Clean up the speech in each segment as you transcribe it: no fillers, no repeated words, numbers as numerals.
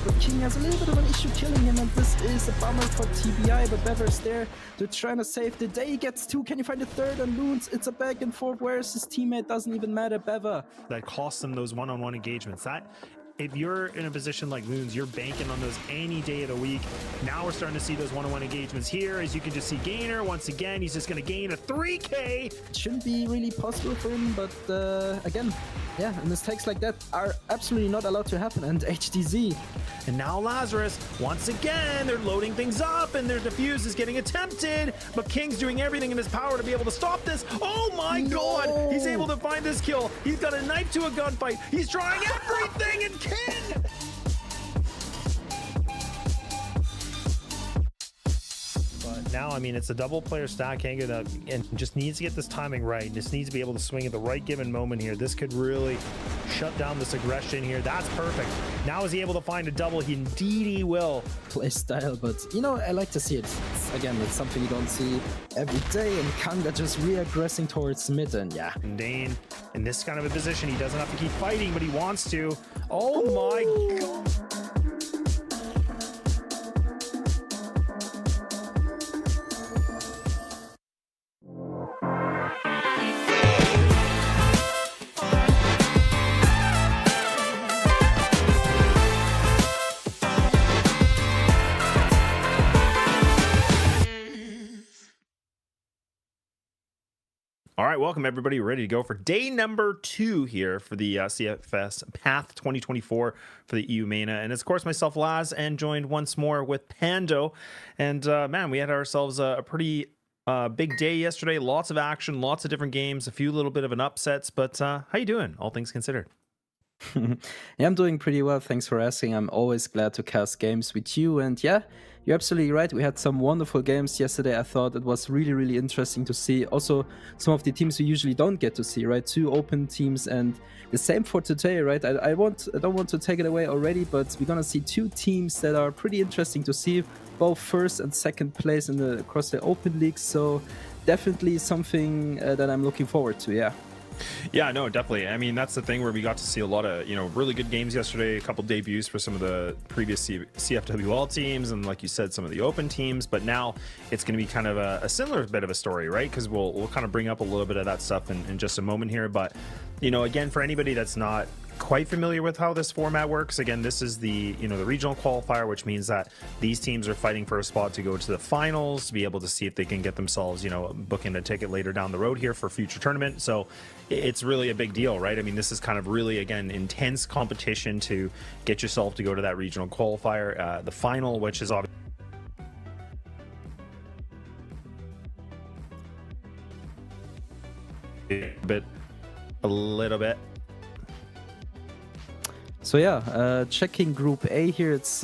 but King has a little bit of an issue killing him, and this is a bummer for TBI, but Bever's there. They're trying to save the day. He gets two. Can you find a third? And Loons, it's a back and forth. Where is his teammate? Doesn't even matter. Bever. That costs them those one-on-one engagements. That, if you're in a position like Loons, you're banking on those any day of the week. Now we're starting to see those one-on-one engagements here. As you can just see Gainer, once again, he's just going to gain a 3K. It shouldn't be really possible for him, but again, yeah, and mistakes like that are absolutely not allowed to happen. And HDZ. And now Lazarus, once again, they're loading things up and their defuse is getting attempted, but King's doing everything in his power to be able to stop this. Oh my God, he's able to find this kill. He's got a knife to a gunfight. He's trying everything and can. Now, I mean, it's a double player stack angle and just needs to get this timing right. Just needs to be able to swing at the right given moment here. This could really shut down this aggression here. That's perfect. Now is he able to find a double? He indeed will. Play style, but you know, I like to see it. Again, it's something you don't see every day, and Kanga just re-aggressing towards mid, and yeah. And Dane, in this kind of a position, he doesn't have to keep fighting, but he wants to. Oh my God. All right, welcome everybody. We're ready to go for day number 2 here for the CFS Path 2024 for the EUMENA. And it's, of course, myself, Laz, and joined once more with Pando. And man, we had ourselves a pretty big day yesterday. Lots of action, lots of different games, a few little bit of an upsets. But how you doing, all things considered? Yeah, I'm doing pretty well. Thanks for asking. I'm always glad to cast games with you. And yeah, you're absolutely right. We had some wonderful games yesterday. I thought it was really, really interesting to see. Also, some of the teams we usually don't get to see, right? 2 open teams, and the same for today, right? I don't want to take it away already, but we're gonna see 2 teams that are pretty interesting to see, both first and second place in the CrossFire Open League. So definitely something that I'm looking forward to. Yeah. Yeah, no, definitely. I mean, that's the thing where we got to see a lot of, really good games yesterday, a couple debuts for some of the previous CFWL teams, and like you said, some of the open teams. But now it's going to be kind of a similar bit of a story, right? Because we'll kind of bring up a little bit of that stuff in just a moment here. But, again, for anybody that's not quite familiar with how this format works, again, this is the the regional qualifier, which means that these teams are fighting for a spot to go to the finals, to be able to see if they can get themselves booking a ticket later down the road here for future tournament. So it's really a big deal, right? I mean, this is kind of really, again, intense competition to get yourself to go to that regional qualifier, the final, which is obviously a little bit. So yeah, checking Group A here, it's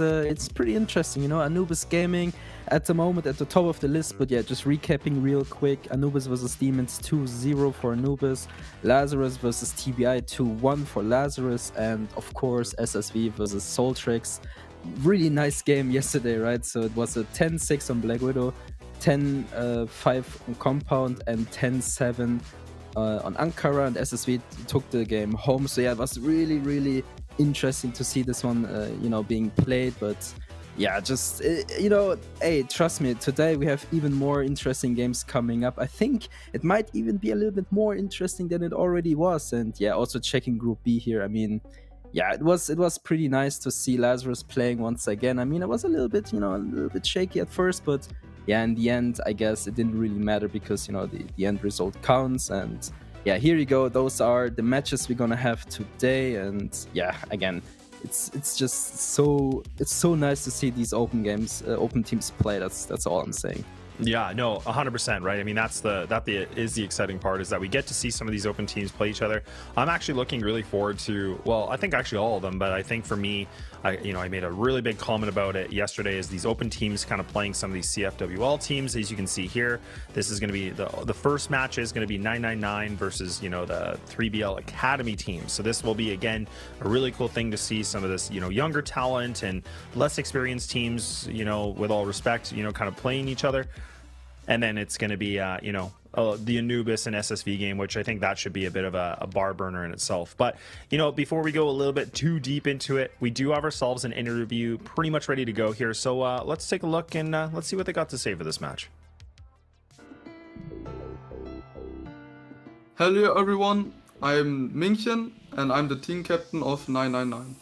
pretty interesting, Anubis Gaming at the moment at the top of the list, but yeah, just recapping real quick. Anubis versus Demons 2-0 for Anubis, Lazarus versus TBI 2-1 for Lazarus, and of course SSV versus SOLTREX. Really nice game yesterday, right? So it was a 10-6 on Black Widow, 10-5 on Compound, and 10-7 on Ankara, and SSV took the game home. So yeah, it was really, really interesting to see this one being played. But yeah, just hey, trust me, today we have even more interesting games coming up. I think it might even be a little bit more interesting than it already was. And yeah, also checking Group B here, I mean, yeah, it was pretty nice to see Lazarus playing once again. I mean, it was a little bit shaky at first, but yeah, in the end, I guess it didn't really matter because the end result counts. And yeah, here you go. Those are the matches we're gonna have today. And yeah, again, it's just so nice to see these open teams play. That's all I'm saying. Yeah, no, 100%, right? I mean, that is the exciting part, is that we get to see some of these open teams play each other. I'm actually looking really forward to, well, I think actually all of them, but I think for me, I made a really big comment about it yesterday, is these open teams kind of playing some of these CFWL teams. As you can see here, this is going to be the first match is going to be 999 versus, the 3BL Academy team. So this will be, again, a really cool thing to see some of this, younger talent and less experienced teams, with all respect, kind of playing each other. And then it's going to be, the Anubis and SSV game, which I think that should be a bit of a bar burner in itself. But, you know, before we go a little bit too deep into it, we do have ourselves an interview pretty much ready to go here. So let's take a look and let's see what they got to say for this match. Hello everyone, I'm Minkin and I'm the team captain of 999.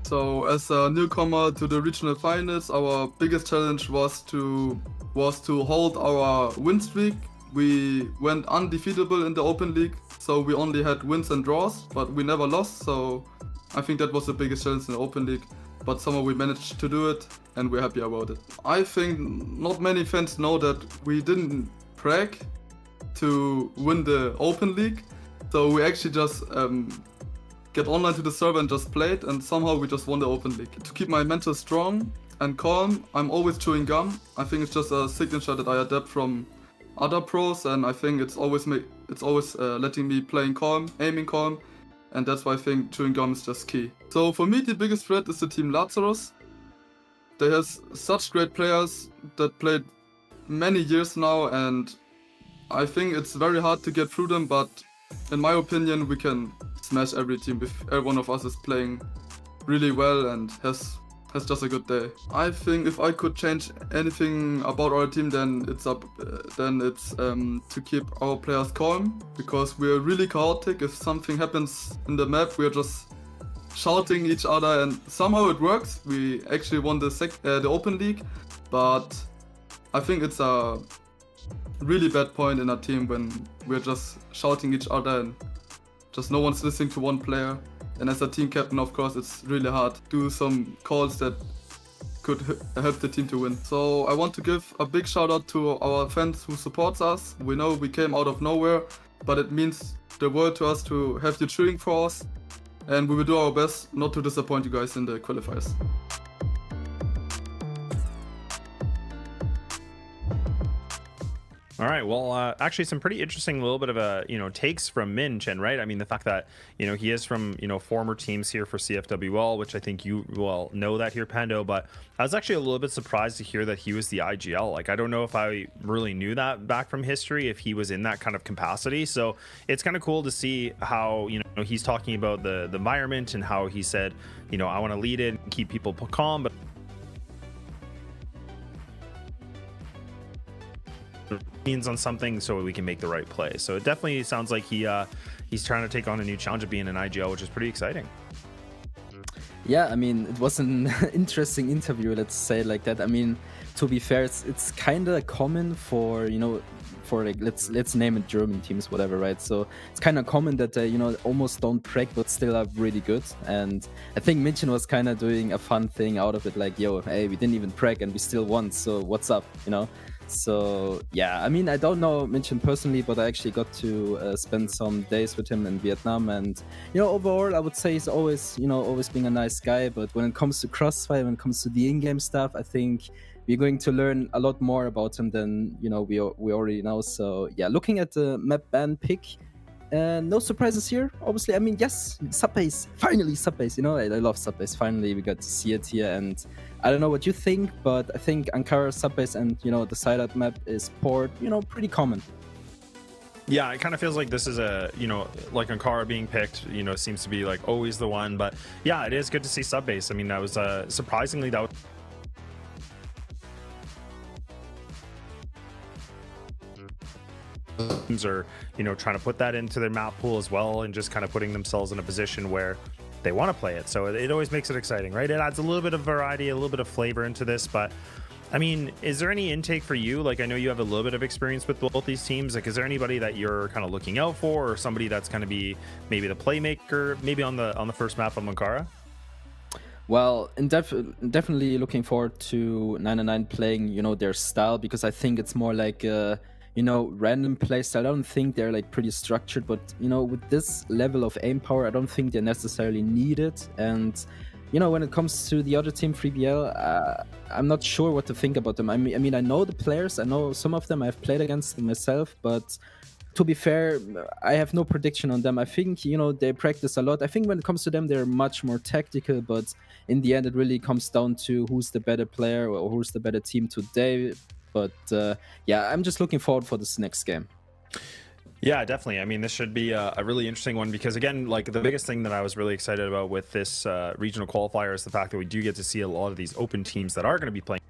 So as a newcomer to the regional finals, our biggest challenge was to hold our win streak. We went undefeatable in the open league, so we only had wins and draws, but we never lost. So I think that was the biggest challenge in the open league, but somehow we managed to do it and we're happy about it. I think not many fans know that we didn't preg to win the open league, so we actually just get online to the server and just played, and somehow we just won the open league. To keep my mental strong and calm, I'm always chewing gum. I think it's just a signature that I adapt from other pros, and I think it's always letting me playing calm, aiming calm, and that's why I think chewing gum is just key. So for me, the biggest threat is the team Lazarus. They have such great players that played many years now, and I think it's very hard to get through them, but in my opinion, we can smash every team if every one of us is playing really well and has just a good day. I think if I could change anything about our team, then it's to keep our players calm, because we're really chaotic. If something happens in the map, we're just shouting each other, and somehow it works. We actually won the open league, but I think it's a really bad point in our team when we're just shouting each other and just no one's listening to one player. And as a team captain, of course, it's really hard to do some calls that could help the team to win. So I want to give a big shout out to our fans who supports us. We know we came out of nowhere, but it means the world to us to have you cheering for us, and we will do our best not to disappoint you guys in the qualifiers. All right. Well, actually, some pretty interesting little bit of takes from Minkin, right? I mean, the fact that he is from former teams here for CFWL, which I think you will know that here, Pando. But I was actually a little bit surprised to hear that he was the IGL. Like, I don't know if I really knew that back from history, if he was in that kind of capacity. So it's kind of cool to see how he's talking about the environment and how he said, I want to lead it and keep people calm, but means on something so we can make the right play. So it definitely sounds like he's trying to take on a new challenge of being an IGL, which is pretty exciting. Yeah, I mean, it was an interesting interview, let's say it like that. I mean, to be fair, it's kind of common for like let's name it German teams, whatever, right? So it's kind of common that they almost don't preg but still are really good. And I think Minkin was kind of doing a fun thing out of it, like, yo, hey, we didn't even preg and we still won, so what's up, So yeah, I mean, I don't know Minkin personally, but I actually got to spend some days with him in Vietnam, and overall I would say he's always being a nice guy. But when it comes to CrossFire, when it comes to the in-game stuff, I think we're going to learn a lot more about him than we already know. So yeah, looking at the map ban pick, no surprises here, obviously. I mean, yes, subbase, finally subbase, I love subbase. Finally we got to see it here, and I don't know what you think, but I think Ankara subbase and the side-out map is port, pretty common. Yeah, it kind of feels like this is a like Ankara being picked seems to be like always the one. But yeah, it is good to see subbase. I mean, that was surprisingly that was are trying to put that into their map pool as well, and just kind of putting themselves in a position where they want to play it. So it always makes it exciting, right? It adds a little bit of variety, a little bit of flavor into this. But I mean, is there any intake for you? Like, I know you have a little bit of experience with both these teams. Like, is there anybody that you're kind of looking out for, or somebody that's going to be maybe the playmaker, maybe on the first map of Ankara? Well, definitely looking forward to 999 playing their style, because I think it's more like random playstyle. I don't think they're like pretty structured, but with this level of aim power, I don't think they necessarily need it. And when it comes to the other team, 3BL, I'm not sure what to think about them. I mean, I know the players, I know some of them, I've played against them myself, but to be fair, I have no prediction on them. I think they practice a lot. I think when it comes to them, they're much more tactical, but in the end, it really comes down to who's the better player or who's the better team today. But yeah, I'm just looking forward for this next game. Yeah, definitely. I mean, this should be a really interesting one because, again, like the biggest thing that I was really excited about with this regional qualifier is the fact that we do get to see a lot of these open teams that are going to be playing.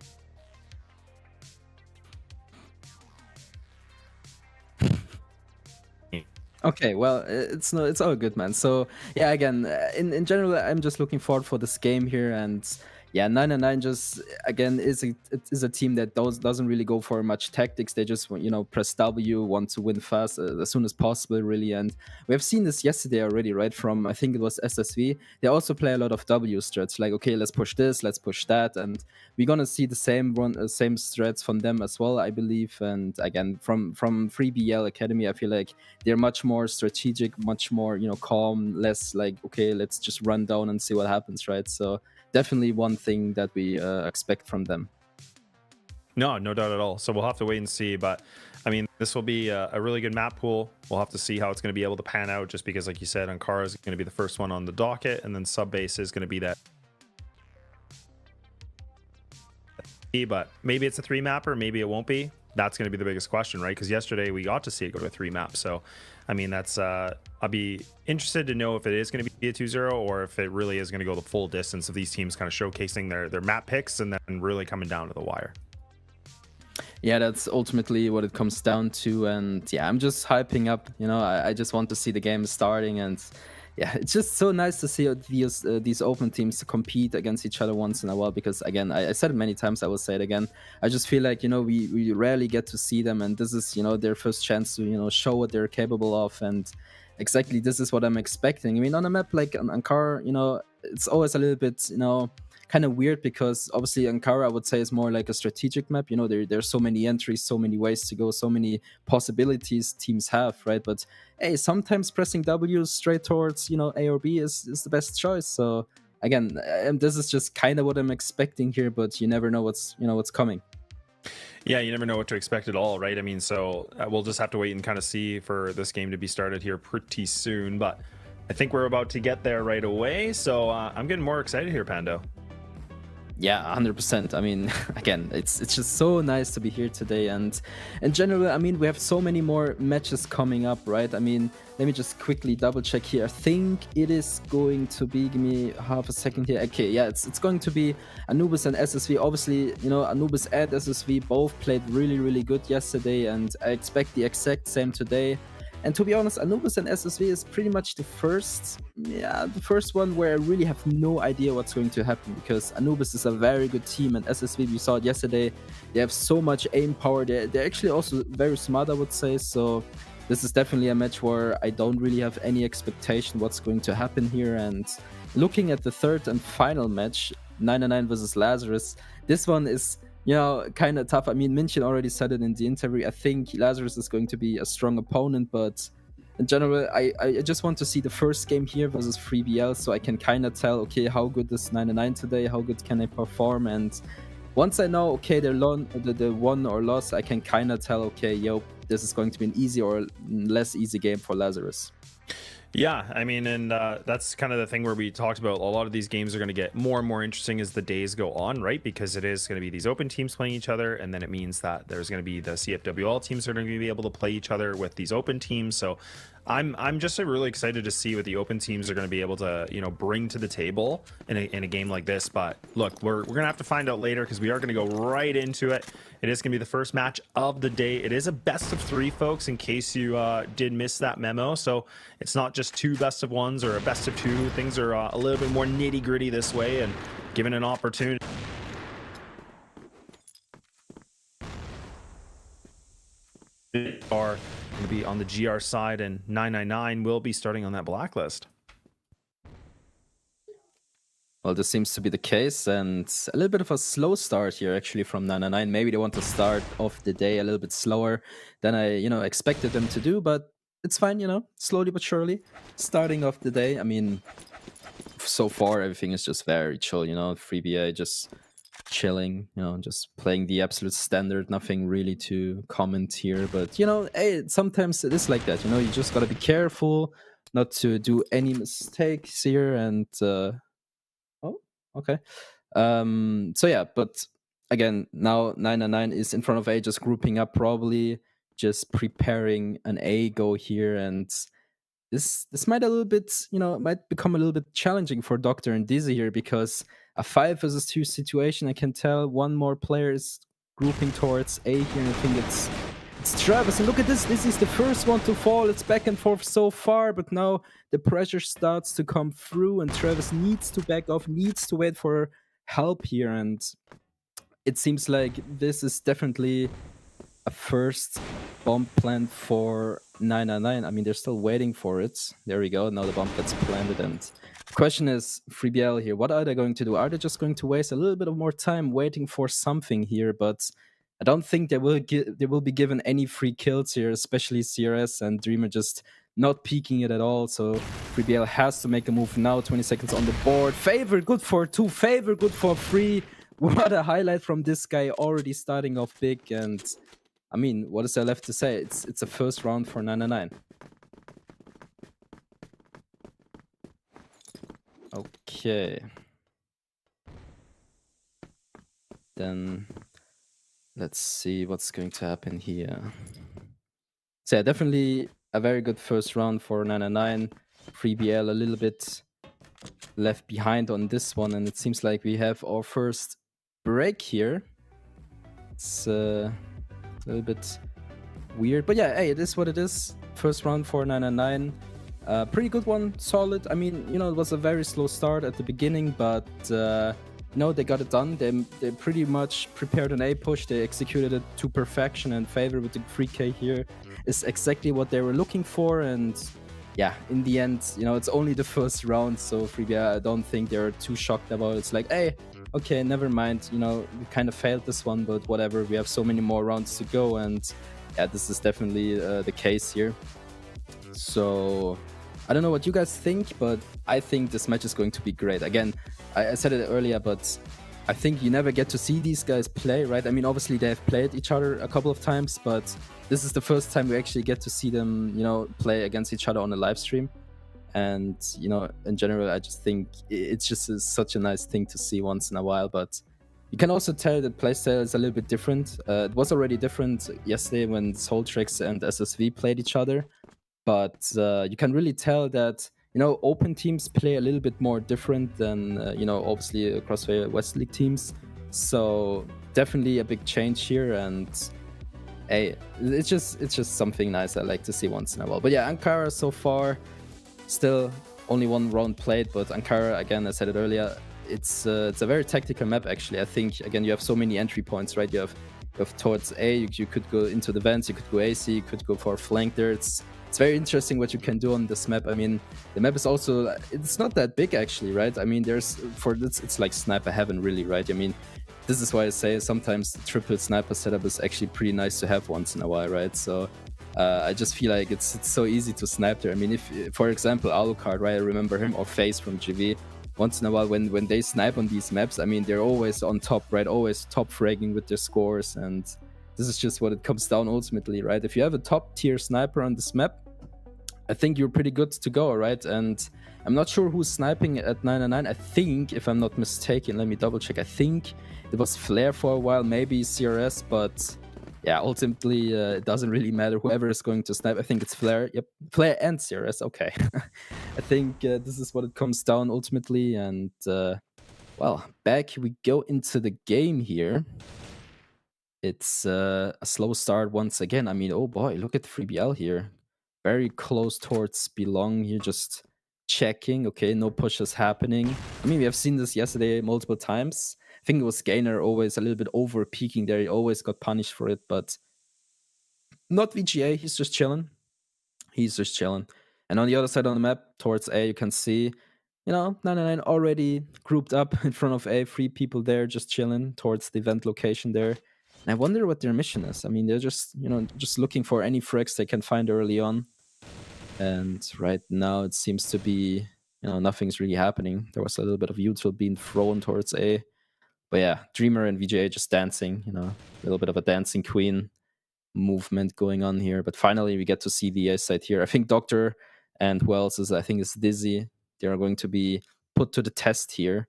Okay, well, it's all good, man. So yeah, again, in general, I'm just looking forward for this game here, and yeah, 999 just again is a team that doesn't really go for much tactics. They just press W, want to win fast as soon as possible, really. And we have seen this yesterday already, right? From I think it was SSV. They also play a lot of W strats, like okay, let's push this, let's push that, and we're gonna see the same strats from them as well, I believe. And again, from Free BL Academy, I feel like they're much more strategic, much more calm, less like okay, let's just run down and see what happens, right? So definitely one thing that we expect from them. No doubt at all. So we'll have to wait and see. But I mean, this will be a really good map pool. We'll have to see how it's going to be able to pan out, just because, like you said, Ankara is going to be the first one on the docket, and then Subbase is going to be that. But maybe it's a 3-mapper, maybe it won't be. That's going to be the biggest question, right? Because yesterday we got to see it go to a 3-map. So, I mean, that's I'll be interested to know if it is going to be a 2-0 or if it really is going to go the full distance of these teams kind of showcasing their map picks and then really coming down to the wire. Yeah, that's ultimately what it comes down to. And yeah, I'm just hyping up. I just want to see the game starting, and yeah, it's just so nice to see these open teams to compete against each other once in a while, because again, I said it many times, I will say it again, I just feel like we rarely get to see them, and this is their first chance to show what they're capable of. And exactly this is what I'm expecting. I mean, on a map like Ankara, it's always a little bit kind of weird, because obviously Ankara, I would say, is more like a strategic map. There's so many entries, so many ways to go, so many possibilities teams have, right? But hey, sometimes pressing W straight towards A or B is the best choice. So again, this is just kind of what I'm expecting here, but you never know what's coming. Yeah, you never know what to expect at all, right? I mean, so we'll just have to wait and kind of see for this game to be started here pretty soon. But I think we're about to get there right away. So I'm getting more excited here, Pando. Yeah, 100%. I mean, again, it's just so nice to be here today. And in general, I mean, we have so many more matches coming up, right? I mean, let me just quickly double check here. I think it is going to be, give me half a second here. Okay, yeah, it's going to be Anubis and SSV. Obviously, Anubis and SSV both played really, really good yesterday, and I expect the exact same today. And to be honest, Anubis and SSV is pretty much the first one where I really have no idea what's going to happen, because Anubis is a very good team, and SSV, we saw it yesterday, they have so much aim power. They're actually also very smart, I would say. So this is definitely a match where I don't really have any expectation what's going to happen here. And looking at the third and final match, 999 versus Lazarus, this one is kind of tough. I mean, Minkin already said it in the interview. I think Lazarus is going to be a strong opponent, but in general, I just want to see the first game here versus Free BL, so I can kind of tell, okay, how good is 999 today, how good can they perform. And once I know, okay, the won or loss, I can kind of tell, okay, this is going to be an easy or less easy game for Lazarus. Yeah, I mean, and that's kind of the thing where we talked about a lot of these games are going to get more and more interesting as the days go on, right? Because it is going to be these open teams playing each other, and then it means that there's going to be the CFWL teams that are going to be able to play each other with these open teams. So I'm just really excited to see what the open teams are going to be able to bring to the table in a game like this. But look, we're going to have to find out later, because we are going to go right into it. It is going to be the first match of the day. It is a best of 3, folks, in case you did miss that memo. So it's not just 2 best of 1s or a best of 2. Things are a little bit more nitty gritty this way, and given an opportunity are going to be on the GR side, and 999 will be starting on that blacklist. Well, this seems to be the case, and a little bit of a slow start here actually from 999. Maybe they want to start off the day a little bit slower than I expected them to do, but it's fine, slowly but surely starting off the day. I mean, so far everything is just very chill, Free BA just chilling, just playing the absolute standard, nothing really to comment here. But hey, sometimes it is like that, you just gotta be careful not to do any mistakes here. And oh, okay, so yeah, but again, now 999 is in front of A, just grouping up, probably just preparing an A go here, and this might a little bit, might become a little bit challenging for Doctor and Dizzy here, because a 5 versus 2 situation, I can tell one more player is grouping towards A here, and I think it's Travis. And look at this. This is the first one to fall. It's back and forth so far, but now the pressure starts to come through, and Travis needs to back off, needs to wait for help here. And it seems like this is definitely a first bomb plant for 999. I mean, they're still waiting for it. There we go. Now the bomb gets planted. And the question is, 3BL here, what are they going to do? Are they just going to waste a little bit of more time waiting for something here? But I don't think they will be given any free kills here, especially CRS and Dreamer just not peeking it at all. So 3BL has to make a move now. 20 seconds on the board. Favor good for 2. Favor good for 3. What a highlight from this guy, already starting off big. And I mean, what is there left to say? It's a first round for 999. Okay. Then let's see what's going to happen here. So yeah, definitely a very good first round for 999. 3BL a little bit left behind on this one, and it seems like we have our first break here. It's a little bit weird, but yeah, hey, it is what it is. First round for 999. Pretty good one, solid. I mean, it was a very slow start at the beginning, but they got it done. They pretty much prepared an A push. They executed it to perfection, and Favor with the 3K here is exactly what they were looking for. And yeah, in the end, it's only the first round, so 3BL, I don't think they're too shocked about it. It's like, hey, okay, never mind, we kind of failed this one, but whatever, we have so many more rounds to go. And yeah, this is definitely the case here. So I don't know what you guys think, but I think this match is going to be great. Again, I said it earlier, but I think you never get to see these guys play, right? I mean, obviously they have played each other a couple of times, but this is the first time we actually get to see them, play against each other on a live stream. And, in general, I just think it's just such a nice thing to see once in a while. But you can also tell that playstyle is a little bit different. It was already different yesterday when SOLTREX and SSV played each other. But you can really tell that, open teams play a little bit more different than, obviously CrossFire West League teams. So definitely a big change here. And hey, it's just something nice I like to see once in a while. But yeah, Ankara so far, still only one round played. But Ankara, again, I said it earlier, it's a very tactical map, actually. I think, again, you have so many entry points, right? You have towards A, you could go into the vents, you could go AC, you could go for a flank there. It's very interesting what you can do on this map. I mean, the map is also, it's not that big actually, right? I mean, it's like sniper heaven really, right? I mean, this is why I say sometimes the triple sniper setup is actually pretty nice to have once in a while, right? So I just feel like it's so easy to snipe there. I mean, if, for example, Alucard, right? I remember him, or Face from GV. Once in a while, when they snipe on these maps, I mean, they're always on top, right? Always top fragging with their scores, and this is just what it comes down ultimately, right? If you have a top tier sniper on this map, I think you're pretty good to go, right? And I'm not sure who's sniping at 999. I think, if I'm not mistaken, let me double check. I think it was Flare for a while, maybe CRS, but yeah, ultimately it doesn't really matter. Whoever is going to snipe, I think it's Flare. Yep, Flare and CRS. Okay, I think this is what it comes down ultimately. And well, back we go into the game here. It's a slow start once again. I mean, oh boy, look at 3BL here. Very close towards Belong here, just checking. Okay, no pushes happening. I mean, we have seen this yesterday multiple times. I think it was Gainer always a little bit over peaking there. He always got punished for it, but not VGA. He's just chilling. And on the other side on the map, towards A, you can see, 999 already grouped up in front of A. 3 people there just chilling towards the event location there. And I wonder what their mission is. I mean, they're just, just looking for any frags they can find early on. And right now it seems to be, nothing's really happening. There was a little bit of util being thrown towards A. But yeah, Dreamer and VGA just dancing, a little bit of a dancing queen movement going on here. But finally we get to see the A side here. I think Doctor and who else is, I think it's Dizzy. They are going to be put to the test here.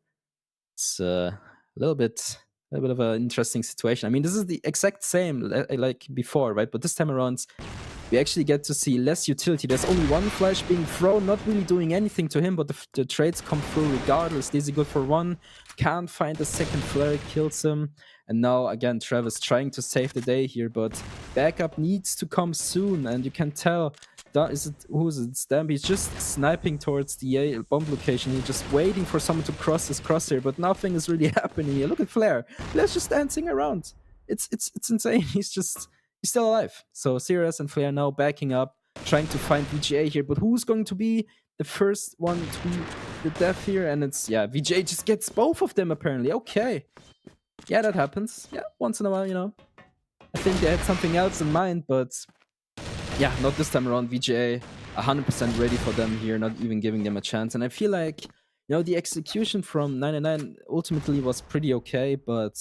It's a little bit a bit of an interesting situation. I mean, this is the exact same like before, right? But this time around, we actually get to see less utility. There's only one flash being thrown, not really doing anything to him, but the trades come through regardless. Dizzy good for one, can't find the second flare, kills him. And now, again, Travis trying to save the day here, but backup needs to come soon, and you can tell... Who is it? Stamp. He's just sniping towards the A bomb location. He's just waiting for someone to cross his crosshair, but nothing is really happening here. Look at Flare. Flare's just dancing around. It's insane. He's still alive. So CRS and Flare now backing up, trying to find VGA here. But who's going to be the first one to be the death here? And it's, yeah, VGA just gets both of them apparently. Okay. Yeah, that happens. Yeah, once in a while, you know. I think they had something else in mind, but... yeah, not this time around. VGA 100% ready for them here, not even giving them a chance. And I feel like, you know, the execution from 99 ultimately was pretty okay, but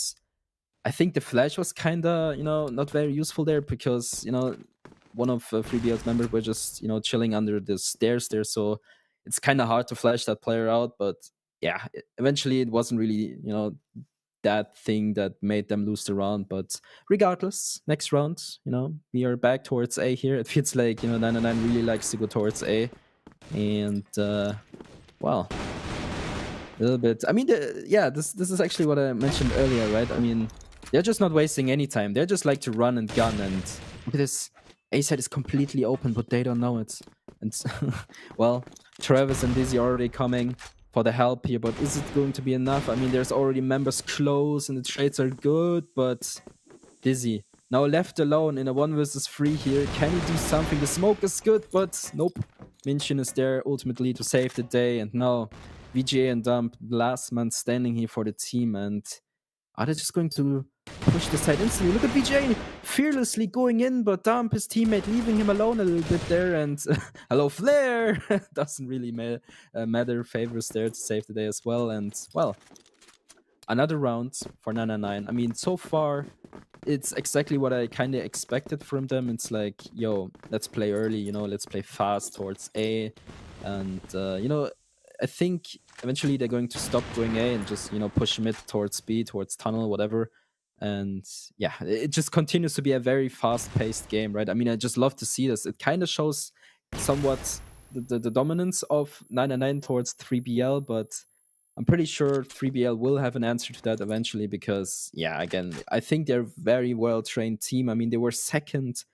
I think the flash was kind of, you know, not very useful there because, you know, one of 3BL's members were just, you know, chilling under the stairs there. So it's kind of hard to flash that player out. But yeah, eventually it wasn't really, you know, that thing that made them lose the round. But regardless, next round, you know, we are back towards A here. It feels like, you know, 99 really likes to go towards A. And, well, a little bit. I mean, yeah, this is actually what I mentioned earlier, right? I mean, they're just not wasting any time. They just like to run and gun. And look at this. A side is completely open, but they don't know it. And, well, Travis and Dizzy are already coming for the help here, but is it going to be enough? I mean, there's already members close and the trades are good, but Dizzy now left alone in a 1 versus 3 here. Can he do something? The smoke is good, but nope. Minkin is there ultimately to save the day, and now VGA and Dump, last man standing here for the team, and are they just going to push the side instantly? Look at VGA fearlessly going in, but Dump, his teammate, leaving him alone a little bit there. And hello, Flare! Doesn't really matter. Favors there to save the day as well. And, well, another round for 999. I mean, so far, it's exactly what I kind of expected from them. It's like, yo, let's play early, you know, let's play fast towards A. And, you know, I think eventually they're going to stop going A and just, you know, push mid towards B, towards tunnel, whatever. And yeah, it just continues to be a very fast-paced game, right? I mean, I just love to see this. It kind of shows somewhat the dominance of 999 towards 3BL, but I'm pretty sure 3BL will have an answer to that eventually because, yeah, again, I think they're a very well-trained team. I mean, they were second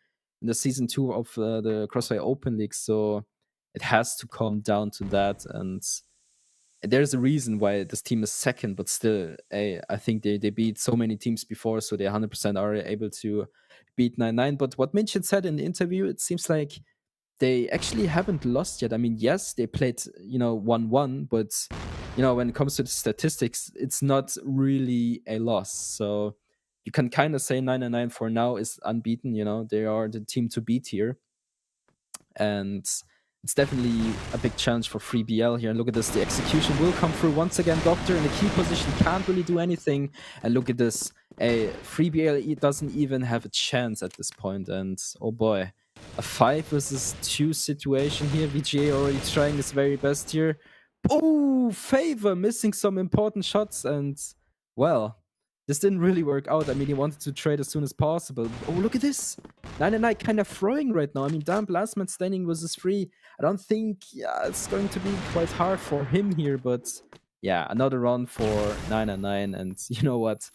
in the Season 2 of the CrossFire Open League, so it has to come down to that. And there's a reason why this team is second, but still, I think they beat so many teams before, so they 100% are able to beat 9-9. But what Minkin said in the interview, it seems like they actually haven't lost yet. I mean, yes, they played, you know, 1-1, but, you know, when it comes to the statistics, it's not really a loss. So you can kind of say 9-9 for now is unbeaten, you know, they are the team to beat here. And it's definitely a big challenge for 3BL here. And look at this, the execution will come through once again. Doctor in the key position, can't really do anything. And look at this, 3BL doesn't even have a chance at this point. And oh boy, a 5 versus 2 situation here. VGA already trying his very best here. Oh, Favor missing some important shots. And well, this didn't really work out. I mean, he wanted to trade as soon as possible. Oh, look at this. 9-9 kind of throwing right now. I mean, damn, last man standing versus 3. I don't think it's going to be quite hard for him here, but yeah, another run for 9-9. And you know what?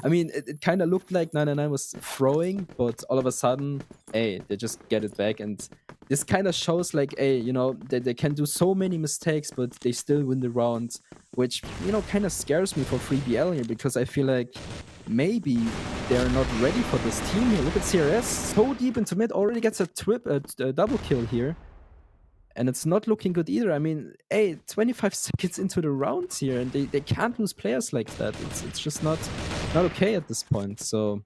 I mean, it kind of looked like 9-9 was throwing, but all of a sudden, they just get it back. And this kind of shows like, you know, they can do so many mistakes, but they still win the round, which, you know, kind of scares me for 3BL here because I feel like maybe they're not ready for this team here. Look at CRS, so deep into mid, already gets a double kill here. And it's not looking good either. I mean, 25 seconds into the rounds here, and they can't lose players like that. It's just not okay at this point. So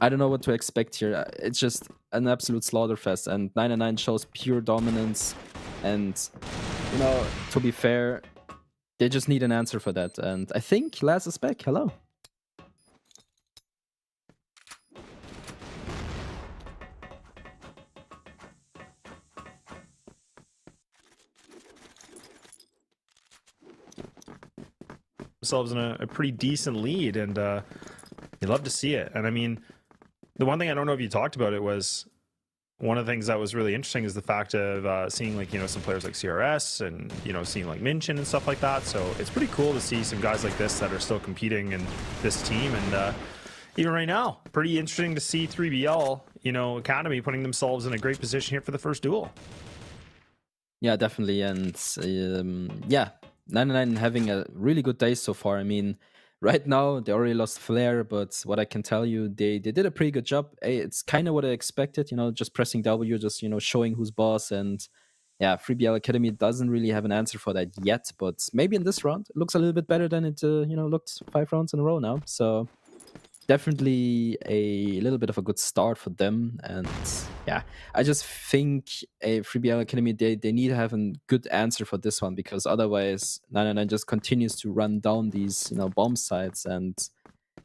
I don't know what to expect here. It's just an absolute slaughterfest, and 9-9 shows pure dominance. And, you know, to be fair, they just need an answer for that. And I think Laz is back. Hello. themselves in a pretty decent lead, and you love to see it. And I mean, the one thing I don't know if you talked about it was one of the things that was really interesting is the fact of seeing like, you know, some players like CRS and, you know, seeing like Minkin and stuff like that. So it's pretty cool to see some guys like this that are still competing in this team. And even right now, pretty interesting to see 3BL, you know, Academy putting themselves in a great position here for the first duel. Yeah, definitely. And yeah, 99 having a really good day so far. I mean, right now they already lost Flare, but what I can tell you, they did a pretty good job. It's kind of what I expected, you know, just pressing W, just, you know, showing who's boss. And yeah, 3BL Academy doesn't really have an answer for that yet, but maybe in this round it looks a little bit better than it, you know, looked 5 rounds in a row now. So definitely a little bit of a good start for them. And yeah, I just think a 3BL Academy, they need to have a good answer for this one, because otherwise 99 just continues to run down these, you know, bomb sites. And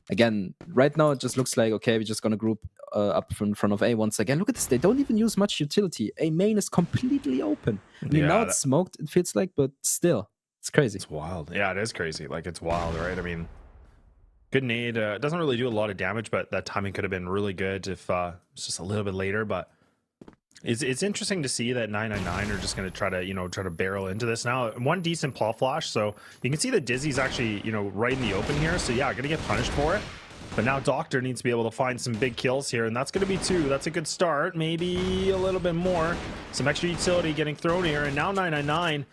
again, right now it just looks like, okay, we're just gonna group up in front of A once again. Look at this, they don't even use much utility. A main is completely open. I mean, now it's smoked, it feels like, but still, it's crazy. It's wild. Yeah, it is crazy. Like, it's wild, right? I mean, good nade. Doesn't really do a lot of damage, but that timing could have been really good if it's just a little bit later. But it's interesting to see that 999 are just going to try to barrel into this now. One decent paw flash, so you can see that Dizzy's actually, you know, right in the open here. So yeah, going to get punished for it. But now Doctor needs to be able to find some big kills here, and that's going to be 2. That's a good start. Maybe a little bit more. Some extra utility getting thrown here, and now 999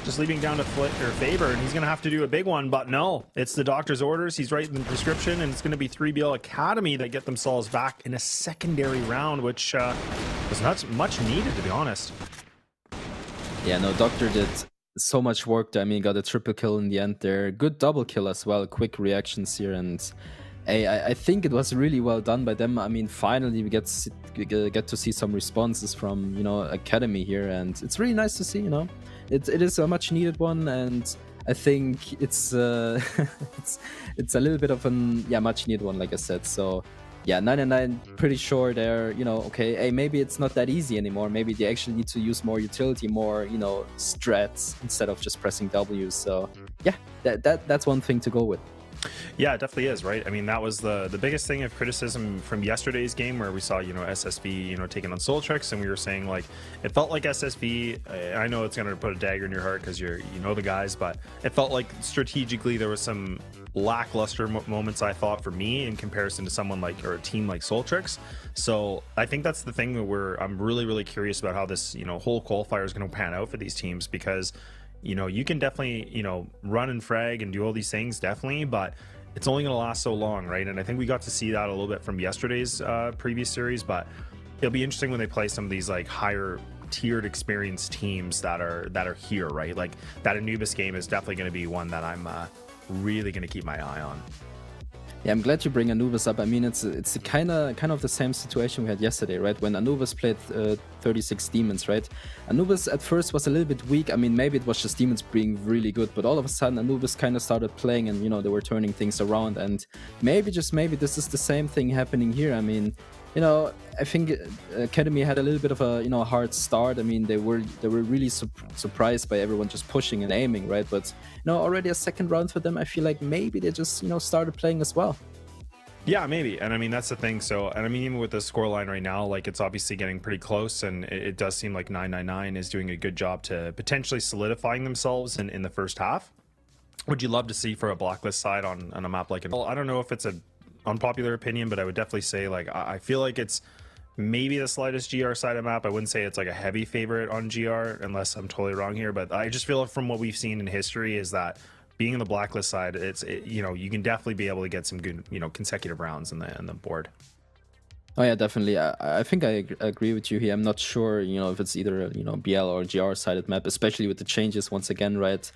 just leaving down to Faber, and he's going to have to do a big one. But no, it's the Doctor's orders. He's right in the prescription, and it's going to be 3BL Academy that get themselves back in a secondary round, which was not much needed, to be honest. Yeah, no, Doctor did so much work. I mean, got a triple kill in the end there. Good double kill as well. Quick reactions here, and I think it was really well done by them. I mean, finally we get to see some responses from, you know, Academy here, and it's really nice to see, you know. It is a much needed one, and I think it's it's a little bit of an much needed one, like I said. So yeah, 99 pretty sure they're, you know, okay, hey, maybe it's not that easy anymore. Maybe they actually need to use more utility, more, you know, strats instead of just pressing W. So yeah, that's one thing to go with. Yeah, it definitely is, right? I mean, that was the biggest thing of criticism from yesterday's game, where we saw, you know, SSV, you know, taking on SOLTREX, and we were saying, like, it felt like SSV, I know it's going to put a dagger in your heart because you know the guys, but it felt like strategically there was some lackluster moments, I thought, for me in comparison to someone like, or a team like SOLTREX. So I think that's the thing where I'm really, really curious about how this, you know, whole qualifier is going to pan out for these teams, because you know, you can definitely, you know, run and frag and do all these things, definitely, but it's only going to last so long, right? And I think we got to see that a little bit from yesterday's previous series, but it'll be interesting when they play some of these like higher tiered experienced teams that are here, right? Like that Anubis game is definitely going to be one that I'm really going to keep my eye on. Yeah, I'm glad you bring Anubis up. I mean, it's kind of the same situation we had yesterday, right? When Anubis played 36 Demons, right? Anubis at first was a little bit weak. I mean, maybe it was just Demons being really good, but all of a sudden Anubis kind of started playing, and, you know, they were turning things around. And maybe, just maybe, this is the same thing happening here. I mean, you know, I think Academy had a little bit of a, you know, a hard start. I mean, they were really surprised by everyone just pushing and aiming, right? But, you know, already a second round for them, I feel like maybe they just, you know, started playing as well. Yeah, maybe. And I mean, that's the thing. So, and I mean, even with the scoreline right now, like, it's obviously getting pretty close, and it does seem like 999 is doing a good job to potentially solidifying themselves in the first half. Would you love to see for a blacklist side on a map like it? Well, I don't know if it's a unpopular opinion, but I would definitely say, like, I feel like it's maybe the slightest GR side of map. I wouldn't say it's like a heavy favorite on GR, unless I'm totally wrong here, but I just feel from what we've seen in history is that being in the blacklist side, you know, you can definitely be able to get some good, you know, consecutive rounds in the board. Oh yeah, definitely. I think I agree with you here. I'm not sure, you know, if it's either, you know, BL or GR sided map, especially with the changes once again, right?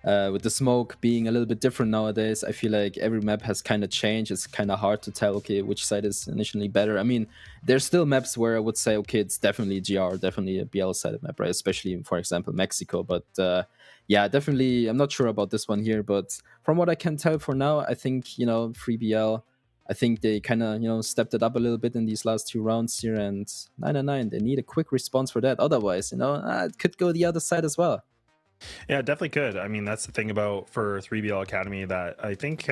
With the smoke being a little bit different nowadays, I feel like every map has kind of changed. It's kind of hard to tell, okay, which side is initially better. I mean, there's still maps where I would say, okay, it's definitely GR, definitely a BL sided map, right? Especially, for example, Mexico. But yeah, definitely, I'm not sure about this one here. But from what I can tell for now, I think, you know, 3BL, I think they kind of, you know, stepped it up a little bit in these last 2 rounds here. And 999, they need a quick response for that. Otherwise, you know, it could go the other side as well. Yeah, it definitely could. I mean, that's the thing about for 3BL Academy that I think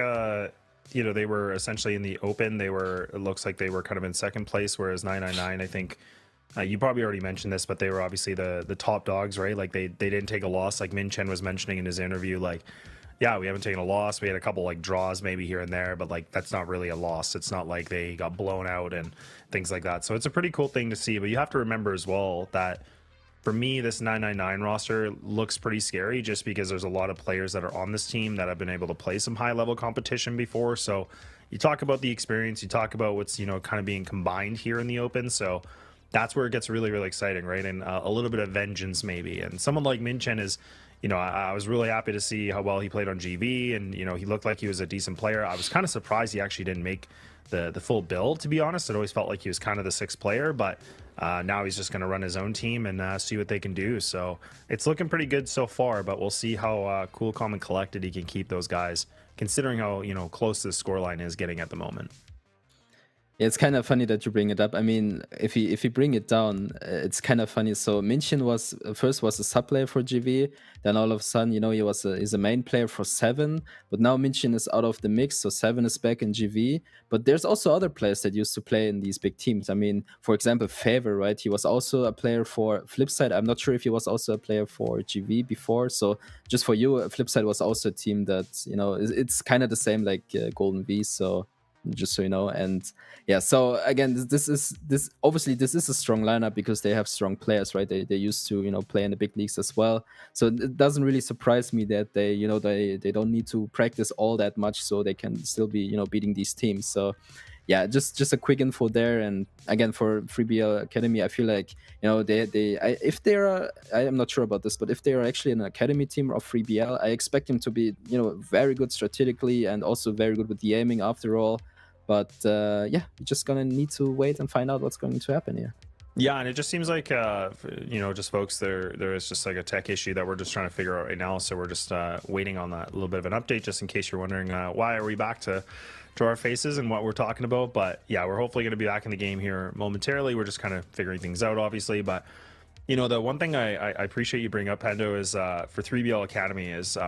you know, they were essentially in the open. It looks like they were kind of in second place, whereas 999, I think you probably already mentioned this, but they were obviously the top dogs, right? Like they didn't take a loss, like Minkin was mentioning in his interview. Like, yeah, we haven't taken a loss. We had a couple like draws maybe here and there, but like that's not really a loss. It's not like they got blown out and things like that. So it's a pretty cool thing to see. But you have to remember as well that for me, this 999 roster looks pretty scary just because there's a lot of players that are on this team that have been able to play some high level competition before. So you talk about the experience, you talk about what's, you know, kind of being combined here in the open. So that's where it gets really, really exciting, right? And a little bit of vengeance maybe. And someone like Minkin is, you know, I was really happy to see how well he played on GV, and, you know, he looked like he was a decent player. I was kind of surprised he actually didn't make the full build, to be honest. It always felt like he was kind of the sixth player, but now he's just going to run his own team and see what they can do. So it's looking pretty good so far, but we'll see how cool, calm, and collected he can keep those guys, considering how, you know, close the scoreline is getting at the moment. Yeah, it's kind of funny that you bring it up. I mean, if you bring it down, it's kind of funny. So Minkin was a sub player for GV, then all of a sudden, you know, he's a main player for Seven, but now Minkin is out of the mix, so Seven is back in GV. But there's also other players that used to play in these big teams. I mean, for example, Favor, right? He was also a player for Flipside. I'm not sure if he was also a player for GV before. So just for you, Flipside was also a team that, you know, it's kind of the same like Golden V. So just so you know. And yeah, so again, this is a strong lineup because they have strong players, right? They used to, you know, play in the big leagues as well. So it doesn't really surprise me that they, you know, they don't need to practice all that much, so they can still be, you know, beating these teams. So yeah, just a quick info there. And again, for 3BL Academy, I feel like, you know, if they're I am not sure about this, but if they are actually an academy team of 3BL, I expect them to be, you know, very good strategically and also very good with the aiming after all. But yeah, we're just gonna need to wait and find out what's going to happen here. Yeah, and it just seems like you know, just folks, there is just like a tech issue that we're just trying to figure out right now. So we're just waiting on that little bit of an update, just in case you're wondering why are we back to our faces and what we're talking about. But yeah, we're hopefully going to be back in the game here momentarily. We're just kind of figuring things out, obviously. But you know, the one thing I appreciate you bring up, Pendo, is for 3BL Academy is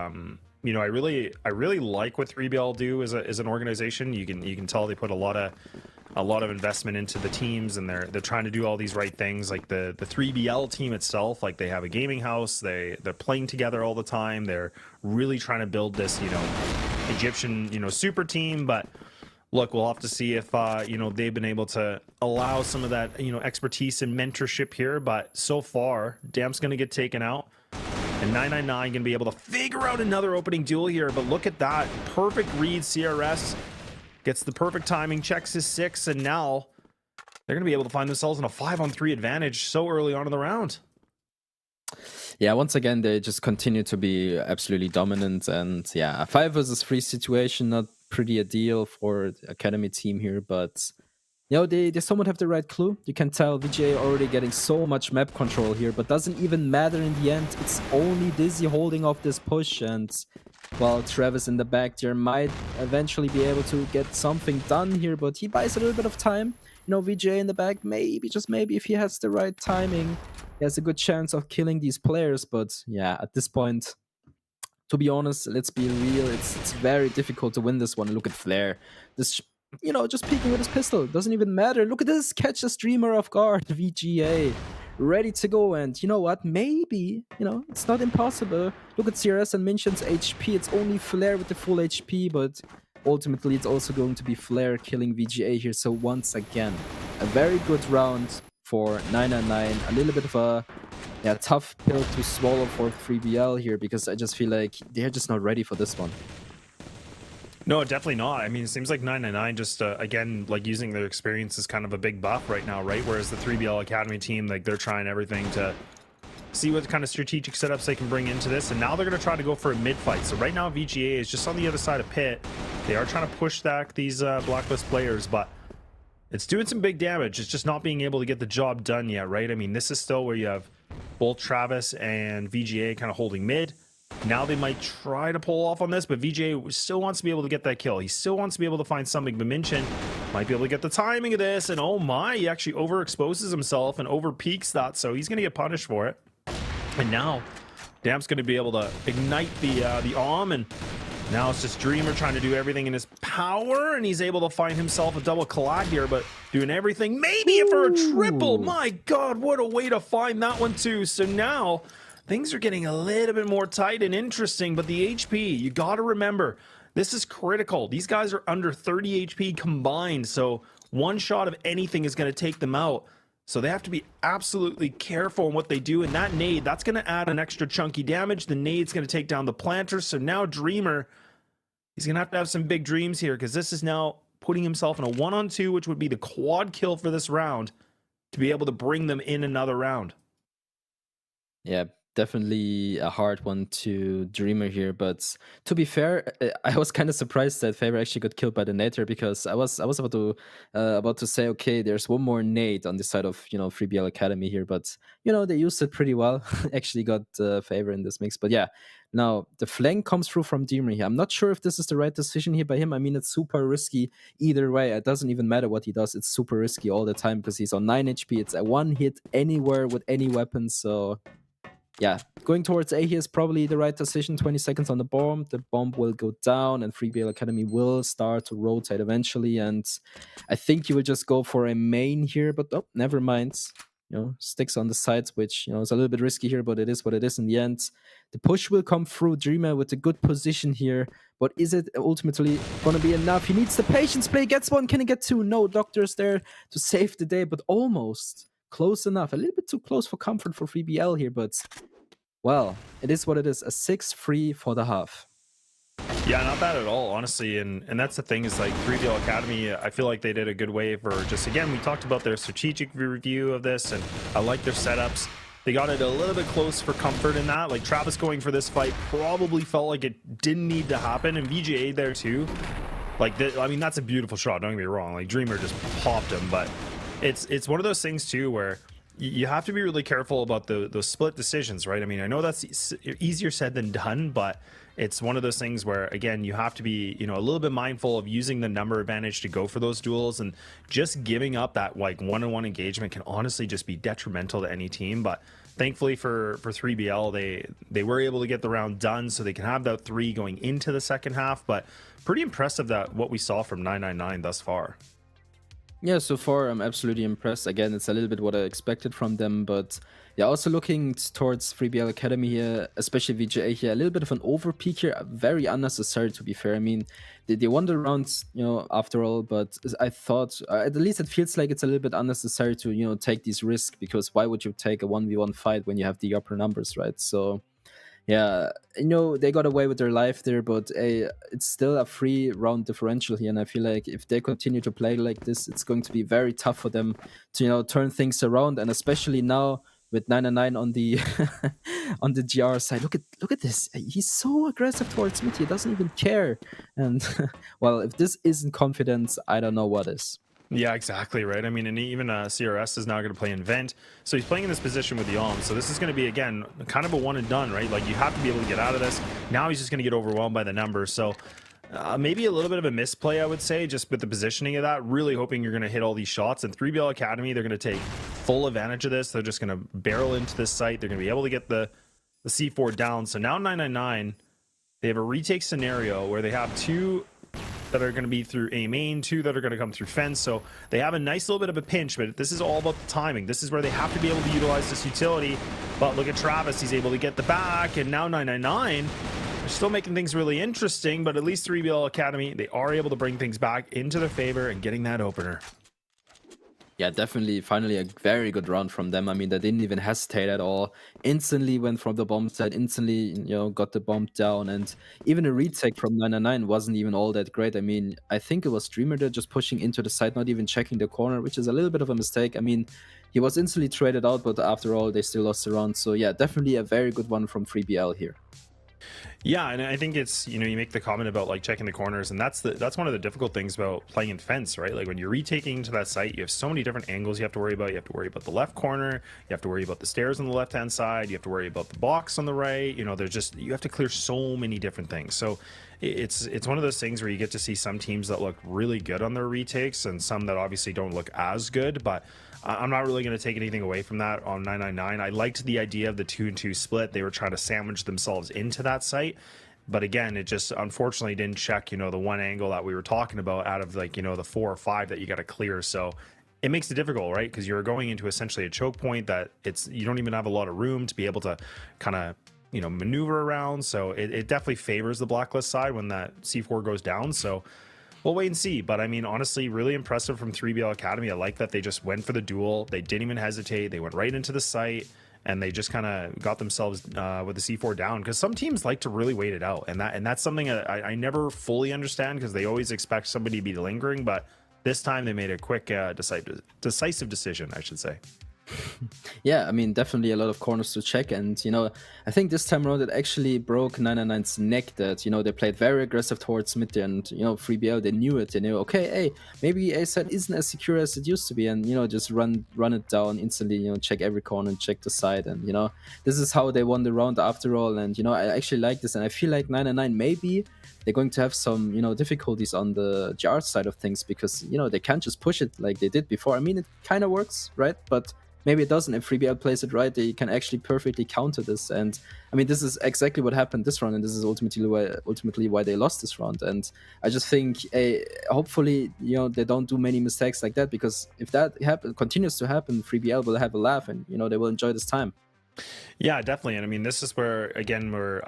you know, I really like what 3BL do as an organization. You can tell they put a lot of investment into the teams, and they're trying to do all these right things. Like the 3BL team itself, like they have a gaming house, they're playing together all the time. They're really trying to build this, you know, Egyptian, you know, super team. But look, we'll have to see if you know, they've been able to allow some of that, you know, expertise and mentorship here. But so far, Damp's going to get taken out, and 999 going to be able to figure out another opening duel here. But look at that perfect read. CRS gets the perfect timing, checks his 6, and now they're going to be able to find themselves in a 5-on-3 advantage so early on in the round. Yeah, once again, they just continue to be absolutely dominant. And yeah, a 5 versus 3 situation, not pretty ideal for the academy team here, but you know, they somewhat have the right clue. You can tell VGA already getting so much map control here, but doesn't even matter in the end. It's only Dizzy holding off this push, and well, Travis in the back there might eventually be able to get something done here, but he buys a little bit of time. You know, VGA in the back, maybe, just maybe, if he has the right timing, he has a good chance of killing these players. But yeah, at this point, to be honest, let's be real, it's very difficult to win this one. Look at Flair. This, you know, just peeking with his pistol. Doesn't even matter. Look at this. Catch the streamer off guard. VGA. Ready to go. And you know what? Maybe, you know, it's not impossible. Look at CRS and Minkin's HP. It's only Flair with the full HP, but ultimately it's also going to be Flair killing VGA here. So once again, a very good round for 999. A little bit of a tough pill to swallow for 3BL here, because I just feel like they're just not ready for this one. No, definitely not. I mean, it seems like 999 just, again, like using their experience is kind of a big buff right now, right? Whereas the 3BL Academy team, like they're trying everything to see what kind of strategic setups they can bring into this. And now they're going to try to go for a mid fight. So right now, VGA is just on the other side of pit. They are trying to push back these blacklist players, but it's doing some big damage. It's just not being able to get the job done yet, right? I mean, this is still where you have both Travis and VGA kind of holding mid. Now they might try to pull off on this, but VGA still wants to be able to get that kill. He still wants to be able to find something. But Minkin might be able to get the timing of this, and oh my, he actually overexposes himself and overpeaks that, so he's going to get punished for it. And now Damp's going to be able to ignite the Om, and now it's just Dreamer trying to do everything in his power, and he's able to find himself a double collide here, but doing everything maybe for a triple. My God, what a way to find that one too. So now things are getting a little bit more tight and interesting, but the HP, you got to remember, this is critical. These guys are under 30 HP combined, so one shot of anything is going to take them out. So they have to be absolutely careful in what they do. And that nade, that's going to add an extra chunky damage. The nade's going to take down the planter. So now Dreamer, he's going to have some big dreams here, because this is now putting himself in a 1-on-2, which would be the quad kill for this round, to be able to bring them in another round. Yeah, definitely a hard one to Dreamer here, but to be fair, I was kind of surprised that Faber actually got killed by the Nader, because I was about to say, okay, there's one more nade on the side of, you know, FreeBL Academy here, but you know, they used it pretty well. Actually got Faber in this mix. But yeah, now the flank comes through from Dreamer here. I'm not sure if this is the right decision here by him. I mean, it's super risky either way. It doesn't even matter what he does, it's super risky all the time, because he's on 9 HP. It's a one hit anywhere with any weapon. So yeah, going towards A here is probably the right decision. 20 seconds on the bomb. The bomb will go down, and FreeBL Academy will start to rotate eventually. And I think you will just go for a main here, but oh, never mind. You know, sticks on the sides, which, you know, is a little bit risky here, but it is what it is in the end. The push will come through. Dreamer with a good position here, but is it ultimately going to be enough? He needs the patience play. Gets one. Can he get two? No, Doctor's there to save the day, but almost. Close enough. A little bit too close for comfort for FreeBL here, but well, it is what it is. A 6-3 for the half. Yeah, not bad at all, honestly. And that's the thing, is like FreeBL Academy, I feel like they did a good way for just, again, we talked about their strategic review of this, and I like their setups. They got it a little bit close for comfort in that. Like Travis going for this fight probably felt like it didn't need to happen, and VGA there too. Like, I mean, that's a beautiful shot, don't get me wrong. Like Dreamer just popped him, but it's one of those things too where you have to be really careful about those split decisions, right? I mean, I know that's easier said than done, but it's one of those things where, again, you have to be, you know, a little bit mindful of using the number advantage to go for those duels, and just giving up that like one-on-one engagement can honestly just be detrimental to any team. But thankfully for 3BL, they were able to get the round done, so they can have that 3 going into the second half. But pretty impressive that what we saw from 999 thus far. Yeah, so far I'm absolutely impressed. Again, it's a little bit what I expected from them, but yeah, also looking towards FreeBL Academy here, especially VGA here, a little bit of an overpeak here, very unnecessary to be fair. I mean, they won the rounds, you know, after all, but I thought, at least it feels like it's a little bit unnecessary to, you know, take these risks, because why would you take a 1v1 fight when you have the upper numbers, right? So yeah, you know, they got away with their life there, but it's still a 3-round differential here, and I feel like if they continue to play like this, it's going to be very tough for them to, you know, turn things around, and especially now with 999 on the on the GR side. Look at this. He's so aggressive towards mid. He doesn't even care. And well, if this isn't confidence, I don't know what is. Yeah, exactly, right? I mean, and even CRS is now going to play Invent. So he's playing in this position with the Om. So this is going to be, again, kind of a one and done, right? Like, you have to be able to get out of this. Now he's just going to get overwhelmed by the numbers. So maybe a little bit of a misplay, I would say, just with the positioning of that. Really hoping you're going to hit all these shots. And 3BL Academy, they're going to take full advantage of this. They're just going to barrel into this site. They're going to be able to get the C4 down. So now 999, they have a retake scenario where they have 2 that are going to be through A main, 2 that are going to come through fence. So they have a nice little bit of a pinch, but this is all about the timing. This is where they have to be able to utilize this utility. But look at Travis, he's able to get the back, and now 999, they're still making things really interesting, but at least 3BL Academy, they are able to bring things back into their favor and getting that opener. Yeah, definitely. Finally, a very good round from them. I mean, they didn't even hesitate at all. Instantly went from the bomb side, instantly, you know, got the bomb down. And even a retake from 999 wasn't even all that great. I mean, I think it was Dreamer there just pushing into the side, not even checking the corner, which is a little bit of a mistake. I mean, he was instantly traded out, but after all, they still lost the round. So yeah, definitely a very good one from 3BL here. Yeah, and I think it's, you know, you make the comment about like checking the corners, and that's one of the difficult things about playing in fence, right? Like when you're retaking to that site, you have so many different angles you have to worry about. You have to worry about the left corner, you have to worry about the stairs on the left hand side, you have to worry about the box on the right. You know, there's just, you have to clear so many different things. So it's one of those things where you get to see some teams that look really good on their retakes and some that obviously don't look as good. But I'm not really going to take anything away from that on 999. I liked the idea of the 2-2 split. They were trying to sandwich themselves into that site. But again, it just unfortunately didn't check, the one angle that we were talking about out of like, the 4 or 5 that you got to clear. So it makes it difficult, right? Because you're going into essentially a choke point that you don't even have a lot of room to be able to kind of, maneuver around. So it definitely favors the Blacklist side when that C4 goes down. So we'll wait and see. But I mean, honestly, really impressive from 3BL Academy. I like that they just went for the duel. They didn't even hesitate. They went right into the site. And they just kind of got themselves with the C4 down, because some teams like to really wait it out, and that's something I never fully understand, because they always expect somebody to be lingering, but this time they made a quick decisive decision, I should say. Yeah, I mean, definitely a lot of corners to check, and I think this time around it actually broke 999's neck that they played very aggressive towards mid, and 3BL, they knew it. They knew, okay, hey, maybe A side isn't as secure as it used to be, and just run it down instantly. Check every corner and check the side, and this is how they won the round after all. And I actually like this, and I feel like 999 maybe they're going to have some difficulties on the GR side of things, because they can't just push it like they did before. I mean, it kind of works, right? But maybe it doesn't. If 3BL plays it right, they can actually perfectly counter this. And I mean, this is exactly what happened this round, and this is ultimately why they lost this round. And I just think, hopefully, they don't do many mistakes like that, because if that continues to happen, 3BL will have a laugh, and they will enjoy this time. Yeah, definitely. And I mean, this is where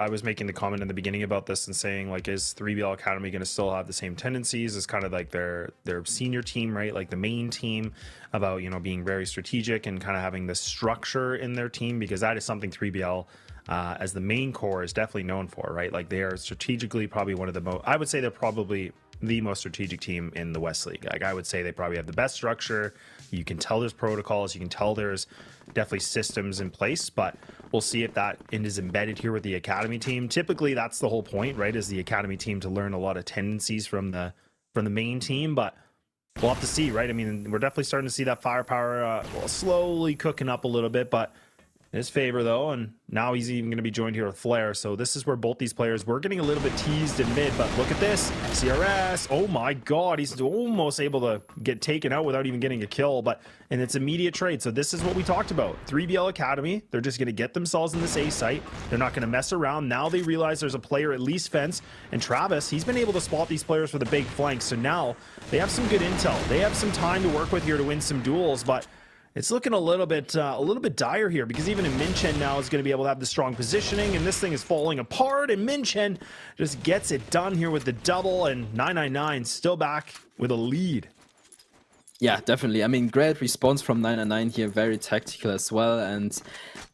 I was making the comment in the beginning about this and saying, like, is 3BL Academy going to still have the same tendencies as kind of like their senior team, right? Like the main team, about, being very strategic and kind of having this structure in their team, because that is something 3BL as the main core is definitely known for, right? Like they are strategically probably one of the most, I would say they're probably the most strategic team in the West League. Like I would say they probably have the best structure. You can tell there's protocols, you can tell there's definitely systems in place, but we'll see if that is embedded here with the academy team. Typically that's the whole point, right? Is the academy team to learn a lot of tendencies from the main team, but we'll have to see, right? I mean, we're definitely starting to see that firepower slowly cooking up a little bit, but in his favor though, and now he's even going to be joined here with Flare. So this is where both these players were getting a little bit teased in mid, but look at this, CRS, oh my god, he's almost able to get taken out without even getting a kill, and it's immediate trade. So this is what we talked about. 3BL Academy, they're just going to get themselves in this A site. They're not going to mess around. Now they realize there's a player at least fence, and Travis, he's been able to spot these players for the big flank. So now they have some good intel. They have some time to work with here to win some duels, but it's looking a little bit dire here, because even in Minkin now is going to be able to have the strong positioning, and this thing is falling apart, and Minkin just gets it done here with the double, and 999 still back with a lead. Yeah, definitely. I mean, great response from 999 here, very tactical as well. And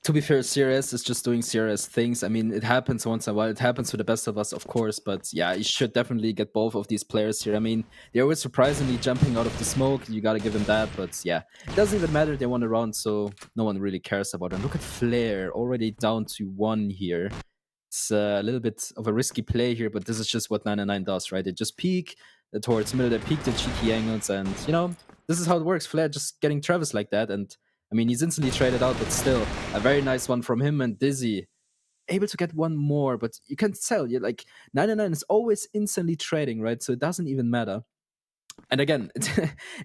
to be fair, CRS is just doing CRS things. I mean, it happens once in a while. It happens to the best of us, of course. But yeah, you should definitely get both of these players here. I mean, they're always surprisingly jumping out of the smoke. You got to give them that. But yeah, it doesn't even matter. They won a round, so no one really cares about them. Look at Flare, already down to 1 here. It's a little bit of a risky play here, but this is just what 999 does, right? They just peek towards middle, they peek the cheeky angles, and this is how it works. Flare just getting Travis like that, and I mean, he's instantly traded out, but still a very nice one from him. And Dizzy able to get one more, but you can tell, you're like 999 is always instantly trading, right? So it doesn't even matter. And again,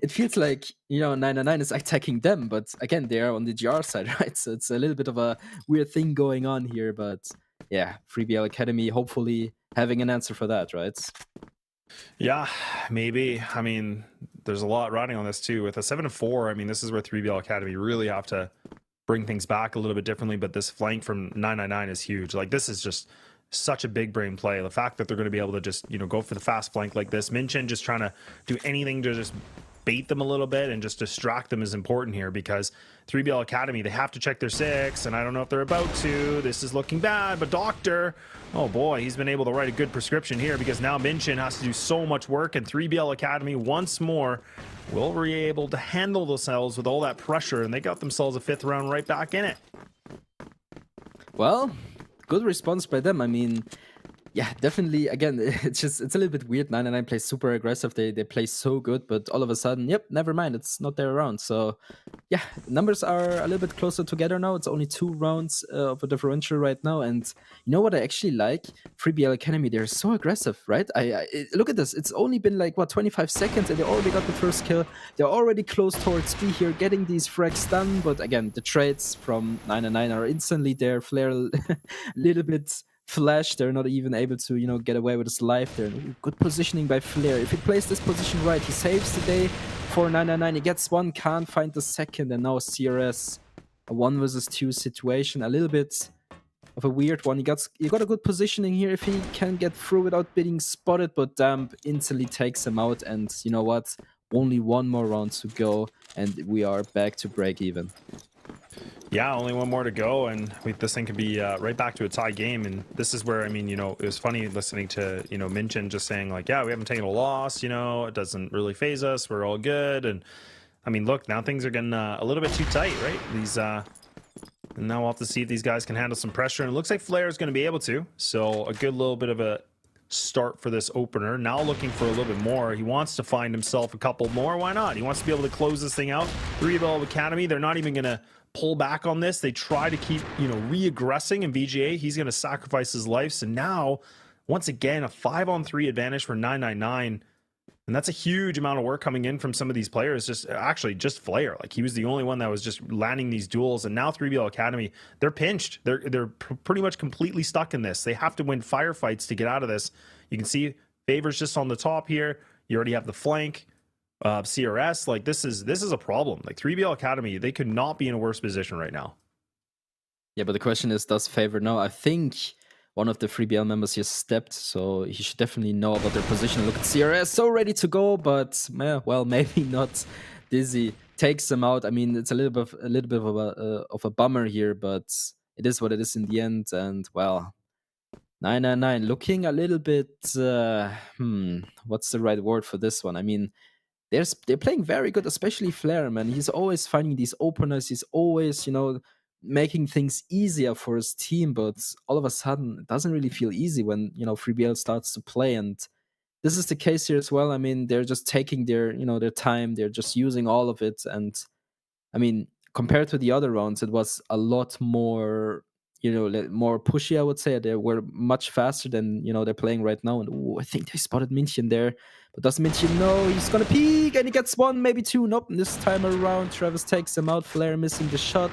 it feels like 999 is attacking them, but again, they are on the GR side, right? So it's a little bit of a weird thing going on here, but yeah, 3BL Academy hopefully having an answer for that, right? Yeah, maybe. I mean, there's a lot riding on this too. With a 7-4, I mean, this is where 3BL Academy really have to bring things back a little bit differently, but this flank from 999 is huge. Like, this is just such a big brain play. The fact that they're going to be able to just, go for the fast flank like this. Minkin just trying to do anything to just bait them a little bit and just distract them is important here, because 3BL Academy, they have to check their 6, and I don't know if they're about to. This is looking bad, but Doctor, oh boy, he's been able to write a good prescription here, because now Minkin has to do so much work, and 3BL Academy once more will be able to handle themselves with all that pressure, and they got themselves a 5th round right back in it. Well, good response by them. I mean, Yeah, definitely. Again, it's a little bit weird. 99 plays super aggressive. They play so good, but all of a sudden, yep, never mind. It's not there around. So yeah, numbers are a little bit closer together now. It's only 2 rounds of a differential right now. And you know what I actually like? FreeBL Academy, they're so aggressive, right? Look at this. It's only been like, what, 25 seconds and they already got the first kill. They're already close towards B here, getting these frags done. But again, the trades from 99 are instantly there. Flare a little bit flash. They're not even able to, get away with his life there. Good positioning by Flair. If he plays this position right, he saves the day for 999. He gets one, can't find the second, and now CRS, a 1 versus 2 situation. A little bit of a weird one. He got a good positioning here if he can get through without being spotted, but Damp instantly takes him out, and you know what? Only 1 more round to go, and we are back to break even. Yeah, only 1 more to go, and this thing could be right back to a tie game. And this is where, I mean, it was funny listening to, Minkin just saying, like, yeah, we haven't taken a loss, it doesn't really phase us, we're all good. And I mean, look, now things are getting a little bit too tight, right? These, and now we'll have to see if these guys can handle some pressure. And it looks like Flair is going to be able to. So a good little bit of a start for this opener. Now looking for a little bit more. He wants to find himself a couple more. Why not? He wants to be able to close this thing out. 3BL Academy, they're not even going to pull back on this. They try to keep, re-aggressing, and VGA, he's going to sacrifice his life. So now, once again, a 5-on-3 advantage for 999. And that's a huge amount of work coming in from some of these players. Just Flair. Like, he was the only one that was just landing these duels. And now 3BL Academy, they're pinched. They're pretty much completely stuck in this. They have to win firefights to get out of this. You can see Favors just on the top here. You already have the flank. CRS, like, this is a problem. Like, 3BL Academy, they could not be in a worse position right now. Yeah, but the question is, does Favor know? I think one of the 3BL members here stepped, so he should definitely know about their position. Look at CRS, so ready to go, but well, maybe not. Dizzy takes them out. I mean, it's a little bit of a bummer here, but it is what it is in the end. And well, 999 looking a little bit. What's the right word for this one? I mean, they're playing very good, especially Flair, man. He's always finding these openers. He's always, making things easier for his team. But all of a sudden, it doesn't really feel easy when, 3BL starts to play. And this is the case here as well. I mean, they're just taking their time. They're just using all of it. And I mean, compared to the other rounds, it was a lot more, more pushy, I would say. They were much faster than, they're playing right now. And I think they spotted Minkin there. But does Minkin know he's going to peek? And he gets 1, maybe 2. Nope, this time around, Travis takes him out. Flair missing the shot.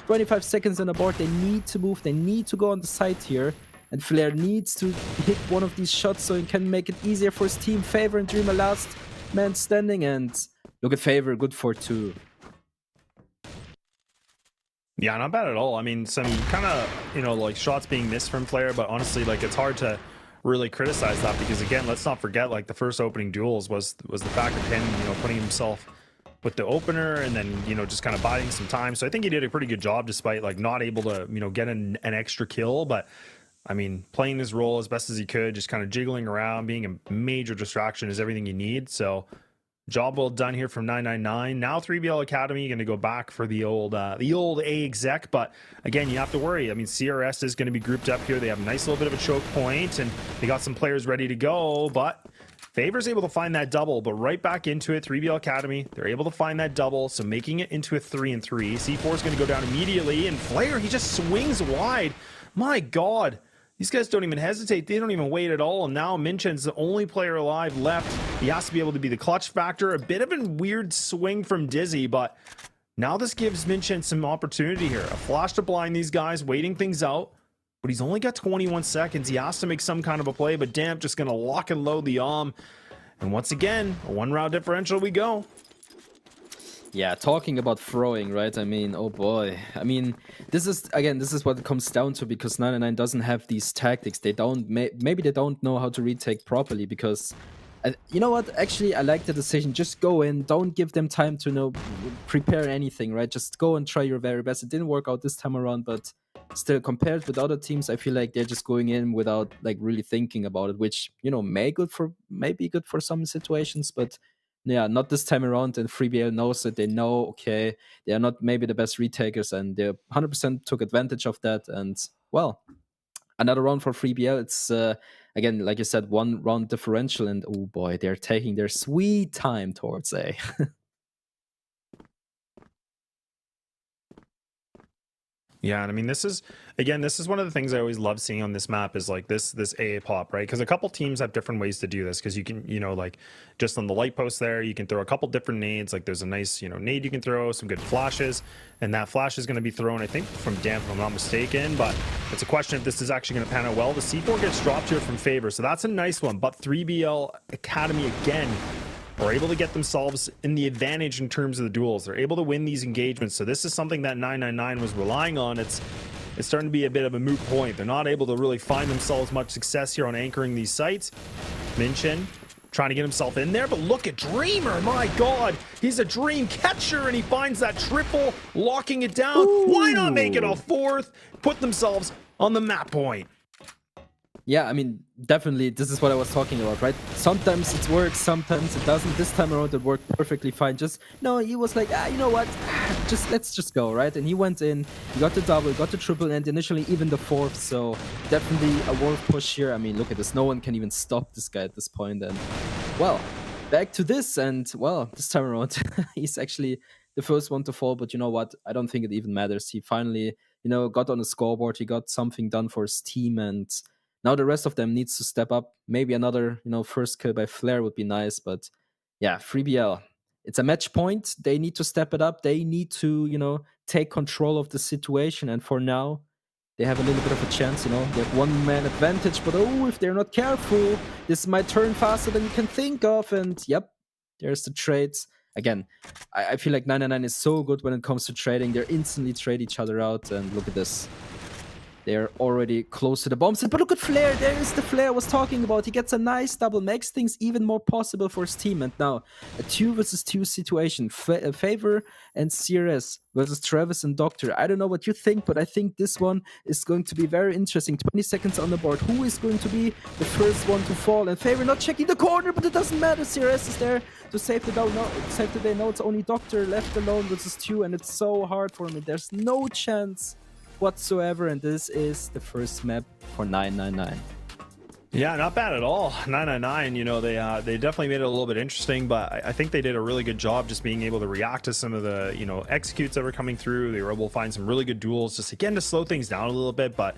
25 seconds on the board. They need to move. They need to go on the side here. And Flair needs to hit one of these shots so he can make it easier for his team. Favor and Dreamer last man standing. And look at Favor, good for 2. Yeah, not bad at all. I mean, some kind of, like, shots being missed from Flair, but honestly, like, it's hard to really criticize that because, again, let's not forget, like, the first opening duels was the fact of him, putting himself with the opener and then, just kind of biding some time. So I think he did a pretty good job despite, like, not able to, get an extra kill. But, I mean, playing his role as best as he could, just kind of jiggling around, being a major distraction is everything you need. So job well done here from 999. Now 3BL Academy going to go back for the old A exec, but again, you have to worry. I mean, CRS is going to be grouped up here. They have a nice little bit of a choke point, and they got some players ready to go, but Favor's able to find that double, but right back into it. 3BL Academy, they're able to find that double, so making it into a 3-3. C4 is going to go down immediately, and Flair, he just swings wide. My God. These guys don't even hesitate. They don't even wait at all. And now Minchin's the only player alive left. He has to be able to be the clutch factor. A bit of a weird swing from Dizzy, but now this gives Minchin some opportunity here. A flash to blind these guys, waiting things out. But he's only got 21 seconds. He has to make some kind of a play, but Damp just going to lock and load the And once again, a 1-round differential we go. Yeah, talking about throwing, right? I mean, oh boy. I mean, this is what it comes down to, because 99 doesn't have these tactics. They don't, maybe they don't know how to retake properly, because you know what? Actually, I like the decision. Just go in. Don't give them time to prepare anything, right? Just go and try your very best. It didn't work out this time around, but still, compared with other teams, I feel like they're just going in without like really thinking about it, which may be good for some situations, but yeah, not this time around. And 3BL knows that. They know, okay, they are not maybe the best retakers, and they 100% took advantage of that. And well, another round for 3BL. It's again, like you said, 1 round differential, and oh boy, they're taking their sweet time towards A. Yeah, and I mean, this is one of the things I always love seeing on this map is like this AA pop, right? Because a couple teams have different ways to do this. Because you can, like just on the light post there, you can throw a couple different nades. Like there's a nice, nade you can throw, some good flashes, and that flash is going to be thrown, I think, from Damp, if I'm not mistaken. But it's a question if this is actually going to pan out well. The C4 gets dropped here from Favor, so that's a nice one. But 3BL Academy again are able to get themselves in the advantage in terms of the duels. They're able to win these engagements. So this is something that 999 was relying on. It's starting to be a bit of a moot point. They're not able to really find themselves much success here on anchoring these sites. Minkin trying to get himself in there, but look at Dreamer. My God, he's a dream catcher, and he finds that triple, locking it down. Ooh. Why not make it a 4th? Put themselves on the map point. Yeah, I mean, definitely, this is what I was talking about, right? Sometimes it works, sometimes it doesn't. This time around, it worked perfectly fine. He was like, you know what? Let's just go, right? And he went in, he got the double, got the triple, and initially even the 4th. So definitely a world push here. I mean, look at this. No one can even stop this guy at this point. And, well, back to this. And, well, this time around, he's actually the first one to fall. But you know what? I don't think it even matters. He finally, got on the scoreboard. He got something done for his team, and now the rest of them needs to step up. Maybe another, first kill by Flare would be nice. But yeah, 3BL, it's a match point. They need to step it up. They need to, take control of the situation. And for now, they have a little bit of a chance, They have 1-man advantage. But if they're not careful, this might turn faster than you can think of. And yep, there's the trades. Again, I feel like 999 is so good when it comes to trading. They instantly trade each other out. And look at this. They're already close to the bombs. But look at Flare. There is the Flare I was talking about. He gets a nice double, makes things even more possible for his team. And now, a 2 versus 2 situation. Favor and CRS versus Travis and Doctor. I don't know what you think, but I think this one is going to be very interesting. 20 seconds on the board. Who is going to be the first one to fall? And Favor not checking the corner, but it doesn't matter. CRS is there to save the day. No, save the day. No, it's only Doctor left alone versus 2, and it's so hard for him. There's no chance whatsoever, and this is the first map for 999. Yeah, not bad at all. 999, they definitely made it a little bit interesting, but I think they did a really good job just being able to react to some of the, executes that were coming through. They were able to find some really good duels, just again to slow things down a little bit. But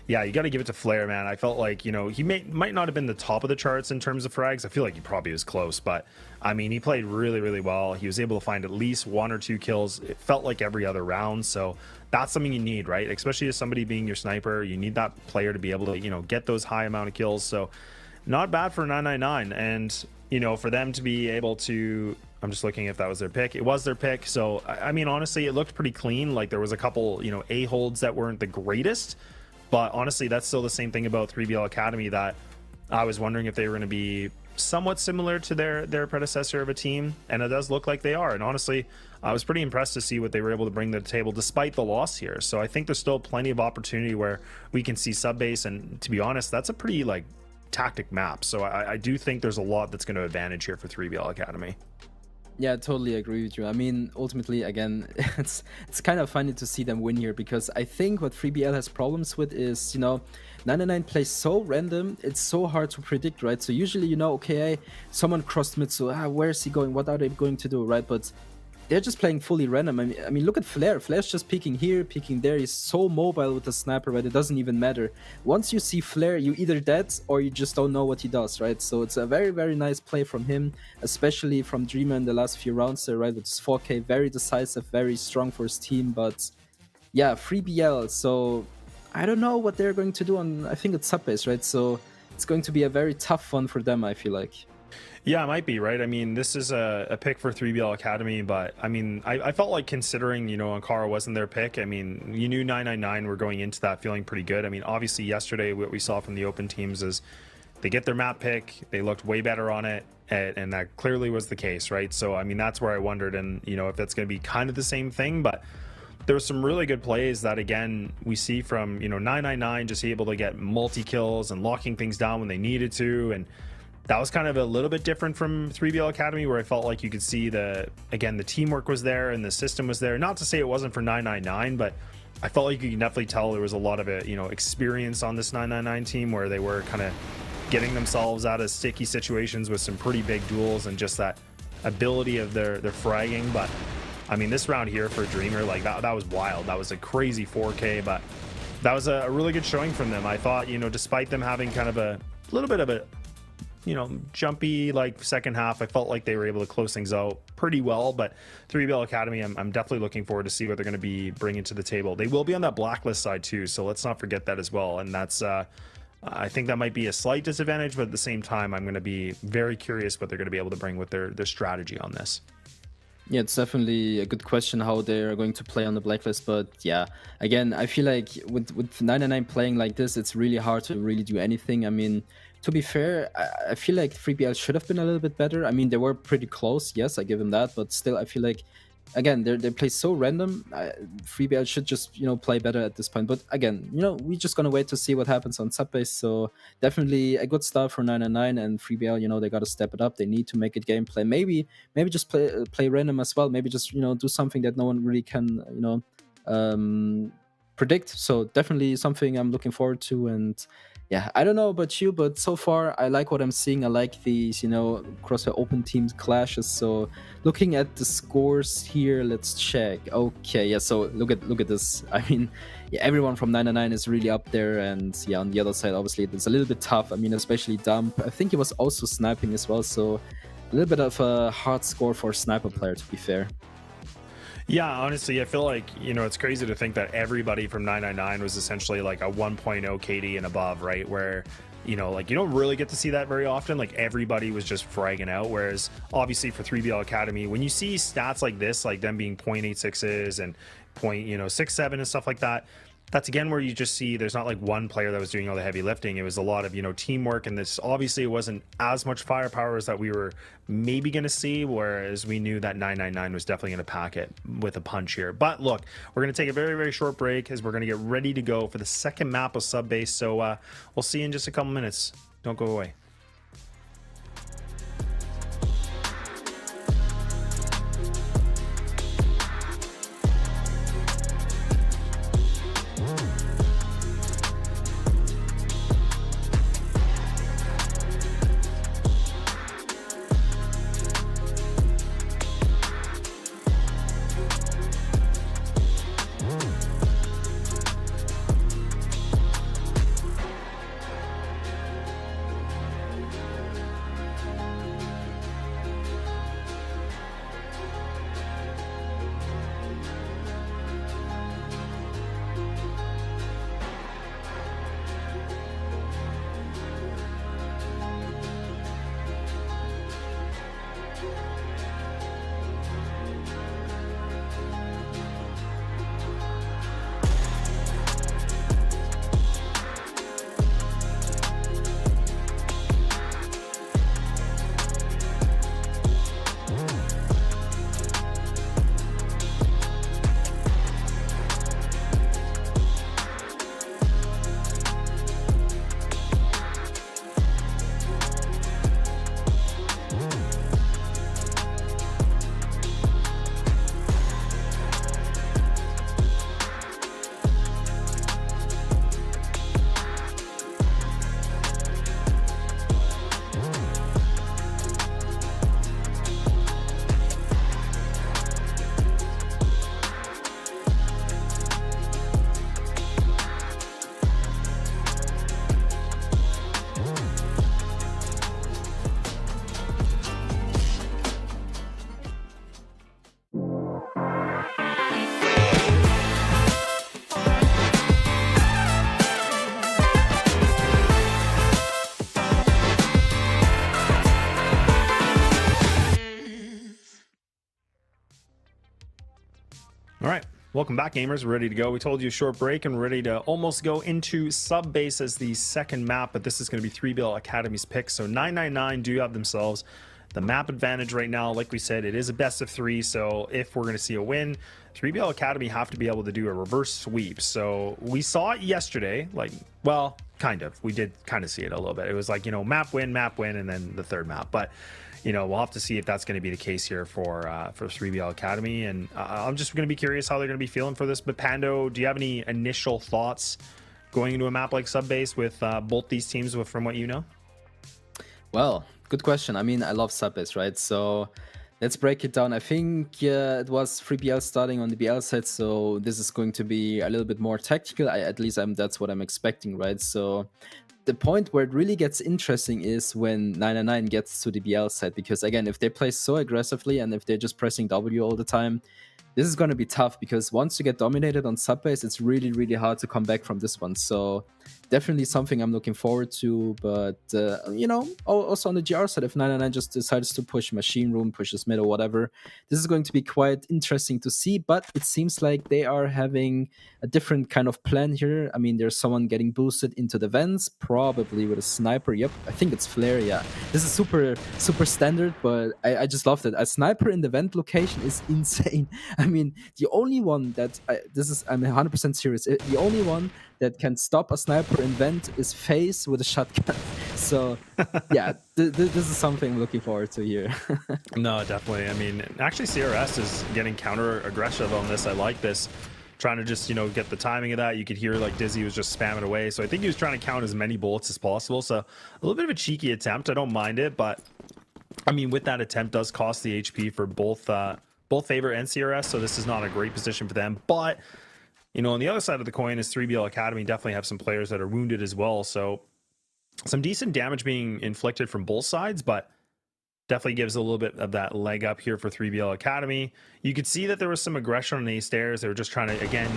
yeah, you got to give it to Flare, man. I felt like, he might not have been the top of the charts in terms of frags. I feel like he probably was close, but I mean, he played really, really well. He was able to find at least 1 or 2 kills. It felt like every other round. So that's something you need, right? Especially as somebody being your sniper, you need that player to be able to, get those high amount of kills. So not bad for 999. And, for them to be able to, I'm just looking if that was their pick. It was their pick. So, I mean, honestly, it looked pretty clean. Like there was a couple, A-holds that weren't the greatest. But honestly, that's still the same thing about 3BL Academy, that I was wondering if they were going to be somewhat similar to their predecessor of a team, and it does look like they are. And honestly, I was pretty impressed to see what they were able to bring to the table despite the loss here. So I think there's still plenty of opportunity where we can see sub base, and to be honest, that's a pretty tactic map. So I do think there's a lot that's going to advantage here for 3BL Academy. Yeah, I totally agree with you. I mean, ultimately, again, it's kind of funny to see them win here, because I think what 3BL has problems with is, 999 plays so random, it's so hard to predict, right? So usually, okay, someone crossed mid, so where is he going? What are they going to do, right? But they're just playing fully random. I mean, look at Flare. Flare's just peeking here, peeking there. He's so mobile with the sniper, right? It doesn't even matter. Once you see Flare, you either dead or you just don't know what he does, right? So it's a very, very nice play from him, especially from Dreamer in the last few rounds there, right? With his 4K, very decisive, very strong for his team. But yeah, 3BL. So I don't know what they're going to do on, I think it's sub base, right? So it's going to be a very tough one for them, I feel like. Yeah, it might be, right? I mean, this is a pick for 3BL Academy, but I mean, I felt like, considering, Ankara wasn't their pick, I mean, you knew 999 were going into that feeling pretty good. I mean, obviously yesterday, what we saw from the open teams is they get their map pick, they looked way better on it, and that clearly was the case, right? So, I mean, that's where I wondered, and, if that's going to be kind of the same thing, but there were some really good plays that, again, we see from, 999 just able to get multi-kills and locking things down when they needed to, and that was kind of a little bit different from 3BL Academy, where I felt like you could see the teamwork was there and the system was there. Not to say it wasn't for 999, but I felt like you can definitely tell there was a lot of experience on this 999 team, where they were kind of getting themselves out of sticky situations with some pretty big duels and just that ability of their fragging. But I mean, this round here for Dreamer, like that was wild. That was a crazy 4K, but that was a really good showing from them. I thought, despite them having kind of a little bit of a jumpy like second half, I felt like they were able to close things out pretty well. But 3BL Academy, I'm definitely looking forward to see what they're going to be bringing to the table. They will be on that blacklist side too, so let's not forget that as well. And that's I think that might be a slight disadvantage, but at the same time, I'm going to be very curious what they're going to be able to bring with their strategy on this. Yeah, it's definitely a good question how they're going to play on the blacklist. But yeah, again, I feel like with 999 playing like this, it's really hard to really do anything. I mean, to be fair, I feel like 3BL should have been a little bit better. I mean, they were pretty close. Yes, I give them that. But still, I feel like, again, they play so random. 3BL should just, play better at this point. But again, we're just going to wait to see what happens on subbase. So definitely a good start for 999 and 3BL. They got to step it up. They need to make it gameplay. Maybe just play random as well. Maybe just, do something that no one really can, predict. So definitely something I'm looking forward to. And yeah, I don't know about you, but so far I like what I'm seeing. I like these, CrossFire open teams clashes. So looking at the scores here, let's check. Okay, yeah, so look at this. I mean, yeah, everyone from 999 is really up there, and yeah, on the other side, obviously, it's a little bit tough. I mean, especially Dump. I think he was also sniping as well, so a little bit of a hard score for a sniper player, to be fair. Yeah, honestly, I feel like, it's crazy to think that everybody from 999 was essentially like a 1.0 KD and above, right? Where, like you don't really get to see that very often. Like everybody was just fragging out. Whereas obviously for 3BL Academy, when you see stats like this, like them being 0.86s and 0.67 and stuff like that, that's again where you just see there's not like one player that was doing all the heavy lifting. It was a lot of teamwork, and this obviously it wasn't as much firepower as that we were maybe going to see, whereas we knew that 999 was definitely going to pack it with a punch here. But look, we're going to take a very, very short break as we're going to get ready to go for the second map of Subbase. So we'll see you in just a couple minutes. Don't go away. All right, welcome back, gamers. We're ready to go. We told you a short break and we're ready to almost go into Subbase as the second map, but this is going to be 3BL Academy's pick. So 999 do have themselves the map advantage right now. Like we said, it is a best of 3, so if we're going to see a win, 3BL Academy have to be able to do a reverse sweep. So we saw it yesterday, like, well, kind of. We did kind of see it a little bit. It was like, map win, and then the third map. But you know, we'll have to see if that's going to be the case here for 3BL Academy. And I'm just going to be curious how they're going to be feeling for this. But Pando, do you have any initial thoughts going into a map like Subbase with both these teams from what you know? Well, good question. I mean, I love Subbase, right? So let's break it down. I think it was 3BL starting on the BL side, so this is going to be a little bit more tactical. At least that's what I'm expecting, right? So the point where it really gets interesting is when 999 gets to the BL side, because again, if they play so aggressively and if they're just pressing W all the time, this is going to be tough, because once you get dominated on Subbase, it's really, really hard to come back from this one. So definitely something I'm looking forward to. But, you know, also on the GR side, if 999 just decides to push Machine Room, pushes mid or whatever, this is going to be quite interesting to see. But it seems like they are having a different kind of plan here. I mean, there's someone getting boosted into the vents, probably with a sniper. Yep, I think it's Flare, yeah. This is super, super standard, but I just loved it. A sniper in the vent location is insane. I mean, the only one that, I'm 100% serious, the only one that can stop a sniper in vent is FaZe with a shotgun. So, yeah, this is something I'm looking forward to here. No, definitely. I mean, actually, CRS is getting counter-aggressive on this. I like this. Trying to just, you know, get the timing of that. You could hear, like, Dizzy was just spamming away. So I think he was trying to count as many bullets as possible. So a little bit of a cheeky attempt. I don't mind it. But, I mean, with that attempt does cost the HP for both Favor and CRS. So this is not a great position for them. But, you know, on the other side of the coin is 3BL Academy definitely have some players that are wounded as well. So some decent damage being inflicted from both sides, but definitely gives a little bit of that leg up here for 3BL Academy. You could see that there was some aggression on the stairs. They were just trying to, again,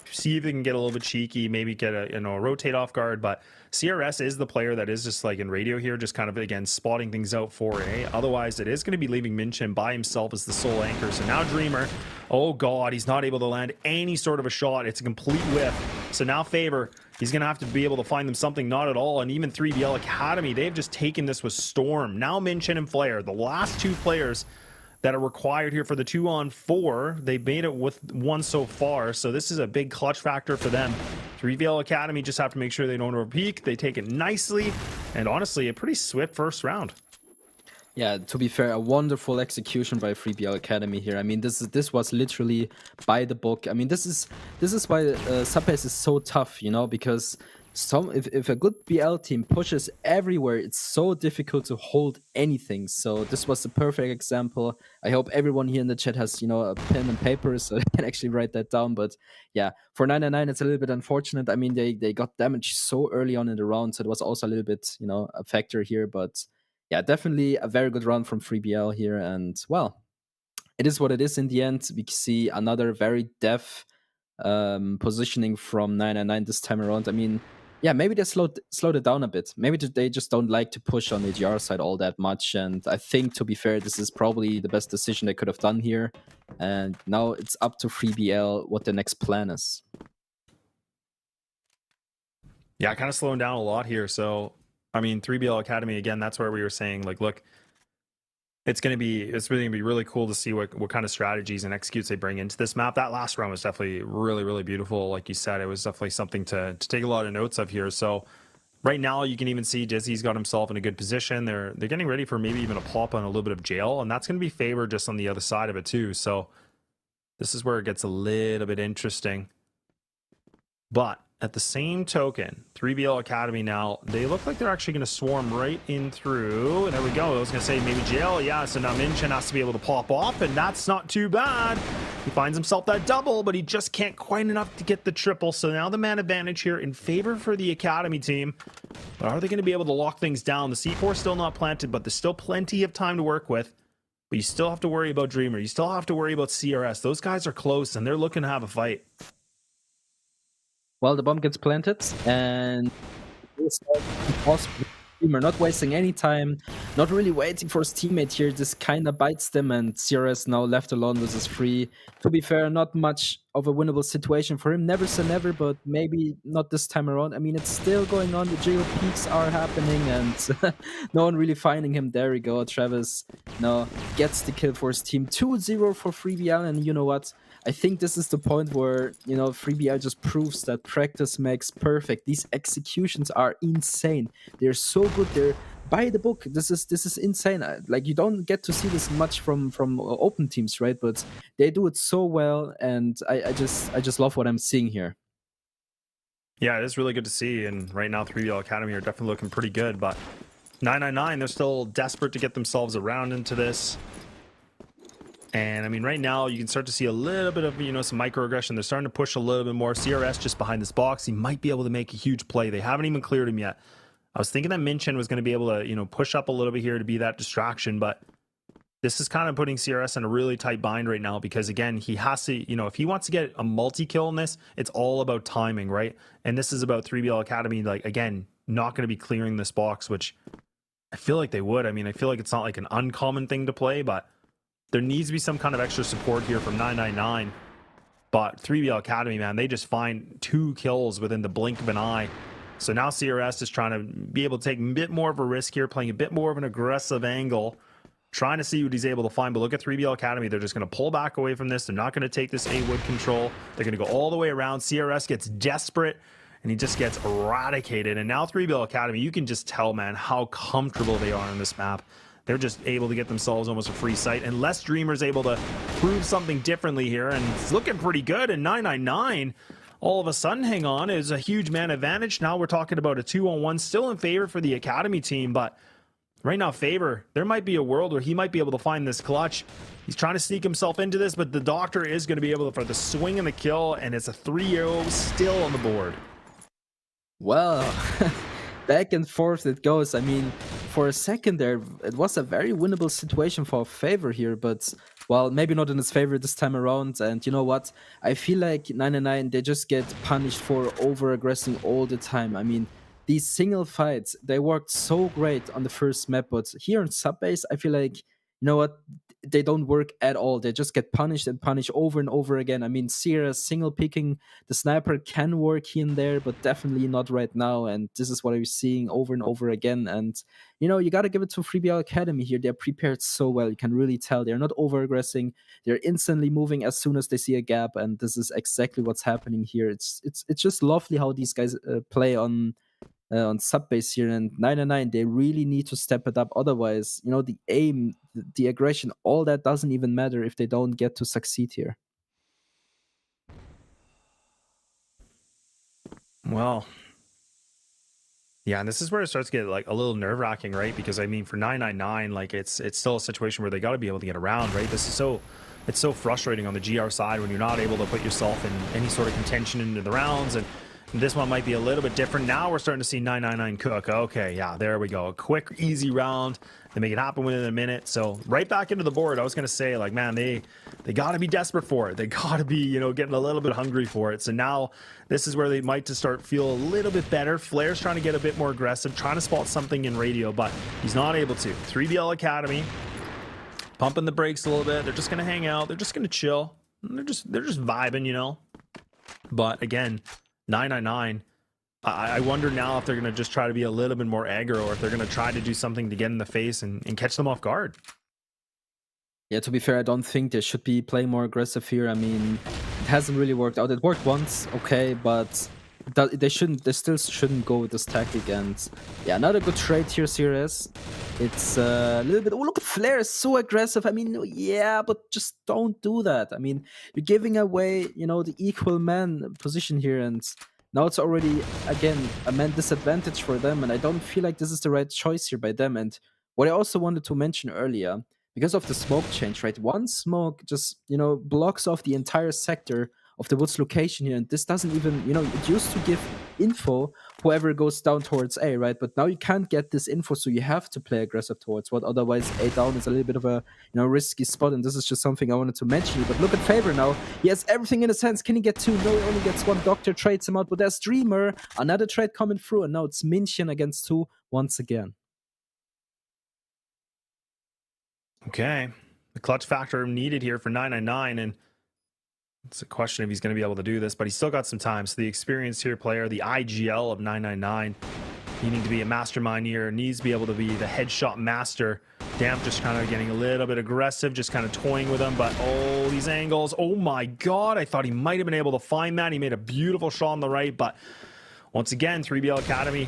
see if they can get a little bit cheeky, maybe get a, you know, rotate off guard. But CRS is the player that is just like in radio here, just kind of, again, spotting things out for A. Otherwise, it is going to be leaving Minkin by himself as the sole anchor. So now Dreamer, oh God, he's not able to land any sort of a shot. It's a complete whiff. So now Favor, he's going to have to be able to find them something, not at all. And even 3BL Academy, they've just taken this with storm. Now Minkin and Flare, the last two players that are required here for the 2-on-4. They made it with one so far, so this is a big clutch factor for them. 3VL Academy just have to make sure they don't overpeak. They take it nicely, and honestly, a pretty swift first round. Yeah, to be fair, a wonderful execution by 3BL Academy here. I mean, this was literally by the book. I mean, this is why Subbase is so tough, you know, because if a good BL team pushes everywhere, it's so difficult to hold anything. So this was the perfect example. I hope everyone here in the chat has, you know, a pen and paper so they can actually write that down. But yeah, for 999, it's a little bit unfortunate. I mean, they got damaged so early on in the round, so it was also a little bit, you know, a factor here. But yeah, definitely a very good run from 3BL here. And well, it is what it is in the end. We see another very def positioning from 999 this time around. I mean, yeah, maybe they slowed it down a bit. Maybe they just don't like to push on the GR side all that much. And I think, to be fair, this is probably the best decision they could have done here. And now it's up to 3BL what the next plan is. Yeah, kind of slowing down a lot here. So, I mean, 3BL Academy, again, that's where we were saying, like, look, it's really gonna be really cool to see what kind of strategies and executes they bring into this map. That last round was definitely really, really beautiful. Like you said, it was definitely something to take a lot of notes of here. So right now you can even see Dizzy's got himself in a good position. They're getting ready for maybe even a pop on a little bit of jail, and that's gonna be Favor just on the other side of it too. So this is where it gets a little bit interesting. But at the same token, 3BL Academy now, they look like they're actually going to swarm right in through. There we go. I was going to say maybe jail. Yeah, so now Minkin has to be able to pop off, and that's not too bad. He finds himself that double, but he just can't quite enough to get the triple. So now the man advantage here in favor for the Academy team. But are they going to be able to lock things down? The C4 still not planted, but there's still plenty of time to work with. But you still have to worry about Dreamer. You still have to worry about CRS. Those guys are close, and they're looking to have a fight. Well, the bomb gets planted, and Dreamer not wasting any time, not really waiting for his teammate here, just kind of bites them, and CRS now left alone with his free. To be fair, not much of a winnable situation for him. Never say never, but maybe not this time around. I mean, it's still going on. The geo peaks are happening, and no one really finding him. There we go. Travis now gets the kill for his team. 2-0 for 3BL, and you know what? I think this is the point where, you know, 3BL just proves that practice makes perfect. These executions are insane. They're so good. by the book. This is insane. Like, you don't get to see this much from open teams, right? But they do it so well, and I just love what I'm seeing here. Yeah, it is really good to see. And right now, 3BL Academy are definitely looking pretty good. But 999, they're still desperate to get themselves around into this. And I mean, right now you can start to see a little bit of, you know, some microaggression. They're starting to push a little bit more. CRS just behind this box. He might be able to make a huge play. They haven't even cleared him yet. I was thinking that Minkin was going to be able to, you know, push up a little bit here to be that distraction, but this is kind of putting CRS in a really tight bind right now, because again, he has to, you know, if he wants to get a multi-kill in this, it's all about timing, right? And this is about 3BL Academy, like, again, not going to be clearing this box, which I feel like they would. I mean, I feel like it's not like an uncommon thing to play, but there needs to be some kind of extra support here from 999. But 3BL Academy, man, they just find 2 kills within the blink of an eye. So now CRS is trying to be able to take a bit more of a risk here, playing a bit more of an aggressive angle, trying to see what he's able to find. But look at 3BL Academy. They're just going to pull back away from this. They're not going to take this A-Wood control. They're going to go all the way around. CRS gets desperate, and he just gets eradicated. And now 3BL Academy, you can just tell, man, how comfortable they are on this map. They're just able to get themselves almost a free sight. Unless Dreamer's able to prove something differently here, and it's looking pretty good. And 999, all of a sudden, hang on, is a huge man advantage. Now we're talking about a 2-on-1, still in favor for the Academy team, but right now, Favor, there might be a world where he might be able to find this clutch. He's trying to sneak himself into this, but the Doctor is going to be able to, for the swing and the kill, and it's a 3-0 still on the board. Well, back and forth it goes. I mean, for a second there, it was a very winnable situation for Favor here, but, well, maybe not in his favor this time around. And you know what? I feel like 999, they just get punished for over-aggressing all the time. I mean, these single fights, they worked so great on the first map, but here in Subbase, I feel like, you know what, they don't work at all. They just get punished and punished over and over again. I mean, Sierra single picking the sniper can work here and there, but definitely not right now. And this is what I'm seeing over and over again. And, you know, you got to give it to 3BL Academy here. They're prepared so well. You can really tell they're not over aggressing. They're instantly moving as soon as they see a gap. And this is exactly what's happening here. It's just lovely how these guys play on Subbase here. And 999, they really need to step it up. Otherwise, you know, the aim, the aggression, all that doesn't even matter if they don't get to succeed here. Well, yeah, and this is where it starts to get like a little nerve-wracking, right? Because I mean, for 999, like it's still a situation where they got to be able to get around, right? This is it's so frustrating on the GR side when you're not able to put yourself in any sort of contention into the rounds. And this one might be a little bit different. Now we're starting to see 999 cook. Okay, yeah, there we go. A quick, easy round. They make it happen within a minute. So right back into the board. I was going to say, like, man, they got to be desperate for it. They got to be, you know, getting a little bit hungry for it. So now this is where they might just start feel a little bit better. Flair's trying to get a bit more aggressive, trying to spot something in radio, but he's not able to. 3BL Academy pumping the brakes a little bit. They're just going to hang out. They're just going to chill. They're just vibing, you know. But again, 999, I wonder now if they're going to just try to be a little bit more aggro, or if they're going to try to do something to get in the face and catch them off guard. Yeah, to be fair, I don't think they should be playing more aggressive here. I mean, it hasn't really worked out. It worked once, okay, but they still shouldn't go with this tactic. And yeah, not a good trade here, CRS. It's a little bit, oh, look at Flair, is so aggressive. I mean, yeah, but just don't do that. I mean, you're giving away, you know, the equal man position here, and now it's already, again, a man disadvantage for them, and I don't feel like this is the right choice here by them. And what I also wanted to mention earlier, because of the smoke change, right? One smoke just, you know, blocks off the entire sector of the Woods location here, and this doesn't even, you know, it used to give info whoever goes down towards A, right? But now you can't get this info, so you have to play aggressive towards what, otherwise A down is a little bit of a, you know, risky spot, and this is just something I wanted to mention. But look at Favor now. He has everything in his hands. Can he get 2? No, he only gets 1. Doctor trades him out, but there's Dreamer, another trade coming through, and now it's Minkin against 2 once again. Okay, the clutch factor needed here for 999, and it's a question if he's going to be able to do this, but he's still got some time. So the experienced here player, the IGL of 999, needing to be a mastermind here, needs to be able to be the headshot master. Damp just kind of getting a little bit aggressive, just kind of toying with him, but oh, these angles. Oh my God, I thought he might have been able to find that. He made a beautiful shot on the right, but once again, 3BL Academy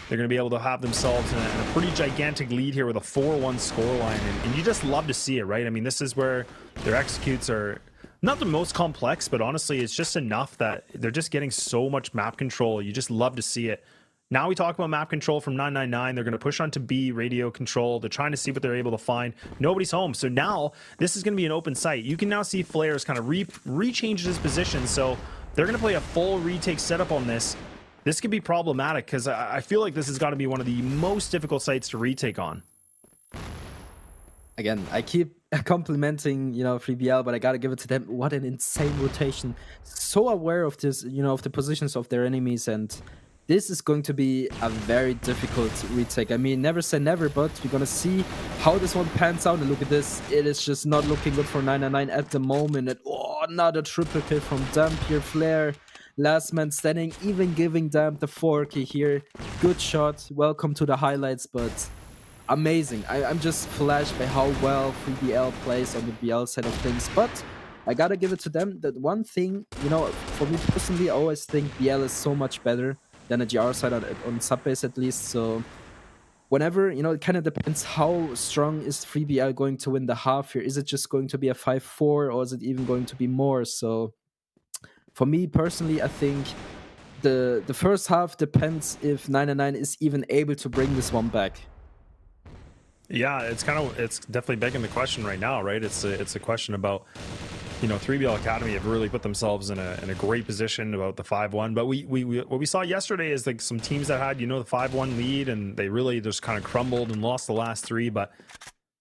they're going to be able to have themselves in a pretty gigantic lead here with a 4-1 scoreline. And you just love to see it, right? I mean, this is where their executes are not the most complex, but honestly, it's just enough that they're just getting so much map control. You just love to see it. Now we talk about map control from 999. They're going to push on to B, radio control. They're trying to see what they're able to find. Nobody's home. So now this is going to be an open site. You can now see Flares kind of rechange his position. So they're going to play a full retake setup on this. This could be problematic because I feel like this has got to be one of the most difficult sites to retake on. Again, I keep complimenting, 3BL, but I gotta give it to them. What an insane rotation. So aware of this, of the positions of their enemies, and this is going to be a very difficult retake. I mean, never say never, but we're gonna see how this one pans out. And look at this. It is just not looking good for 999 at the moment. And another triple kill from Damp here. Flare, last man standing, even giving Damp the 4K here. Good shot. Welcome to the highlights, but amazing. I'm just flashed by how well 3BL plays on the BL side of things, but I gotta give it to them. That one thing, for me personally, I always think BL is so much better than a GR side on sub-base at least. So whenever, it kind of depends how strong is 3BL going to win the half here. Is it just going to be a 5-4 or is it even going to be more? So for me personally, I think the first half depends if 999 is even able to bring this one back. Yeah, it's definitely begging the question right now, right? It's a question about, 3BL Academy have really put themselves in a great position about the 5-1. But what we saw yesterday is like some teams that had, the 5-1 lead, and they really just kind of crumbled and lost the last 3. But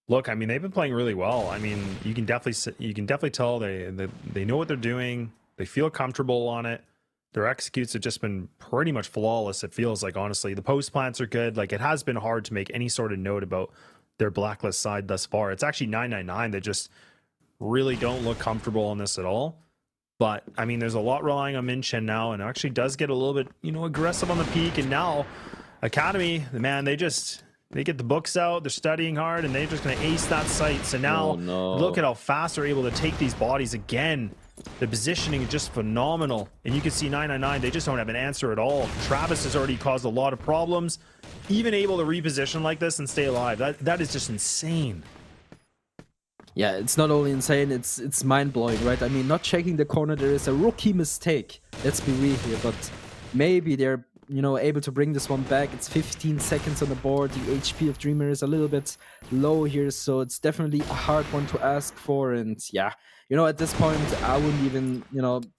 look, I mean, they've been playing really well. I mean, you can definitely tell they know what they're doing. They feel comfortable on it. Their executes have just been pretty much flawless. It feels like, honestly, the post plants are good. Like, it has been hard to make any sort of note about their blacklist side thus far. It's actually 999 that just really don't look comfortable on this at all. But I mean, there's a lot relying on Minkin now, and actually does get a little bit, aggressive on the peak. And now Academy, man, they get the books out, they're studying hard, and they're just going to ace that site. So now look at how fast they're able to take these bodies again. The positioning is just phenomenal, and you can see 999, they just don't have an answer at all. Travis has already caused a lot of problems, even able to reposition like this and stay alive. That is just insane. Yeah, it's not only insane, it's mind-blowing, right? I mean, not checking the corner, there is a rookie mistake. Let's be real here, but maybe they're, able to bring this one back. It's 15 seconds on the board. The HP of Dreamer is a little bit low here, so it's definitely a hard one to ask for. And yeah, at this point, I wouldn't even,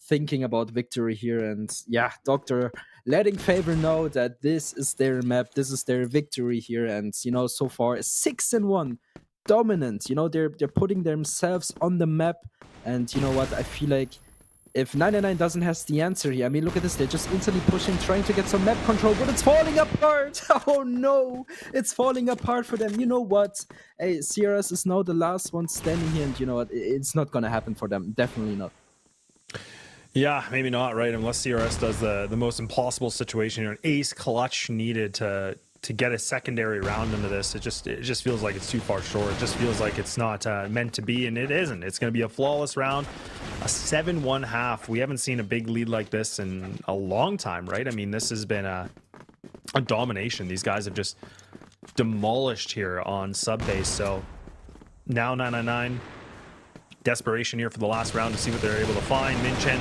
thinking about victory here. And yeah, Doctor letting Favor know that this is their map, this is their victory here. And, so far, 6-1. Dominant, they're putting themselves on the map. And you know what, I feel like if 999 doesn't have the answer here, I mean, look at this, they're just instantly pushing, trying to get some map control, but it's falling apart. Oh no, it's falling apart for them. You know what, hey, CRS is now the last one standing here, and you know what, it's not gonna happen for them, definitely not. Yeah, maybe not, right? Unless CRS does the most impossible situation, an ace clutch needed to get a secondary round into this. It just feels like it's too far short. It just feels like it's not meant to be, and it isn't. It's going to be a flawless round, a 7-1 half. We haven't seen a big lead like this in a long time, right? I mean, this has been a domination. These guys have just demolished here on sub base. So now 999, desperation here for the last round to see what they're able to find. Minkin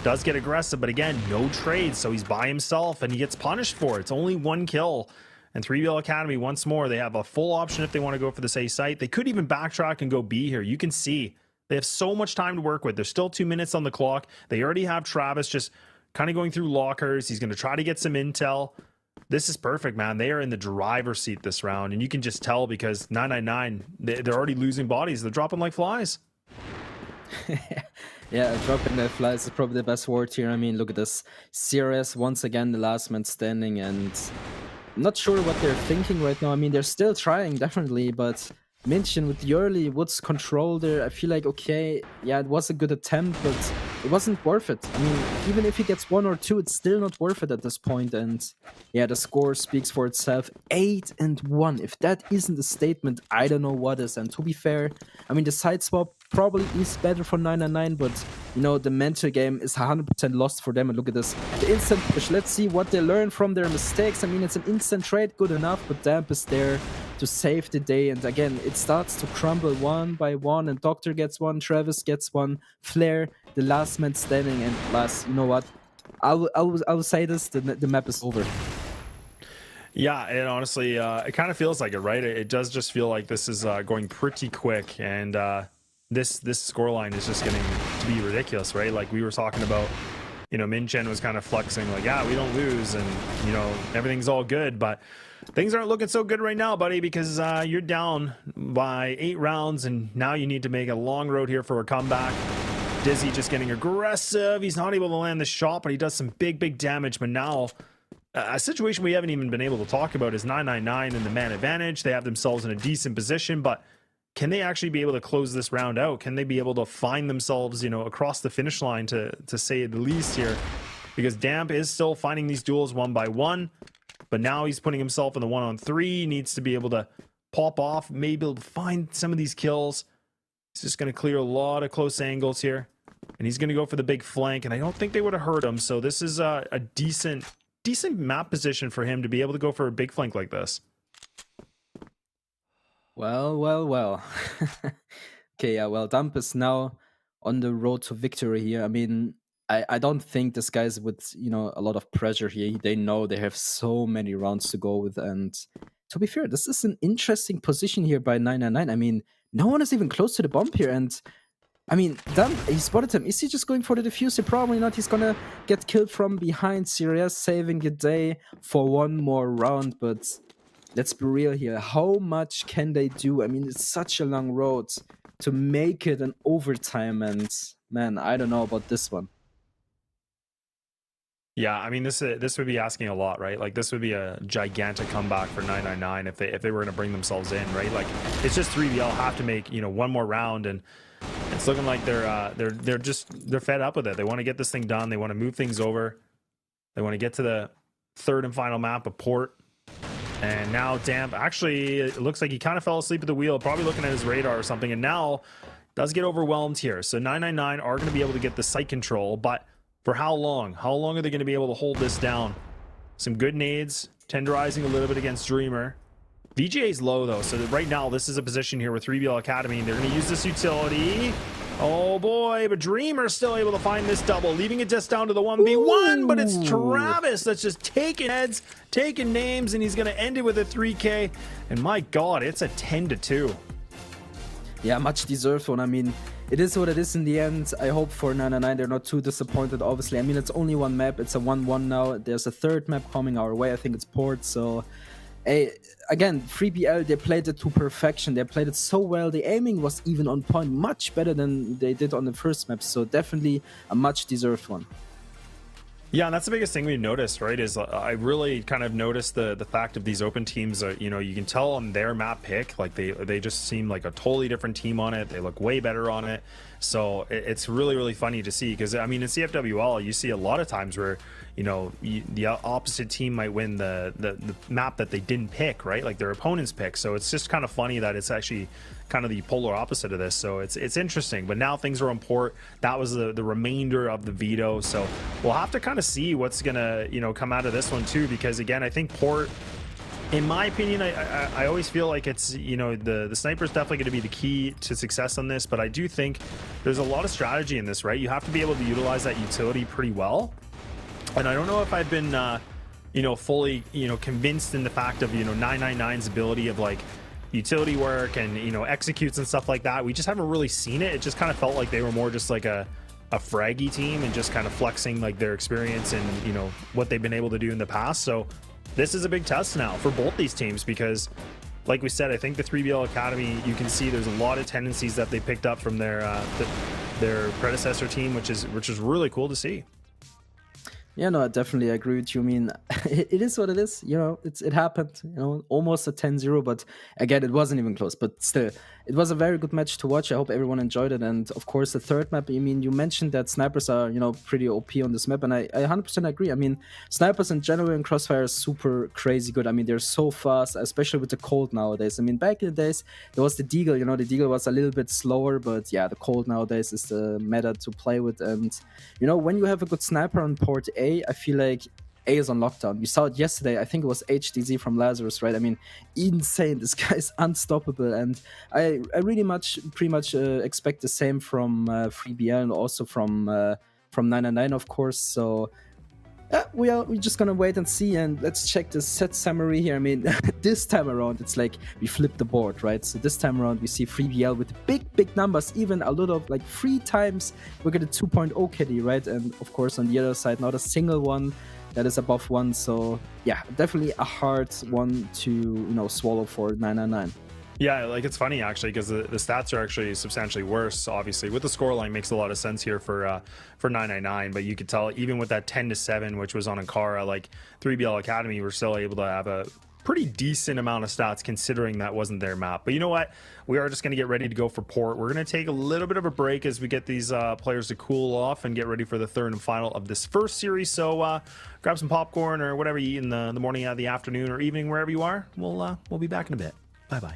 does get aggressive, but again, no trades, so he's by himself and he gets punished for it. It's only 1 kill. And 3BL Academy, once more, they have a full option if they want to go for this A site. They could even backtrack and go B here. You can see they have so much time to work with. There's still 2 minutes on the clock. They already have Travis just kind of going through lockers. He's going to try to get some intel. This is perfect, man. They are in the driver's seat this round, and you can just tell because 999, they're already losing bodies. They're dropping like flies. Yeah, dropping the flies is probably the best word here. I mean, look at this. CRS, once again, the last man standing, and I'm not sure what they're thinking right now. I mean, they're still trying, definitely, but Minkin with the early Woods control there, I feel like, okay, yeah, it was a good attempt, but it wasn't worth it. I mean, even if he gets 1 or 2, it's still not worth it at this point. And yeah, the score speaks for itself. 8-1. If that isn't a statement, I don't know what is. And to be fair, I mean, the side swap probably is better for 999, but you know, the mental game is 100% lost for them. And look at this, the instant push. Let's see what they learn from their mistakes. I mean, it's an instant trade, good enough, but Damp is there to save the day. And again, it starts to crumble one by one, and Doctor gets one, Travis gets one, Flair, the last man standing, and last, you know what? I will say this, the map is over. Yeah, and honestly, it kind of feels like it, right? It does just feel like this is going pretty quick, and this scoreline is just getting to be ridiculous, right? Like we were talking about, you know, Minkin was kind of flexing like, yeah, we don't lose, and you know, everything's all good, but things aren't looking so good right now, buddy, because you're down by 8 rounds, and now you need to make a long road here for a comeback. Dizzy just getting aggressive. He's not able to land the shot, but he does some big damage. But now, a situation we haven't even been able to talk about is 999 and the man advantage. They have themselves in a decent position, but can they actually be able to close this round out? Can they be able to find themselves, you know, across the finish line, to say the least here? Because Damp is still finding these duels one by one, but now he's putting himself in the 1-on-3. Needs to be able to pop off, maybe able to find some of these kills. He's just going to clear a lot of close angles here, and he's going to go for the big flank, and I don't think they would have hurt him. So this is a decent map position for him to be able to go for a big flank like this. Well. Okay, yeah, well, Damp is now on the road to victory here. I mean, I don't think this guy's with, you know, a lot of pressure here. They know they have so many rounds to go with, and to be fair, this is an interesting position here by 999. I mean, no one is even close to the bomb here, and I mean, Damp, he spotted him. Is he just going for the diffuser? Probably not. He's gonna get killed from behind. Sirius saving the day for one more round, but let's be real here. How much can they do? I mean, it's such a long road to make it an overtime, and man, I don't know about this one. Yeah, I mean, this would be asking a lot, right? Like, this would be a gigantic comeback for 999 if they were going to bring themselves in, right? Like, it's just 3BL have to make, you know, one more round, and it's looking like they're fed up with it. They want to get this thing done. They want to move things over. They want to get to the third and final map of Port. And now Damp, actually, it looks like he kind of fell asleep at the wheel, probably looking at his radar or something, and now does get overwhelmed here. So 999 are going to be able to get the site control, but for how long? How long are they going to be able to hold this down? Some good nades, tenderizing a little bit against Dreamer. VGA's low though, so right now this is a position here with 3BL Academy, and they're going to use this utility. Oh boy, but Dreamer's still able to find this double, leaving it just down to the 1v1, but it's Travis that's just taking heads, taking names, and he's going to end it with a 3K. And my God, it's a 10-2. Yeah, much deserved one. I mean, it is what it is in the end. I hope for 999 they're not too disappointed, obviously. I mean, it's only one map. It's a 1-1 now. There's a third map coming our way. I think it's Port. So, again, 3BL, they played it to perfection. They played it so well. The aiming was even on point, much better than they did on the first map. So, definitely a much deserved one. Yeah, and that's the biggest thing we've noticed, right? Is I really kind of noticed the fact of these open teams. You know, you can tell on their map pick, like they just seem like a totally different team on it. They look way better on it. So it's really funny to see, because I mean, in CFWL, you see a lot of times where, you know, the opposite team might win the map that they didn't pick, right? Like their opponent's pick. So it's just kind of funny that it's actually kind of the polar opposite of this. So it's interesting, but now things are on Port. That was the remainder of the veto, so we'll have to kind of see what's gonna, you know, come out of this one too, because again, I think Port, in my opinion, I always feel like it's, you know, the sniper is definitely going to be the key to success on this, but I do think there's a lot of strategy in this, right? You have to be able to utilize that utility pretty well, and I don't know if I've been you know, fully, you know, convinced in the fact of, you know, 999's ability of like utility work and, you know, executes and stuff like that. We just haven't really seen it. It just kind of felt like they were more just like a fraggy team and just kind of flexing like their experience and, you know, what they've been able to do in the past. So this is a big test now for both these teams, because like we said, I think the 3BL Academy, you can see there's a lot of tendencies that they picked up from their predecessor team, which is really cool to see. Yeah, no, I definitely agree with you. I mean, it is what it is. You know, it happened, you know, almost a 10-0, but again, it wasn't even close. But still, it was a very good match to watch. I hope everyone enjoyed it. And of course, the third map, I mean, you mentioned that snipers are, you know, pretty OP on this map, and I 100% agree. I mean, snipers in general in Crossfire are super crazy good. I mean, they're so fast, especially with the cold nowadays. I mean, back in the days, there was the Deagle, you know, the Deagle was a little bit slower, but yeah, the cold nowadays is the meta to play with. And, you know, when you have a good sniper on port A, I feel like A is on lockdown. We saw it yesterday. I think it was HDZ from Lazarus, right? I mean, insane. This guy is unstoppable, and I pretty much expect the same from FreeBL and also from 999, of course. So we're just gonna wait and see, and let's check the set summary here. I mean, this time around, it's like we flip the board, right? So this time around, we see FreeBL with big numbers, even a lot of like 3 times we get a 2.0 KD, right? And of course, on the other side, not a single one that is above 1. So yeah, definitely a hard one to, you know, swallow for 999. Yeah, like it's funny actually, because the stats are actually substantially worse. Obviously, with the scoreline, makes a lot of sense here for 999. But you could tell even with that 10-7, which was on Ankara, like 3BL Academy were still able to have a pretty decent amount of stats considering that wasn't their map. But you know what? We are just going to get ready to go for port. We're going to take a little bit of a break as we get these players to cool off and get ready for the third and final of this first series. So grab some popcorn or whatever you eat in the morning, the afternoon, or evening, wherever you are. We'll be back in a bit. Bye bye.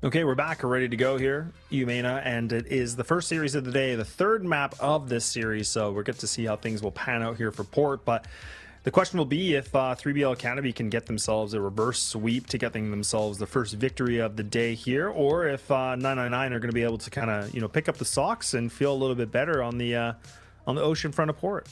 Okay, we're back. We're ready to go here, EUMENA, and it is the first series of the day, the third map of this series, so we're good to see how things will pan out here for port. But the question will be if 3BL Academy can get themselves a reverse sweep to getting themselves the first victory of the day here, or if 999 are going to be able to kind of, you know, pick up the socks and feel a little bit better on the ocean front of port.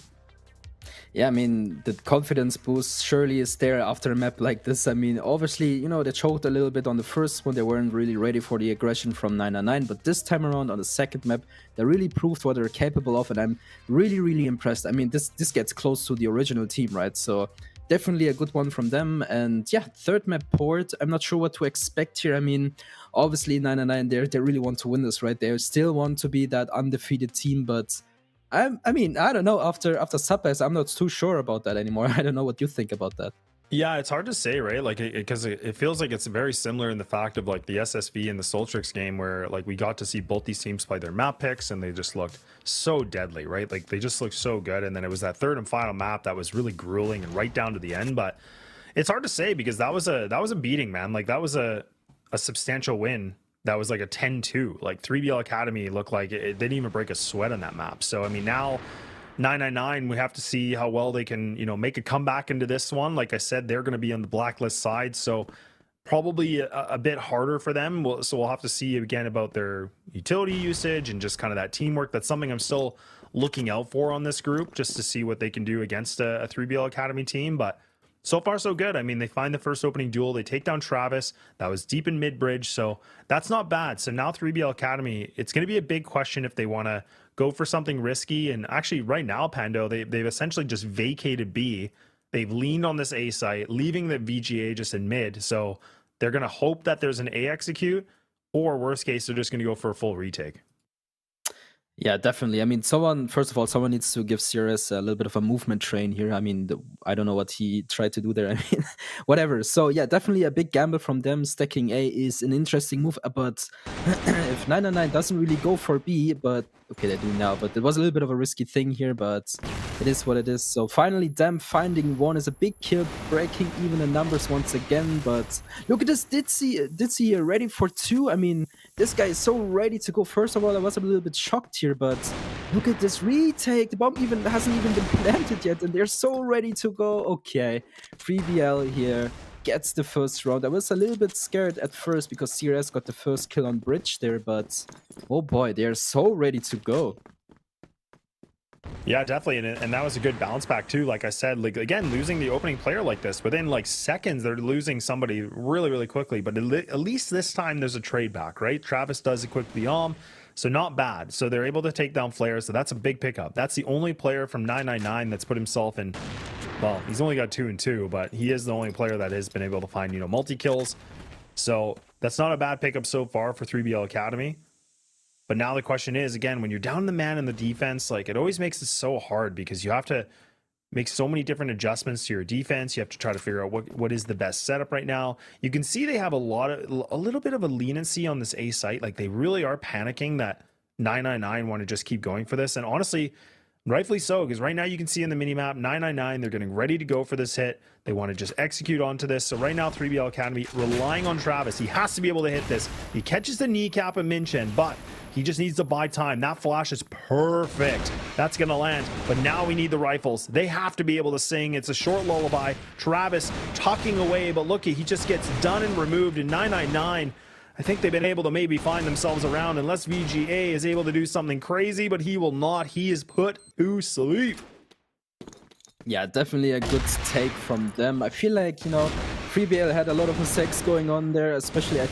Yeah, I mean, the confidence boost surely is there after a map like this. I mean, obviously, you know, they choked a little bit on the first one. They weren't really ready for the aggression from 999. But this time around on the second map, they really proved what they're capable of. And I'm really impressed. I mean, this gets close to the original team, right? So definitely a good one from them. And yeah, third map port. I'm not sure what to expect here. I mean, obviously 999, they really want to win this, right? They still want to be that undefeated team, but I mean, I don't know. After Subpass, I'm not too sure about that anymore. I don't know what you think about that. Yeah, it's hard to say, right? Like, because it feels like it's very similar in the fact of like the SSV and the SOLTREX game, where like we got to see both these teams play their map picks, and they just looked so deadly, right? Like they just looked so good, and then it was that third and final map that was really grueling and right down to the end. But it's hard to say because that was a beating, man. Like that was a substantial win. That was like a 10-2. Like 3BL Academy looked like they didn't even break a sweat on that map. So I mean, now 999, we have to see how well they can, you know, make a comeback into this one. Like I said, they're going to be on the blacklist side. So probably a bit harder for them. So we'll have to see again about their utility usage and just kind of that teamwork. That's something I'm still looking out for on this group, just to see what they can do against a 3BL Academy team. But so far, so good. I mean, they find the first opening duel. They take down Travis. That was deep in mid-bridge, so that's not bad. So now 3BL Academy, it's going to be a big question if they want to go for something risky. And actually, right now, Pando, they've essentially just vacated B. They've leaned on this A site, leaving the VGA just in mid. So they're going to hope that there's an A execute, or worst case, they're just going to go for a full retake. Yeah, definitely. I mean, first of all, someone needs to give Sirius a little bit of a movement train here. I mean, I don't know what he tried to do there. I mean, whatever. So yeah, definitely a big gamble from them. Stacking A is an interesting move, but if 999 doesn't really go for B, but okay, they do now, but it was a little bit of a risky thing here, but it is what it is. So finally, them finding one is a big kill, breaking even the numbers once again, but look at this, Ditsy ready for 2. I mean, this guy is so ready to go. First of all, I was a little bit shocked here, but look at this retake. The bomb hasn't even been planted yet, and they're so ready to go. Okay, 3BL here gets the first round. I was a little bit scared at first because CRS got the first kill on bridge there, but oh boy, they're so ready to go. Yeah, definitely, and that was a good bounce back too. Like I said, like again, losing the opening player like this, within like seconds, they're losing somebody really, really quickly. But at least this time, there's a trade back, right? Travis does equip the so not bad. So they're able to take down Flare, so that's a big pickup. That's the only player from 999 that's put himself in. Well, he's only got 2 and 2, but he is the only player that has been able to find, multi kills. So that's not a bad pickup so far for 3BL Academy. But now the question is, again, when you're down the man in the defense, like it always makes it so hard because you have to make so many different adjustments to your defense. You have to try to figure out what is the best setup right now. You can see they have a little bit of a leniency on this A site. Like they really are panicking that 999 want to just keep going for this. And honestly, rightfully so, because right now you can see in the minimap, 999, they're getting ready to go for this hit. They want to just execute onto this. So right now, 3BL Academy relying on Travis. He has to be able to hit this. He catches the kneecap of Minkin, but he just needs to buy time. That flash is perfect. That's going to land. But now we need the rifles. They have to be able to sing. It's a short lullaby. Travis tucking away, but look, he just gets done and removed. In 999, I think they've been able to maybe find themselves around unless VGA is able to do something crazy, but he will not. He is put to sleep. Yeah, definitely a good take from them. I feel like, 3BL had a lot of mistakes going on there, especially I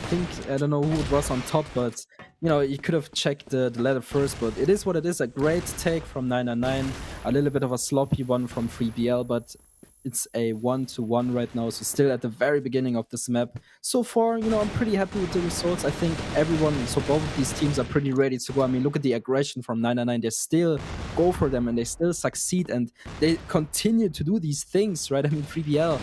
don't know who it was on top, but, you could have checked the ladder first, but it is what it is. A great take from 999, a little bit of a sloppy one from 3BL, but it's a 1-1 right now, so still at the very beginning of this map. So far, I'm pretty happy with the results. I think both of these teams are pretty ready to go. I mean, look at the aggression from 999. They still go for them and they still succeed and they continue to do these things, right? I mean, 3BL,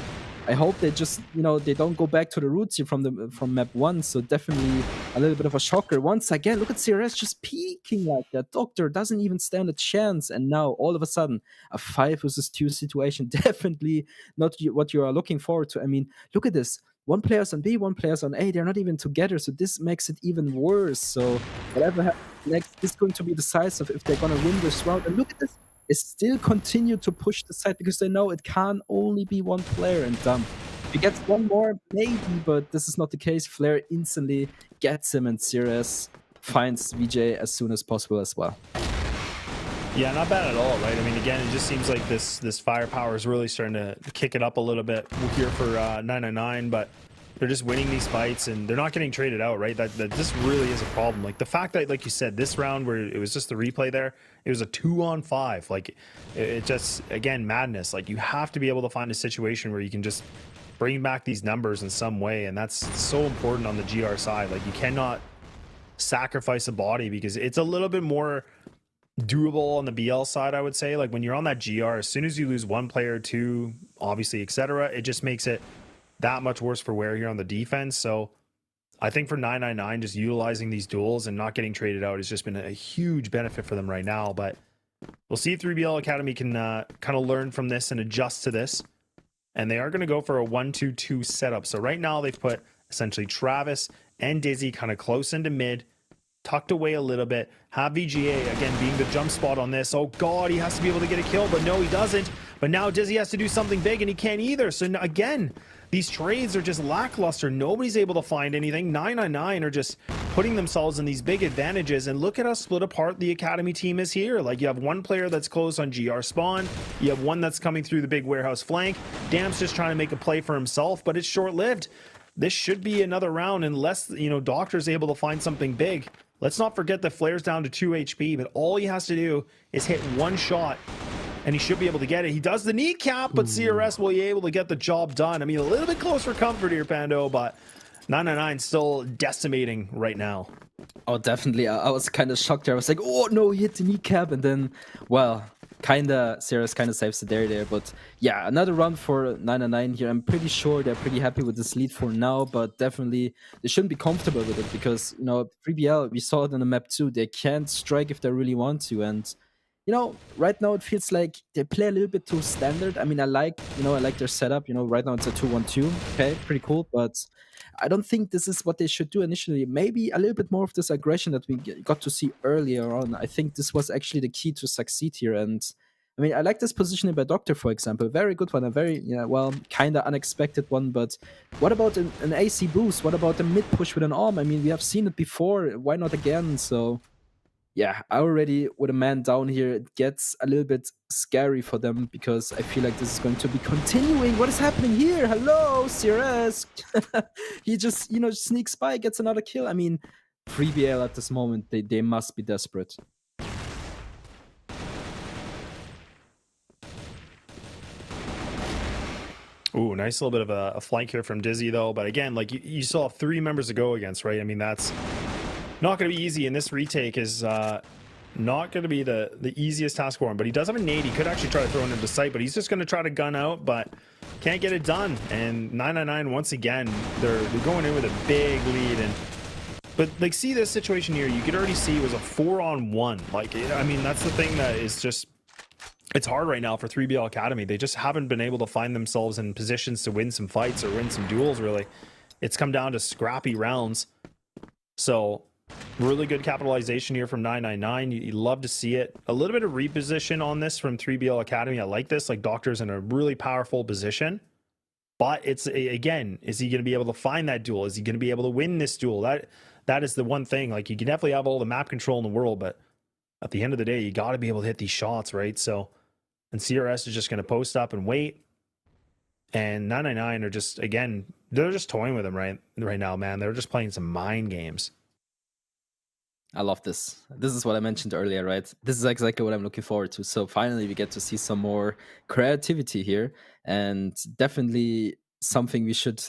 I hope they just, they don't go back to the roots here from map 1. So definitely a little bit of a shocker. Once again, look at CRS just peeking like that. Doctor doesn't even stand a chance. And now all of a sudden, a 5 versus 2 situation. Definitely not what you are looking forward to. I mean, look at this. One player's on B, one player's on A. They're not even together. So this makes it even worse. So whatever happens next is going to be decisive if they're going to win this round. And look at this. They still continue to push the side because they know it can only be one player and if he gets one more, maybe, but this is not the case. Flare instantly gets him and Sirius finds VJ as soon as possible as well. Yeah, not bad at all, right? I mean, again, it just seems like this firepower is really starting to kick it up a little bit here for 999, but they're just winning these fights and they're not getting traded out, right? That this really is a problem. Like the fact that, like you said, this round where it was just the replay there, it was a 2-on-5. Like it just, again, madness. Like you have to be able to find a situation where you can just bring back these numbers in some way. And that's so important on the GR side. Like you cannot sacrifice a body because it's a little bit more doable on the BL side, I would say. Like when you're on that GR, as soon as you lose one player, 2, obviously, etc., it just makes it that much worse for wear here on the defense. So I think for 999, just utilizing these duels and not getting traded out has just been a huge benefit for them right now. But we'll see if 3BL Academy can kind of learn from this and adjust to this. And they are going to go for a 1-2-2 setup. So right now they've put essentially Travis and Dizzy kind of close into mid, tucked away a little bit. Have VGA, again, being the jump spot on this. Oh, God, he has to be able to get a kill, but no, he doesn't. But now Dizzy has to do something big, and he can't either. So again, these trades are just lackluster. Nobody's able to find anything. 999 are just putting themselves in these big advantages, and look at how split apart the academy team is here. Like, you have one player that's close on GR spawn, you have one that's coming through the big warehouse flank. Dam's just trying to make a play for himself, but it's short-lived. This should be another round unless, you know, Doctor's able to find something big. Let's not forget that Flair's down to 2 HP, but all he has to do is hit one shot and he should be able to get it. He does the kneecap, but CRS will be able to get the job done. I mean, a little bit close for comfort here, Pando, but 999 still decimating right now. Oh, definitely. I was kind of shocked there. I was like, oh no, he hit the kneecap, and then, well, CRS kind of saves the day there. But yeah, another run for 999 here. I'm pretty sure they're pretty happy with this lead for now, but definitely they shouldn't be comfortable with it because, you know, 3BL, we saw it on the map too. They can't strike if they really want to, and you know, right now it feels like they play a little bit too standard. I mean, I like their setup. You know, right now it's a 2-1-2. Okay, pretty cool. But I don't think this is what they should do initially. Maybe a little bit more of this aggression that we got to see earlier on. I think this was actually the key to succeed here. And I mean, I like this positioning by Doctor, for example. Very good one. A very, well, kind of unexpected one. But what about an AC boost? What about a mid push with an arm? I mean, we have seen it before. Why not again? So yeah, I already, with a man down here, it gets a little bit scary for them because I feel like this is going to be continuing. What is happening here? Hello, CRS. He just, sneaks by, gets another kill. I mean, 3BL at this moment, they must be desperate. Ooh, nice little bit of a flank here from Dizzy, though. But again, like you saw 3 members to go against, right? I mean, that's not going to be easy, and this retake is not going to be the easiest task for him. But he does have a nade. He could actually try to throw it into sight, but he's just going to try to gun out, but can't get it done. And 999, once again, they're going in with a big lead. But like, see this situation here, you could already see it was a 4-on-1. Like, I mean, that's the thing that is just, it's hard right now for 3BL Academy. They just haven't been able to find themselves in positions to win some fights or win some duels, really. It's come down to scrappy rounds. So really good capitalization here from 999. You love to see it. A little bit of reposition on this from 3BL Academy. I like this. Like, Doctor's in a really powerful position. But it's, again, is he going to be able to find that duel? Is he going to be able to win this duel? That is the one thing. Like, you can definitely have all the map control in the world, but at the end of the day, you got to be able to hit these shots, right? So, and CRS is just going to post up and wait. And 999 are just, again, they're just toying with him right now, man. They're just playing some mind games. I love this. This is what I mentioned earlier, right? This is exactly what I'm looking forward to. So finally, we get to see some more creativity here, and definitely something we should,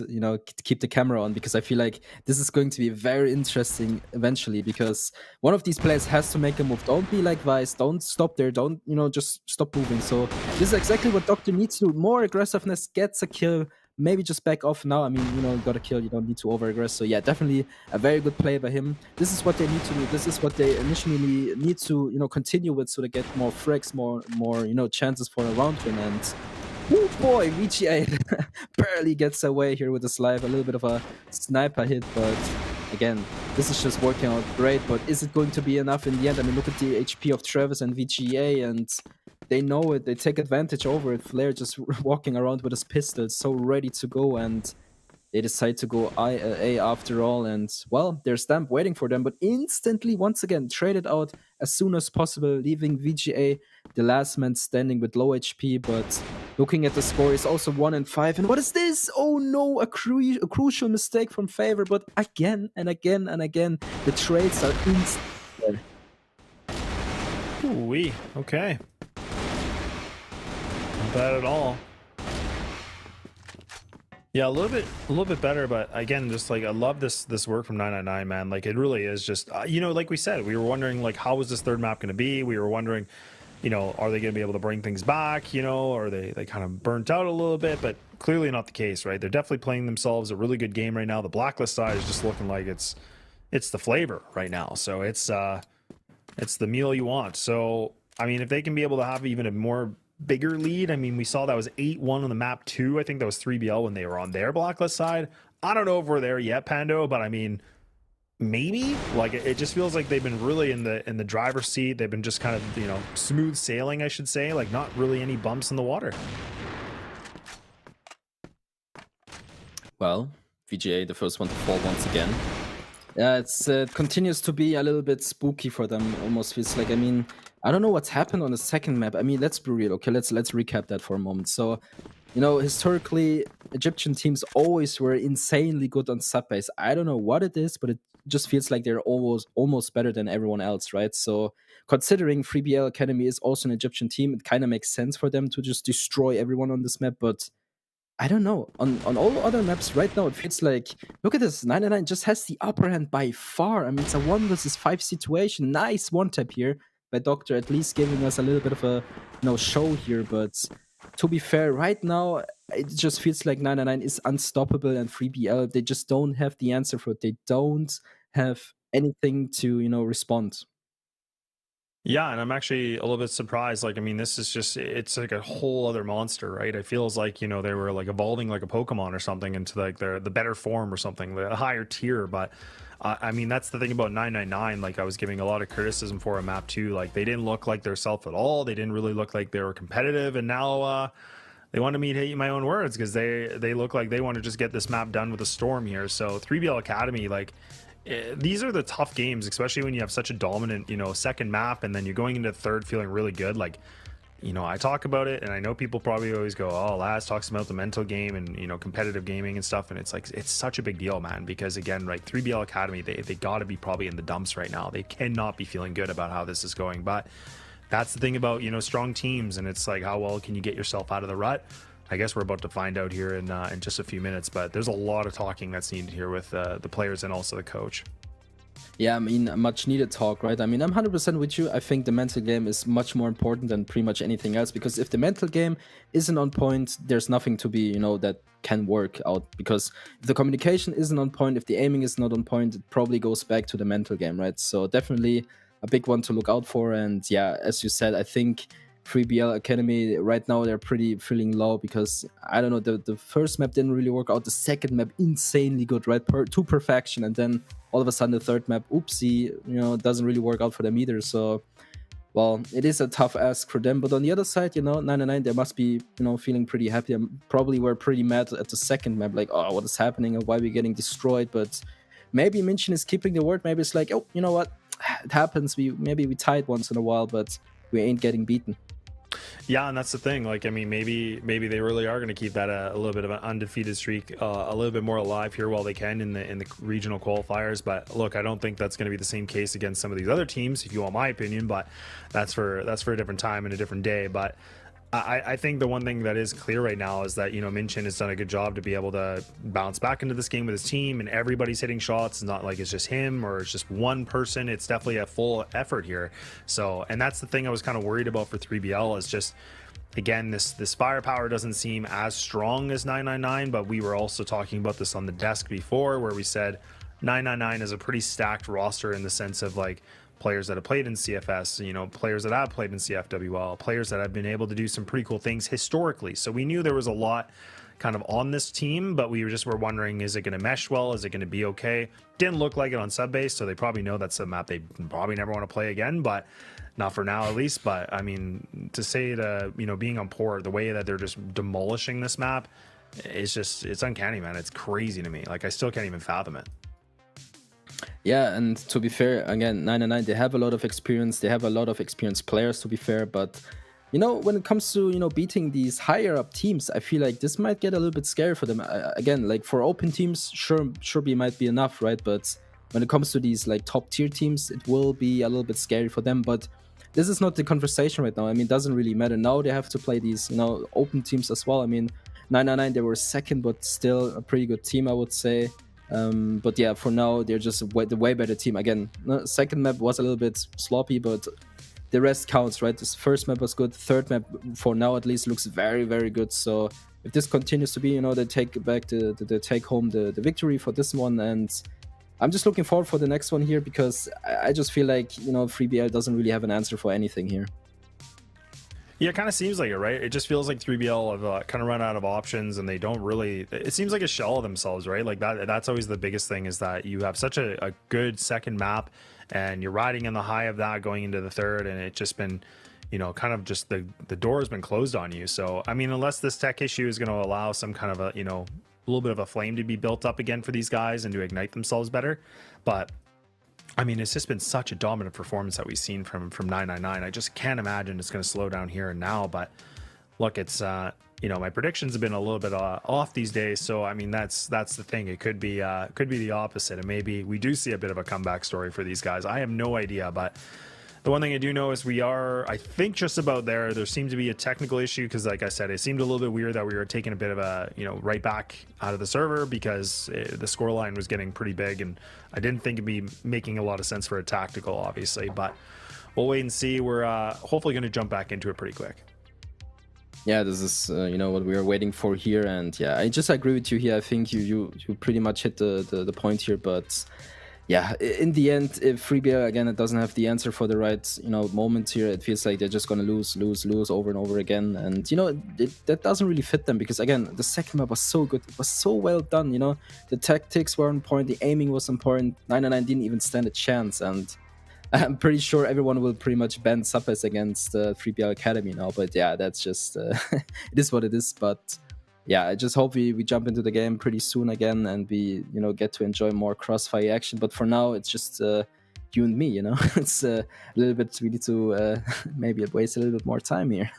keep the camera on, because I feel like this is going to be very interesting eventually, because one of these players has to make a move. Don't be like Vice. Don't stop there. Don't, just stop moving. So this is exactly what Doctor needs to do. More aggressiveness, gets a kill. Maybe just back off now. I mean, you got a kill. You don't need to over-aggress. So yeah, definitely a very good play by him. This is what they need to do. This is what they initially need to, continue with, so they get more frags, more, chances for a round win. And oh boy, VGA barely gets away here with the slide. A little bit of a sniper hit, but again, this is just working out great. But is it going to be enough in the end? I mean, look at the HP of Travis and VGA, and they know it. They take advantage over it. Flair just walking around with his pistol, so ready to go, and they decide to go A after all. And, well, there's Stamp waiting for them, but instantly, once again, traded out as soon as possible, leaving VGA the last man standing with low HP. But looking at the score, is also 1-5. And what is this? Oh no, a crucial mistake from Favor. But again and again and again, the trades are instant. Ooh-wee. Okay. Not bad at all. Yeah, a little bit better, but again, just like, I love this work from 999, man. Like, it really is just, like we said, we were wondering, like, how was this third map going to be? We were wondering, are they going to be able to bring things back? Or they kind of burnt out a little bit, but clearly not the case, right? They're definitely playing themselves a really good game right now. The Blacklist side is just looking like it's the flavor right now. So it's the meal you want. So, I mean, if they can be able to have even a more bigger lead. I mean, we saw that was 8-1 on the map 2. I think that was 3BL when they were on their Blacklist side. I don't know if we're there yet, Pando, but I mean, maybe. Like, it just feels like they've been really in the driver's seat. They've been just kind of, smooth sailing, I should say. Like, not really any bumps in the water. Well, VGA, the first one to fall once again. Yeah, it continues to be a little bit spooky for them. Almost feels like, I mean, I don't know what's happened on the second map. I mean, let's be real. Okay, let's recap that for a moment. So, historically, Egyptian teams always were insanely good on sub base. I don't know what it is, but it just feels like they're almost better than everyone else, right? So, considering 3BL Academy is also an Egyptian team, it kind of makes sense for them to just destroy everyone on this map. But I don't know. On all other maps right now, it feels like, look at this. 99 just has the upper hand by far. I mean, it's a 1 versus 5 situation. Nice one tap here by Doctor, at least giving us a little bit of a show here. But to be fair, right now, it just feels like 99 is unstoppable, and 3BL, they just don't have the answer for it. They don't have anything to respond. Yeah, and I'm actually a little bit surprised. Like, I mean, this is just, it's like a whole other monster, right? It feels like, they were like evolving like a Pokemon or something into like the better form or something, the higher tier. But I mean, that's the thing about 999. Like, I was giving a lot of criticism for a map too. Like, they didn't look like their self at all. They didn't really look like they were competitive. And now they wanted me to eat my own words, because they look like they want to just get this map done with a storm here. So 3BL Academy, like, these are the tough games, especially when you have such a dominant, second map, and then you're going into third feeling really good. Like, I talk about it, and I know people probably always go, oh, Laz talks about the mental game and, competitive gaming and stuff. And it's like, it's such a big deal, man, because again, like 3BL Academy, they got to be probably in the dumps right now. They cannot be feeling good about how this is going. But that's the thing about, strong teams. And it's like, how well can you get yourself out of the rut? I guess we're about to find out here in just a few minutes, but there's a lot of talking that's needed here with the players and also the coach. Yeah, I mean, much needed talk, right? I mean, I'm 100% with you. I think the mental game is much more important than pretty much anything else, because if the mental game isn't on point, there's nothing to be, that can work out. Because if the communication isn't on point, if the aiming is not on point, it probably goes back to the mental game, right? So definitely a big one to look out for. And yeah, as you said, I think 3BL Academy right now, they're pretty feeling low, because I don't know, the first map didn't really work out. The second map, insanely good, right? To perfection. And then all of a sudden the third map, oopsie, doesn't really work out for them either. So, well, it is a tough ask for them. But on the other side, 99, they must be, feeling pretty happy. Probably were pretty mad at the second map, like, oh, what is happening and why are we getting destroyed? But maybe Minkin is keeping the word. Maybe it's like, oh, you know what? It happens. Maybe we tied once in a while, but we ain't getting beaten. Yeah, and that's the thing. Like, I mean, maybe they really are going to keep that a little bit of an undefeated streak a little bit more alive here while they can in the regional qualifiers. But look, I don't think that's going to be the same case against some of these other teams, if you want my opinion. But that's for a different time and a different day. But I think the one thing that is clear right now is that, Minkin has done a good job to be able to bounce back into this game with his team, and everybody's hitting shots. It's not like it's just him or it's just one person. It's definitely a full effort here. So, and that's the thing I was kind of worried about for 3BL, is just, again, this firepower doesn't seem as strong as 999, but we were also talking about this on the desk before, where we said 999 is a pretty stacked roster in the sense of like players that have played in CFS, players that have played in CFWL, players that have been able to do some pretty cool things historically. So we knew there was a lot kind of on this team, but we were wondering, is it going to mesh well? Is it going to be okay? Didn't look like it on sub base, so they probably know that's a map they probably never want to play again, but not for now at least. But I mean, to say to, being on port, the way that they're just demolishing this map, it's uncanny, man. It's crazy to me. Like, I still can't even fathom it. Yeah, and to be fair, again, 999, they have a lot of experience. They have a lot of experienced players, to be fair. But, when it comes to, beating these higher up teams, I feel like this might get a little bit scary for them. Again, like for open teams, sure might be enough, right? But when it comes to these like top tier teams, it will be a little bit scary for them. But this is not the conversation right now. I mean, it doesn't really matter. Now they have to play these, open teams as well. I mean, 999, they were second, but still a pretty good team, I would say. But yeah, for now, they're just the way better team. Again, second map was a little bit sloppy, but the rest counts, right? This first map was good. Third map, for now at least, looks very, very good. So if this continues to be, they take back the take home the victory for this one. And I'm just looking forward for the next one here, because I just feel like, 3BL doesn't really have an answer for anything here. Yeah, it kind of seems like it, right? It just feels like 3BL have kind of run out of options, and they don't really, it seems like a shell of themselves, right? Like that's always the biggest thing, is that you have such a good second map, and you're riding in the high of that going into the third, and it's just been, kind of just the door has been closed on you. So, I mean, unless this tech issue is going to allow some kind of a, little bit of a flame to be built up again for these guys and to ignite themselves better. But I mean, it's just been such a dominant performance that we've seen from 999. I just can't imagine it's going to slow down here and now. But look, it's you know, my predictions have been a little bit off these days. So I mean, that's the thing. It could be the opposite, and maybe we do see a bit of a comeback story for these guys. I have no idea, but the one thing I do know is we are, I think, just about there. There seemed to be a technical issue because, like I said, it seemed a little bit weird that we were taking a bit of a, you know, right back out of the server because the scoreline was getting pretty big, and I didn't think it'd be making a lot of sense for a tactical, obviously. But we'll wait and see. We're hopefully going to jump back into it pretty quick. Yeah, this is you know, what we are waiting for here, and yeah, I just agree with you here. I think you pretty much hit the point here, but yeah, in the end, if FreeBL again, it doesn't have the answer for the right, you know, moment here. It feels like they're just gonna lose over and over again, and you know, that doesn't really fit them because again, the second map was so good, it was so well done. You know, the tactics were on point, the aiming was on point. 999 didn't even stand a chance, and I'm pretty sure everyone will pretty much ban Suppers against 3BL Academy now. But yeah, that's just it is what it is. But yeah, I just hope we jump into the game pretty soon again and we, you know, get to enjoy more CrossFire action. But for now, it's just you and me, you know. It's a little bit, we need to maybe waste a little bit more time here.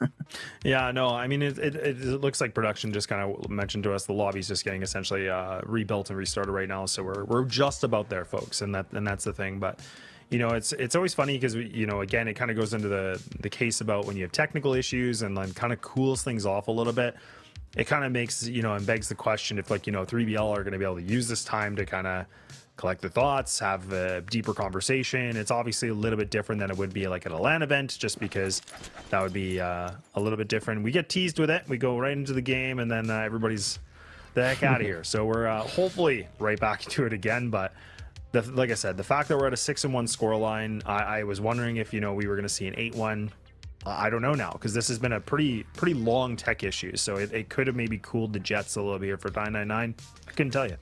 Yeah, no, I mean, it looks like production just kind of mentioned to us the lobby's just getting essentially rebuilt and restarted right now. So we're just about there, folks, and that's the thing. But you know, it's always funny because, you know, again, it kind of goes into the case about when you have technical issues and then kind of cools things off a little bit. It kind of makes, you know, and begs the question if, like, you know, 3BL are going to be able to use this time to kind of collect their thoughts, have a deeper conversation. It's obviously a little bit different than it would be like at a LAN event, just because that would be a little bit different. We get teased with it. We go right into the game and then everybody's the heck out of here. So we're hopefully right back to it again. But like I said, the fact that we're at a 6-1 scoreline, I was wondering if, you know, we were going to see an 8-1. I don't know now, because this has been a pretty long tech issue. So it could have maybe cooled the jets a little bit here for 999. I couldn't tell you.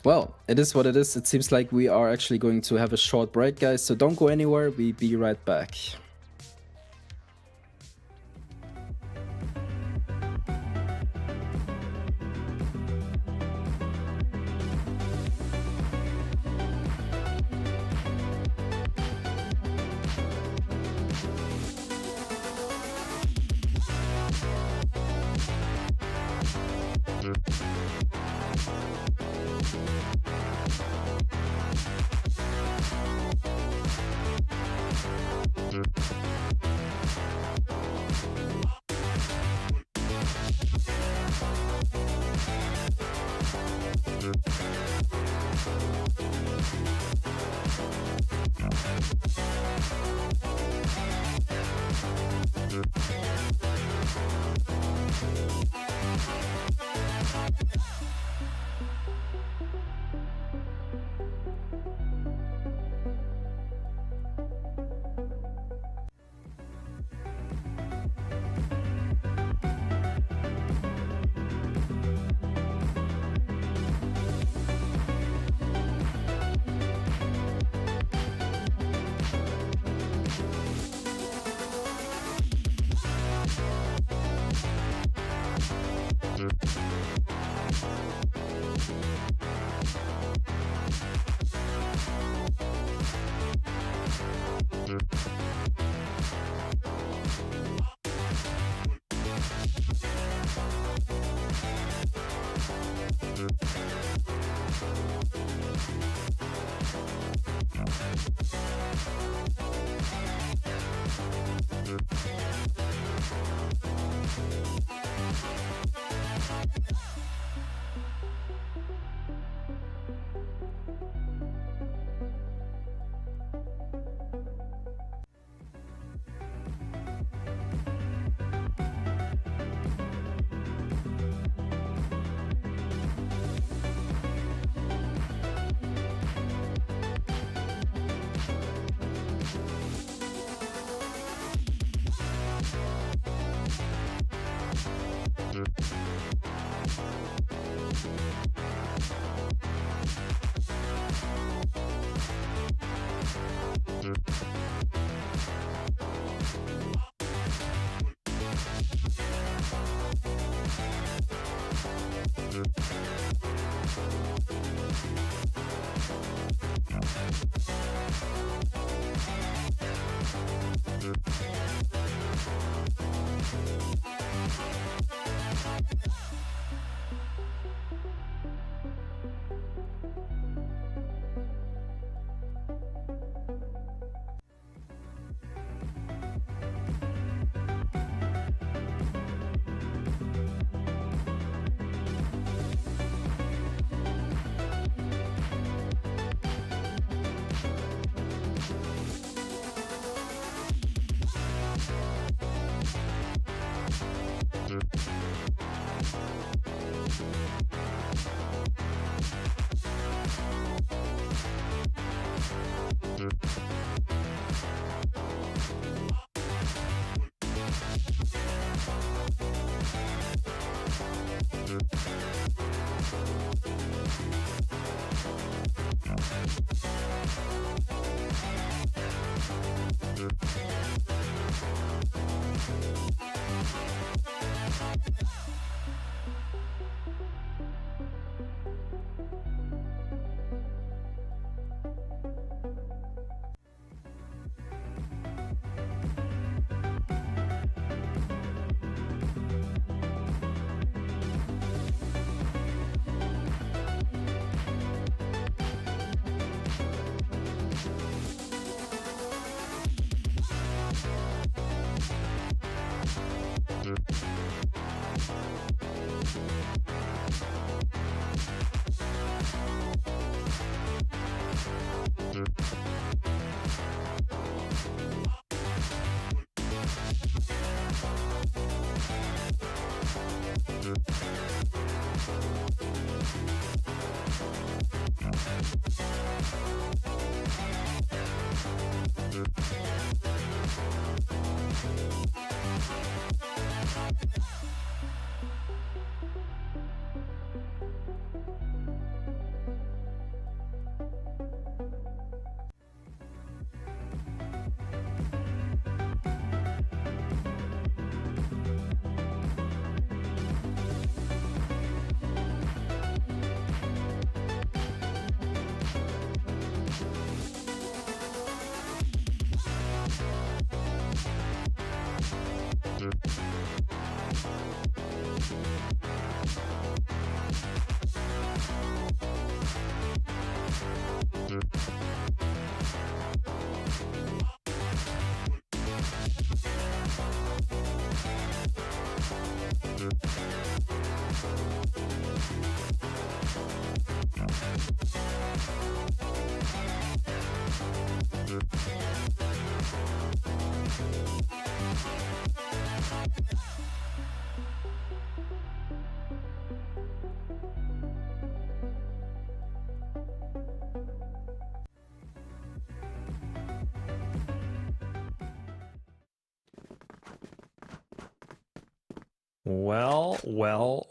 Well, it is what it is. It seems like we are actually going to have a short break, guys. So don't go anywhere. We'll be right back.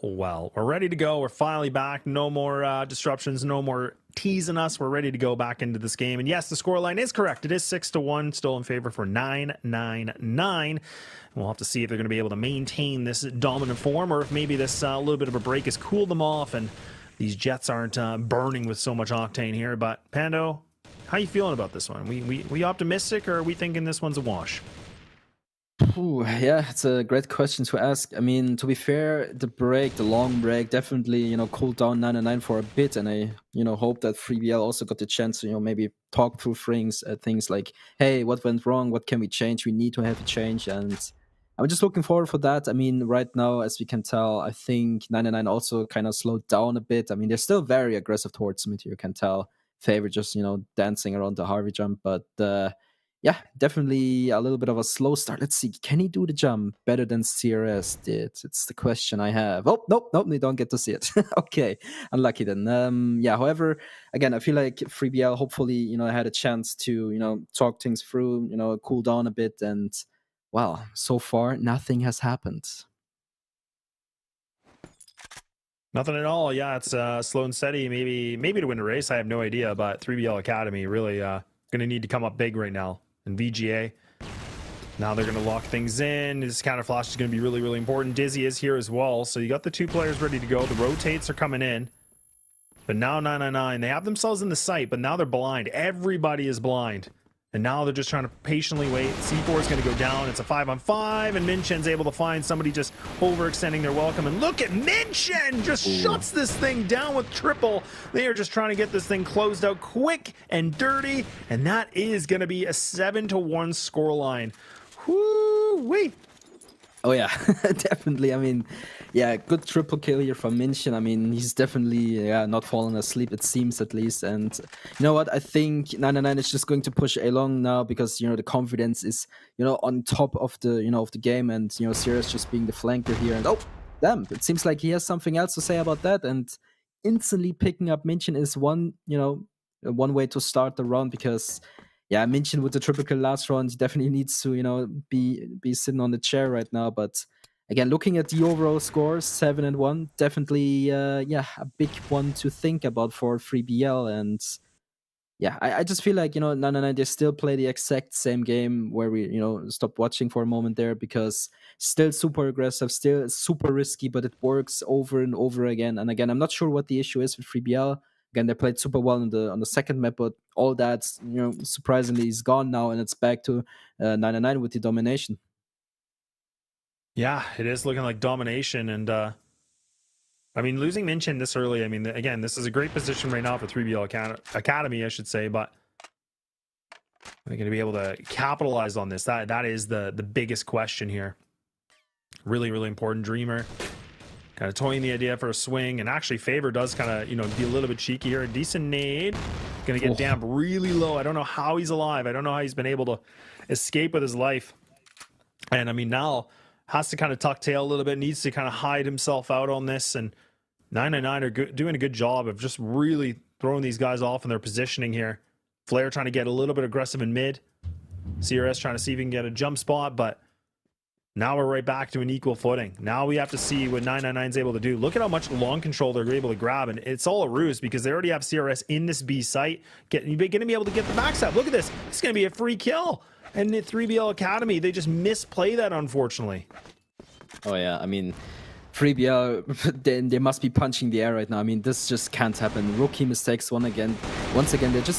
Well, we're ready to go. We're finally back. No more disruptions, no more teasing us. We're ready to go back into this game. And yes, the scoreline is correct. It is 6-1, still in favor for 9-9-9. We'll have to see if they're going to be able to maintain this dominant form, or if maybe this little bit of a break has cooled them off and these Jets aren't burning with so much octane here. But Pando, how you feeling about this one? We optimistic, or are we thinking this one's a wash? Ooh, yeah, it's a great question to ask. I mean, to be fair, the long break, definitely, cooled down 9-9 for a bit, and I, hope that 3BL also got the chance to, maybe talk through things like, hey, what went wrong? What can we change? We need to have a change, and I'm just looking forward for that. I mean, right now, as we can tell, I think 9-9 also kind of slowed down a bit. I mean, they're still very aggressive towards mid, you can tell. Favor just, dancing around the Harvey jump, but yeah, definitely a little bit of a slow start. Let's see, can he do the jump better than CRS did? It's the question I have. Oh, nope, we don't get to see it. Okay, unlucky then. Yeah, however, again, I feel like 3BL hopefully, had a chance to, talk things through, cool down a bit, and well, so far, nothing has happened. Nothing at all. Yeah, it's slow and steady. Maybe to win a race, I have no idea, but 3BL Academy really going to need to come up big right now. And VGA, now they're going to lock things in. This counter flash is going to be really, really important. Dizzy is here as well. So you got the two players ready to go. The rotates are coming in. But now 999, they have themselves in the sight, but now they're blind. Everybody is blind. And now they're just trying to patiently wait. C4 is going to go down. It's a 5-on-5, and Minchin's able to find somebody just overextending their welcome. And look at Minchin! Just shuts this thing down with triple. They are just trying to get this thing closed out quick and dirty. And that is going to be a 7-1 scoreline. Whoo-wee! Oh yeah, definitely. I mean, yeah, good triple kill here from Minchin. I mean, he's definitely not falling asleep, it seems at least. And you know what? I think 999 is just going to push along now because the confidence is on top of the of the game, and Sirius just being the flanker here. And oh, damn! It seems like he has something else to say about that. And instantly picking up Minchin is one way to start the round, because yeah, Minchin with the triple kill last round definitely needs to, be sitting on the chair right now. But again, looking at the overall score, 7-1, definitely, a big one to think about for 3BL. And yeah, I just feel like, 999, they still play the exact same game where we, stop watching for a moment there, because still super aggressive, still super risky, but it works over and over again. And again, I'm not sure what the issue is with 3BL. Again, they played super well on the second map, but all that, surprisingly is gone now, and it's back to 999 with the domination. Yeah, it is looking like domination, and I mean, losing Minchin this early, I mean, again, this is a great position right now for 3BL Academy, I should say, but they're going to be able to capitalize on this. That is the biggest question here. Really, really important. Dreamer kind of toying the idea for a swing, and actually Favor does kind of, you know, be a little bit cheeky here. A decent nade. Gonna get damp really low. I don't know how he's alive. I don't know how he's been able to escape with his life. And I mean, now has to kind of tuck tail a little bit, needs to kind of hide himself out on this. And 999 are doing a good job of just really throwing these guys off in their positioning here. Flair trying to get a little bit aggressive in mid. CRS trying to see if he can get a jump spot, but now we're right back to an equal footing. Now we have to see what 999 is able to do. Look at how much long control they're able to grab, and it's all a ruse because they already have CRS in this B site. You're going to be able to get the backstab. Look at this. It's going to be a free kill. And the 3BL Academy, they just misplay that, unfortunately. Oh yeah, I mean, 3BL, they must be punching the air right now. I mean, this just can't happen. Rookie mistakes once again,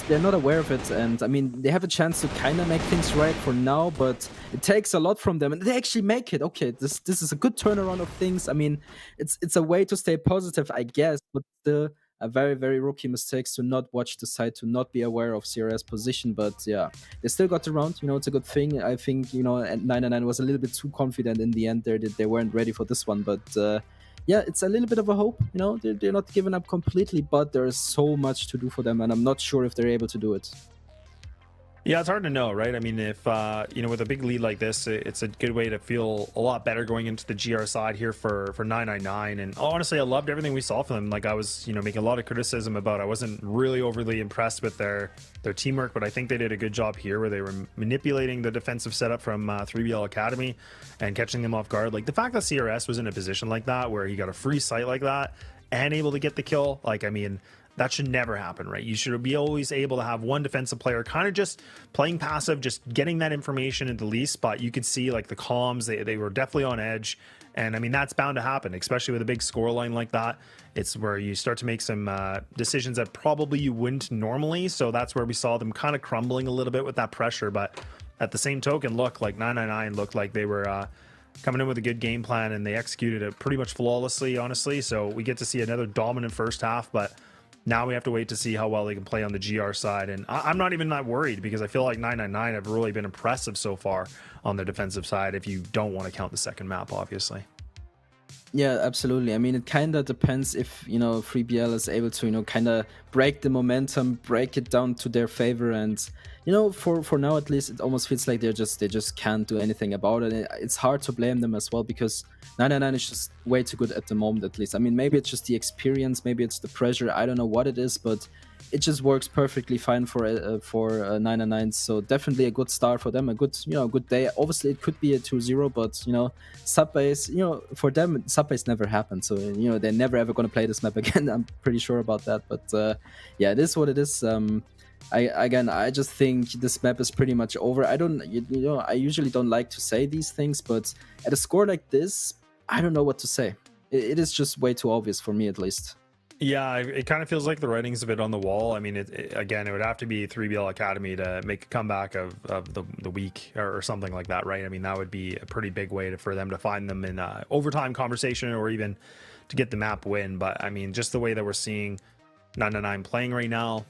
they're not aware of it. And I mean, they have a chance to kind of make things right for now, but it takes a lot from them, and they actually make it. Okay, this is a good turnaround of things. I mean, it's a way to stay positive, I guess, but still a very, very rookie mistakes to not watch the site, to not be aware of CRS position. But yeah, they still got the round. You know, it's a good thing. I think, you know, and 999 was a little bit too confident in the end there that they weren't ready for this one. But yeah, it's a little bit of a hope. You know, they're not giving up completely, but there is so much to do for them, and I'm not sure if they're able to do it. Yeah, it's hard to know, right? I mean, if, you know, with a big lead like this, it's a good way to feel a lot better going into the GR side here for 999. And honestly, I loved everything we saw from them. Like, I was, you know, making a lot of criticism about, I wasn't really overly impressed with their teamwork, but I think they did a good job here where they were manipulating the defensive setup from 3BL Academy and catching them off guard. Like, the fact that CRS was in a position like that, where he got a free sight like that and able to get the kill, like, I mean, that should never happen, right? You should be always able to have one defensive player kind of just playing passive, just getting that information in the least spot. You could see like the comms, they were definitely on edge. And I mean, that's bound to happen, especially with a big score line like that. It's where you start to make some decisions that probably you wouldn't normally. So that's where we saw them kind of crumbling a little bit with that pressure. But at the same token, look, like 999 looked like they were coming in with a good game plan, and they executed it pretty much flawlessly, honestly. So we get to see another dominant first half, but now we have to wait to see how well they can play on the GR side. And I'm not even that worried, because I feel like 999 have really been impressive so far on their defensive side, if you don't want to count the second map, obviously. Yeah, absolutely. I mean, it kind of depends if, you know, 3BL is able to, you know, kind of break the momentum, break it down to their favor. And, you know, for now at least, it almost feels like they just can't do anything about it. It's hard to blame them as well, because 999 is just way too good at the moment, at least. I mean, maybe it's just the experience, maybe it's the pressure. I don't know what it is, but it just works perfectly fine for 999. So definitely a good start for them, a good, you know, good day. Obviously, it could be a 2-0, but, you know, subbase, you know, for them, subbase never happened. So, you know, they're never ever going to play this map again. I'm pretty sure about that. But yeah, it is what it is. I just think this map is pretty much over. You know, I usually don't like to say these things, but at a score like this, I don't know what to say. It is just way too obvious for me, at least. Yeah, it kind of feels like the writing's a bit on the wall. I mean, again, it would have to be 3BL Academy to make a comeback of the week or something like that, right? I mean, that would be a pretty big way for them to find them in overtime conversation, or even to get the map win. But I mean, just the way that we're seeing 999 playing right now,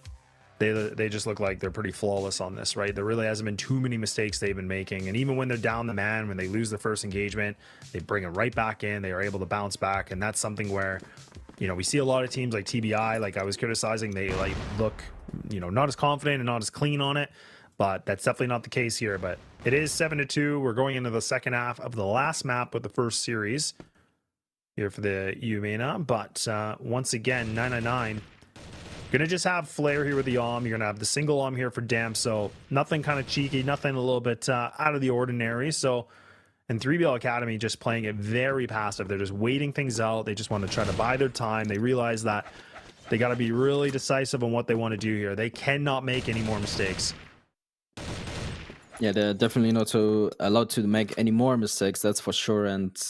they just look like they're pretty flawless on this, right? There really hasn't been too many mistakes they've been making. And even when they're down the man, when they lose the first engagement, they bring it right back in. They are able to bounce back. And that's something where, you know, we see a lot of teams like TBI, like I was criticizing, they like look, you know, not as confident and not as clean on it, but that's definitely not the case here. But it is 7-2. We're going into the second half of the last map of the first series here for the EUMENA. But once again, 999 gonna just have Flair here with the You're gonna have the single here for Damp. So nothing kind of cheeky, nothing a little bit out of the ordinary. So, and 3BL Academy just playing it very passive. They're just waiting things out. They just want to try to buy their time. They realize that they got to be really decisive on what they want to do here. They cannot make any more mistakes. Yeah, they're definitely not allowed to make any more mistakes, that's for sure. And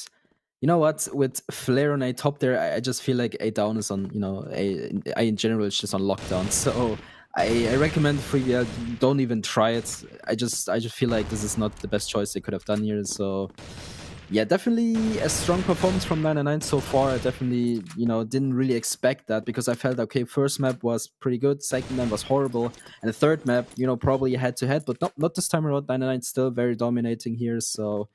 you know what? With Flair on A top there, I just feel like A down is on, you know, A in general is just on lockdown. So I recommend 3BL don't even try it. I just feel like this is not the best choice they could have done here. So yeah, definitely a strong performance from 999 so far. I definitely, you know, didn't really expect that, because I felt, okay, first map was pretty good, second map was horrible, and the third map, you know, probably head to head, but not this time around. 999 still very dominating here. So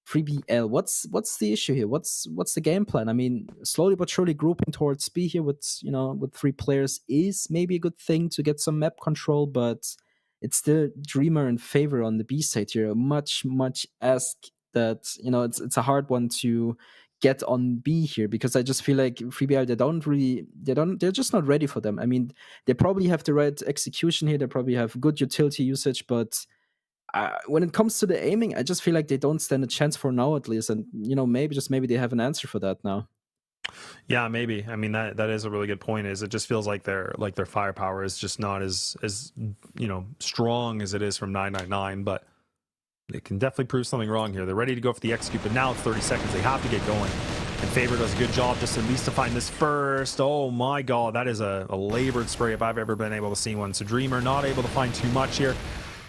3BL, what's the issue here? What's the game plan? I mean, slowly but surely grouping towards B here with, with 3 players is maybe a good thing to get some map control, but it's still Dreamer in favor on the B side here. Much ask that, it's a hard one to get on B here, because I just feel like 3BL, they're just not ready for them. I mean, they probably have the right execution here, they probably have good utility usage, but when it comes to the aiming, I just feel like they don't stand a chance for now, at least. And maybe they have an answer for that now. Yeah, maybe. I mean, that is a really good point. Is it just feels like their firepower is just not as strong as it is from 999, but it can definitely prove something wrong here. They're ready to go for the execute, but now it's 30 seconds. They have to get going. And Favor does a good job just at least to find this first. Oh my god, that is a labored spray if I've ever been able to see one. So Dreamer not able to find too much here.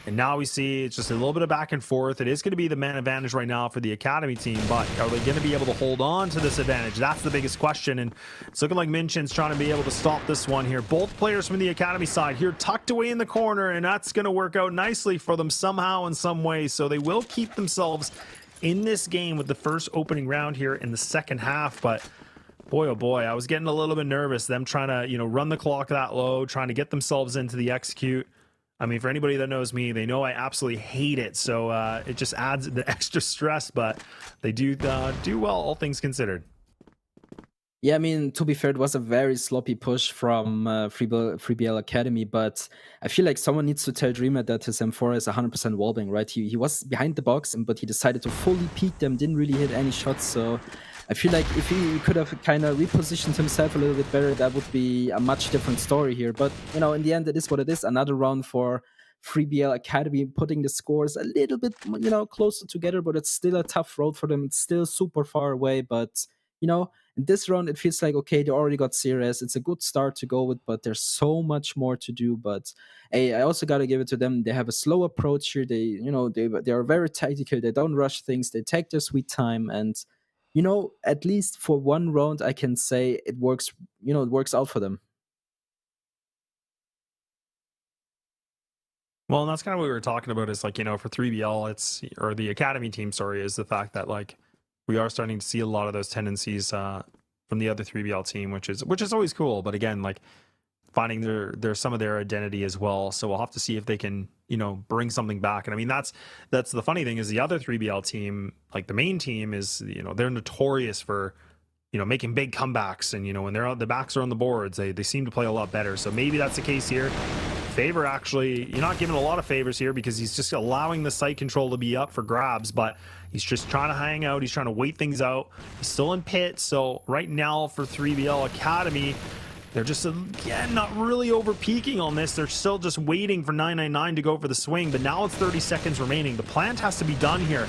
And now we see it's just a little bit of back and forth. It is going to be the man advantage right now for the Academy team, but are they going to be able to hold on to this advantage? That's the biggest question, and it's looking like Minkin's trying to be able to stop this one here. Both players from the Academy side here tucked away in the corner, and that's going to work out nicely for them somehow in some way, so they will keep themselves in this game with the first opening round here in the second half. But boy, oh boy, I was getting a little bit nervous, them trying to, run the clock that low, trying to get themselves into the execute. I mean, for anybody that knows me, they know I absolutely hate it. So it just adds the extra stress, but they do well, all things considered. Yeah, I mean, to be fair, it was a very sloppy push from 3BL Academy, but I feel like someone needs to tell Dreamer that his M4 is 100% wallbang, right? He was behind the box, but he decided to fully peek them, didn't really hit any shots, so I feel like if he could have kind of repositioned himself a little bit better, that would be a much different story here. But, in the end, it is what it is. Another round for 3BL Academy, putting the scores a little bit, closer together, but it's still a tough road for them. It's still super far away, but, in this round, it feels like, okay, they already got CRS. It's a good start to go with, but there's so much more to do. But, hey, I also got to give it to them. They have a slow approach here. They are very tactical. They don't rush things. They take their sweet time, and at least for one round, I can say it works, it works out for them. Well, and that's kind of what we were talking about is like, for 3BL, or the Academy team, sorry, is the fact that like we are starting to see a lot of those tendencies from the other 3BL team, which is always cool. But again, like finding their some of their identity as well. So we'll have to see if they can, bring something back. And I mean, that's the funny thing is the other 3BL team, like the main team is, they're notorious for, making big comebacks. And, when the backs are on the boards, they seem to play a lot better. So maybe that's the case here. Favor actually, you're not giving a lot of favors here because he's just allowing the site control to be up for grabs, but he's just trying to hang out. He's trying to wait things out. He's still in pit. So right now for 3BL Academy, they're just, again, not really over peaking on this. They're still just waiting for 999 to go for the swing, but now it's 30 seconds remaining. The plant has to be done here,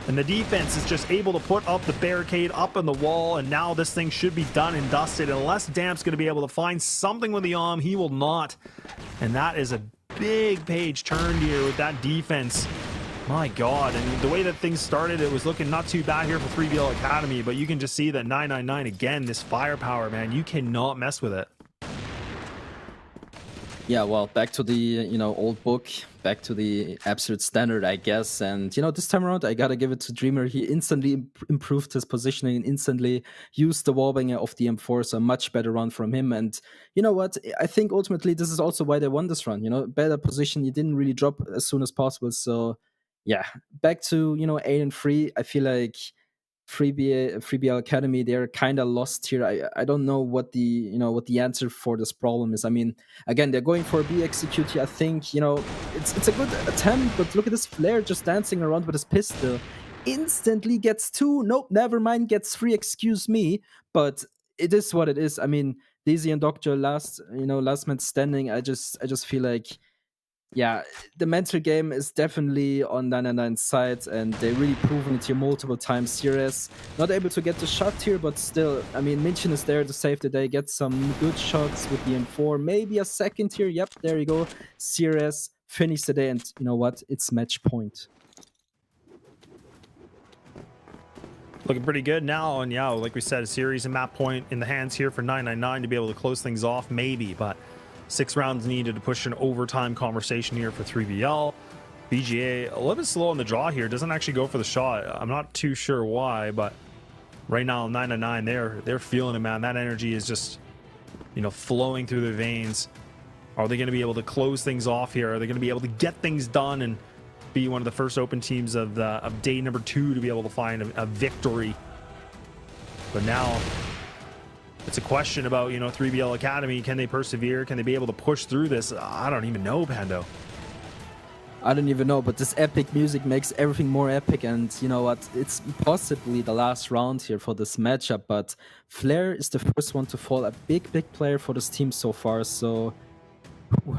and the defense is just able to put up the barricade up on the wall, and now this thing should be done and dusted. Unless Damp's going to be able to find something with the he will not. And that is a big page turned here with that defense. My god, and the way that things started, it was looking not too bad here for 3BL Academy, but you can just see that 999, again, this firepower, man, you cannot mess with it. Yeah, well, back to the, old book, back to the absolute standard, I guess. And, this time around, I gotta give it to Dreamer. He instantly improved his positioning and instantly used the wallbanger of the M4, so a much better run from him. And you know what? I think ultimately this is also why they won this run. Better position. You didn't really drop as soon as possible. So, yeah, back to, 8 and 3. I feel like 3BL Academy, they're kind of lost here. I don't know what the answer for this problem is. I mean, again, they're going for a B execute here. I think, it's a good attempt, but look at this Flare just dancing around with his pistol. Instantly gets 2. Nope, never mind, gets 3, excuse me. But it is what it is. I mean, Daisy and Doctor last man standing. I just feel like, yeah, the mental game is definitely on 999's side, and they really proven it here multiple times. CRS not able to get the shot here, but still, I mean, Minkin is there to save the day, get some good shots with the M4, maybe a second here. Yep, there you go. CRS finish the day, and you know what? It's match point. Looking pretty good now, and yeah, like we said, a series and map point in the hands here for 999 to be able to close things off, maybe, but 6 rounds needed to push an overtime conversation here for 3BL. BGA a little bit slow on the draw here. Doesn't actually go for the shot. I'm not too sure why, but right now 999 they're feeling it, man. That energy is just, you know, flowing through their veins. Are they going to be able to close things off here? Are they going to be able to get things done and be one of the first open teams of day number 2 to be able to find a victory? But now it's a question about, you know, 3BL Academy. Can they persevere? Can they be able to push through this? I don't even know, Pando. I don't even know, but this epic music makes everything more epic, and you know what? It's possibly the last round here for this matchup, but Flair is the first one to fall, a big player for this team so far, so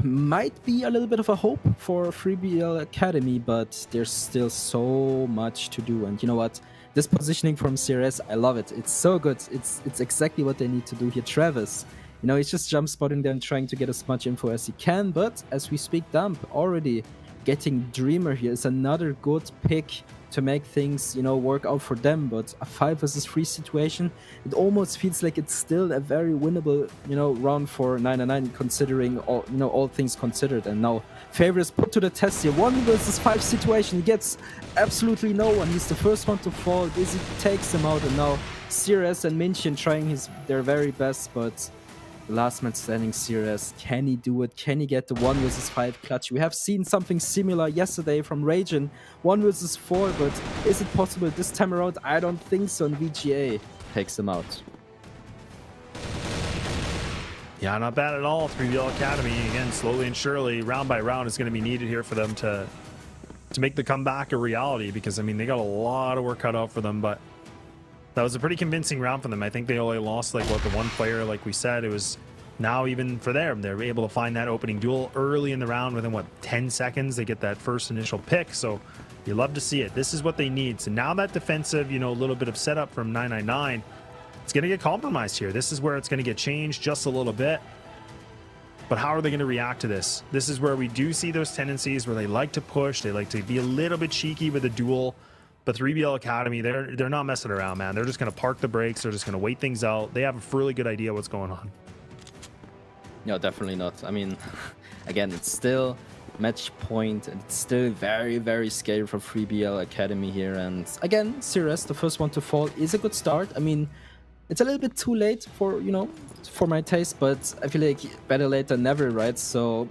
might be a little bit of a hope for 3BL Academy, but there's still so much to do. And you know what? This positioning from CRS, I love it. It's so good. It's exactly what they need to do here. Travis, you know, he's just jump spotting them, trying to get as much info as he can, but as we speak, Dump already getting Dreamer here is another good pick to make things, you know, work out for them. But a 5 versus 3 situation, it almost feels like it's still a very winnable, you know, round for 999, considering all, you know, all things considered. And now Favor is put to the test here. 1 versus 5 situation, he gets absolutely no one. He's the first one to fall. Dizzy takes him out, and now CRS and Minkin trying their very best, but last man standing, CRS, can he do it? Can he get the 1 versus 5 clutch? We have seen something similar yesterday from Ragin, 1 versus 4, but is it possible this time around? I don't think so, and VGA takes him out. Yeah, not bad at all. 3BL Academy, again, slowly and surely, round by round, is going to be needed here for them to make the comeback a reality, because, I mean, they got a lot of work cut out for them, but that was a pretty convincing round for them. I think they only lost, like, what, the 1 player, like we said. It was now even for them. They're able to find that opening duel early in the round within, what, 10 seconds. They get that first initial pick, so you love to see it. This is what they need. So now that defensive, you know, a little bit of setup from 999, it's going to get compromised here. This is where it's going to get changed just a little bit. But how are they going to react to this? This is where we do see those tendencies where they like to push. They like to be a little bit cheeky with a duel. But 3BL Academy, they're not messing around, man. They're just going to park the brakes. They're just going to wait things out. They have a really good idea what's going on. No, definitely not. I mean, again, it's still match point, and it's still very scary for 3BL Academy here. And again, CRS, the first one to fall, is a good start. I mean, it's a little bit too late for, you know, for my taste, but I feel like better late than never, right? So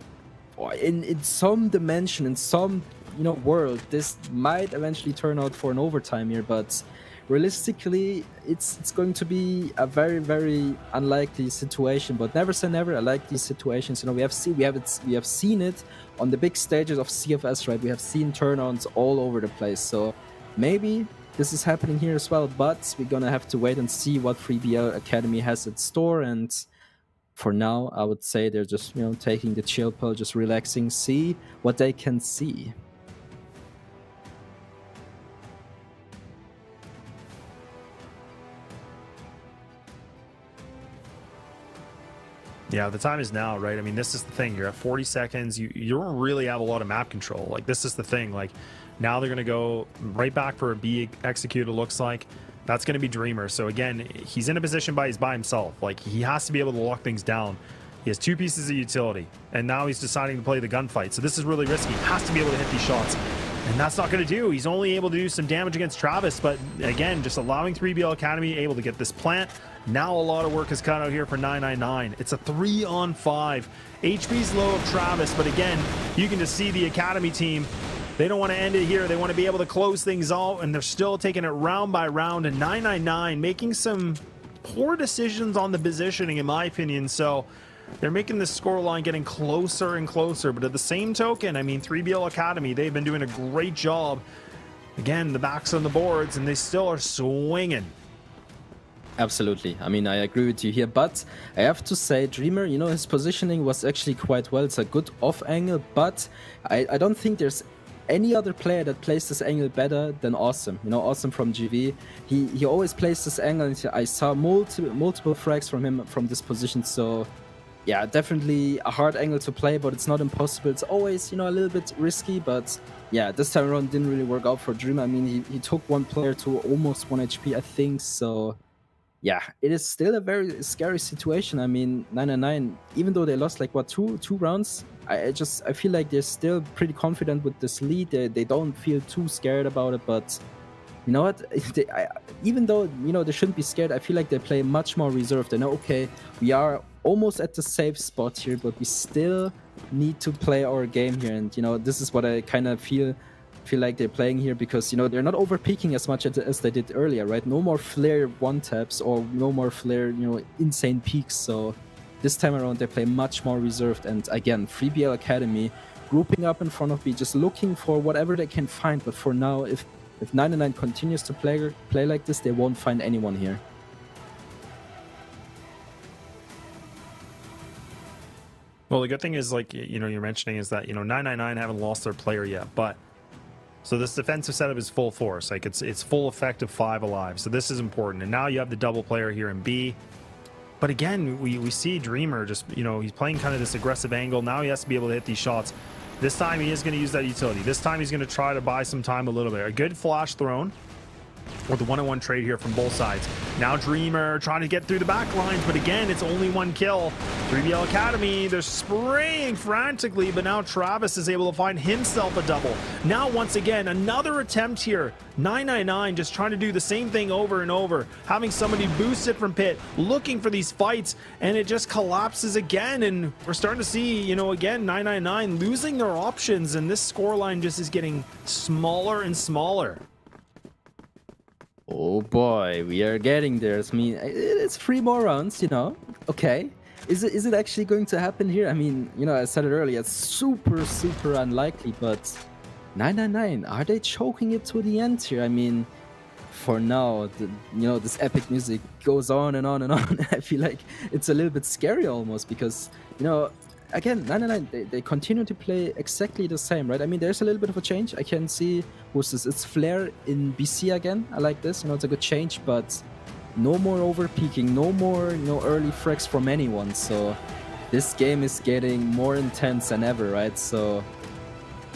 in some dimension, in some, you know, world, this might eventually turn out for an overtime here, but realistically it's going to be a very unlikely situation. But never say never. I like these situations. You know, we have seen it on the big stages of CFS, right? We have seen turnouts all over the place, so maybe this is happening here as well, but we're gonna have to wait and see what 3BL Academy has in store. And for now, I would say they're just, you know, taking the chill pill, just relaxing, see what they can see. Yeah, the time is now, right? I mean, this is the thing. You're at 40 seconds. You don't really have a lot of map control. Like, this is the thing. Like, now they're going to go right back for a B execute, it looks like. That's going to be Dreamer. So, again, he's in a position he's by himself. Like, he has to be able to lock things down. He has 2 pieces of utility, and now he's deciding to play the gunfight. So this is really risky. He has to be able to hit these shots. And that's not going to do. He's only able to do some damage against Travis, but again, just allowing 3BL Academy able to get this plant. Now a lot of work is cut out here for 999. It's a 3-on-5. HP's low of Travis, but again, you can just see the Academy team. They don't want to end it here. They want to be able to close things out, and they're still taking it round by round. And 999 making some poor decisions on the positioning, in my opinion. So they're making this scoreline getting closer and closer. But at the same token, I mean, 3BL Academy, they've been doing a great job. Again, the backs on the boards, and they still are swinging. Absolutely. I mean, I agree with you here, but I have to say, Dreamer, you know, his positioning was actually quite well. It's a good off angle, but I don't think there's any other player that plays this angle better than Awesome. You know, Awesome from GV. He always plays this angle, and I saw multiple frags from him from this position. So yeah, definitely a hard angle to play, but it's not impossible. It's always, you know, a little bit risky, but yeah, this time around didn't really work out for Dreamer. I mean, he took one player to almost 1 HP, I think. So yeah, it is still a very scary situation. I mean, 999, even though they lost like, what, two rounds, I feel like they're still pretty confident with this lead. They don't feel too scared about it, but you know what? Even though, you know, they shouldn't be scared, I feel like they play much more reserved. They know, okay, we are almost at the safe spot here, but we still need to play our game here. And, you know, this is what I kind of feel like they're playing here, because, you know, they're not over peaking as much as they did earlier, right? No more flare one taps or no more flare, you know, insane peaks. So this time around, they play much more reserved. And again, 3BL Academy grouping up in front of me, just looking for whatever they can find. But for now, if 99 continues to play like this, they won't find anyone here. Well, the good thing is, like, you know, you're mentioning is that, you know, 999 haven't lost their player yet, but so this defensive setup is full force, like it's full effect of 5 alive. So this is important. And now you have the double player here in B. But again, we see Dreamer just, you know, he's playing kind of this aggressive angle. Now he has to be able to hit these shots. This time he is going to use that utility. This time he's going to try to buy some time a little bit. A good flash thrown, or the 1-on-1 trade here from both sides. Now Dreamer trying to get through the back lines, but again, it's only 1 kill. 3BL Academy, they're spraying frantically, but now Travis is able to find himself a double. Now, once again, another attempt here. 999 just trying to do the same thing over and over, having somebody boost it from pit, looking for these fights, and it just collapses again. And we're starting to see, you know, again, 999 losing their options, and this scoreline just is getting smaller and smaller. Oh boy, we are getting there. I mean, it's 3 more rounds, you know. Okay. Is it actually going to happen here? I mean, you know, I said it earlier, it's super, super unlikely, but 999, are they choking it to the end here? I mean, for now, you know, this epic music goes on and on and on. I feel like it's a little bit scary almost, because, you know, again, 999, they continue to play exactly the same, right? I mean, there's a little bit of a change. I can see, who's this? It's Flare in BC again. I like this. You know, it's a good change, but no more over peaking, no more, you know, early frags from anyone. So this game is getting more intense than ever, right? So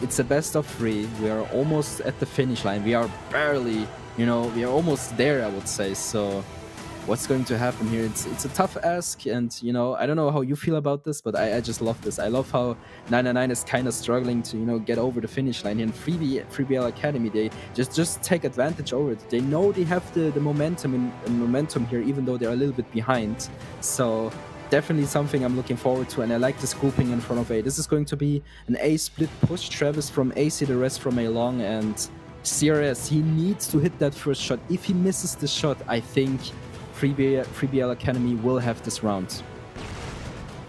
it's a best of 3. We are almost at the finish line. We are barely, you know, we are almost there, I would say. So what's going to happen here? It's a tough ask, and, you know, I don't know how you feel about this, but I just love this. I love how 999 is kind of struggling to, you know, get over the finish line here. And 3BL Academy, they just take advantage over it. They know they have the momentum here, even though they're a little bit behind. So definitely something I'm looking forward to, and I like this grouping in front of A. This is going to be an A split push. Travis from AC, the rest from A long, and CRS, he needs to hit that first shot. If he misses the shot, I think 3BL Academy will have this round.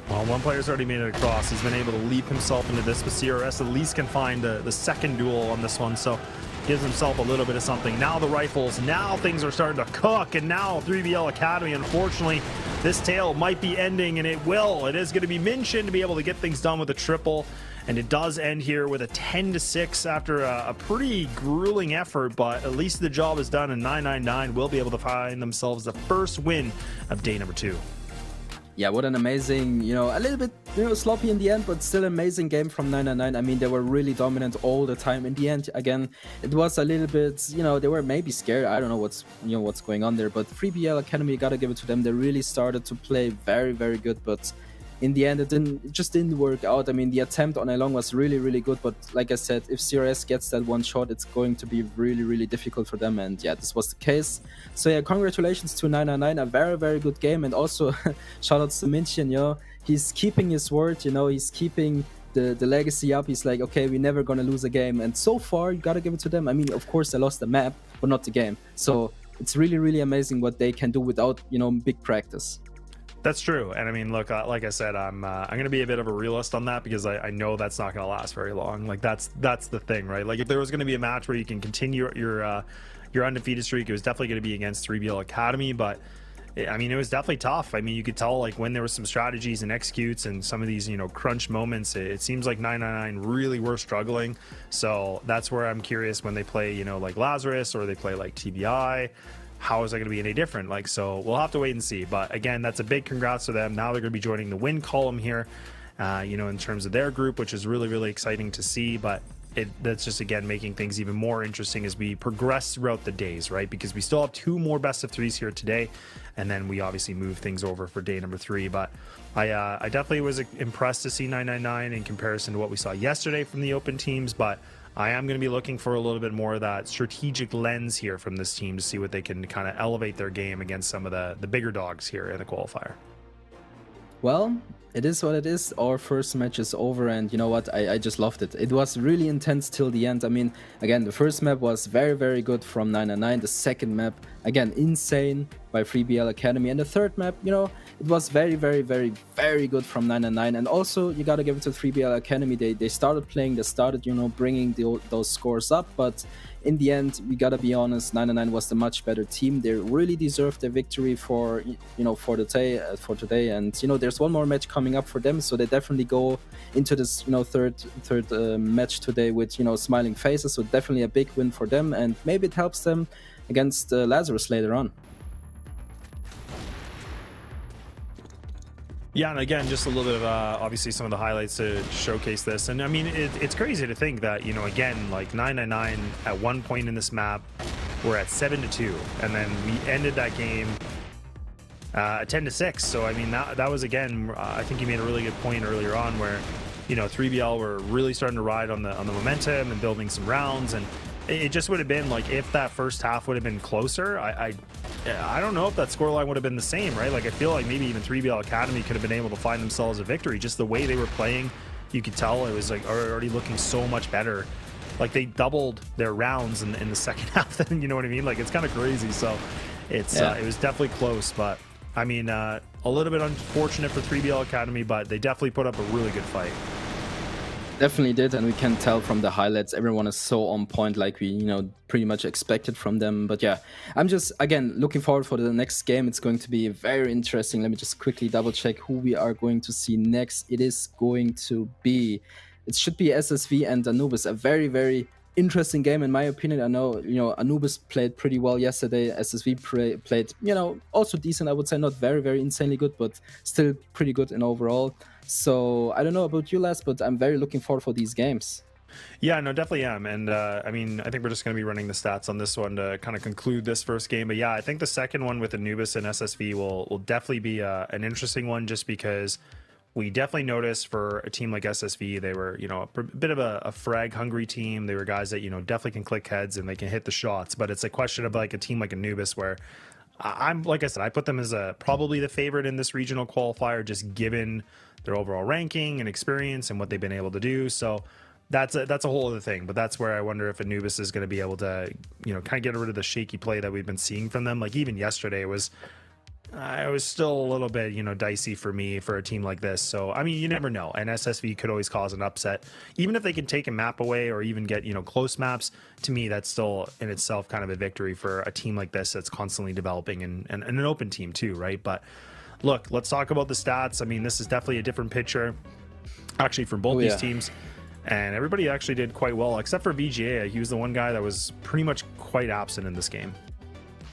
Well, one player's already made it across. He's been able to leap himself into this, but CRS at least can find the second duel on this one, so gives himself a little bit of something. Now the rifles, now things are starting to cook, and now 3BL Academy, unfortunately, this tail might be ending, and it will. It is going to be Minkin to be able to get things done with a triple, and it does end here with a 10-6 after a pretty grueling effort, but at least the job is done, and 999 will be able to find themselves the first win of day number 2. Yeah, what an amazing, you know, a little bit, you know, sloppy in the end, but still amazing game from 999. I mean, they were really dominant all the time. In the end, again, it was a little bit, you know, they were maybe scared. I don't know what's going on there, but 3BL Academy, gotta give it to them. They really started to play very, very good, but in the end, it just didn't work out. I mean, the attempt on Along was really, really good, but like I said, if CRS gets that one shot, it's going to be really, really difficult for them, and yeah, this was the case. So yeah, congratulations to 999, a very, very good game, and also shoutouts to Minkin, you know, he's keeping his word, you know, he's keeping the legacy up. He's like, okay, we're never gonna lose a game, and so far, you gotta give it to them. I mean, of course, they lost the map, but not the game. So it's really, really amazing what they can do without, you know, big practice. That's true, and I mean, look, like I said, I'm gonna be a bit of a realist on that, because I know that's not gonna last very long. Like that's the thing, right? Like if there was gonna be a match where you can continue your undefeated streak, it was definitely gonna be against 3BL Academy. But I mean, it was definitely tough. I mean, you could tell, like, when there was some strategies and executes and some of these, you know, crunch moments, it seems like 999 really were struggling. So that's where I'm curious when they play, you know, like Lazarus, or they play like TBI. How is that going to be any different? Like, so we'll have to wait and see. But again, that's a big congrats to them. Now they're going to be joining the win column here, you know, in terms of their group, which is really, really exciting to see. But that's just again making things even more interesting as we progress throughout the days, right? Because we still have 2 more best of 3s here today, and then we obviously move things over for day number 3. But I definitely was impressed to see 999 in comparison to what we saw yesterday from the open teams, but I am going to be looking for a little bit more of that strategic lens here from this team to see what they can kind of elevate their game against some of the bigger dogs here in the qualifier. Well, it is what it is. Our first match is over, and you know what? I just loved it. It was really intense till the end. I mean, again, the first map was very, very good from 999. The second map, again, insane by 3BL Academy. And the third map, you know, it was very, very, very, very good from 999. And also, you gotta give it to 3BL Academy. They started playing, they started, you know, bringing those scores up. But in the end, we gotta be honest, 999 was the much better team. They really deserved the victory for, you know, for today. And you know, there's one more match coming up for them, so they definitely go into this, you know, third match today with, you know, smiling faces. So definitely a big win for them, and maybe it helps them against Lazarus later on. Yeah, and again, just a little bit of obviously some of the highlights to showcase this. And I mean, it's crazy to think that, you know, again, like 999 at one point in this map, we're at 7-2, and then we ended that game 10-6. So I mean, that was, again, I think you made a really good point earlier on where, you know, 3BL were really starting to ride on the momentum and building some rounds, and it just would have been like, if that first half would have been closer, I don't know if that scoreline would have been the same, right? Like, I feel like maybe even 3BL Academy could have been able to find themselves a victory. Just the way they were playing, you could tell it was like already looking so much better. Like, they doubled their rounds in the second half. Then, you know what I mean? Like, it's kind of crazy. So it's it was definitely close, but I mean, a little bit unfortunate for 3BL Academy, but they definitely put up a really good fight. Definitely did, and we can tell from the highlights everyone is so on point, like we, you know, pretty much expected from them. But yeah, I'm just, again, looking forward for the next game. It's going to be very interesting. Let me just quickly double check who we are going to see next. It should be SSV and Anubis. A very, very interesting game in my opinion. I know, you know, Anubis played pretty well yesterday. SSV played, you know, also decent. I would say not very, very insanely good, but still pretty good in overall. So I don't know about you, Les, but I'm very looking forward for these games. Yeah, no, definitely am. And I mean, I think we're just going to be running the stats on this one to kind of conclude this first game. But yeah, I think the second one with Anubis and SSV will definitely be an interesting one, just because we definitely noticed for a team like SSV, they were, you know, a bit of a frag hungry team. They were guys that, you know, definitely can click heads and they can hit the shots. But it's a question of like a team like Anubis where I'm, like I said, I put them as probably the favorite in this regional qualifier, just given their overall ranking and experience and what they've been able to do. So that's a whole other thing. But that's where I wonder if Anubis is going to be able to, you know, kind of get rid of the shaky play that we've been seeing from them. Like even yesterday it was still a little bit, you know, dicey for me for a team like this. So I mean, you never know, and SSV could always cause an upset, even if they can take a map away or even get, you know, close maps. To me, that's still in itself kind of a victory for a team like this that's constantly developing and an open team too, right? But look, let's talk about the stats. I mean, this is definitely a different picture actually for both these teams, and everybody actually did quite well except for VGA. He was the one guy that was pretty much quite absent in this game.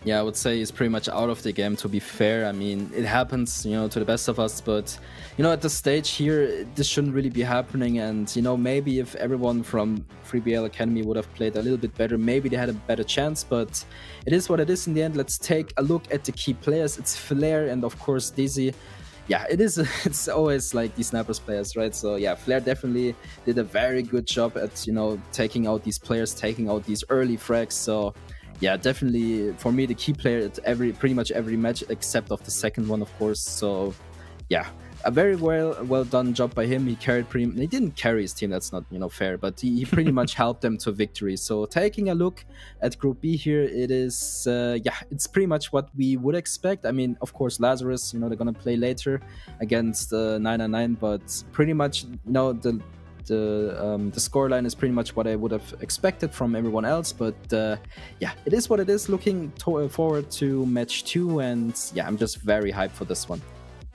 Yeah, I would say he's pretty much out of the game, to be fair. I mean, it happens, you know, to the best of us, but, you know, at the stage here, this shouldn't really be happening. And, you know, maybe if everyone from 3BL Academy would have played a little bit better, maybe they had a better chance, but it is what it is in the end. Let's take a look at the key players. It's Flair and, of course, Dizzy. Yeah, it's always like these Snappers players, right? So yeah, Flair definitely did a very good job at, you know, taking out these players, taking out these early frags. So yeah, definitely for me the key player at pretty much every match except of the second one, of course. So yeah, a very well done job by him. He didn't carry his team, that's not, you know, fair, but he pretty much helped them to victory. So taking a look at Group B here, it is yeah, it's pretty much what we would expect. I mean, of course, Lazarus, you know, they're gonna play later against 999, but pretty much, you know, the scoreline is pretty much what I would have expected from everyone else. But yeah, it is what it is. Looking forward to match 2, and yeah, I'm just very hyped for this one.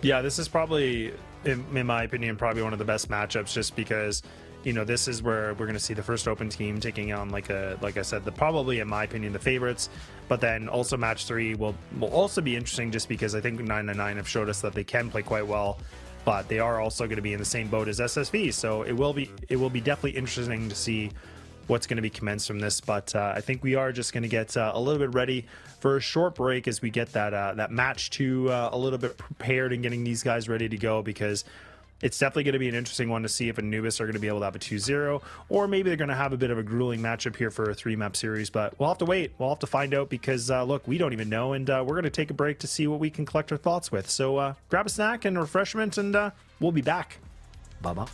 Yeah, this is probably, in my opinion, probably one of the best matchups, just because, you know, this is where we're going to see the first open team taking on, like I said, probably, in my opinion, the favorites. But then also match 3 will also be interesting, just because I think 999 have showed us that they can play quite well, but they are also going to be in the same boat as SSV. So it will be definitely interesting to see what's going to be commenced from this. But I think we are just going to get a little bit ready for a short break as we get that match 2 a little bit prepared and getting these guys ready to go, because it's definitely going to be an interesting one to see if Anubis are going to be able to have a 2-0, or maybe they're going to have a bit of a grueling matchup here for a 3-map series. But we'll have to wait. We'll have to find out, because look, we don't even know, and we're going to take a break to see what we can collect our thoughts with. So grab a snack and refreshment, and we'll be back. Bye-bye.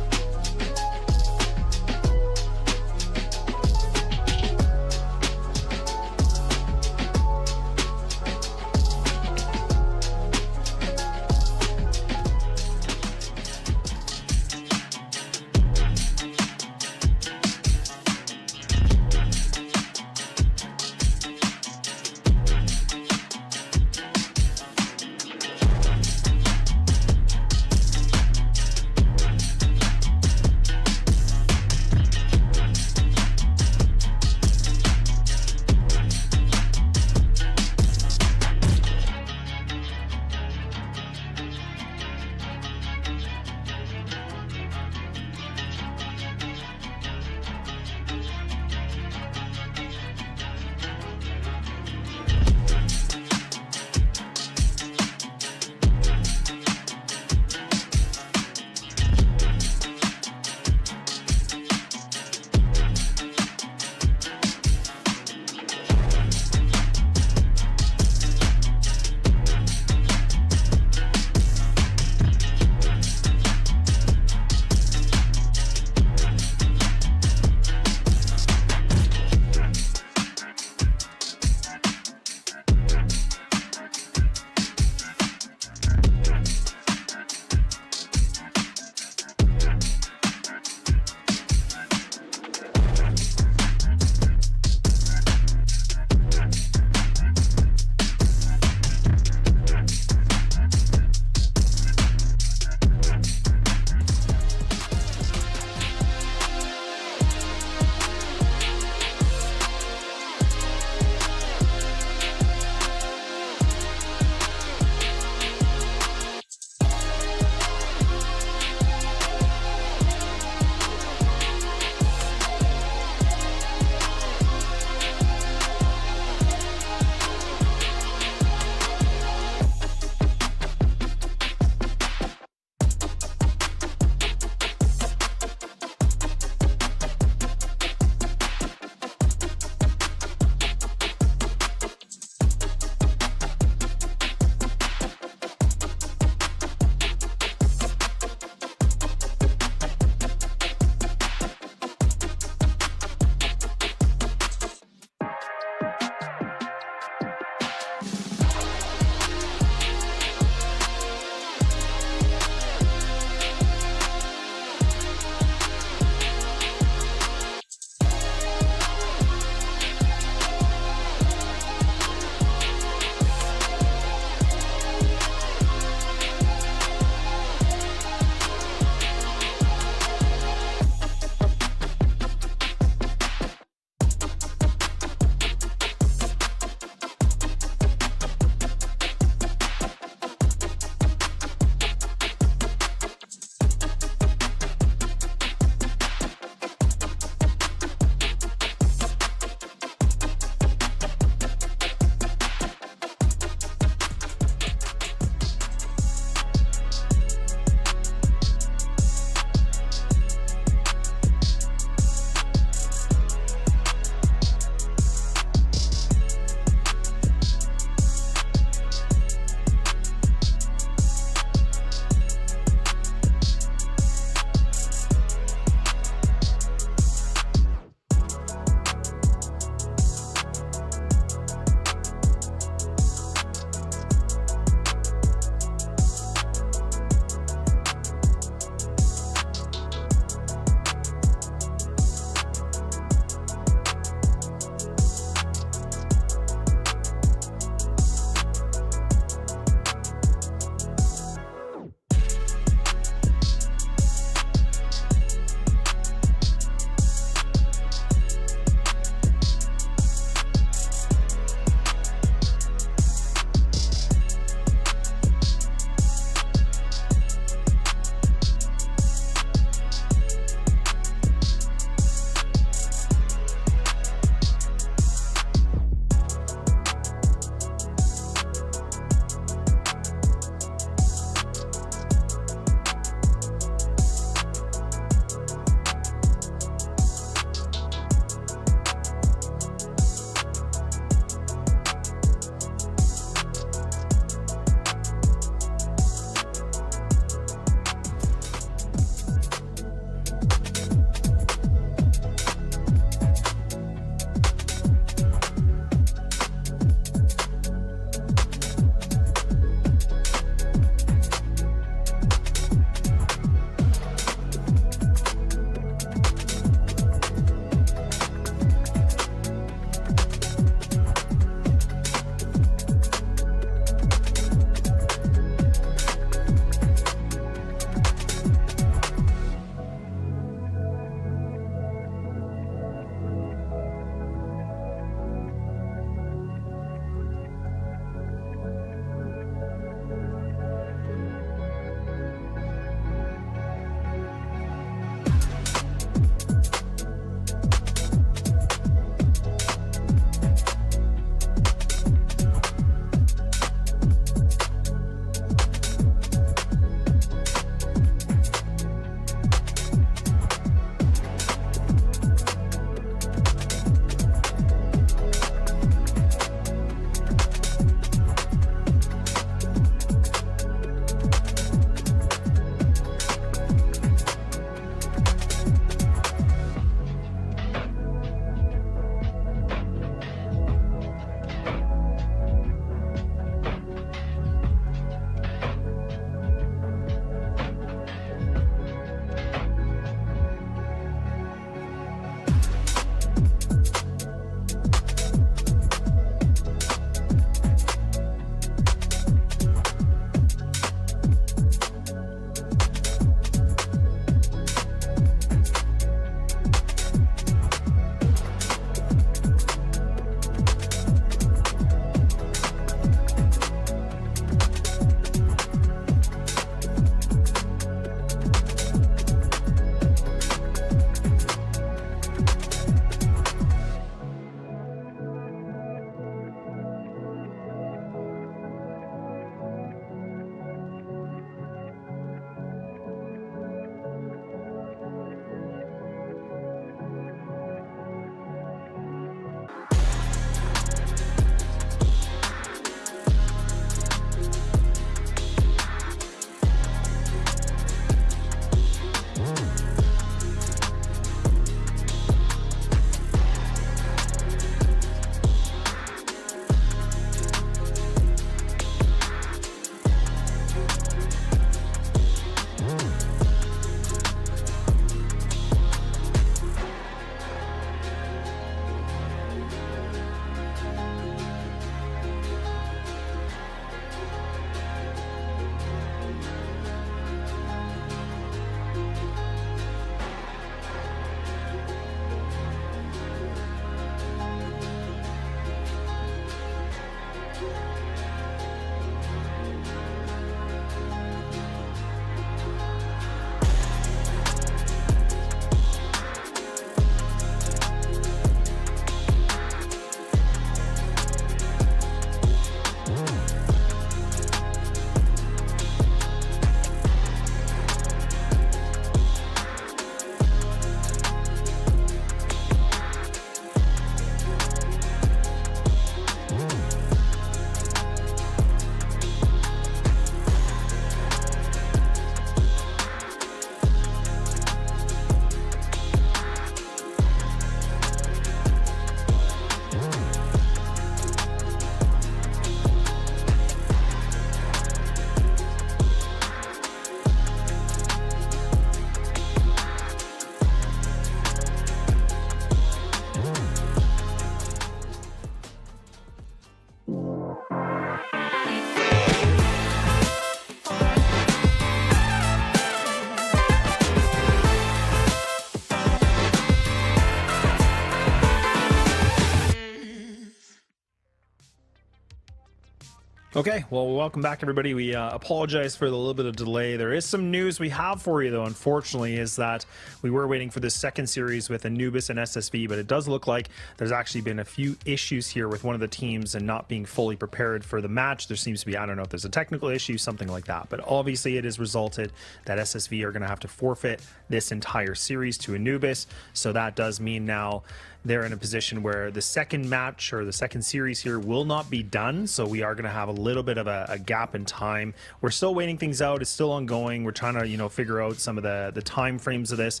Okay, well, welcome back, everybody. We apologize for the little bit of delay. There is some news we have for you, though, unfortunately, is that we were waiting for this second series with Anubis and SSV, but it does look like there's actually been a few issues here with one of the teams and not being fully prepared for the match. There seems to be, I don't know if there's a technical issue, something like that, but obviously it has resulted that SSV are going to have to forfeit this entire series to Anubis, so that does mean now they're in a position where the second match or the second series here will not be done. So we are going to have a little bit of a gap in time. We're still waiting things out. It's still ongoing. We're trying to, figure out some of the time frames of this.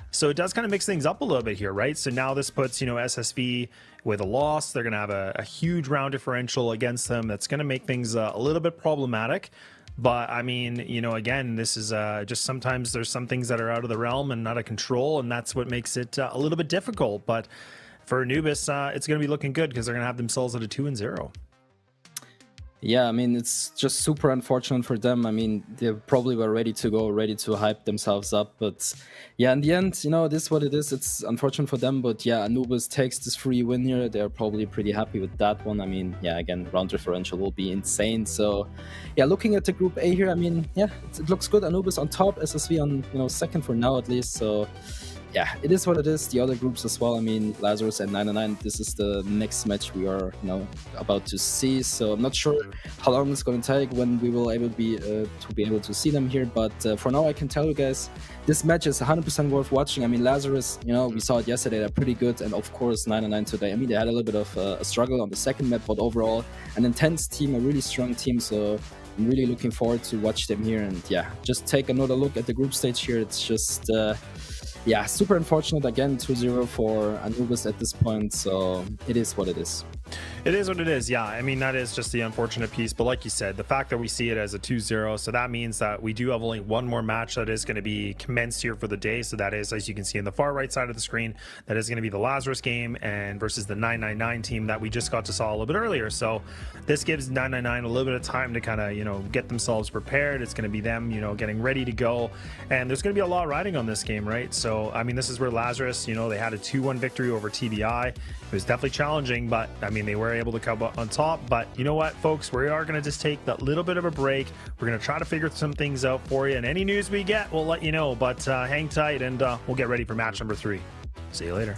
So it does kind of mix things up a little bit here, right? So now this puts, SSV with a loss. They're going to have a huge round differential against them. That's going to make things a little bit problematic. But I mean, again, this is just sometimes there's some things that are out of the realm and out of control, and that's what makes it a little bit difficult. But for Anubis, it's going to be looking good because they're going to have themselves at a 2-0. Yeah, I mean, it's just super unfortunate for them. I mean, they probably were ready to go, ready to hype themselves up. But yeah, in the end, this is what it is. It's unfortunate for them. But yeah, Anubis takes this free win here. They're probably pretty happy with that one. I mean, yeah, again, round differential will be insane. So yeah, looking at the Group A here, I mean, yeah, it looks good. Anubis on top, SSV on, second for now at least. So yeah, it is what it is. The other groups as well. I mean, Lazarus and 999. This is the next match we are, about to see. So I'm not sure how long it's going to take when we will be able to see them here. But for now, I can tell you guys, this match is 100% worth watching. I mean, Lazarus, we saw it yesterday. They're pretty good, and of course, 999 today. I mean, they had a little bit of a struggle on the second map, but overall, an intense team, a really strong team. So I'm really looking forward to watch them here. And yeah, just take another look at the group stage here. It's just yeah, super unfortunate. Again, 2-0 for Anubis at this point, so it is what it is. It is what it is, yeah. I mean, that is just the unfortunate piece. But like you said, the fact that we see it as a 2-0, so that means that we do have only one more match that is going to be commenced here for the day. So that is, as you can see in the far right side of the screen, that is going to be the Lazarus game and versus the 999 team that we just got to saw a little bit earlier. So this gives 999 a little bit of time to kind of, get themselves prepared. It's going to be them, getting ready to go. And there's going to be a lot riding on this game, right? So, I mean, this is where Lazarus, they had a 2-1 victory over TBI. It was definitely challenging, but I mean, they were able to come on top. But you know what, folks, we are going to just take that little bit of a break. We're going to try to figure some things out for you, and any news we get, we'll let you know. But hang tight, and we'll get ready for match number 3. See you later.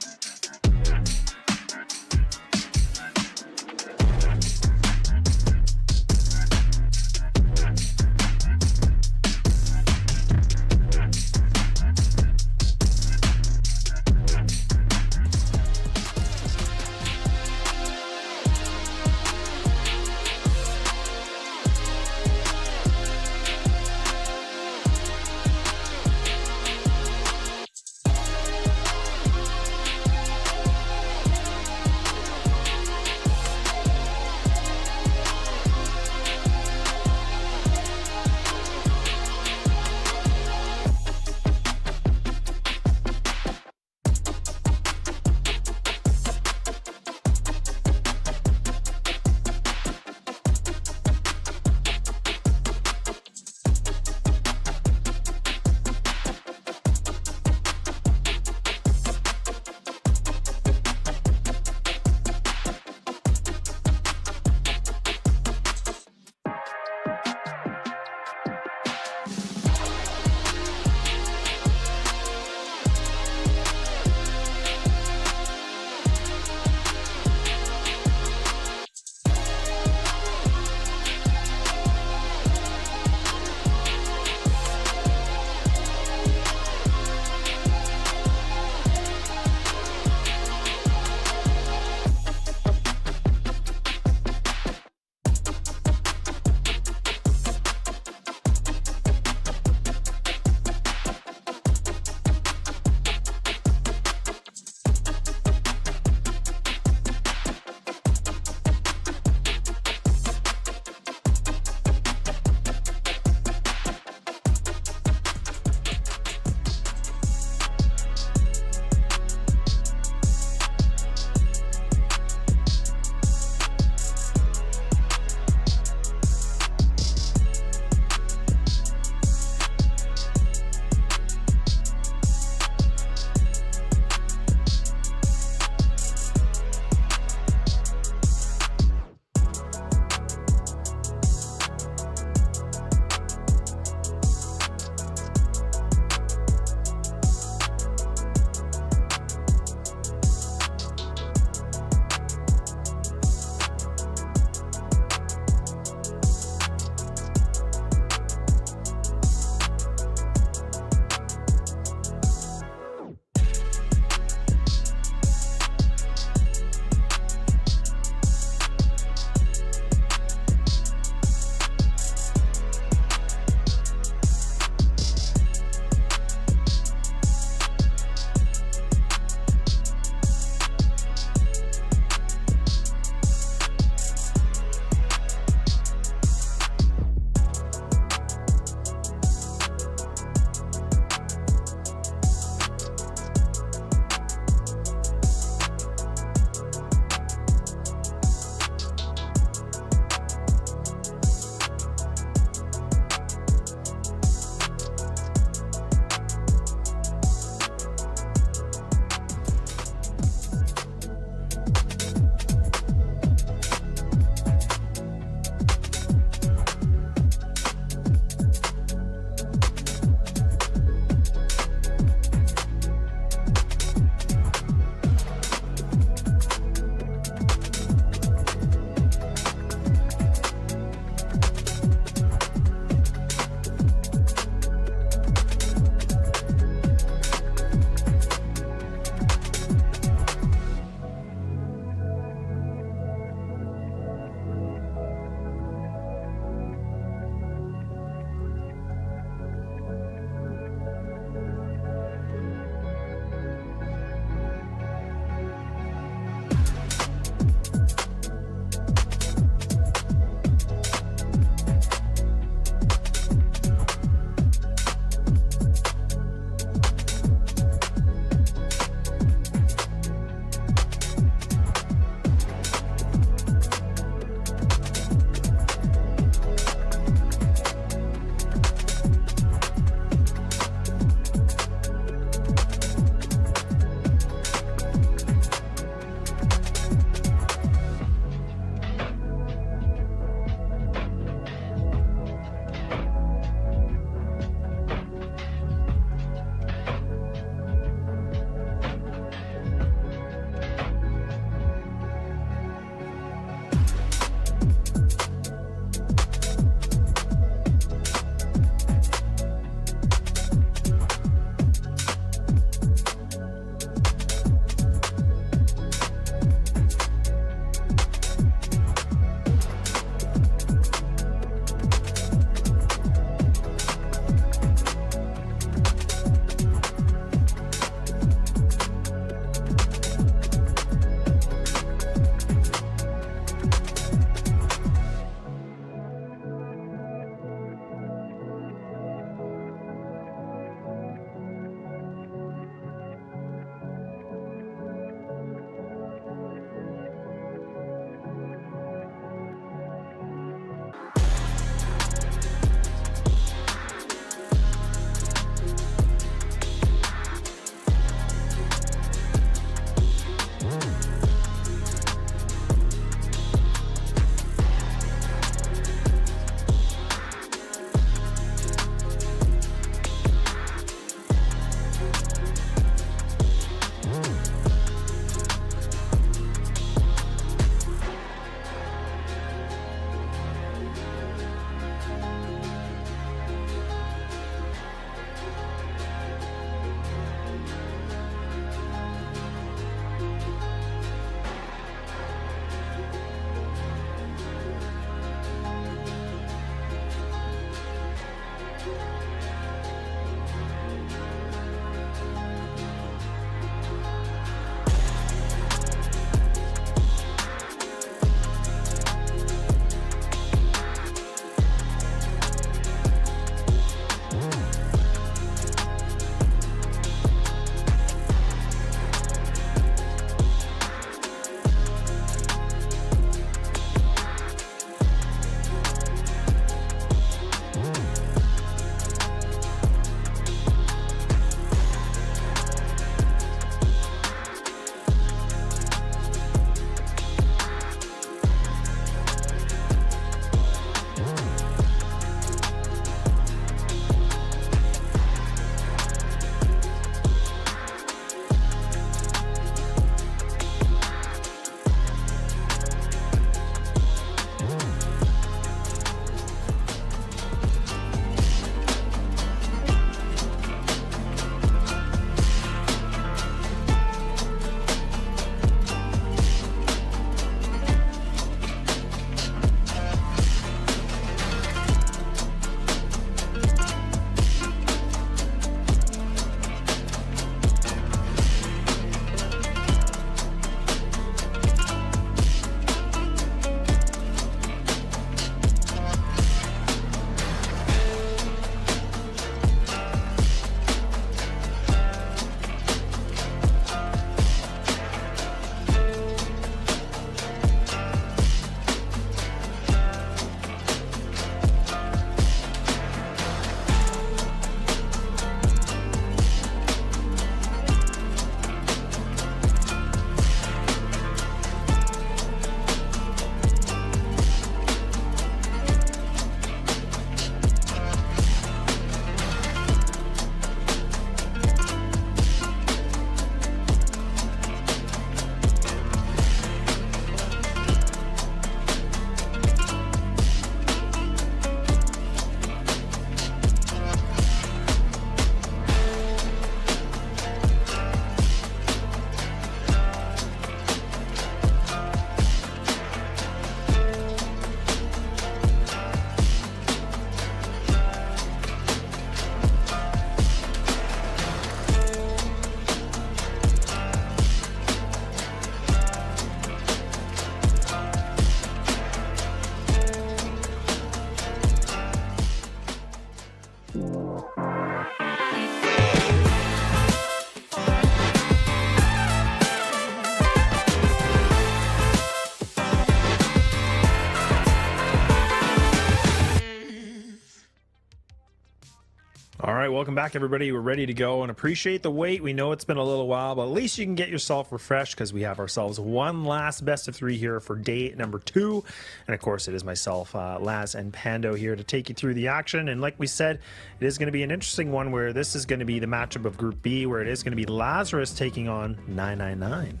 All right, welcome back, everybody. We're ready to go and appreciate the wait. We know it's been a little while, but at least you can get yourself refreshed because we have ourselves one last best of 3 here for day number 2. And of course, it is myself, Laz, and Pando here to take you through the action. And like we said, it is going to be an interesting one where this is going to be the matchup of Group B, where it is going to be Lazarus taking on 999.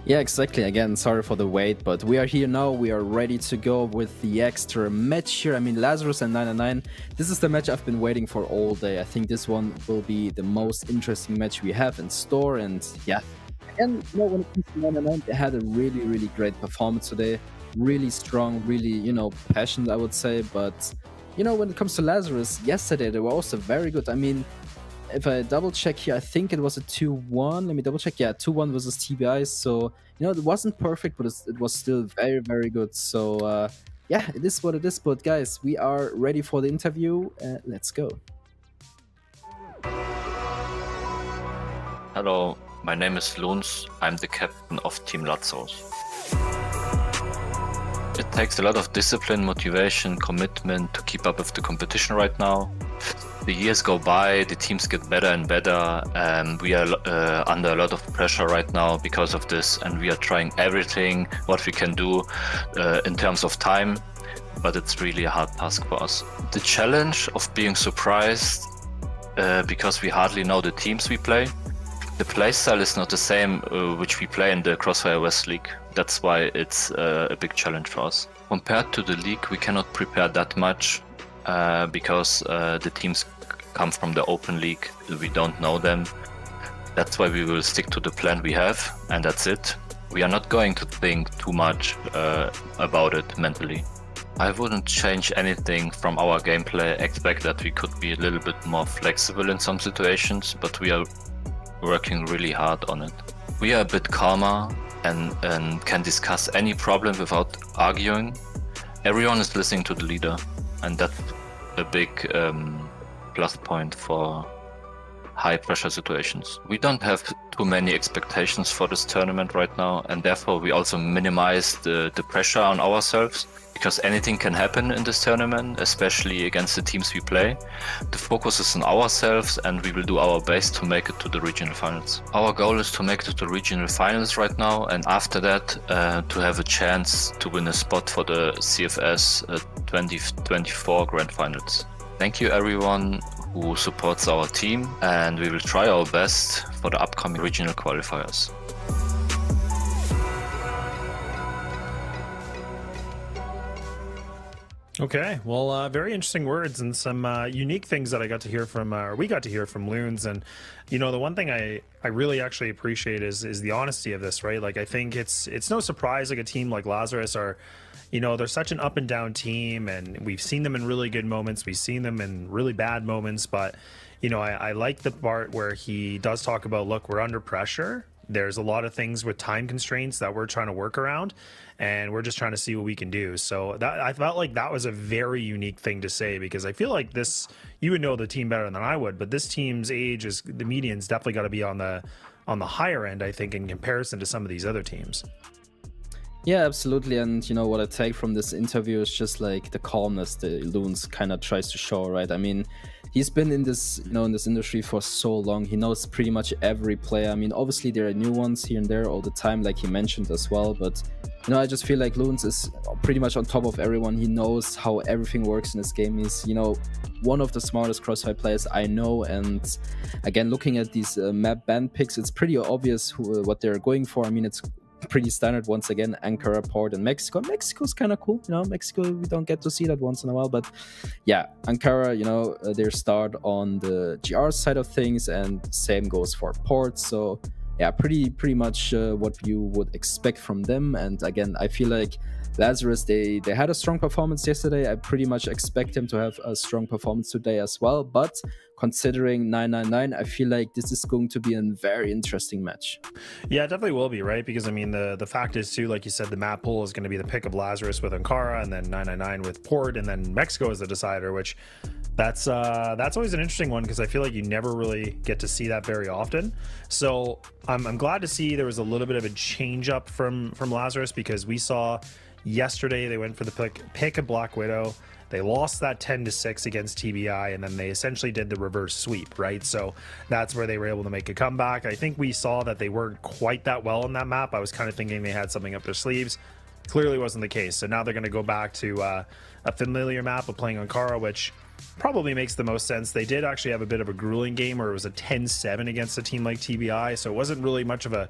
Yeah, exactly. Again, sorry for the wait, but we are here now. We are ready to go with the extra match here. I mean, Lazarus and 999. This is the match I've been waiting for all day. I think this one will be the most interesting match we have in store. And yeah, and when it comes to 999, they had a really great performance today. Really strong, really, passionate, I would say. But, when it comes to Lazarus, yesterday they were also very good. I mean, if I double check here, I think it was a 2-1. Let me double check. Yeah, 2-1 versus TBI. So, it wasn't perfect, but it was still very good. So, yeah, it is what it is. But guys, we are ready for the interview. Let's go. Hello, my name is Luns. I'm the captain of Team Lazarus. It takes a lot of discipline, motivation, commitment to keep up with the competition right now. The years go by, the teams get better and better, and we are under a lot of pressure right now because of this, and we are trying everything what we can do in terms of time, but it's really a hard task for us. The challenge of being surprised because we hardly know the teams we play. The playstyle is not the same which we play in the CrossFire West League. That's why it's a big challenge for us. Compared to the league, we cannot prepare that much because the teams come from the open league. We don't know them. That's why we will stick to the plan we have, and that's it. We are not going to think too much about it mentally. I wouldn't change anything from our gameplay, expect that we could be a little bit more flexible in some situations, but we are working really hard on it. We are a bit calmer and can discuss any problem without arguing. Everyone is listening to the leader, and that's a big plus point for high pressure situations. We don't have too many expectations for this tournament right now, and therefore we also minimize the pressure on ourselves, because anything can happen in this tournament, especially against the teams we play. The focus is on ourselves, and we will do our best to make it to the regional finals. Our goal is to make it to the regional finals right now, and after that to have a chance to win a spot for the CFS 2024 Grand Finals. Thank you everyone who supports our team, and we will try our best for the upcoming regional qualifiers. Okay, well, very interesting words and some unique things that we got to hear from Loons. And the one thing I really actually appreciate is the honesty of this, right? Like, I think it's no surprise, like, a team like Lazarus are, they're such an up and down team, and we've seen them in really good moments, we've seen them in really bad moments, but I like the part where he does talk about, look, we're under pressure. There's a lot of things with time constraints that we're trying to work around, and we're just trying to see what we can do. So that, I felt like that was a very unique thing to say, because I feel like this, you would know the team better than I would, but this team's age is, the median's definitely got to be on the higher end, I think, in comparison to some of these other teams. Yeah, absolutely. And what I take from this interview is just like the calmness the Loons kind of tries to show, right? I mean, he's been in this, in this industry for so long. He knows pretty much every player. I mean, obviously there are new ones here and there all the time, like he mentioned as well. But I just feel like Loons is pretty much on top of everyone. He knows how everything works in this game. He's, one of the smartest CrossFire players I know. And again, looking at these map band picks, it's pretty obvious what they're going for. I mean, it's pretty standard once again: Ankara, Port, and Mexico. Mexico's kind of cool, Mexico, we don't get to see that once in a while, but yeah, Ankara, their start on the GR side of things, and same goes for Port. So yeah, pretty much what you would expect from them. And again, I feel like Lazarus, they had a strong performance yesterday. I pretty much expect them to have a strong performance today as well, but considering 999, I feel like this is going to be a very interesting match. Yeah, it definitely will be, right? Because I mean, the fact is too, like you said, the map pool is going to be the pick of Lazarus with Ankara, and then 999 with Port, and then Mexico is the decider, which that's always an interesting one, because I feel like you never really get to see that very often. So I'm glad to see there was a little bit of a change up from Lazarus, because we saw Yesterday, they went for the pick of Black Widow. They lost that 10-6 against TBI, and then they essentially did the reverse sweep, right? So that's where they were able to make a comeback. I think we saw that they weren't quite that well on that map. I was kind of thinking they had something up their sleeves. Clearly wasn't the case. So now they're going to go back to a familiar map of playing Ankara, which probably makes the most sense. They did actually have a bit of a grueling game where it was a 10-7 against a team like TBI, so it wasn't really much of a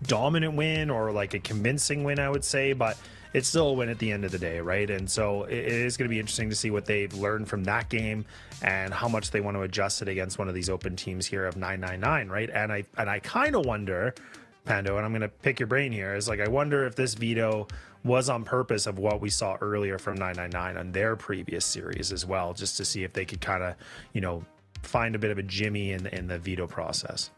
dominant win or like a convincing win, I would say, but it's still a win at the end of the day, right? And so it is going to be interesting to see what they've learned from that game and how much they want to adjust it against one of these open teams here of 999, right? And I kind of wonder, Pando, and I'm going to pick your brain here, is like I wonder if this veto was on purpose of what we saw earlier from 999 on their previous series as well, just to see if they could kind of, you know, find a bit of a Jimmy in the veto process.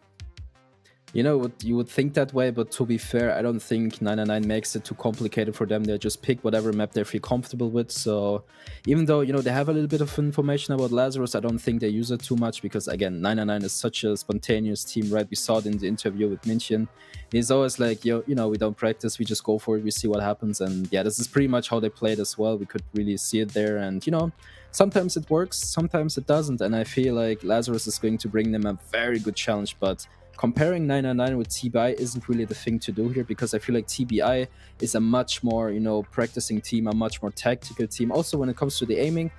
You know, you would think that way, but to be fair, I don't think 999 makes it too complicated for them. They just pick whatever map they feel comfortable with. So even though, you know, they have a little bit of information about Lazarus, I don't think they use it too much because, again, 999 is such a spontaneous team, right? We saw it in the interview with Minkin. He's always like, you know, we don't practice, we just go for it, we see what happens. And yeah, this is pretty much how they played as well. We could really see it there. And, you know, sometimes it works, sometimes it doesn't. And I feel like Lazarus is going to bring them a very good challenge, but comparing 999 with TBI isn't really the thing to do here because I feel like TBI is a much more, you know, practicing team, a much more tactical team. Also, when it comes to the aiming,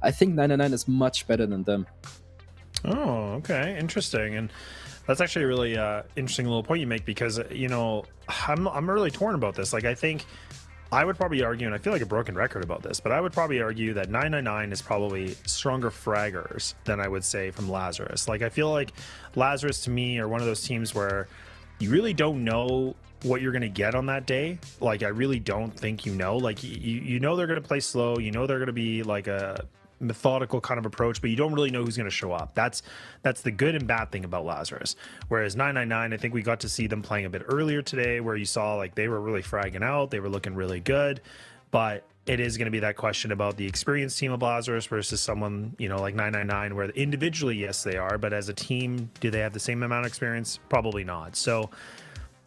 I think 999 is much better than them. Oh, okay. Interesting. And that's actually a really interesting little point you make because, you know, I'm really torn about this. Like, I think I would probably argue, and I feel like a broken record about this, but I would probably argue that 999 is probably stronger fraggers than I would say from Lazarus. Like, I feel like Lazarus to me are one of those teams where you really don't know what you're going to get on that day. Like, I really don't think you know. Like, you know they're going to play slow. You know they're going to be like a methodical kind of approach, but you don't really know who's going to show up. That's the good and bad thing about Lazarus. Whereas 999, I think we got to see them playing a bit earlier today where you saw like they were really fragging out, they were looking really good, but it is going to be that question about the experienced team of Lazarus versus someone, you know, like 999 where individually, yes, they are, but as a team, do they have the same amount of experience? Probably not. So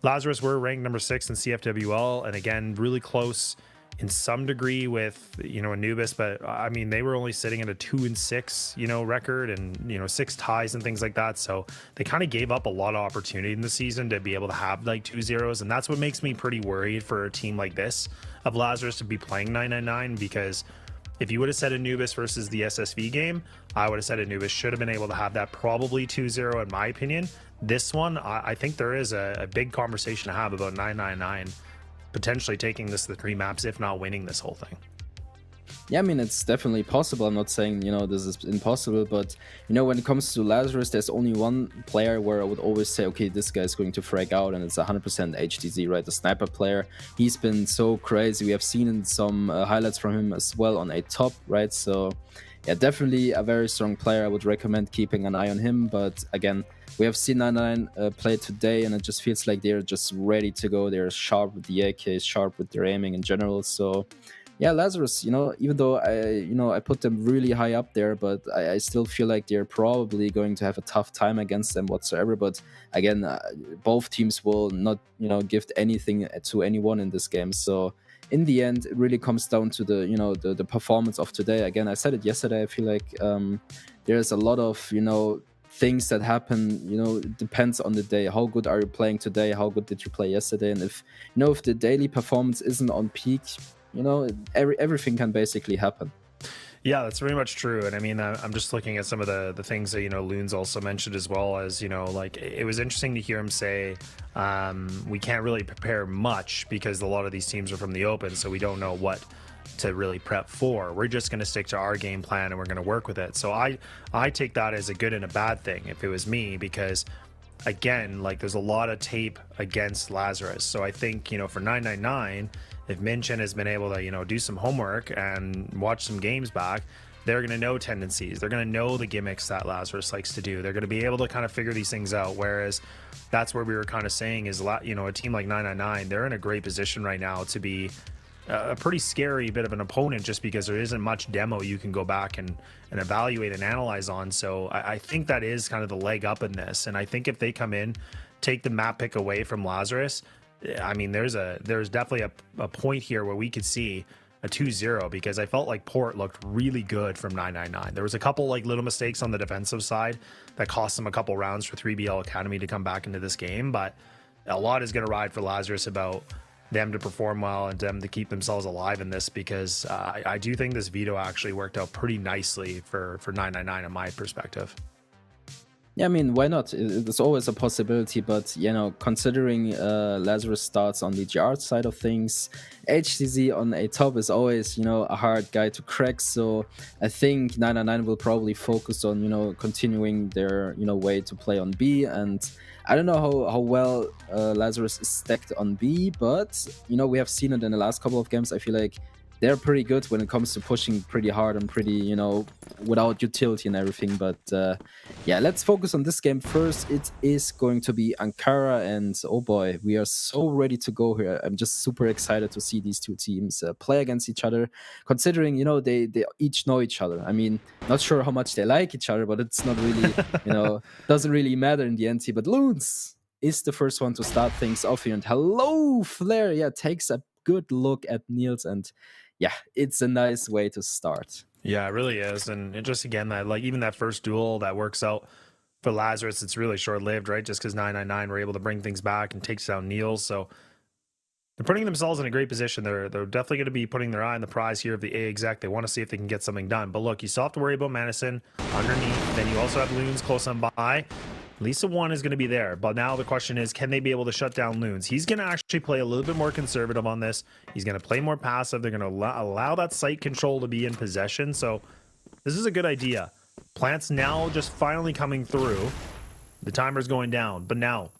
Lazarus were ranked number 6 in CFWL, and again, really close in some degree with, you know, Anubis, but I mean, they were only sitting at a 2-6, you know, record and, you know, 6 ties and things like that. So they kind of gave up a lot of opportunity in the season to be able to have like 2-0s. And that's what makes me pretty worried for a team like this of Lazarus to be playing 999, because if you would have said Anubis versus the SSV game, I would have said Anubis should have been able to have that probably 2-0 in my opinion. This one, I think there is a big conversation to have about 999 potentially taking this to the 3 maps, if not winning this whole thing. Yeah, I mean, it's definitely possible. I'm not saying, you know, this is impossible, but, you know, when it comes to Lazarus, there's only one player where I would always say, okay, this guy's going to frag out, and it's 100% HTZ, right? The sniper player. He's been so crazy. We have seen some highlights from him as well on a top, right? So, yeah, definitely a very strong player. I would recommend keeping an eye on him, but again, we have seen 99 play today, and it just feels like they're just ready to go. They're sharp with the AK, sharp with their aiming in general. So, yeah, Lazarus, you know, even though I put them really high up there, but I still feel like they're probably going to have a tough time against them whatsoever. But again, both teams will not, you know, give anything to anyone in this game. So in the end, it really comes down to the, you know, the performance of today. Again, I said it yesterday. I feel like there's a lot of, you know, things that happen, you know, it depends on the day. How good are you playing today? How good did you play yesterday? And if, you know, if the daily performance isn't on peak, you know, everything can basically happen. Yeah, that's very much true. And I mean, I'm just looking at some of the things that, you know, Loons also mentioned as well, as, you know, like it was interesting to hear him say, we can't really prepare much because a lot of these teams are from the open, so we don't know what to really prep for. We're just going to stick to our game plan and we're going to work with it. So I take that as a good and a bad thing if it was me, because again, like there's a lot of tape against Lazarus. So I think, you know, for 999, if Minkin has been able to, you know, do some homework and watch some games back, they're going to know tendencies. They're going to know the gimmicks that Lazarus likes to do. They're going to be able to kind of figure these things out. Whereas that's where we were kind of saying is, you know, a team like 999, they're in a great position right now to be a pretty scary bit of an opponent, just because there isn't much demo you can go back and evaluate and analyze on. So I think that is kind of the leg up in this. And I think if they come in, take the map pick away from Lazarus, I mean, there's definitely a point here where we could see a 2-0, because I felt like Port looked really good from 999. There was a couple like little mistakes on the defensive side that cost them a couple rounds for 3BL Academy to come back into this game, but a lot is going to ride for Lazarus about them to perform well and them to keep themselves alive in this, because I do think this veto actually worked out pretty nicely for 999 in my perspective. Yeah, I mean, why not? It's always a possibility, but, you know, considering Lazarus starts on the GR side of things, HTZ on a top is always, you know, a hard guy to crack, so I think 999 will probably focus on, you know, continuing their, you know, way to play on B, and I don't know how well Lazarus is stacked on B, but, you know, we have seen it in the last couple of games. I feel like they're pretty good when it comes to pushing pretty hard and pretty, you know, without utility and everything. But yeah, let's focus on this game first. It is going to be Ankara, and oh boy, we are so ready to go here. I'm just super excited to see these two teams play against each other, considering, you know, they each know each other. I mean, not sure how much they like each other, but it's not really, you know, doesn't really matter in the end. But Loons is the first one to start things off here. And hello, Flair. Yeah, takes a good look at Niels, and yeah, it's a nice way to start. Yeah, it really is. And just again, that like even that first duel that works out for Lazarus, it's really short-lived, right? Just because 999 were able to bring things back and takes down Niels. So they're putting themselves in a great position. They're definitely going to be putting their eye on the prize here of the A exec. They want to see if they can get something done. But look, you still have to worry about Madison underneath. Then you also have Loons close on by. Lisa 1 is going to be there, but now the question is, can they be able to shut down Loons? He's going to actually play a little bit more conservative on this. He's going to play more passive. They're going to allow that site control to be in possession. So this is a good idea. Plants now just finally coming through. The timer's going down, but now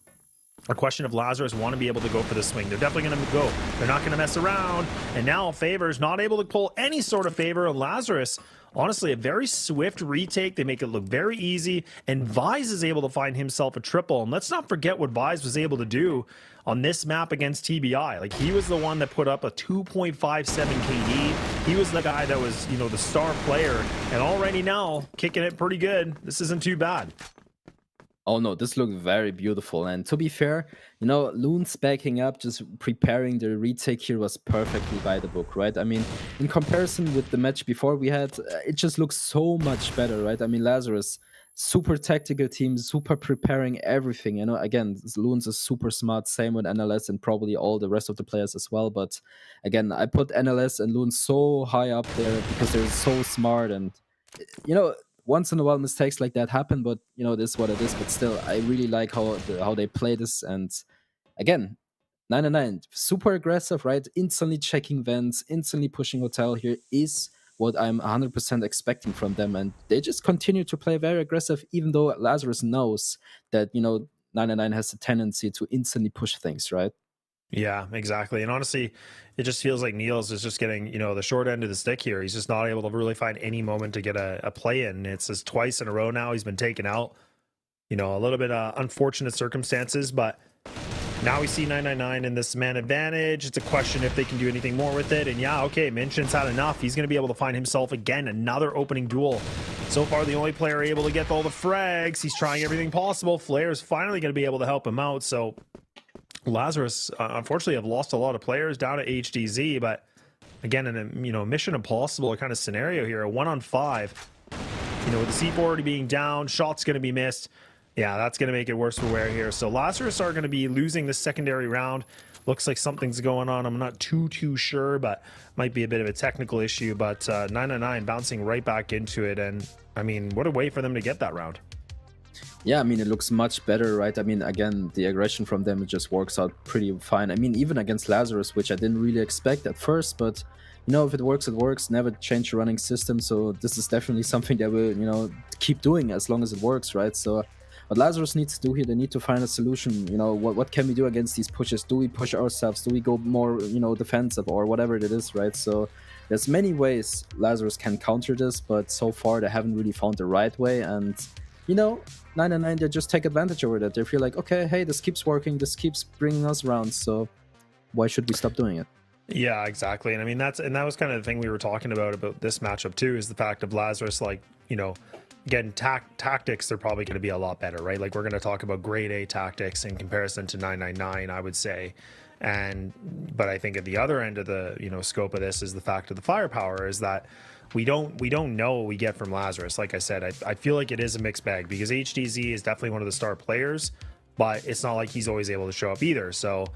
a question of Lazarus want to be able to go for the swing. They're definitely going to go. They're not going to mess around. And now Favor's not able to pull any sort of favor on Lazarus. Honestly, a very swift retake. They make it look very easy. And Vise is able to find himself a triple. And let's not forget what Vise was able to do on this map against TBI. Like, he was the one that put up a 2.57 KD. He was the guy that was, you know, the star player. And already now, kicking it pretty good. This isn't too bad. Oh no, this looked very beautiful. And to be fair, you know, Loons backing up, just preparing the retake here was perfectly by the book, right? I mean, in comparison with the match before we had, it just looks so much better, right? I mean, Lazarus, super tactical team, super preparing everything. You know, again, Loons is super smart, same with NLS and probably all the rest of the players as well. But again, I put NLS and Loons so high up there because they're so smart, and, you know, once in a while mistakes like that happen, but you know, this is what it is. But still, I really like how they play this. And again, 999, super aggressive, right? Instantly checking vents, instantly pushing hotel here is what I'm 100% expecting from them. And they just continue to play very aggressive, even though Lazarus knows that, you know, 999 has a tendency to instantly push things, right? Yeah, exactly. And honestly, it just feels like Niels is just getting, you know, the short end of the stick here. He's just not able to really find any moment to get a play in. It's just twice in a row now he's been taken out. You know, a little bit unfortunate circumstances, but now we see 999 in this man advantage. It's a question if they can do anything more with it. And yeah, okay, Minchin's had enough. He's going to be able to find himself again another opening duel. So far, the only player able to get all the frags. He's trying everything possible. Flair's finally going to be able to help him out. So Lazarus, unfortunately, have lost a lot of players down to HDZ, but again, in a, you know, mission impossible kind of scenario here, a 1-on-5. You know, with the C4 already being down, shots going to be missed. Yeah, that's going to make it worse for wear here. So Lazarus are going to be losing the secondary round. Looks like something's going on. I'm not too sure, but might be a bit of a technical issue. But 999 bouncing right back into it, and I mean, what a way for them to get that round. Yeah, I mean, it looks much better, right? I mean, again, the aggression from them, it just works out pretty fine. I mean, even against Lazarus, which I didn't really expect at first, but, you know, if it works, it works. Never change the running system. So this is definitely something that we'll, you know, keep doing as long as it works, right? So what Lazarus needs to do here, they need to find a solution. You know, what can we do against these pushes? Do we push ourselves? Do we go more, you know, defensive or whatever it is, right? So there's many ways Lazarus can counter this, but so far they haven't really found the right way. And, you know, 999, they just take advantage over that. They feel like, okay, hey, this keeps working, this keeps bringing us around, so why should we stop doing it? Yeah, exactly. And I mean, that was kind of the thing we were talking about this matchup too, is the fact of Lazarus, like, you know, again, tactics, they're probably going to be a lot better, right? Like, we're going to talk about grade A tactics in comparison to 999, I would say. But I think at the other end of the scope of this is the fact of the firepower is that we don't know what we get from Lazarus. Like I said, I feel like it is a mixed bag because HDZ is definitely one of the star players, but it's not like he's always able to show up either. So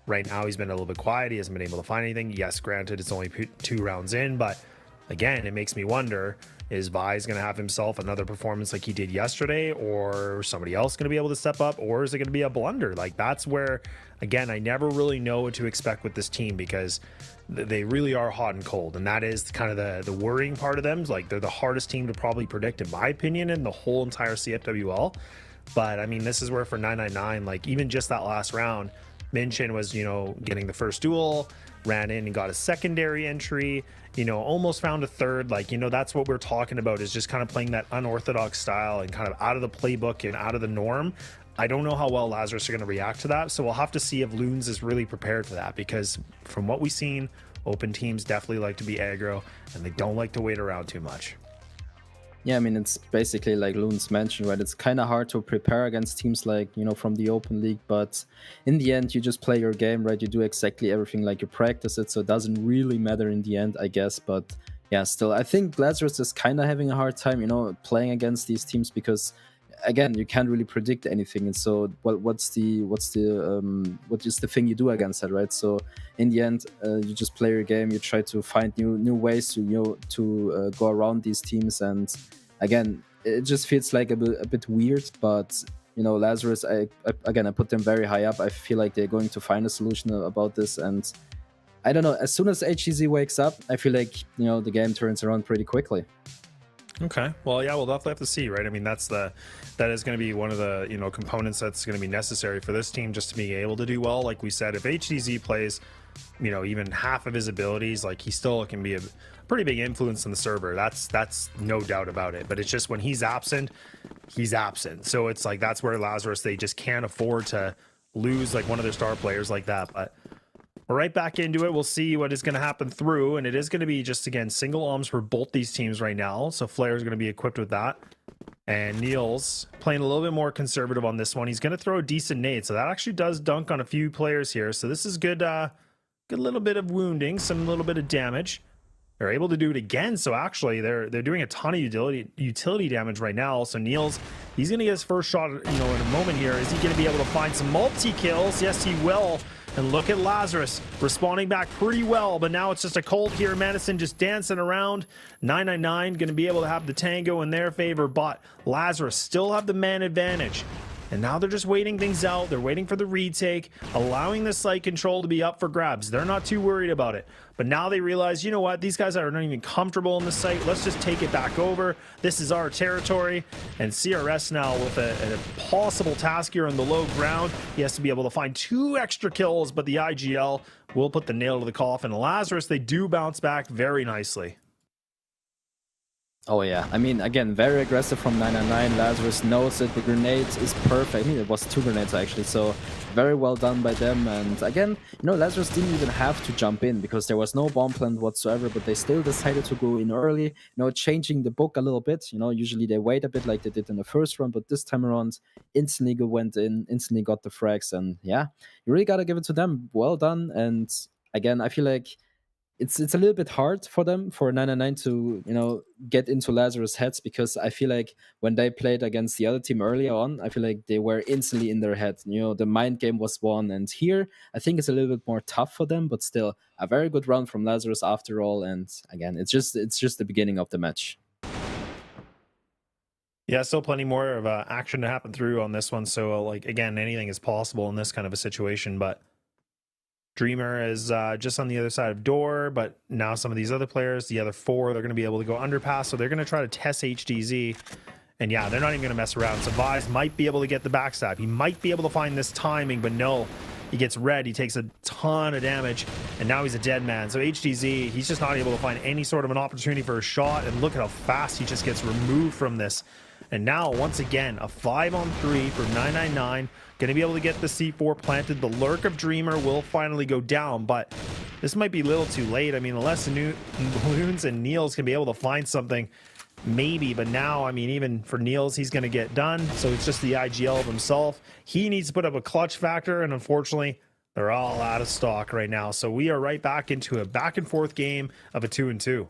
right now he's been a little bit quiet. He hasn't been able to find anything. Yes, granted, it's only 2 rounds in, but again, it makes me wonder, is Vi's going to have himself another performance like he did yesterday, or somebody else going to be able to step up, or is it going to be a blunder? Like, that's where, again, I never really know what to expect with this team because they really are hot and cold, and that is kind of the worrying part of them. Like, they're the hardest team to probably predict, in my opinion, in the whole entire CFWL. But I mean, this is where for 999, like even just that last round, Minkin was, getting the first duel, ran in and got a secondary entry, almost found a third. Like, that's what we're talking about, is just kind of playing that unorthodox style and kind of out of the playbook and out of the norm. I don't know how well Lazarus are going to react to that. So we'll have to see if Loons is really prepared for that, because from what we've seen, open teams definitely like to be aggro and they don't like to wait around too much. Yeah, I mean, it's basically like Loons mentioned, right? It's kind of hard to prepare against teams like, from the open league, but in the end, you just play your game, right? You do exactly everything like you practice it, so it doesn't really matter in the end, I guess. But yeah, still, I think Lazarus is kind of having a hard time, playing against these teams because, again, you can't really predict anything. And so what is the thing you do against that, right? So in the end, you just play your game, you try to find new ways to go around these teams. And again, it just feels like a bit weird, but Lazarus, I put them very high up. I feel like they're going to find a solution about this. And I don't know, as soon as HGZ wakes up, I feel like the game turns around pretty quickly. Okay, well, yeah, we'll definitely have to see, right? I mean, that is going to be one of the components that's going to be necessary for this team just to be able to do well. Like we said, if HDZ plays even half of his abilities, like he still can be a pretty big influence on the server. That's no doubt about it. But it's just when he's absent. So it's like that's where Lazarus, they just can't afford to lose like one of their star players like that. But we're right back into it. We'll see what is going to happen through, and it is going to be just, again, single arms for both these teams right now. So Flair is going to be equipped with that. And Niels playing a little bit more conservative on this one. He's going to throw a decent nade, so that actually does dunk on a few players here. So this is good, good little bit of wounding, some little bit of damage. They're able to do it again, so actually they're doing a ton of utility damage right now. So Niels, he's going to get his first shot, in a moment here. Is he going to be able to find some multi-kills? Yes, he will. And look at Lazarus responding back pretty well, but now it's just a cold here. Madison just dancing around. 999 going to be able to have the tango in their favor, but Lazarus still have the man advantage. And now they're just waiting things out. They're waiting for the retake, allowing the site control to be up for grabs. They're not too worried about it. But now they realize, you know what? These guys are not even comfortable in the site. Let's just take it back over. This is our territory. And CRS now with an impossible task here on the low ground. He has to be able to find 2 extra kills, but the IGL will put the nail to the coffin. Lazarus, they do bounce back very nicely. Oh yeah, I mean, again, very aggressive from 999. Lazarus knows it. The grenades is perfect. I mean, it was 2 grenades actually, so very well done by them. And again, Lazarus didn't even have to jump in because there was no bomb plant whatsoever, but they still decided to go in early, changing the book a little bit. Usually they wait a bit like they did in the first round, but this time around, instantly went in, instantly got the frags, and yeah, you really gotta give it to them. Well done. And again, I feel like it's a little bit hard for them, for 999 to get into Lazarus' heads, because I feel like when they played against the other team earlier on, I feel like they were instantly in their head. The mind game was won, and here I think it's a little bit more tough for them, but still a very good round from Lazarus after all. And again, it's just the beginning of the match. Yeah, still plenty more of action to happen through on this one. So like, again, anything is possible in this kind of a situation, but Dreamer is just on the other side of door, but now some of these other players, the other 4, they're going to be able to go underpass, so they're going to try to test HDZ. And yeah, they're not even going to mess around. So Vise might be able to get the backstab. He might be able to find this timing, but no. He gets red, he takes a ton of damage, and now he's a dead man. So HDZ, he's just not able to find any sort of an opportunity for a shot, and look at how fast he just gets removed from this. And now, once again, a 5-on-3 for 999. Going to be able to get the C4 planted. The lurk of Dreamer will finally go down, but this might be a little too late. I mean, unless Loons and Niels can be able to find something, maybe. But now, I mean, even for Niels, he's going to get done. So it's just the IGL of himself. He needs to put up a clutch factor, and unfortunately, They're all out of stock right now. So we are right back into a back and forth game of a 2-2.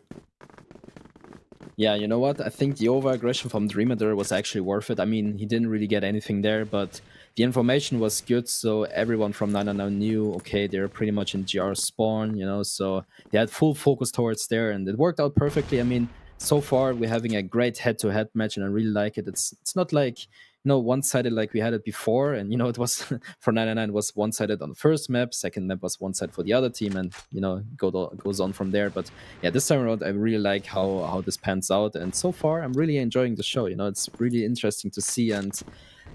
Yeah, you know what? I think the over-aggression from Dreamer there was actually worth it. I mean, he didn't really get anything there, but the information was good, so everyone from 999 knew, okay, they're pretty much in GR spawn, you know, so they had full focus towards there, and it worked out perfectly. I mean, so far we're having a great head-to-head match, and I really like it. It's not like, you know, one-sided like we had it before, and, you know, it was, for 999, it was one-sided on the first map, second map was one side for the other team, and, you know, goes on from there, but yeah, this time around, I really like how this pans out, and so far, I'm really enjoying the show. You know, it's really interesting to see, and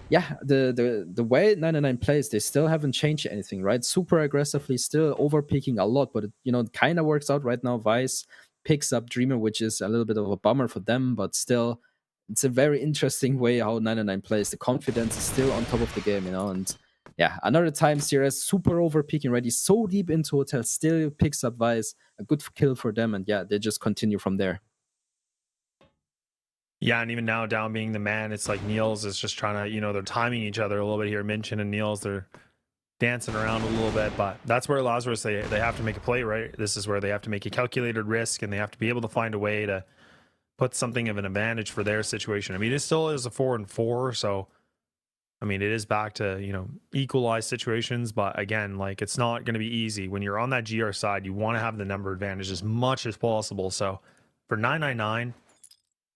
yeah, the way 99 plays, they still haven't changed anything, right? Super aggressively, still overpeaking a lot, but it, you know, it kind of works out right now. Vice picks up Dreamer, which is a little bit of a bummer for them, but still, it's a very interesting way how 99 plays. The confidence is still on top of the game, you know, and yeah, another time Sierra's super over peaking already, so deep into hotel, still picks up Vice, a good kill for them, and yeah, they just continue from there. Yeah, and even now, down being the man, it's like Niels is just trying to, you know, they're timing each other a little bit here. Minkin and Niels, they're dancing around a little bit, but that's where Lazarus, they have to make a play, right? This is where they have to make a calculated risk, and they have to be able to find a way to put something of an advantage for their situation. I mean, it still is a 4-4, so I mean, it is back to, you know, equalized situations, but again, like, it's not going to be easy. When you're on that GR side, you want to have the number advantage as much as possible. So for 999,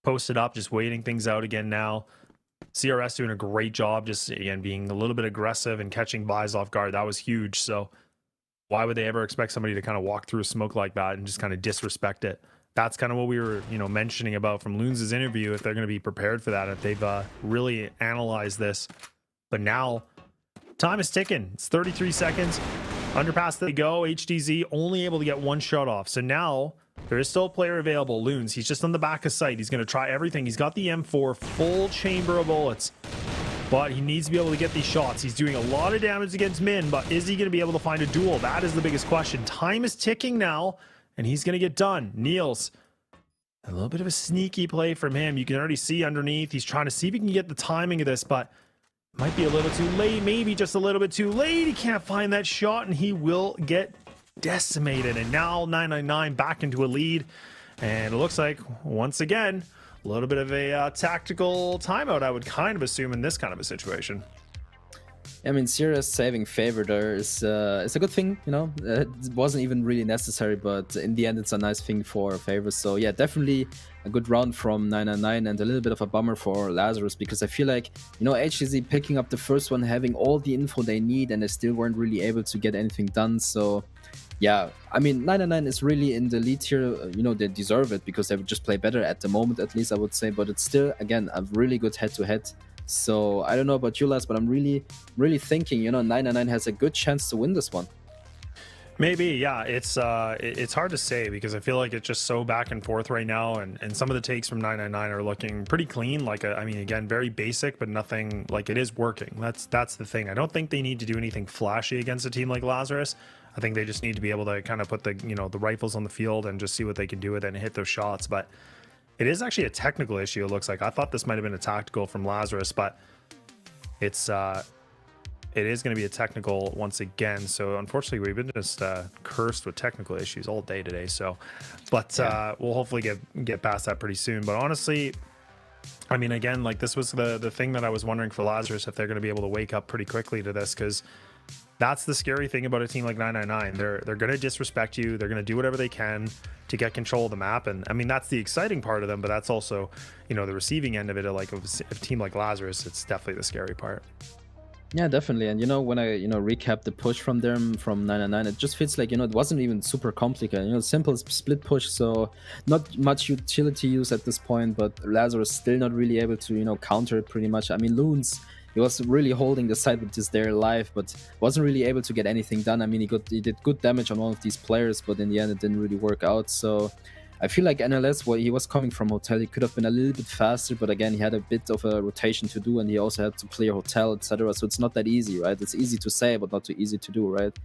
posted up, just waiting things out again now. CRS doing a great job, just again being a little bit aggressive and catching buys off guard. That was huge. So why would they ever expect somebody to kind of walk through smoke like that and just kind of disrespect it? That's kind of what we were, you know, mentioning about from Loons' interview, if they're going to be prepared for that, if they've really analyzed this. But now time is ticking. It's 33 seconds. Underpass they go. HDZ only able to get one shot off. So now there is still a player available. Loons, he's just on the back of sight. He's going to try everything. He's got the M4, full chamber of bullets, but he needs to be able to get these shots. He's doing a lot of damage against Min, but is he going to be able to find a duel? That is the biggest question. Time is ticking now, and he's going to get done. Niels, a little bit of a sneaky play from him. You can already see underneath. He's trying to see if he can get the timing of this, but might be a little too late. Maybe just a little bit too late. He can't find that shot, and he will get decimated. And now 999 back into a lead, and it looks like once again a little bit of a tactical timeout, I would kind of assume, in this kind of a situation. I mean, Sierra's saving favor there is it's a good thing, you know. It wasn't even really necessary, but in the end, it's a nice thing for favor. So yeah, definitely a good round from 999, and a little bit of a bummer for Lazarus, because I feel like, you know, HTZ picking up the first one, having all the info they need, and they still weren't really able to get anything done. So yeah, I mean, 999 is really in the lead here. You know, they deserve it because they would just play better at the moment, at least I would say. But it's still, again, a really good head-to-head. So I don't know about you, lads, but I'm really thinking, you know, 999 has a good chance to win this one. Maybe, yeah. It's hard to say because I feel like it's just so back and forth right now, and some of the takes from 999 are looking pretty clean. Like, I mean, again, very basic, but nothing, like, it is working. That's the thing. I don't think they need to do anything flashy against a team like Lazarus. I think they just need to be able to kind of put the, you know, the rifles on the field and just see what they can do with it and hit those shots. But it is actually a technical issue, it looks like. I thought this might have been a tactical from Lazarus, but it is going to be a technical once again. So unfortunately, we've been just cursed with technical issues all day today. So, but we'll hopefully get past that pretty soon. But honestly, I mean, again, like, this was the thing that I was wondering for Lazarus, if they're going to be able to wake up pretty quickly to this, because that's the scary thing about a team like 999. They're going to disrespect you. They're going to do whatever they can to get control of the map. And I mean, that's the exciting part of them, but that's also, you know, the receiving end of it. Like, a team like Lazarus, it's definitely the scary part. Yeah, definitely. And, you know, when I, you know, recap the push from them, from 999, it just feels like, you know, it wasn't even super complicated. You know, simple split push, so not much utility use at this point, but Lazarus still not really able to, you know, counter it pretty much. I mean, Loons, he was really holding the side with his there live, but wasn't really able to get anything done. I mean, he did good damage on one of these players, but in the end, it didn't really work out. So I feel like NLS, he was coming from Hotel, he could have been a little bit faster, but again, he had a bit of a rotation to do, and he also had to clear Hotel, etc. So it's not that easy, right? It's easy to say, but not too easy to do, right?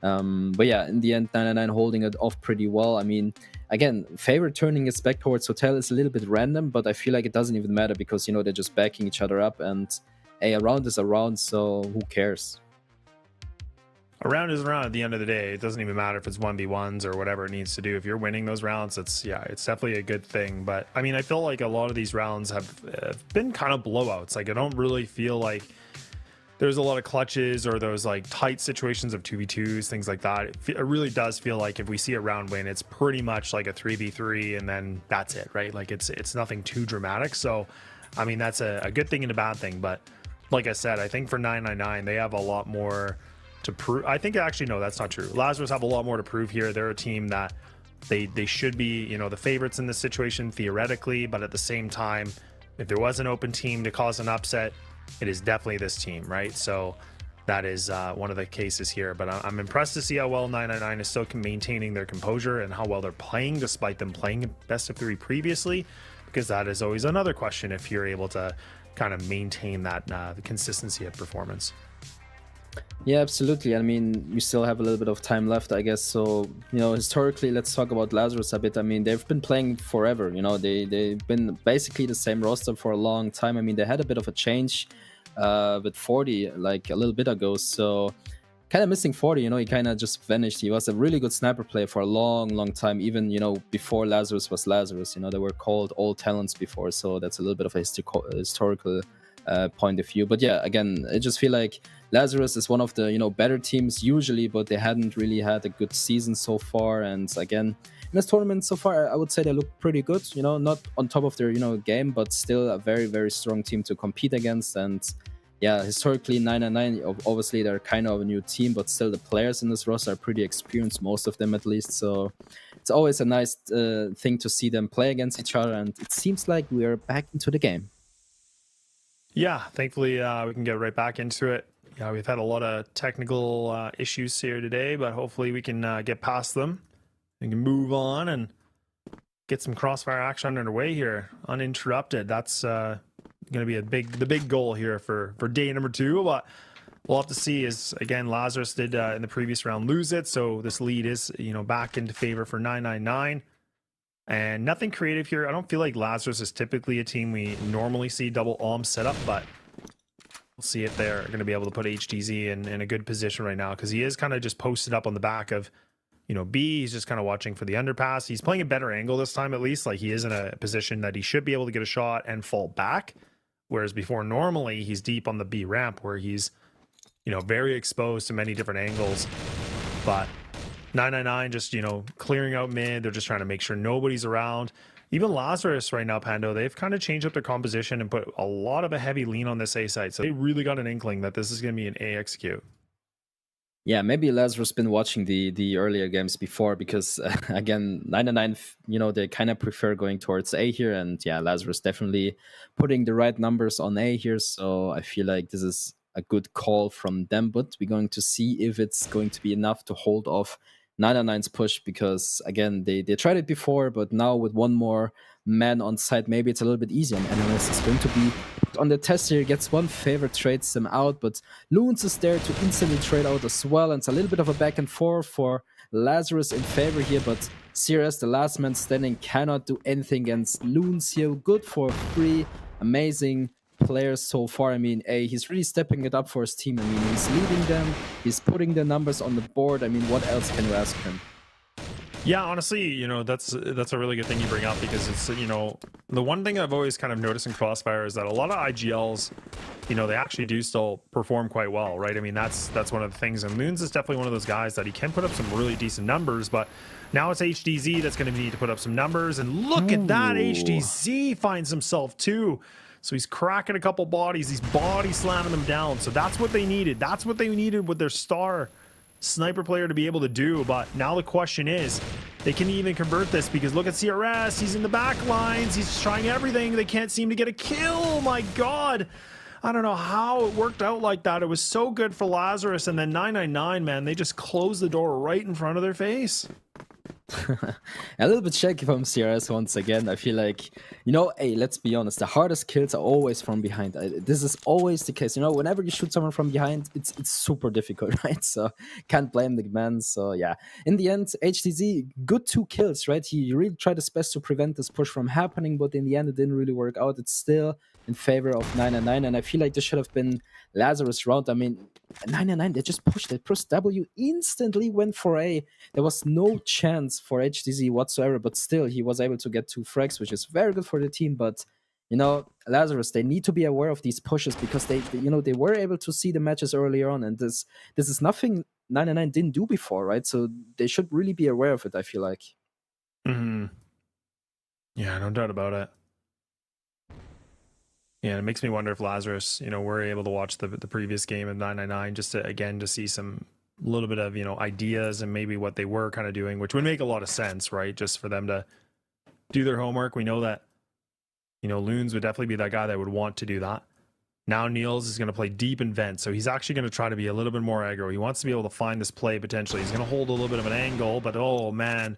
But yeah, in the end, 999 holding it off pretty well. I mean, again, favor turning its back towards Hotel is a little bit random, but I feel like it doesn't even matter because, you know, they're just backing each other up, and a round is a round, so who cares? A round is a round at the end of the day. It doesn't even matter if it's 1v1s or whatever it needs to do. If you're winning those rounds, it's definitely a good thing. But I mean, I feel like a lot of these rounds have been kind of blowouts. Like, I don't really feel like there's a lot of clutches or those like tight situations of 2v2s, things like that. It really does feel like if we see a round win, it's pretty much like a 3v3 and then that's it, right? Like it's nothing too dramatic. So, I mean, that's a good thing and a bad thing. But like I said, I think for 999, they have a lot more to prove. I think actually, no, that's not true. Lazarus have a lot more to prove here. They're a team that they should be, you know, the favorites in this situation theoretically, but at the same time, if there was an open team to cause an upset, it is definitely this team, right? So that is one of the cases here. But I'm impressed to see how well 999 is still maintaining their composure and how well they're playing despite them playing best of 3 previously, because that is always another question if you're able to kind of maintain that the consistency of performance. Yeah, absolutely. I mean, we still have a little bit of time left, I guess. So, you know, historically, let's talk about Lazarus a bit. I mean, they've been playing forever. You know, they've been basically the same roster for a long time. I mean, they had a bit of a change with 40 like a little bit ago. So kind of missing 40, you know, he kind of just vanished. He was a really good sniper player for a long time, even, you know, before Lazarus was Lazarus. You know, they were called all talents before. So that's a little bit of a historical point of view. But yeah, again, I just feel like Lazarus is one of the, you know, better teams usually, but they hadn't really had a good season so far. And again, in this tournament so far, I would say they look pretty good, you know, not on top of their, you know, game, but still a very strong team to compete against. And yeah, historically 999, obviously they're kind of a new team, but still the players in this roster are pretty experienced, most of them at least. So it's always a nice thing to see them play against each other. And it seems like we are back into the game. Yeah, thankfully we can get right back into it. Yeah, we've had a lot of technical issues here today, but hopefully we can get past them. We can move on and get some crossfire action underway here, uninterrupted. That's going to be the big goal here for day number 2. But we'll have to see. As again, Lazarus did in the previous round lose it, so this lead is, you know, back into favor for 999. And nothing creative here. I don't feel like Lazarus is typically a team we normally see double alm setup, but we'll see if they're going to be able to put HDZ in a good position right now, because he is kind of just posted up on the back of, you know, B. He's just kind of watching for the underpass. He's playing a better angle this time, at least. Like, he is in a position that he should be able to get a shot and fall back, whereas before normally he's deep on the B ramp where he's, you know, very exposed to many different angles. But 999 just, you know, clearing out mid. They're just trying to make sure nobody's around. Even Lazarus right now, Pando, they've kind of changed up their composition and put a lot of a heavy lean on this A side. So they really got an inkling that this is going to be an A execute. Yeah, maybe Lazarus been watching the earlier games before, because again, 999, you know, they kind of prefer going towards A here. And yeah, Lazarus definitely putting the right numbers on A here. So I feel like this is a good call from them, but we're going to see if it's going to be enough to hold off 999's push, because again, they tried it before, but now with one more man on site, maybe it's a little bit easier. And Analyst is going to be on the test here, gets one favor, trades them out, but Loons is there to instantly trade out as well. And it's a little bit of a back and forth for Lazarus in favor here, but CRS, the last man standing, cannot do anything against Loons here. Good for free, amazing players so far. I mean, he's really stepping it up for his team. I mean, he's leading them, he's putting the numbers on the board. I mean, what else can you ask him? Yeah, honestly, you know, that's a really good thing you bring up, because it's, you know, the one thing I've always kind of noticed in Crossfire is that a lot of IGLs, you know, they actually do still perform quite well, right? I mean, that's one of the things, and Loons is definitely one of those guys that he can put up some really decent numbers, but now it's HDZ that's going to need to put up some numbers, and look at that, HDZ finds himself too. So he's cracking a couple bodies, he's body slamming them down. So that's what they needed. That's what they needed with their star sniper player to be able to do. But now the question is, they can even convert this, because look at CRS, he's in the back lines, he's trying everything, they can't seem to get a kill. My god, I don't know how it worked out like that. It was so good for Lazarus, and then 999, man, they just closed the door right in front of their face. A little bit shaky from CRS once again. I feel like, hey, let's be honest, the hardest kills are always from behind. This is always the case. Whenever you shoot someone from behind, it's super difficult, right? So can't blame the man. So yeah, in the end, HTZ, good 2 kills, right? He really tried his best to prevent this push from happening, but in the end, it didn't really work out. It's still in favor of 999, and I feel like this should have been Lazarus round. I mean, 999, they just pushed it. Press W, instantly went for A. There was no chance for HTZ whatsoever, but still, he was able to get 2 frags, which is very good for the team. But, Lazarus, they need to be aware of these pushes because they were able to see the matches earlier on, and this is nothing 999 didn't do before, right? So they should really be aware of it, I feel like. Mm-hmm. Yeah, no doubt about it. Yeah, it makes me wonder if Lazarus, were able to watch the previous game of 999 just to see some little bit of, ideas and maybe what they were kind of doing, which would make a lot of sense, right? Just for them to do their homework. We know that, Loons would definitely be that guy that would want to do that. Now Niels is going to play deep in vent, so he's actually going to try to be a little bit more aggro. He wants to be able to find this play potentially. He's going to hold a little bit of an angle, but oh man,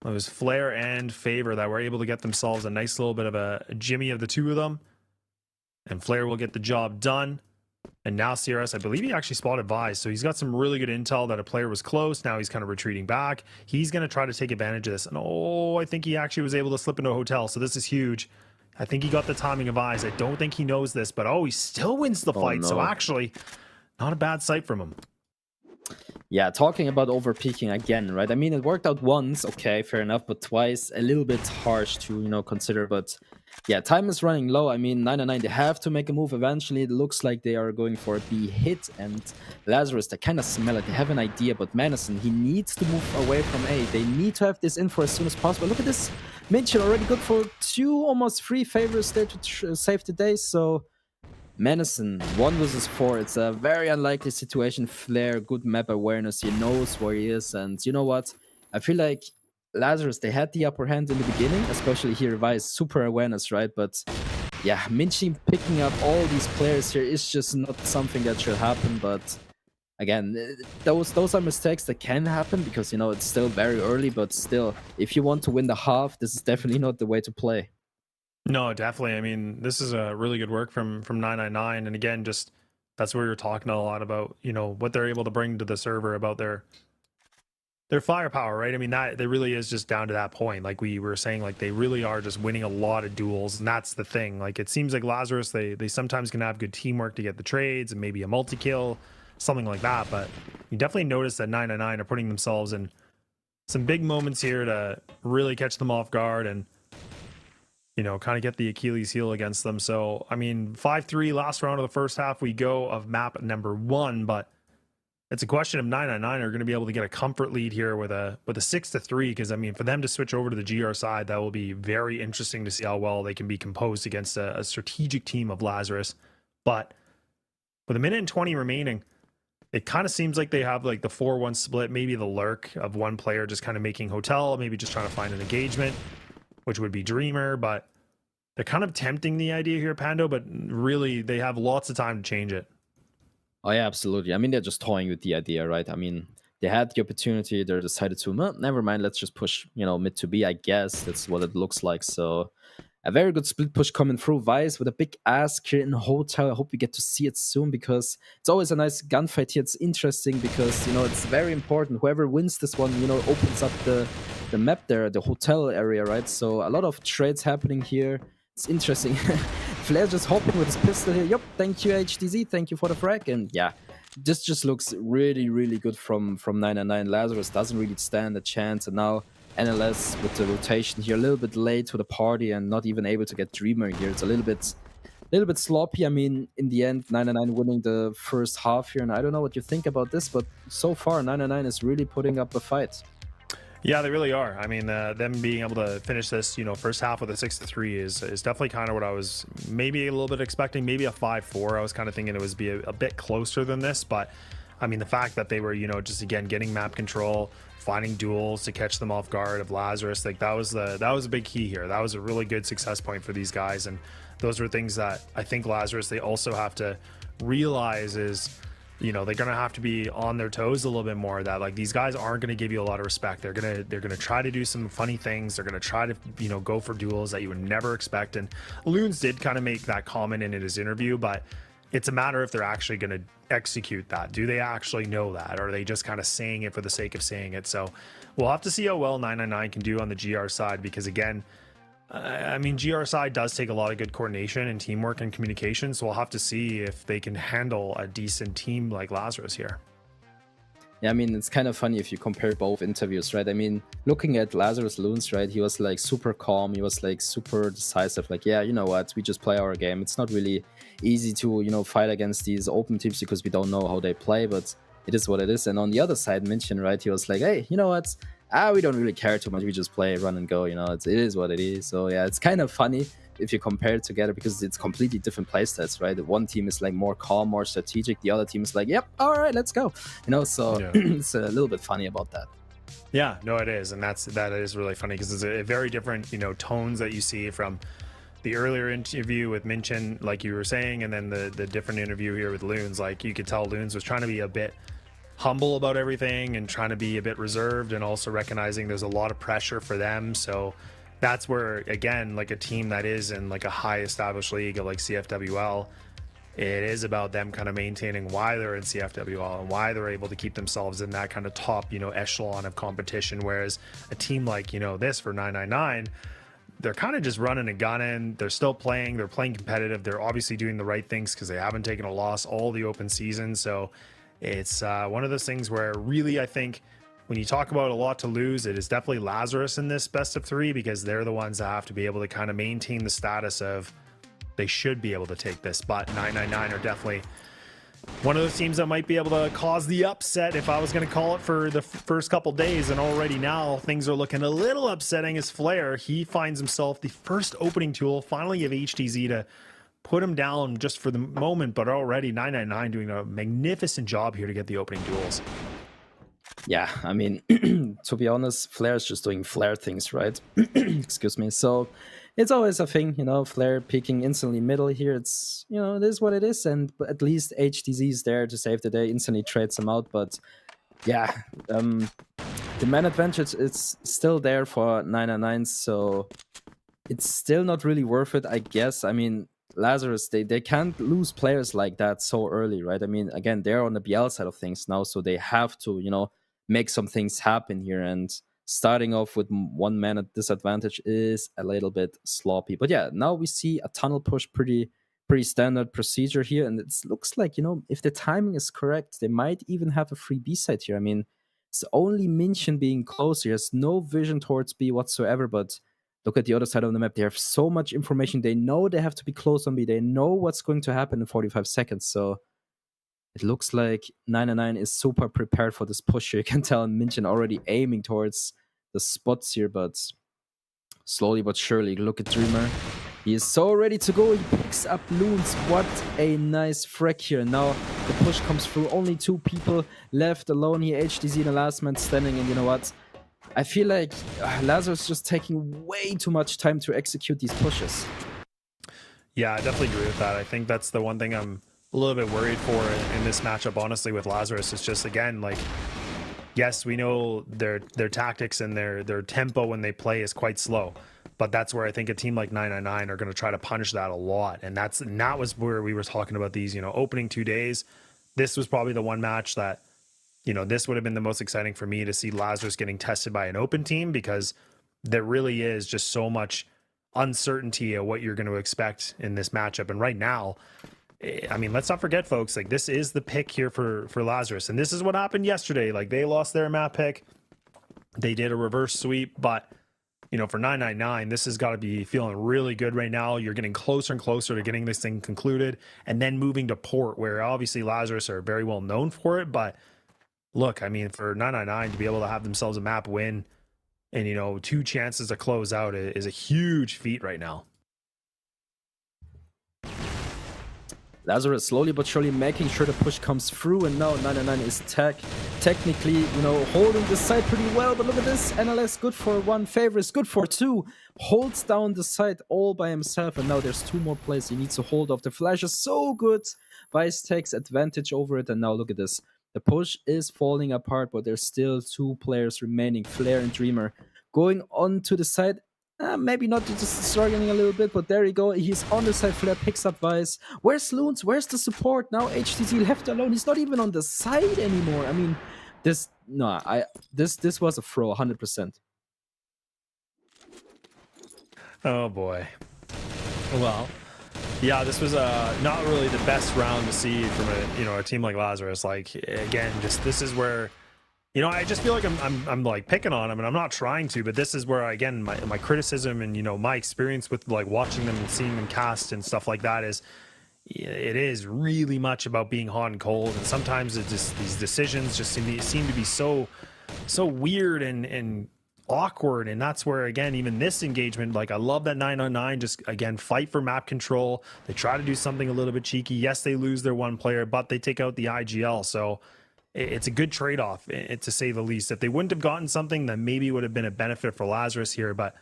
it was Flare and Favor that were able to get themselves a nice little bit of a jimmy of the two of them. And Flare will get the job done. And now CRS, I believe he actually spotted Vise. So he's got some really good intel that a player was close. Now he's kind of retreating back. He's going to try to take advantage of this. And I think he actually was able to slip into a hotel. So this is huge. I think he got the timing of Vise. I don't think he knows this, but he still wins the fight. No. So actually, not a bad sight from him. Yeah, talking about overpeaking again, right? I mean, it worked out once, okay, fair enough, but twice, a little bit harsh to, consider. But yeah, time is running low. I mean, 999, they have to make a move eventually. It looks like they are going for a B hit, and Lazarus, they kind of smell it. They have an idea, but Madison, he needs to move away from A. They need to have this info as soon as possible. Look at this. Minkin already good for 2, almost 3 favors there to save the day, so... Madison, 1 versus 4. It's a very unlikely situation. Flare, good map awareness. He knows where he is. And you know what? I feel like Lazarus, they had the upper hand in the beginning, especially here. Vice, super awareness, right? But yeah, Minkin picking up all these players here is just not something that should happen. But again, those are mistakes that can happen because, it's still very early. But still, if you want to win the half, this is definitely not the way to play. No, definitely. I mean, this is a really good work from 999. And again, just that's where you're talking a lot about, what they're able to bring to the server about their firepower, right? I mean, that really is just down to that point. Like we were saying, like they really are just winning a lot of duels. And that's the thing. Like it seems like Lazarus, they sometimes can have good teamwork to get the trades and maybe a multi-kill, something like that. But you definitely notice that 999 are putting themselves in some big moments here to really catch them off guard and kind of get the Achilles heel against them. So, I mean, 5-3 last round of the first half, we go of map number 1, but it's a question of 999 are going to be able to get a comfort lead here with a 6-3, because I mean, for them to switch over to the GR side, that will be very interesting to see how well they can be composed against a strategic team of Lazarus. But with 1:20 remaining, it kind of seems like they have like the 4-1 split, maybe the lurk of one player just kind of making hotel, maybe just trying to find an engagement, which would be Dreamer, but they're kind of tempting the idea here, Pando, but really they have lots of time to change it. Oh yeah, absolutely. I mean, they're just toying with the idea, right? I mean, they had the opportunity, they decided to, never mind, let's just push, mid to B, I guess. That's what it looks like. So a very good split push coming through. Vice with a big ask here in hotel. I hope we get to see it soon because it's always a nice gunfight here. It's interesting because, it's very important. Whoever wins this one, opens up the map there, the hotel area, right? So a lot of trades happening here. It's interesting. Flare just hopping with his pistol here. Yep, thank you HTZ, thank you for the frag. And yeah, this just looks really, really good from 999. Lazarus doesn't really stand a chance. And now NLS with the rotation here, a little bit late to the party and not even able to get Dreamer here. It's a little bit sloppy. I mean, in the end, 999 winning the first half here. And I don't know what you think about this, but so far 999 is really putting up a fight. Yeah, they really are. I mean, them being able to finish this, first half with a 6-3 is definitely kind of what I was maybe a little bit expecting. Maybe a 5-4. I was kind of thinking it was be a bit closer than this, but I mean, the fact that they were, just again getting map control, finding duels to catch them off guard of Lazarus, like that was a big key here. That was a really good success point for these guys, and those were things that I think Lazarus they also have to realize is you know, they're gonna have to be on their toes a little bit more. That like these guys aren't gonna give you a lot of respect. They're gonna try to do some funny things. They're gonna try to, you know, go for duels that you would never expect. And Loons did kind of make that comment in his interview, but it's a matter if they're actually gonna execute that. Do they actually know that, or are they just kind of saying it for the sake of saying it? So we'll have to see how well 999 can do on the GR side, because again, I mean, GR side does take a lot of good coordination and teamwork and communication, so we'll have to see if they can handle a decent team like Lazarus here. Yeah, I mean, it's kind of funny if you compare both interviews, right? I mean, looking at Lazarus Loons, right, he was like super calm, he was like super decisive, like, yeah, you know what, we just play our game. It's not really easy to, you know, fight against these open teams because we don't know how they play, but it is what it is. And on the other side, Minkin, right, he was like, hey, you know what, we don't really care too much, we just play, run and go, you know, it is what it is. So yeah, it's kind of funny if you compare it together, because it's completely different playstats, right? One team is like more calm, more strategic, the other team is like, yep, all right, let's go, you know. So yeah. It's a little bit funny about that. Yeah, no, it is. And that is really funny, because it's a very different, you know, tones that you see from the earlier interview with Minkin, like you were saying, and then the different interview here with Loons. Like you could tell Loons was trying to be a bit humble about everything and trying to be a bit reserved, and also recognizing there's a lot of pressure for them. So that's where, again, like a team that is in like a high established league like CFWL, it is about them kind of maintaining why they're in CFWL and why they're able to keep themselves in that kind of top, you know, echelon of competition. Whereas a team like, you know, this for 999, they're kind of just running and gunning. They're still playing. They're playing competitive. They're obviously doing the right things because they haven't taken a loss all the open season. So it's one of those things where really, I think when you talk about a lot to lose, it is definitely Lazarus in this best of three, because they're the ones that have to be able to kind of maintain the status of they should be able to take this. But 999 are definitely one of those teams that might be able to cause the upset, if I was going to call it, for the first couple days. And already now things are looking a little upsetting as Flair, he finds himself the first opening tool. Finally give HTZ to put him down just for the moment, but already 999 doing a magnificent job here to get the opening duels. Yeah, I mean, to be honest, Flair is just doing Flair things, right? Excuse me. So it's always a thing, you know, Flair peeking instantly middle here. It's, you know, it is what it is. And at least HTZ is there to save the day, instantly trades him out. But yeah, the man advantage is still there for 999. So it's still not really worth it, I guess. I mean, Lazarus, they can't lose players like that so early, right? I mean, again, they're on the BL side of things now, so they have to, you know, make some things happen here. And starting off with one man at disadvantage is a little bit sloppy. But yeah, now we see a tunnel push, pretty standard procedure here. And it looks like, you know, if the timing is correct, they might even have a free B side here. I mean, it's only Minkin being close here. There's no vision towards B whatsoever, but look at the other side of the map. They have so much information. They know they have to be close on B. They know what's going to happen in 45 seconds. So it looks like 999 is super prepared for this push here. You can tell Minkin already aiming towards the spots here, but slowly but surely. Look at Dreamer. He is so ready to go. He picks up Loons. What a nice frag here. Now the push comes through. Only 2 people left alone here. HTZ, the last man standing. And you know what? I feel like Lazarus is just taking way too much time to execute these pushes. Yeah, I definitely agree with that. I think that's the one thing I'm a little bit worried for in this matchup, honestly, with Lazarus. It's just, again, like, yes, we know their tactics and their tempo when they play is quite slow, but that's where I think a team like 999 are going to try to punish that a lot. And that was where we were talking about these, you know, opening 2 days. This was probably the one match that, you know, this would have been the most exciting for me to see Lazarus getting tested by an open team, because there really is just so much uncertainty of what you're going to expect in this matchup. And right now, I mean, let's not forget, folks, like, this is the pick here for Lazarus. And this is what happened yesterday. Like, they lost their map pick. They did a reverse sweep, but, you know, for 999, this has got to be feeling really good right now. You're getting closer and closer to getting this thing concluded, and then moving to port, where obviously Lazarus are very well known for it. But look, I mean, for 999 to be able to have themselves a map win and, you know, 2 chances to close out is a huge feat right now. Lazarus slowly but surely making sure the push comes through, and now 999 is technically, you know, holding the side pretty well. But look at this, NLS good for 1, Favor is good for 2, holds down the side all by himself, and now there's 2 more plays he needs to hold off. The flash is so good, Vice takes advantage over it, and now look at this. The push is falling apart, but there's still 2 players remaining, Flare and Dreamer, going on to the side. Maybe not, just struggling a little bit, but there you go. He's on the side. Flare picks up Vice. Where's Loons? Where's the support? Now HTT left alone. He's not even on the side anymore. I mean, this was a throw, 100%. Oh boy. Well, yeah, this was not really the best round to see from a team like Lazarus. Like, again, just this is where, you know, I just feel like I'm like picking on him, and I'm not trying to, but this is where, again, my criticism and, you know, my experience with like watching them and seeing them cast and stuff like that is, it is really much about being hot and cold, and sometimes it just, these decisions just seem to be so weird and awkward. And that's where, again, even this engagement, like, I love that 909 just, again, fight for map control. They try to do something a little bit cheeky. Yes, they lose their 1 player, but they take out the IGL, so it's a good trade-off, to say the least. If they wouldn't have gotten something, then maybe it would have been a benefit for Lazarus here. But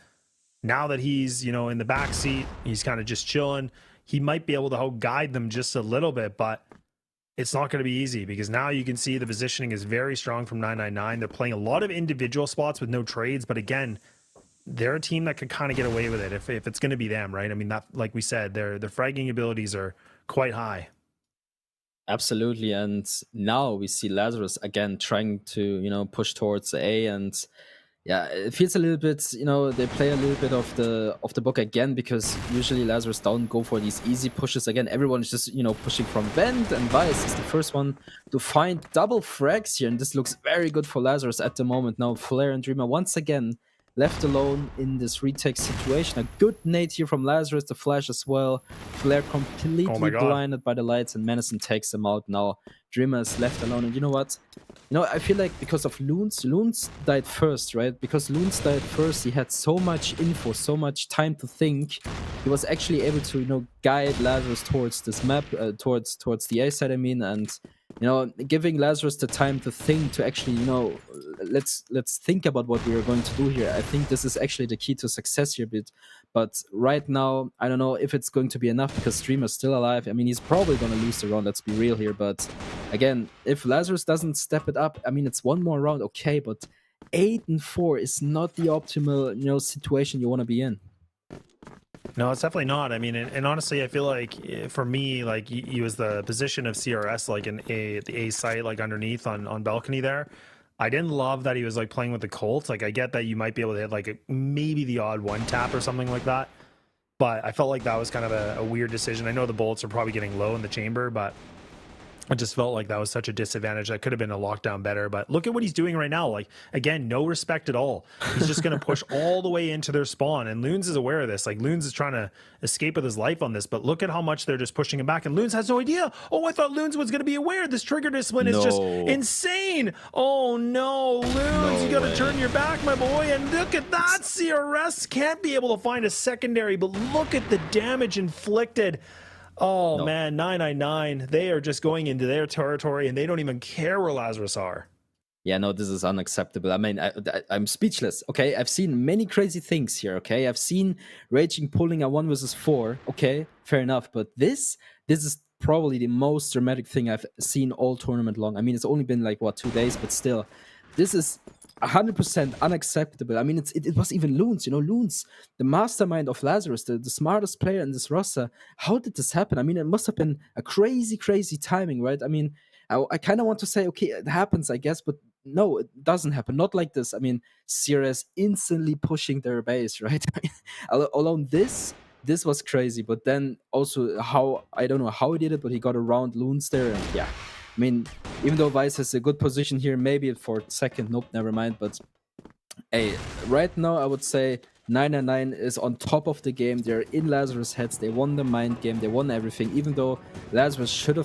now that he's, you know, in the back seat, he's kind of just chilling, he might be able to help guide them just a little bit, but it's not going to be easy, because now you can see the positioning is very strong from 999. They're playing a lot of individual spots with no trades, but again, they're a team that could kind of get away with it if it's going to be them, right? I mean, that, like we said, their fragging abilities are quite high. Absolutely, and now we see Lazarus again trying to, you know, push towards A, and yeah, it feels a little bit, you know, they play a little bit of the book again, because usually Lazarus don't go for these easy pushes again. Everyone is just, you know, pushing from vent, and Vice is the first one to find double frags here, and this looks very good for Lazarus at the moment. Now Flare and Dreamer once again left alone in this retake situation. A good nade here from Lazarus, the flash as well. Flare completely blinded by the lights, and Menacin takes him out. Now Dreamer is left alone, and you know what? You know, I feel like because of Loons died first, right? Because Loons died first, he had so much info, so much time to think. He was actually able to, you know, guide Lazarus towards this map, towards the A side, I mean, and, you know, giving Lazarus the time to think, to actually, you know, let's think about what we are going to do here. I think this is actually the key to success here a bit. But right now, I don't know if it's going to be enough, because Streamer's still alive. I mean, he's probably going to lose the round, let's be real here. But again, if Lazarus doesn't step it up, I mean, it's 1 more round, okay, but 8-4 is not the optimal, you know, situation you want to be in. No, it's definitely not. I mean, and honestly, I feel like for me, like, he was the position of CRS, like in the A site, like underneath on balcony there. I didn't love that he was like playing with the Colts. Like, I get that you might be able to hit like maybe the odd 1 tap or something like that, but I felt like that was kind of a weird decision. I know the bullets are probably getting low in the chamber, but I just felt like that was such a disadvantage. That could have been a lockdown better. But look at what he's doing right now. Like, again, no respect at all. He's just going to push all the way into their spawn. And Loons is aware of this. Like, Loons is trying to escape with his life on this. But look at how much they're just pushing him back. And Loons has no idea. Oh, I thought Loons was going to be aware. This trigger discipline is just insane. Oh, no. Loons, you got to turn your back, my boy. And look at that. CRS can't be able to find a secondary. But look at the damage inflicted. Oh, man, 999, they are just going into their territory, and they don't even care where Lazarus are. Yeah, no, this is unacceptable. I mean, I'm speechless, okay? I've seen many crazy things here, okay? I've seen Raging pulling a 1 versus 4, okay? Fair enough, but this is probably the most dramatic thing I've seen all tournament long. I mean, it's only been like, what, 2 days, but still, this is 100% unacceptable. I mean, it was even Loons, you know, Loons, the mastermind of Lazarus, the smartest player in this roster. How did this happen? I mean, it must have been a crazy timing, right? I mean, I kind of want to say, okay, it happens, I guess, but no, it doesn't happen. Not like this. I mean, CRS instantly pushing their base, right? Alone this was crazy, but then also I don't know how he did it, but he got around Loons there, and yeah. I mean, even though Vice has a good position here, maybe for second, nope, never mind. But hey, right now I would say 999 is on top of the game. They're in Lazarus' heads. They won the mind game. They won everything. Even though Lazarus should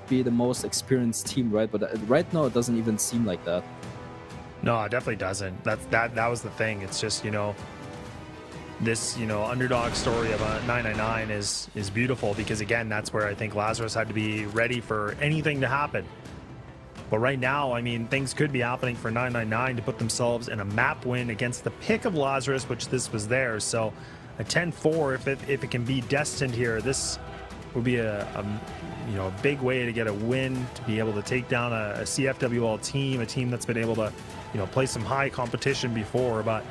be the most experienced team, right? But right now it doesn't even seem like that. No, it definitely doesn't. That was the thing. It's just, you know, this, you know, underdog story of a 999 is beautiful, because again, that's where I think Lazarus had to be ready for anything to happen. But right now, I mean, things could be happening for 999 to put themselves in a map win against the pick of Lazarus, which this was theirs. So a 10-4, if it can be destined here, this would be a you know, a big way to get a win, to be able to take down a CFWL team, a team that's been able to, you know, play some high competition before. But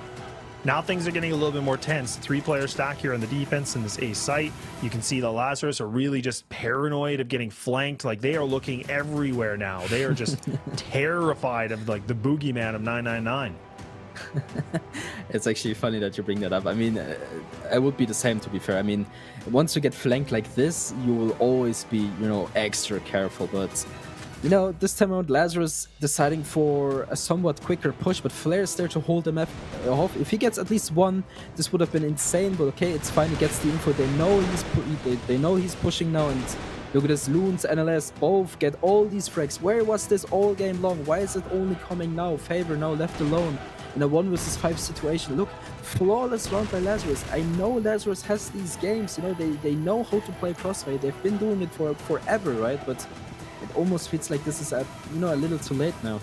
now things are getting a little bit more tense. 3-player stack here on the defense in this A site. You can see the Lazarus are really just paranoid of getting flanked. Like, they are looking everywhere now. They are just terrified of like the boogeyman of 999. It's actually funny that you bring that up. I mean, I would be the same, to be fair. I mean, once you get flanked like this, you will always be, you know, extra careful. But, you know, this time around, Lazarus deciding for a somewhat quicker push, but Flair is there to hold him off. If he gets at least one, this would have been insane. But okay, it's fine. He gets the info. They know they know he's pushing now. And look at this, Loons, NLS, both get all these frags. Where was this all game long? Why is it only coming now? Favor now left alone in a 1v5 situation. Look, flawless round by Lazarus. I know Lazarus has these games, you know, they know how to play CrossFire. They've been doing it for forever, right? But it almost feels like this is a little too late now.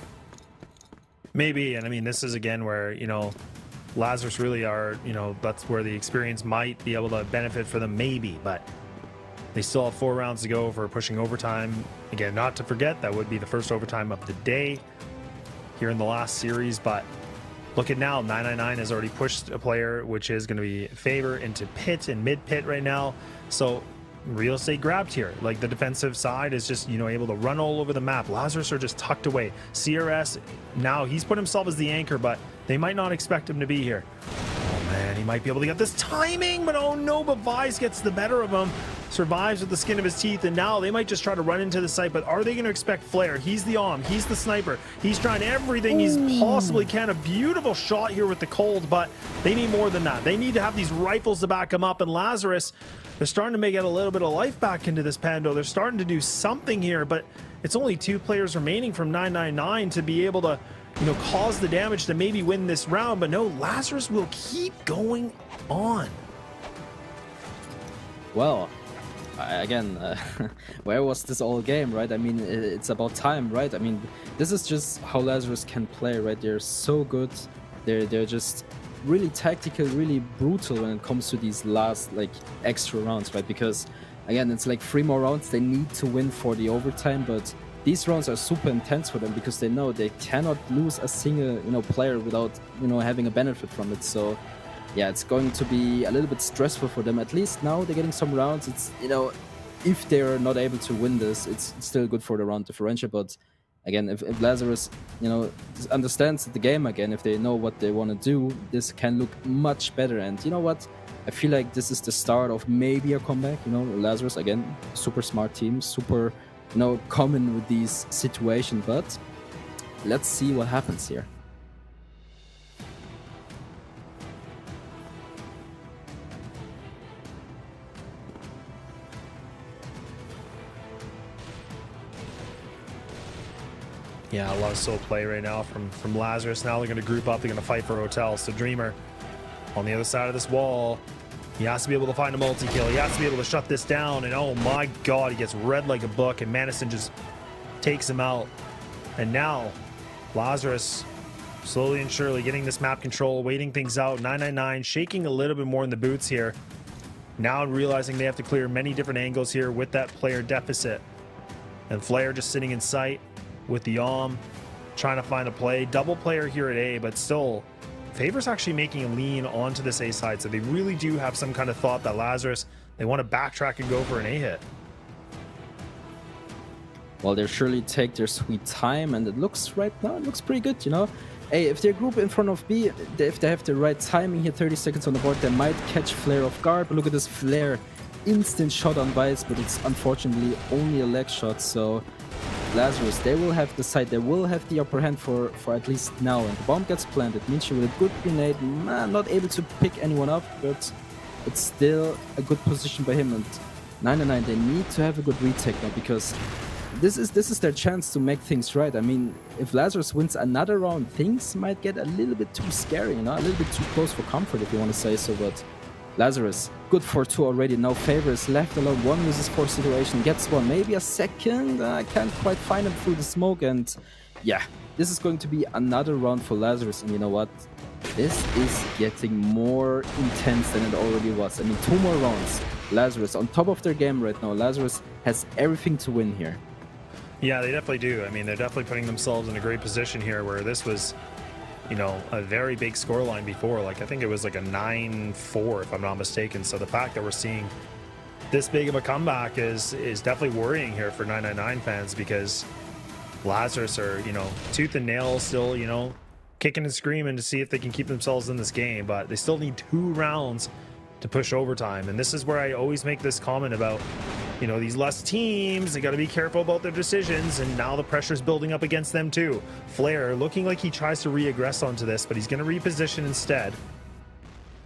Maybe, and I mean, this is again where, you know, Lazarus really are, you know, that's where the experience might be able to benefit for them, maybe, but they still have 4 rounds to go for pushing overtime. Again, not to forget, that would be the first overtime of the day here in the last series. But look at now, 999 has already pushed a player, which is going to be Favor, into pit and mid pit right now. So real estate grabbed here. Like, the defensive side is just, you know, able to run all over the map. Lazarus are just tucked away. CRS, now he's put himself as the anchor, but they might not expect him to be here. Oh man, he might be able to get this timing, but oh no, but Vise gets the better of him. Survives with the skin of his teeth, and now they might just try to run into the site. But are they going to expect Flair? He's the Om, he's the sniper, he's trying everything he's possibly can. A beautiful shot here with the cold, but they need more than that. They need to have these rifles to back him up. And Lazarus, they're starting to make it a little bit of life back into this Pando. They're starting to do something here, but it's only 2 players remaining from 999 to be able to, you know, cause the damage to maybe win this round. But no, Lazarus will keep going on. Well, again, where was this all game, right? I mean, it's about time, right? I mean, this is just how Lazarus can play, right? They're so good. They're just really tactical, really brutal when it comes to these last, like, extra rounds, right? Because, again, it's like 3 more rounds they need to win for the overtime, but these rounds are super intense for them because they know they cannot lose a single, you know, player without, you know, having a benefit from it. So yeah, it's going to be a little bit stressful for them. At least now they're getting some rounds. It's, you know, if they're not able to win this, it's still good for the round differential. But again, if Lazarus, you know, understands the game again, if they know what they want to do, this can look much better. And you know what? I feel like this is the start of maybe a comeback. You know, Lazarus, again, super smart team, super, you know, common with these situations. But let's see what happens here. Yeah, a lot of soul play right now from Lazarus. Now they're going to group up. They're going to fight for hotels. So Dreamer on the other side of this wall. He has to be able to find a multi-kill. He has to be able to shut this down. And oh my god, he gets read like a book. And Madison just takes him out. And now Lazarus slowly and surely getting this map control, waiting things out. 999 shaking a little bit more in the boots here. Now realizing they have to clear many different angles here with that player deficit. And Flair just sitting in sight with the Om, trying to find a play. Double player here at A, but still, Favor's actually making a lean onto this A side, so they really do have some kind of thought that Lazarus, they want to backtrack and go for an A hit. Well, they surely take their sweet time, and it looks right now, it looks pretty good, you know? Hey, if they group in front of B, if they have the right timing here, 30 seconds on the board, they might catch Flair off guard. But look at this Flair, instant shot on Vice, but it's unfortunately only a leg shot, so Lazarus, they will have the side, they will have the upper hand for at least now. And the bomb gets planted. Minkin with a good grenade, not able to pick anyone up, but it's still a good position by him. And 999, they need to have a good retake now, because this is their chance to make things right. I mean, if Lazarus wins another round, things might get a little bit too scary, you know, a little bit too close for comfort, if you want to say so. But Lazarus, good for 2 already. Now Favor is left alone. 1 versus 4 situation. Gets 1. Maybe a second. I can't quite find him through the smoke. And yeah, this is going to be another round for Lazarus. And you know what? This is getting more intense than it already was. I mean, 2 more rounds. Lazarus on top of their game right now. Lazarus has everything to win here. Yeah, they definitely do. I mean, they're definitely putting themselves in a great position here where this was, you know, a very big scoreline before. Like, I think it was like a 9-4 if I'm not mistaken. So the fact that we're seeing this big of a comeback is definitely worrying here for 999 fans, because Lazarus are, you know, tooth and nail still, you know, kicking and screaming to see if they can keep themselves in this game, but they still need 2 rounds to push overtime. And this is where I always make this comment about, you know, these less teams, they got to be careful about their decisions, and now the pressure's building up against them too. Flair looking like he tries to re-aggress onto this, but he's going to reposition instead.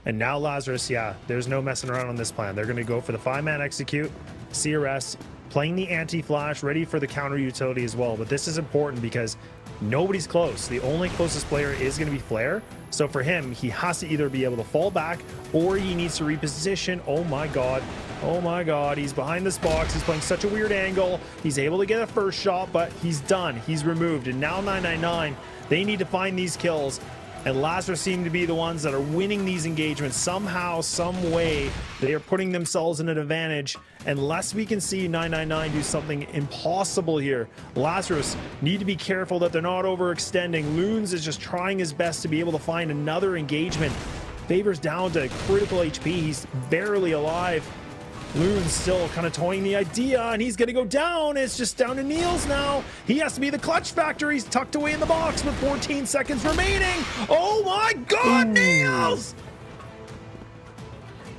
And now Lazarus, yeah, there's no messing around on this plan. They're going to go for the 5-man execute, CRS, playing the anti-flash, ready for the counter utility as well. But this is important because nobody's close. The only closest player is going to be Flair. So for him, he has to either be able to fall back or he needs to reposition. Oh my god. Oh my god. He's behind this box. He's playing such a weird angle. He's able to get a first shot, but he's done. He's removed. And now 999, they need to find these kills. And Lazarus seem to be the ones that are winning these engagements somehow, some way. They are putting themselves in an advantage. Unless we can see 999 do something impossible here, Lazarus need to be careful that they're not overextending. Loons is just trying his best to be able to find another engagement. Favor's down to critical HP. He's barely alive. Loon's still kind of toying the idea, and he's going to go down. It's just down to Niels now. He has to be the clutch factor. He's tucked away in the box with 14 seconds remaining. Oh my god, Niels!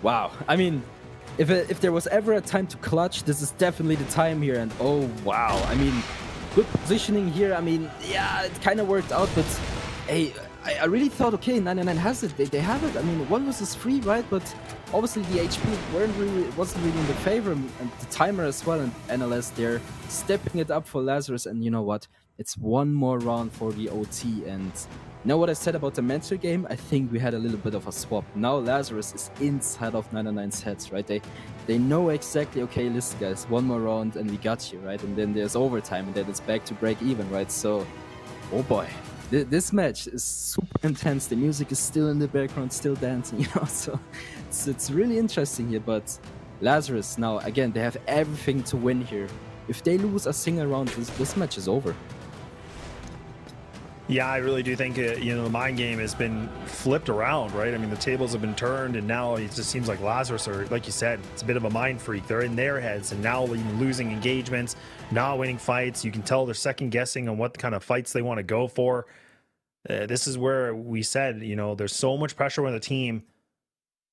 Wow. I mean, if there was ever a time to clutch, this is definitely the time here. And oh wow. I mean, good positioning here. I mean, yeah, it kind of worked out, but hey, I really thought, okay, 999 has it. They have it. I mean, 1 versus 3, right? But obviously the HP wasn't really in the favor, and the timer as well, and NLS they're stepping it up for Lazarus. And you know what? It's 1 more round for the OT. And you know what I said about the mental game? I think we had a little bit of a swap. Now Lazarus is inside of 999's heads, right? They know exactly, okay, listen guys, 1 more round and we got you, right? And then there's overtime, and then it's back to break even, right? So, oh boy. This match is super intense. The music is still in the background, still dancing, you know, so it's really interesting here. But Lazarus now, again, they have everything to win here. If they lose a single round, this match is over. Yeah, I really do think, you know, the mind game has been flipped around, right? I mean, the tables have been turned, and now it just seems like Lazarus are, like you said, it's a bit of a mind freak. They're in their heads, and now losing engagements, not winning fights. You can tell they're second guessing on what kind of fights they want to go for. This is where we said, you know, there's so much pressure on the team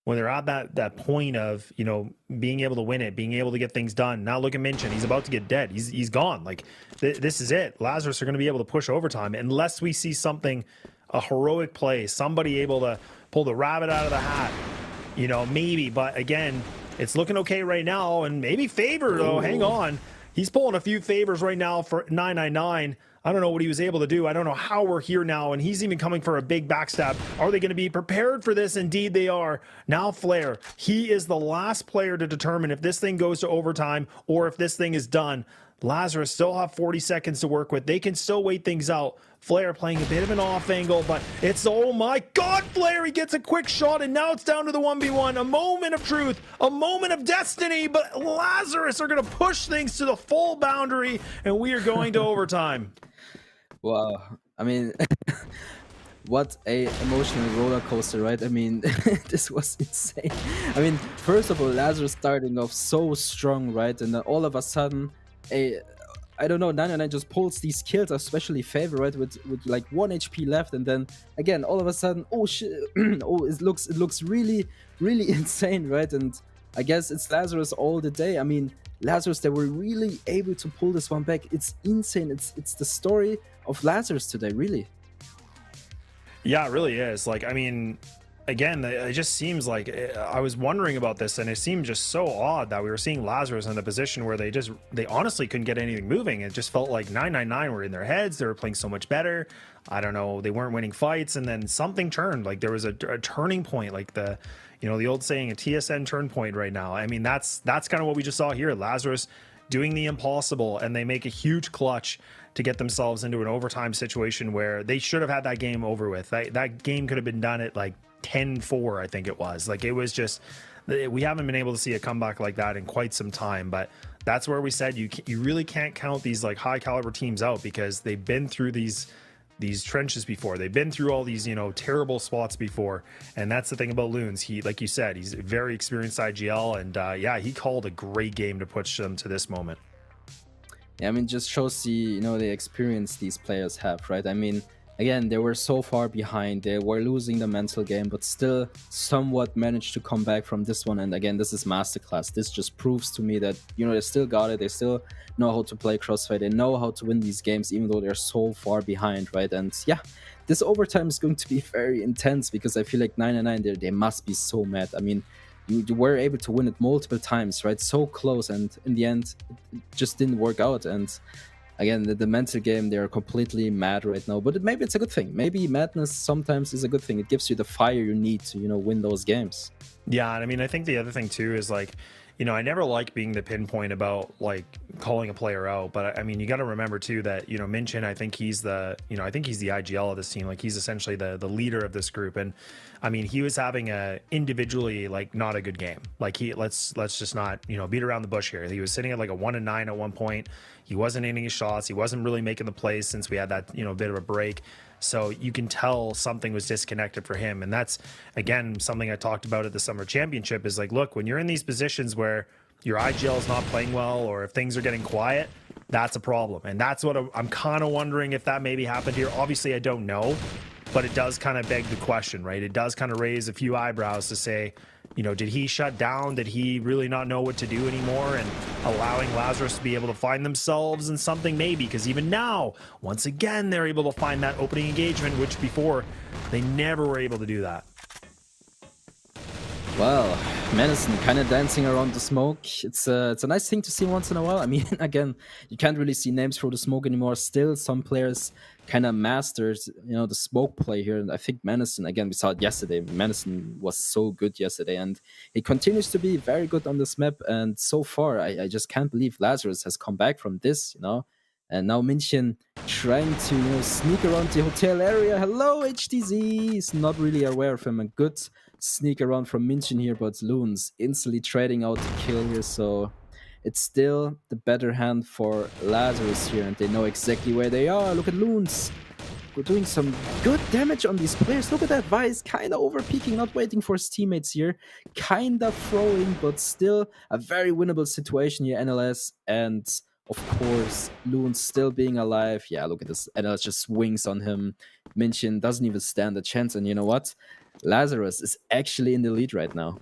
when they're at that point of, you know, being able to win it, being able to get things done. Now look at Minkin. He's about to get dead. He's gone. Like, this is it. Lazarus are going to be able to push overtime unless we see something, a heroic play, somebody able to pull the rabbit out of the hat, you know, maybe. But again, it's looking okay right now. And maybe Favor, though, hang on. He's pulling a few favors right now for 999. I don't know what he was able to do. I don't know how we're here now, and he's even coming for a big backstab. Are they going to be prepared for this? Indeed they are. Now Flair, he is the last player to determine if this thing goes to overtime or if this thing is done. Lazarus still have 40 seconds to work with. They can still wait things out. Flair playing a bit of an off angle, but it's, oh my god, Flair, he gets a quick shot, and now it's down to the 1v1. A moment of truth, a moment of destiny, but Lazarus are going to push things to the full boundary, and we are going to overtime. Wow. I mean, what a emotional roller coaster, right? I mean, this was insane. I mean, first of all, Lazarus starting off so strong, right? And then all of a sudden, I don't know, 999 just pulls these kills, especially Favor, right? With like 1 HP left, and then again, all of a sudden, oh shit, oh, it looks really, really insane, right? And I guess it's Lazarus all the day. I mean, Lazarus, they were really able to pull this one back. It's insane. It's the story of Lazarus today, really. Yeah, it really is. Like, I mean, again, it just seems like, I was wondering about this, and it seemed just so odd that we were seeing Lazarus in the position where they honestly couldn't get anything moving. It just felt like 999 were in their heads. They were playing so much better. I don't know, they weren't winning fights, and then something turned. Like, there was a turning point. Like, you know, the old saying, a TSN turn point right now. I mean, that's kind of what we just saw here. Lazarus doing the impossible, and they make a huge clutch to get themselves into an overtime situation where they should have had that game over with. That game could have been done at like 10-4, I think it was. Like, it was just, we haven't been able to see a comeback like that in quite some time. But that's where we said you really can't count these like high caliber teams out, because they've been through these trenches before. They've been through all these, you know, terrible spots before. And that's the thing about Loons. He, like you said, he's a very experienced IGL, and yeah, he called a great game to push them to this moment. Yeah, I mean, just shows the, you know, the experience these players have, right? I mean, again, they were so far behind. They were losing the mental game, but still somewhat managed to come back from this one. And again, this is masterclass. This just proves to me that, you know, they still got it. They still know how to play CrossFire. They know how to win these games, even though they're so far behind, right? And yeah, this overtime is going to be very intense, because I feel like 999, they must be so mad. I mean, you were able to win it multiple times, right? So close, and in the end, it just didn't work out. And again, the mental game, they're completely mad right now. But maybe it's a good thing. Maybe madness sometimes is a good thing. It gives you the fire you need to, you know, win those games. Yeah, and I mean, I think the other thing too is like, you know, I never like being the pinpoint about like calling a player out, but I mean, you got to remember too that, you know, Minkin, I think he's the IGL of this team. Like, he's essentially the leader of this group. And I mean, he was having a individually like not a good game. Like, let's just not, you know, beat around the bush here. He was sitting at like a 1-9 at one point. He wasn't hitting his shots. He wasn't really making the plays since we had that, you know, bit of a break. So you can tell something was disconnected for him. And that's, again, something I talked about at the Summer Championship is like, look, when you're in these positions where your IGL is not playing well, or if things are getting quiet, that's a problem. And that's what I'm kind of wondering if that maybe happened here. Obviously, I don't know, but it does kind of beg the question, right? It does kind of raise a few eyebrows to say, you know, did he shut down? Did he really not know what to do anymore? And allowing Lazarus to be able to find themselves in something, maybe, because even now, once again, they're able to find that opening engagement, which before they never were able to do that. Well, Madison kind of dancing around the smoke. It's a nice thing to see once in a while. I mean, again, you can't really see names through the smoke anymore. Still, some players kind of masters, you know, the smoke play here. And I think Madison, again, we saw it yesterday. Madison was so good yesterday, and he continues to be very good on this map. And so far, I just can't believe Lazarus has come back from this, you know. And now Minkin trying to, you know, sneak around the hotel area. Hello, HTZ. He's not really aware of him. A good sneak around from Minkin here, but Loons instantly trading out the kill here. So it's still the better hand for Lazarus here, and they know exactly where they are. Look at Loons. We're doing some good damage on these players. Look at that. Vice kind of over-peeking, not waiting for his teammates here. Kind of throwing, but still a very winnable situation here, NLS. And of course, Loons still being alive. Yeah, look at this. NLS just swings on him. Minkin doesn't even stand a chance. And you know what? Lazarus is actually in the lead right now.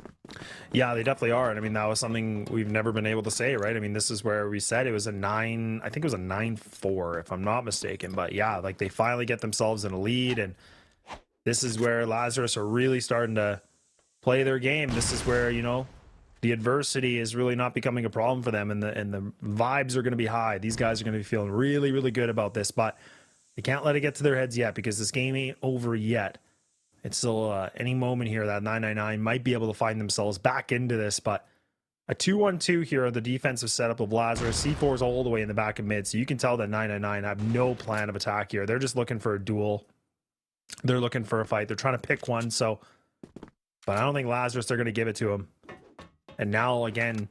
Yeah, they definitely are. And I mean, that was something we've never been able to say, right? I mean, this is where we said it was a 9, I think it was a 9-4, if I'm not mistaken. But yeah, like, they finally get themselves in a lead. And this is where Lazarus are really starting to play their game. This is where, you know, the adversity is really not becoming a problem for them, and the vibes are going to be high. These guys are going to be feeling really, really good about this, but they can't let it get to their heads yet, because this game ain't over yet. It's still any moment here that 999 might be able to find themselves back into this, but a 2-1-2 here, the defensive setup of Lazarus. C4 is all the way in the back of mid, so you can tell that 999 have no plan of attack here. They're just looking for a duel. They're looking for a fight. They're trying to pick one, so, but I don't think Lazarus, they're going to give it to him. And now, again,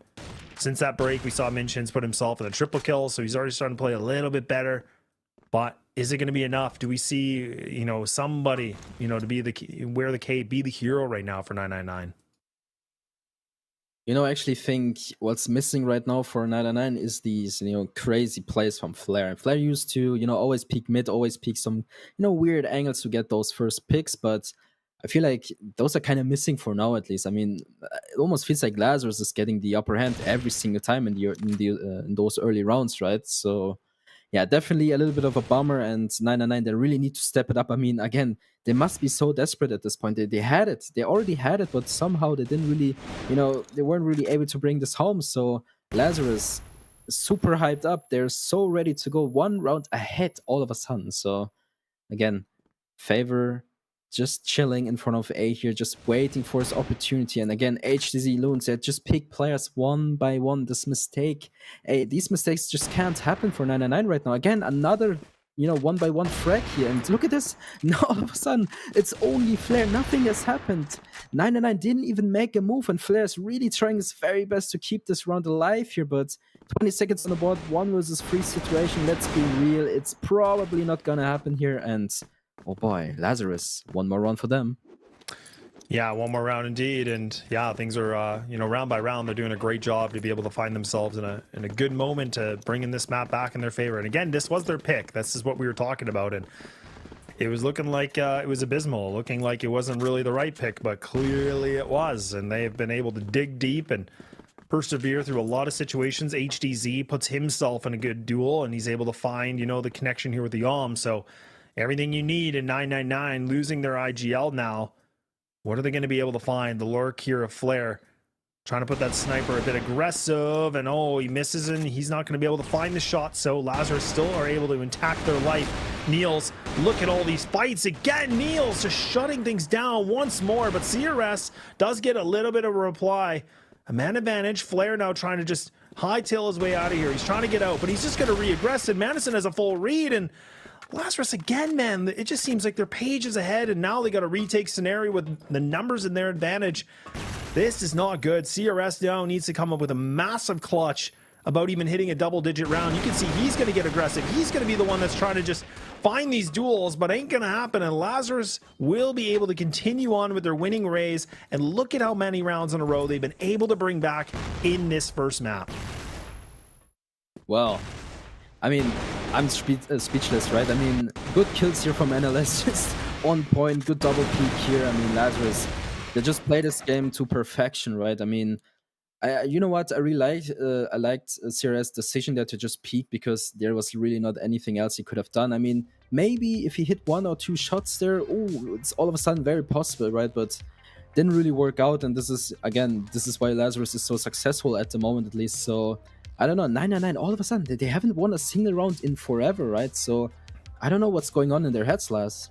since that break, we saw Minkin's put himself in a triple kill, so he's already starting to play a little bit better. But is it going to be enough? Do we see, you know, somebody, you know, to be wear the cape, be the hero right now for 999? You know, I actually think what's missing right now for 999 is these, you know, crazy plays from Flair. And Flair used to, you know, always peek mid, always peek some, you know, weird angles to get those first picks, but I feel like those are kind of missing for now, at least. I mean, it almost feels like Lazarus is getting the upper hand every single time in those early rounds, right? So, yeah, definitely a little bit of a bummer. And 999, they really need to step it up. I mean, again, they must be so desperate at this point. They had it. They already had it, but somehow they didn't really, you know, they weren't really able to bring this home. So Lazarus is super hyped up. They're so ready to go one round ahead all of a sudden. So, again, favor just chilling in front of A here, just waiting for his opportunity. And again, HTZ Loons, they just pick players one by one. These mistakes just can't happen for 999 right now. Again, another, one by one frag here. And look at this. Now all of a sudden, it's only Flair. Nothing has happened. 999 didn't even make a move, and Flair is really trying his very best to keep this round alive here. But 20 seconds on the board, 1 versus 3 situation. Let's be real. It's probably not gonna happen here. And oh boy, Lazarus, one more round for them. Yeah, one more round indeed, and yeah, things are round by round. They're doing a great job to be able to find themselves in a good moment to bring in this map back in their favor. And again, this was their pick. This is what we were talking about, and it was looking like it was abysmal, looking like it wasn't really the right pick, but clearly it was. And they have been able to dig deep and persevere through a lot of situations. HDZ puts himself in a good duel, and he's able to find the connection here with the Yom. So everything you need in 999, losing their IGL now. What are they going to be able to find? The lurk here of Flair, trying to put that sniper a bit aggressive, and he misses, and he's not going to be able to find the shot. So Lazarus still are able to intact their life. Niels, look at all these fights again. Niels just shutting things down once more, but CRS does get a little bit of a reply. A man advantage. Flair now trying to just hightail his way out of here. He's trying to get out, but he's just going to re-aggressive. Madison has a full read, and Lazarus again, man, it just seems like they're pages ahead, and now they got a retake scenario with the numbers in their advantage. This is not good. CRS now needs to come up with a massive clutch about even hitting a double-digit round. You can see he's going to get aggressive. He's going to be the one that's trying to just find these duels, but ain't going to happen, and Lazarus will be able to continue on with their winning raise, and look at how many rounds in a row they've been able to bring back in this first map. Well, I mean, I'm speechless, right? I mean, good kills here from NLS, just on point, good double peak here. I mean, Lazarus, they just play this game to perfection, right? I mean, you know what? I really liked CRS' decision there to just peek, because there was really not anything else he could have done. I mean, maybe if he hit 1 or 2 shots there, it's all of a sudden very possible, right? But didn't really work out, and this is why Lazarus is so successful at the moment, at least. So I don't know, 999, all of a sudden, they haven't won a single round in forever, right? So I don't know what's going on in their heads, Laz.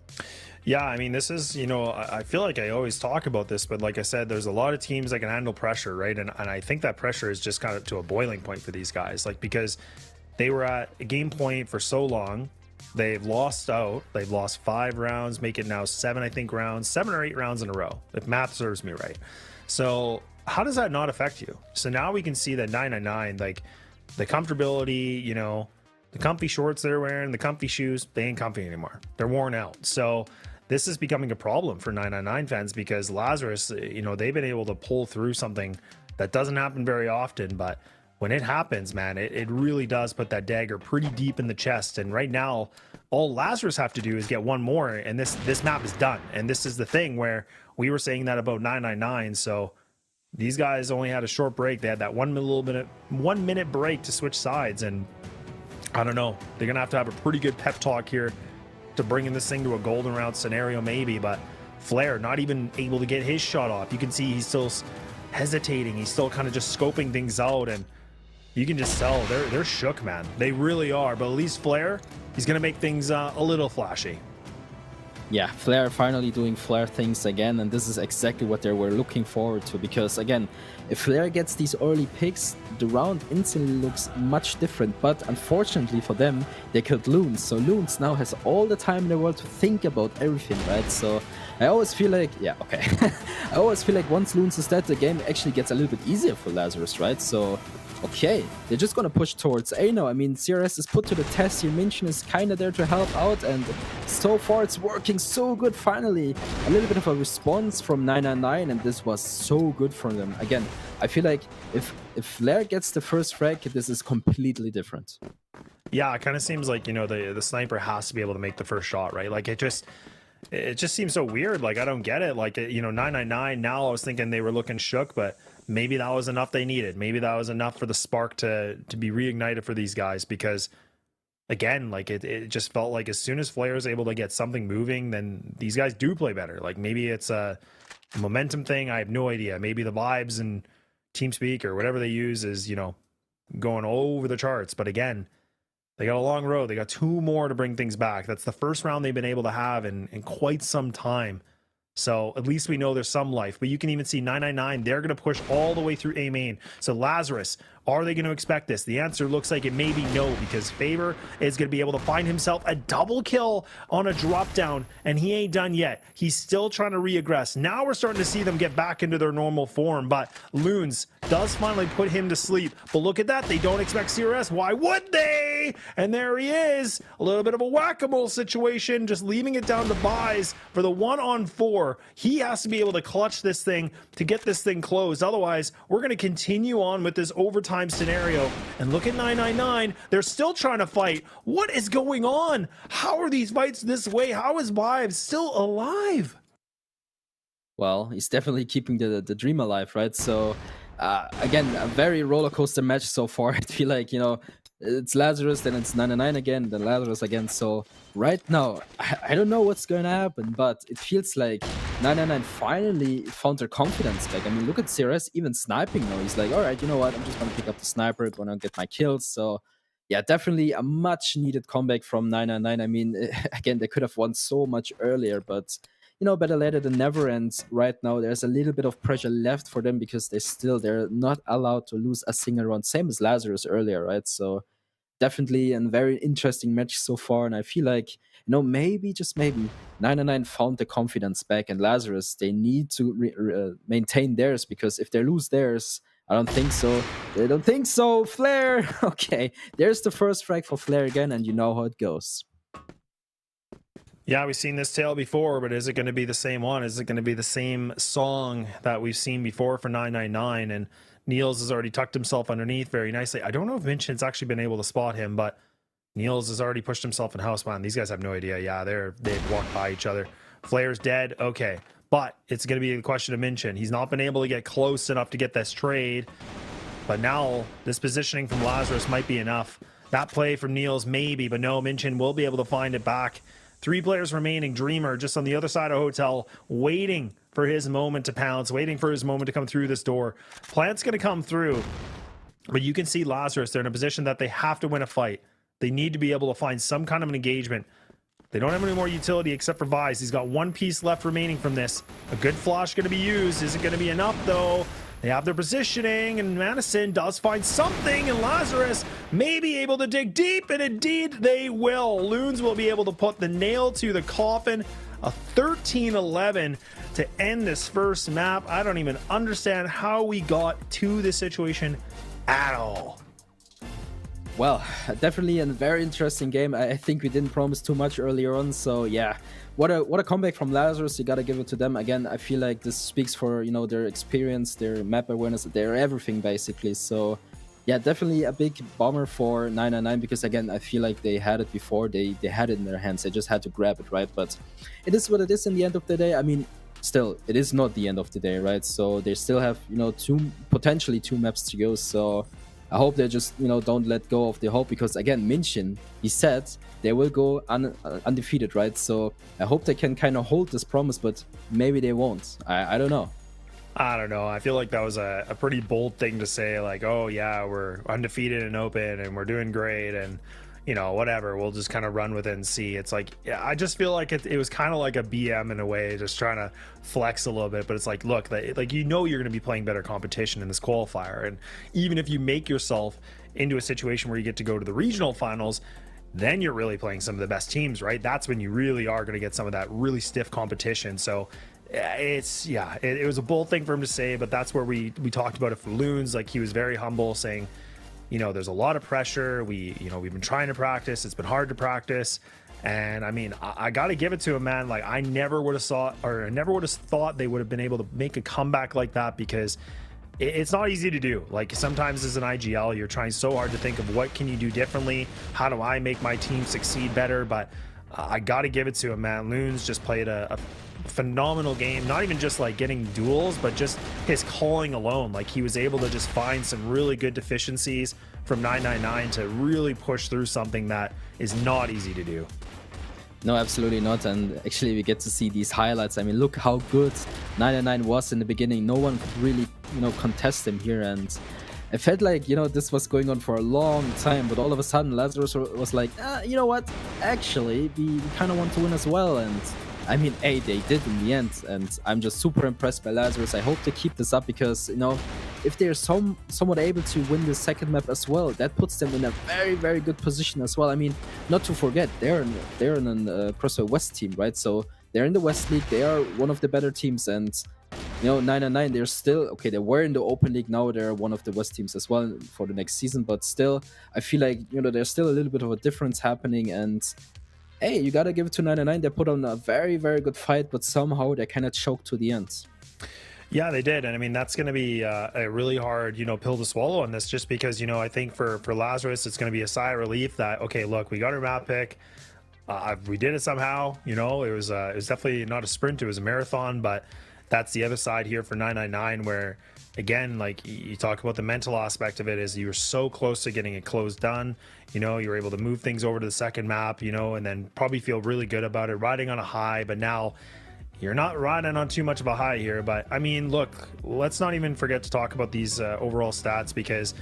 Yeah, I mean, this is, I feel like I always talk about this, but like I said, there's a lot of teams that can handle pressure, right? And I think that pressure is just kind of to a boiling point for these guys, like, because they were at a game point for so long. They've lost out. They've lost 5 rounds, make it now 7, I think, rounds, 7 or 8 rounds in a row, if math serves me right. So how does that not affect you? So now we can see that 999, like, the comfortability, the comfy shorts they're wearing, the comfy shoes, they ain't comfy anymore. They're worn out. So this is becoming a problem for 999 fans, because Lazarus, they've been able to pull through something that doesn't happen very often, but when it happens, man, it really does put that dagger pretty deep in the chest. And right now, all Lazarus have to do is get one more, and this map is done. And this is the thing where we were saying that about 999. So these guys only had a short break. They had that 1 minute break to switch sides, and I don't know. They're gonna have to have a pretty good pep talk here to bring in this thing to a golden round scenario, maybe. But Flair not even able to get his shot off. You can see he's still hesitating. He's still kind of just scoping things out, and you can just tell they're shook, man. They really are. But at least Flair, he's gonna make things a little flashy. Yeah, Flair finally doing Flair things again, and this is exactly what they were looking forward to, because again, if Flair gets these early picks, the round instantly looks much different. But unfortunately for them, they killed Loons, so Loons now has all the time in the world to think about everything, right? So I always feel like, I always feel like once Loons is dead, the game actually gets a little bit easier for Lazarus, right? So okay, they're just gonna push towards A now. I mean, CRS is put to the test here. Minkin is kind of there to help out, and so far it's working so good. Finally, a little bit of a response from 999, and this was so good for them. Again, I feel like if Flair gets the first frag, this is completely different. Yeah, it kind of seems like, the sniper has to be able to make the first shot, right? Like, it just seems so weird. Like, I don't get it. Like, 999, now I was thinking they were looking shook, but maybe that was enough they needed. Maybe that was enough for the spark to be reignited for these guys, because again, like, it just felt like as soon as Flair is able to get something moving, then these guys do play better. Like, maybe it's a momentum thing. I have no idea. Maybe the vibes and TeamSpeak or whatever they use is, going over the charts. But again, They got a long road. They got 2 more to bring things back. That's the first round they've been able to have in quite some time. So at least we know there's some life. But you can even see 999, they're going to push all the way through A main. So Lazarus, are they going to expect this? The answer looks like it may be no, because Favor is going to be able to find himself a double kill on a drop down, and he ain't done yet. He's still trying to reaggress. Now we're starting to see them get back into their normal form, but Loons does finally put him to sleep. But look at that. They don't expect CRS. Why would they? And there he is. A little bit of a whack-a-mole situation, just leaving it down to buys for the 1-on-4. He has to be able to clutch this thing to get this thing closed. Otherwise, we're going to continue on with this overtime scenario. And look at 999. They're still trying to fight. What is going on? How are these fights this way? How is Vive still alive? Well, he's definitely keeping the dream alive, right? So, again, a very roller coaster match so far. I feel like, you know, it's Lazarus, then it's 999 again, then Lazarus again. So right now, I don't know what's going to happen, but it feels like 999 finally found their confidence back. I mean, look at CRS even sniping now. He's like, all right, you know what? I'm just going to pick up the sniper, going to get my kills. So yeah, definitely a much needed comeback from 999. I mean, again, they could have won so much earlier, but you know, better later than never. And right now, there's a little bit of pressure left for them because they're not allowed to lose a single round, same as Lazarus earlier, right? So definitely a very interesting match so far. And I feel like, you know, maybe, just maybe, 999 found the confidence back, and Lazarus, they need to maintain theirs, because if they lose theirs, I don't think so. They don't think so. Flare. Okay, there's the first frag for Flare again, and you know how it goes. Yeah, we've seen this tale before, but is it going to be the same one? Is it going to be the same song that we've seen before for 999? And Niels has already tucked himself underneath very nicely. I don't know if Minkin's actually been able to spot him, but Niels has already pushed himself in house. Man, these guys have no idea. Yeah, they've walked by each other. Flair's dead. Okay, but it's going to be the question of Minkin. He's not been able to get close enough to get this trade, but now this positioning from Lazarus might be enough. That play from Niels, maybe, but no, Minkin will be able to find it back. 3 players remaining. Dreamer just on the other side of Hotel, waiting for his moment to pounce, waiting for his moment to come through this door. Plant's going to come through, but you can see Lazarus, they're in a position that they have to win a fight. They need to be able to find some kind of an engagement. They don't have any more utility except for Vise. He's got 1 piece left remaining from this. A good flash going to be used. Is it going to be enough, though? They have their positioning, and Madison does find something, and Lazarus may be able to dig deep, and indeed they will. Loons will be able to put the nail to the coffin. A 13-11 to end this first map. I don't even understand how we got to this situation at all. Well, definitely a very interesting game. I think we didn't promise too much earlier on, so yeah. What a comeback from Lazarus. You gotta give it to them. Again, I feel like this speaks for, you know, their experience, their map awareness, their everything basically. So yeah, definitely a big bummer for 999, because again, I feel like they had it before. They had it in their hands. They just had to grab it, right? But it is what it is in the end of the day. I mean, still, it is not the end of the day, right? So they still have, you know, potentially two maps to go. So I hope they just, you know, don't let go of the hope, because again, Minkin, he said they will go undefeated, right? So I hope they can kind of hold this promise, but maybe they won't. I don't know. I don't know. I feel like that was a pretty bold thing to say, like, oh yeah, we're undefeated and open and we're doing great and, you know, whatever, we'll just kind of run with it and see. It's like, yeah, I just feel like it was kind of like a BM in a way, just trying to flex a little bit. But it's like, look, like, you know, you're going to be playing better competition in this qualifier. And even if you make yourself into a situation where you get to go to the regional finals, then you're really playing some of the best teams, right? That's when you really are going to get some of that really stiff competition. So it was a bold thing for him to say, but that's where we talked about it for Loons. Like, he was very humble, saying, you know, there's a lot of pressure. We've been trying to practice. It's been hard to practice. And I mean, I got to give it to him, man. Like, I never would have thought they would have been able to make a comeback like that, because it's not easy to do. Like, sometimes as an IGL, you're trying so hard to think of what can you do differently? How do I make my team succeed better? But I got to give it to him, man. Loons just played a phenomenal game. Not even just like getting duels, but just his calling alone. Like, he was able to just find some really good deficiencies from 999 to really push through something that is not easy to do. No, absolutely not. And actually, we get to see these highlights. I mean, look how good 999 was in the beginning. No one could really, you know, contest him here. And it felt like, you know, this was going on for a long time, but all of a sudden Lazarus was like, you know what, actually we kind of want to win as well. And I mean, they did in the end, and I'm just super impressed by Lazarus. I hope to keep this up because, you know, if they're somewhat able to win the second map as well, that puts them in a very, very good position as well. I mean, not to forget, they're in a CrossFire West team, right? So they're in the West League, they are one of the better teams, and you know, 999, they're still, okay, they were in the Open League, now they're one of the West teams as well for the next season, but still, I feel like, you know, there's still a little bit of a difference happening, and hey, you gotta give it to 999. They put on a very, very good fight, but somehow they kind of choked to the end. Yeah, they did. And I mean, that's going to be a really hard, you know, pill to swallow on this, just because, you know, I think for Lazarus, it's going to be a sigh of relief that, okay, look, we got our map pick. We did it somehow. You know, it was definitely not a sprint. It was a marathon, but that's the other side here for 999 where, again, like you talk about the mental aspect of it, is you were so close to getting it closed done. You know, you were able to move things over to the second map, you know, and then probably feel really good about it, riding on a high. But now you're not riding on too much of a high here. But I mean, look, let's not even forget to talk about these overall stats, because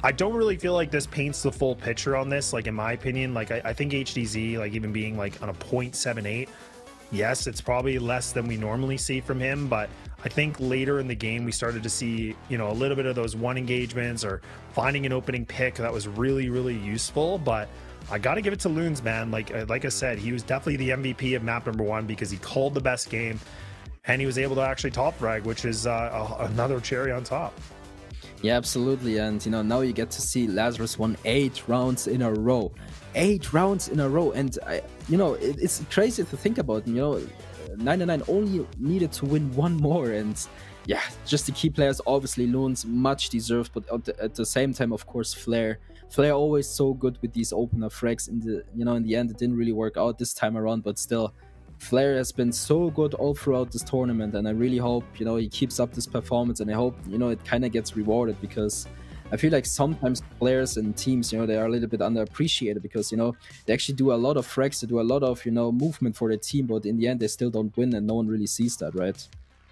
I don't really feel like this paints the full picture on this. Like, in my opinion, like I think HDZ, like even being like on a 0.78, yes, it's probably less than we normally see from him, but I think later in the game we started to see, you know, a little bit of those one engagements or finding an opening pick that was really, really useful. But I got to give it to Loons, man. Like I said, he was definitely the MVP of map number 1 because he called the best game and he was able to actually top frag, which is another cherry on top. Yeah, absolutely. And, you know, now you get to see Lazarus won 8 rounds in a row. 8 rounds in a row. And, you know, it's crazy to think about. You know, 999 only needed to win 1 more. And, yeah, just the key players, obviously, Loons, much deserved. But at the same time, of course, Flair. Flair always so good with these opener frags. In the end, it didn't really work out this time around. But still, Flair has been so good all throughout this tournament, and I really hope, you know, he keeps up this performance, and I hope, you know, it kind of gets rewarded, because I feel like sometimes players and teams, you know, they are a little bit underappreciated because, you know, they actually do a lot of frags, they do a lot of, you know, movement for their team, but in the end they still don't win, and no one really sees that, right?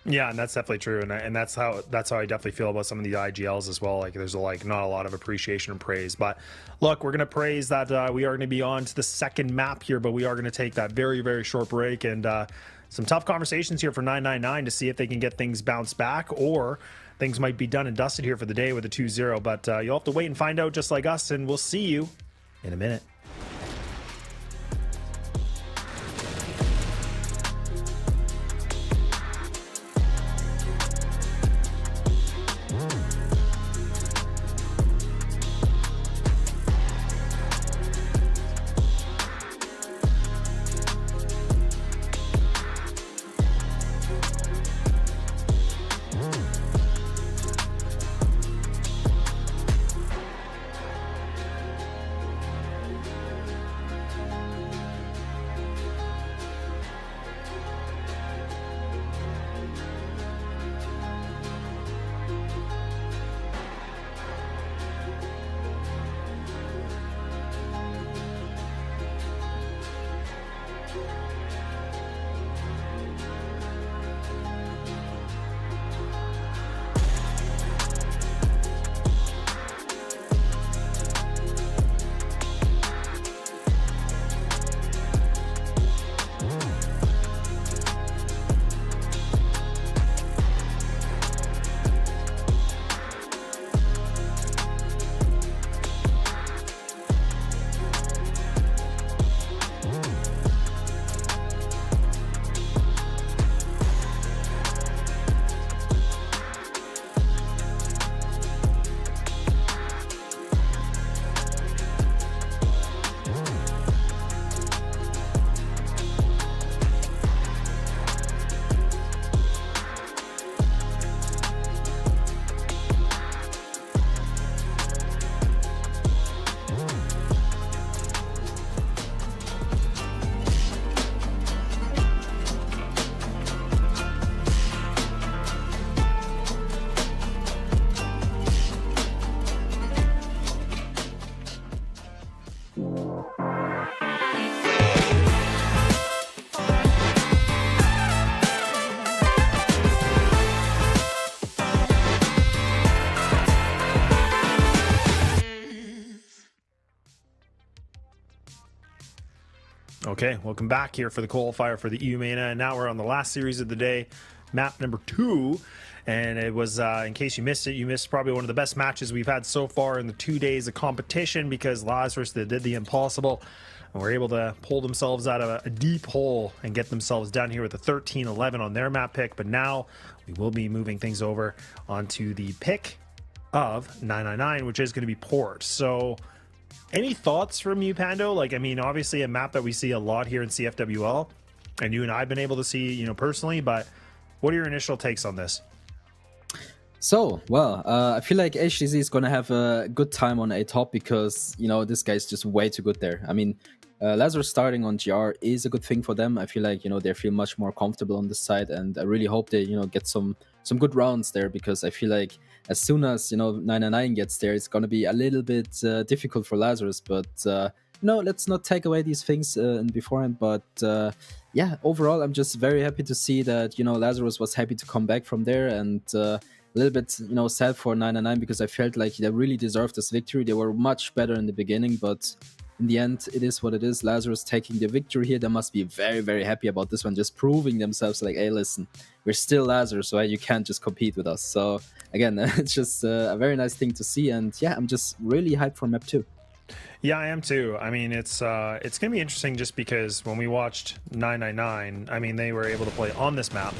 Yeah, and that's definitely true, and that's how I definitely feel about some of the IGLs as well. Like, there's like not a lot of appreciation and praise. But look, we're gonna praise that we are gonna be on to the second map here, but we are gonna take that very, very short break, and some tough conversations here for 999 to see if they can get things bounced back, or things might be done and dusted here for the day with a 2-0. But you'll have to wait and find out, just like us, and we'll see you in a minute. Okay, welcome back here for the qualifier for the EUMENA, and now we're on the last series of the day, map number 2, and it was, in case you missed it, you missed probably one of the best matches we've had so far in the 2 days of competition, because Lazarus, they did the impossible and were able to pull themselves out of a deep hole and get themselves down here with a 13-11 on their map pick. But now we will be moving things over onto the pick of 999, which is going to be Port. So any thoughts from you, Pando? Like, I mean, obviously a map that we see a lot here in CFWL, and you and I have been able to see, you know, personally, but what are your initial takes on this? So, well, I feel like HTZ is going to have a good time on A top because, you know, this guy's just way too good there. I mean, Lazarus starting on GR is a good thing for them. I feel like, you know, they feel much more comfortable on this side, and I really hope they, you know, get some good rounds there, because I feel like as soon as, you know, 999 gets there, it's going to be a little bit difficult for Lazarus. But, no, let's not take away these things beforehand. But, yeah, overall, I'm just very happy to see that, you know, Lazarus was happy to come back from there, and a little bit, you know, sad for 999 because I felt like they really deserved this victory. They were much better in the beginning, but in the end, it is what it is. Lazarus taking the victory here. They must be very, very happy about this one, just proving themselves like, hey, listen, we're still Lazarus, right? You can't just compete with us. So again, it's just a very nice thing to see, and yeah, I'm just really hyped for map 2. Yeah, I am too. I mean, it's going to be interesting just because when we watched 999, I mean, they were able to play on this map.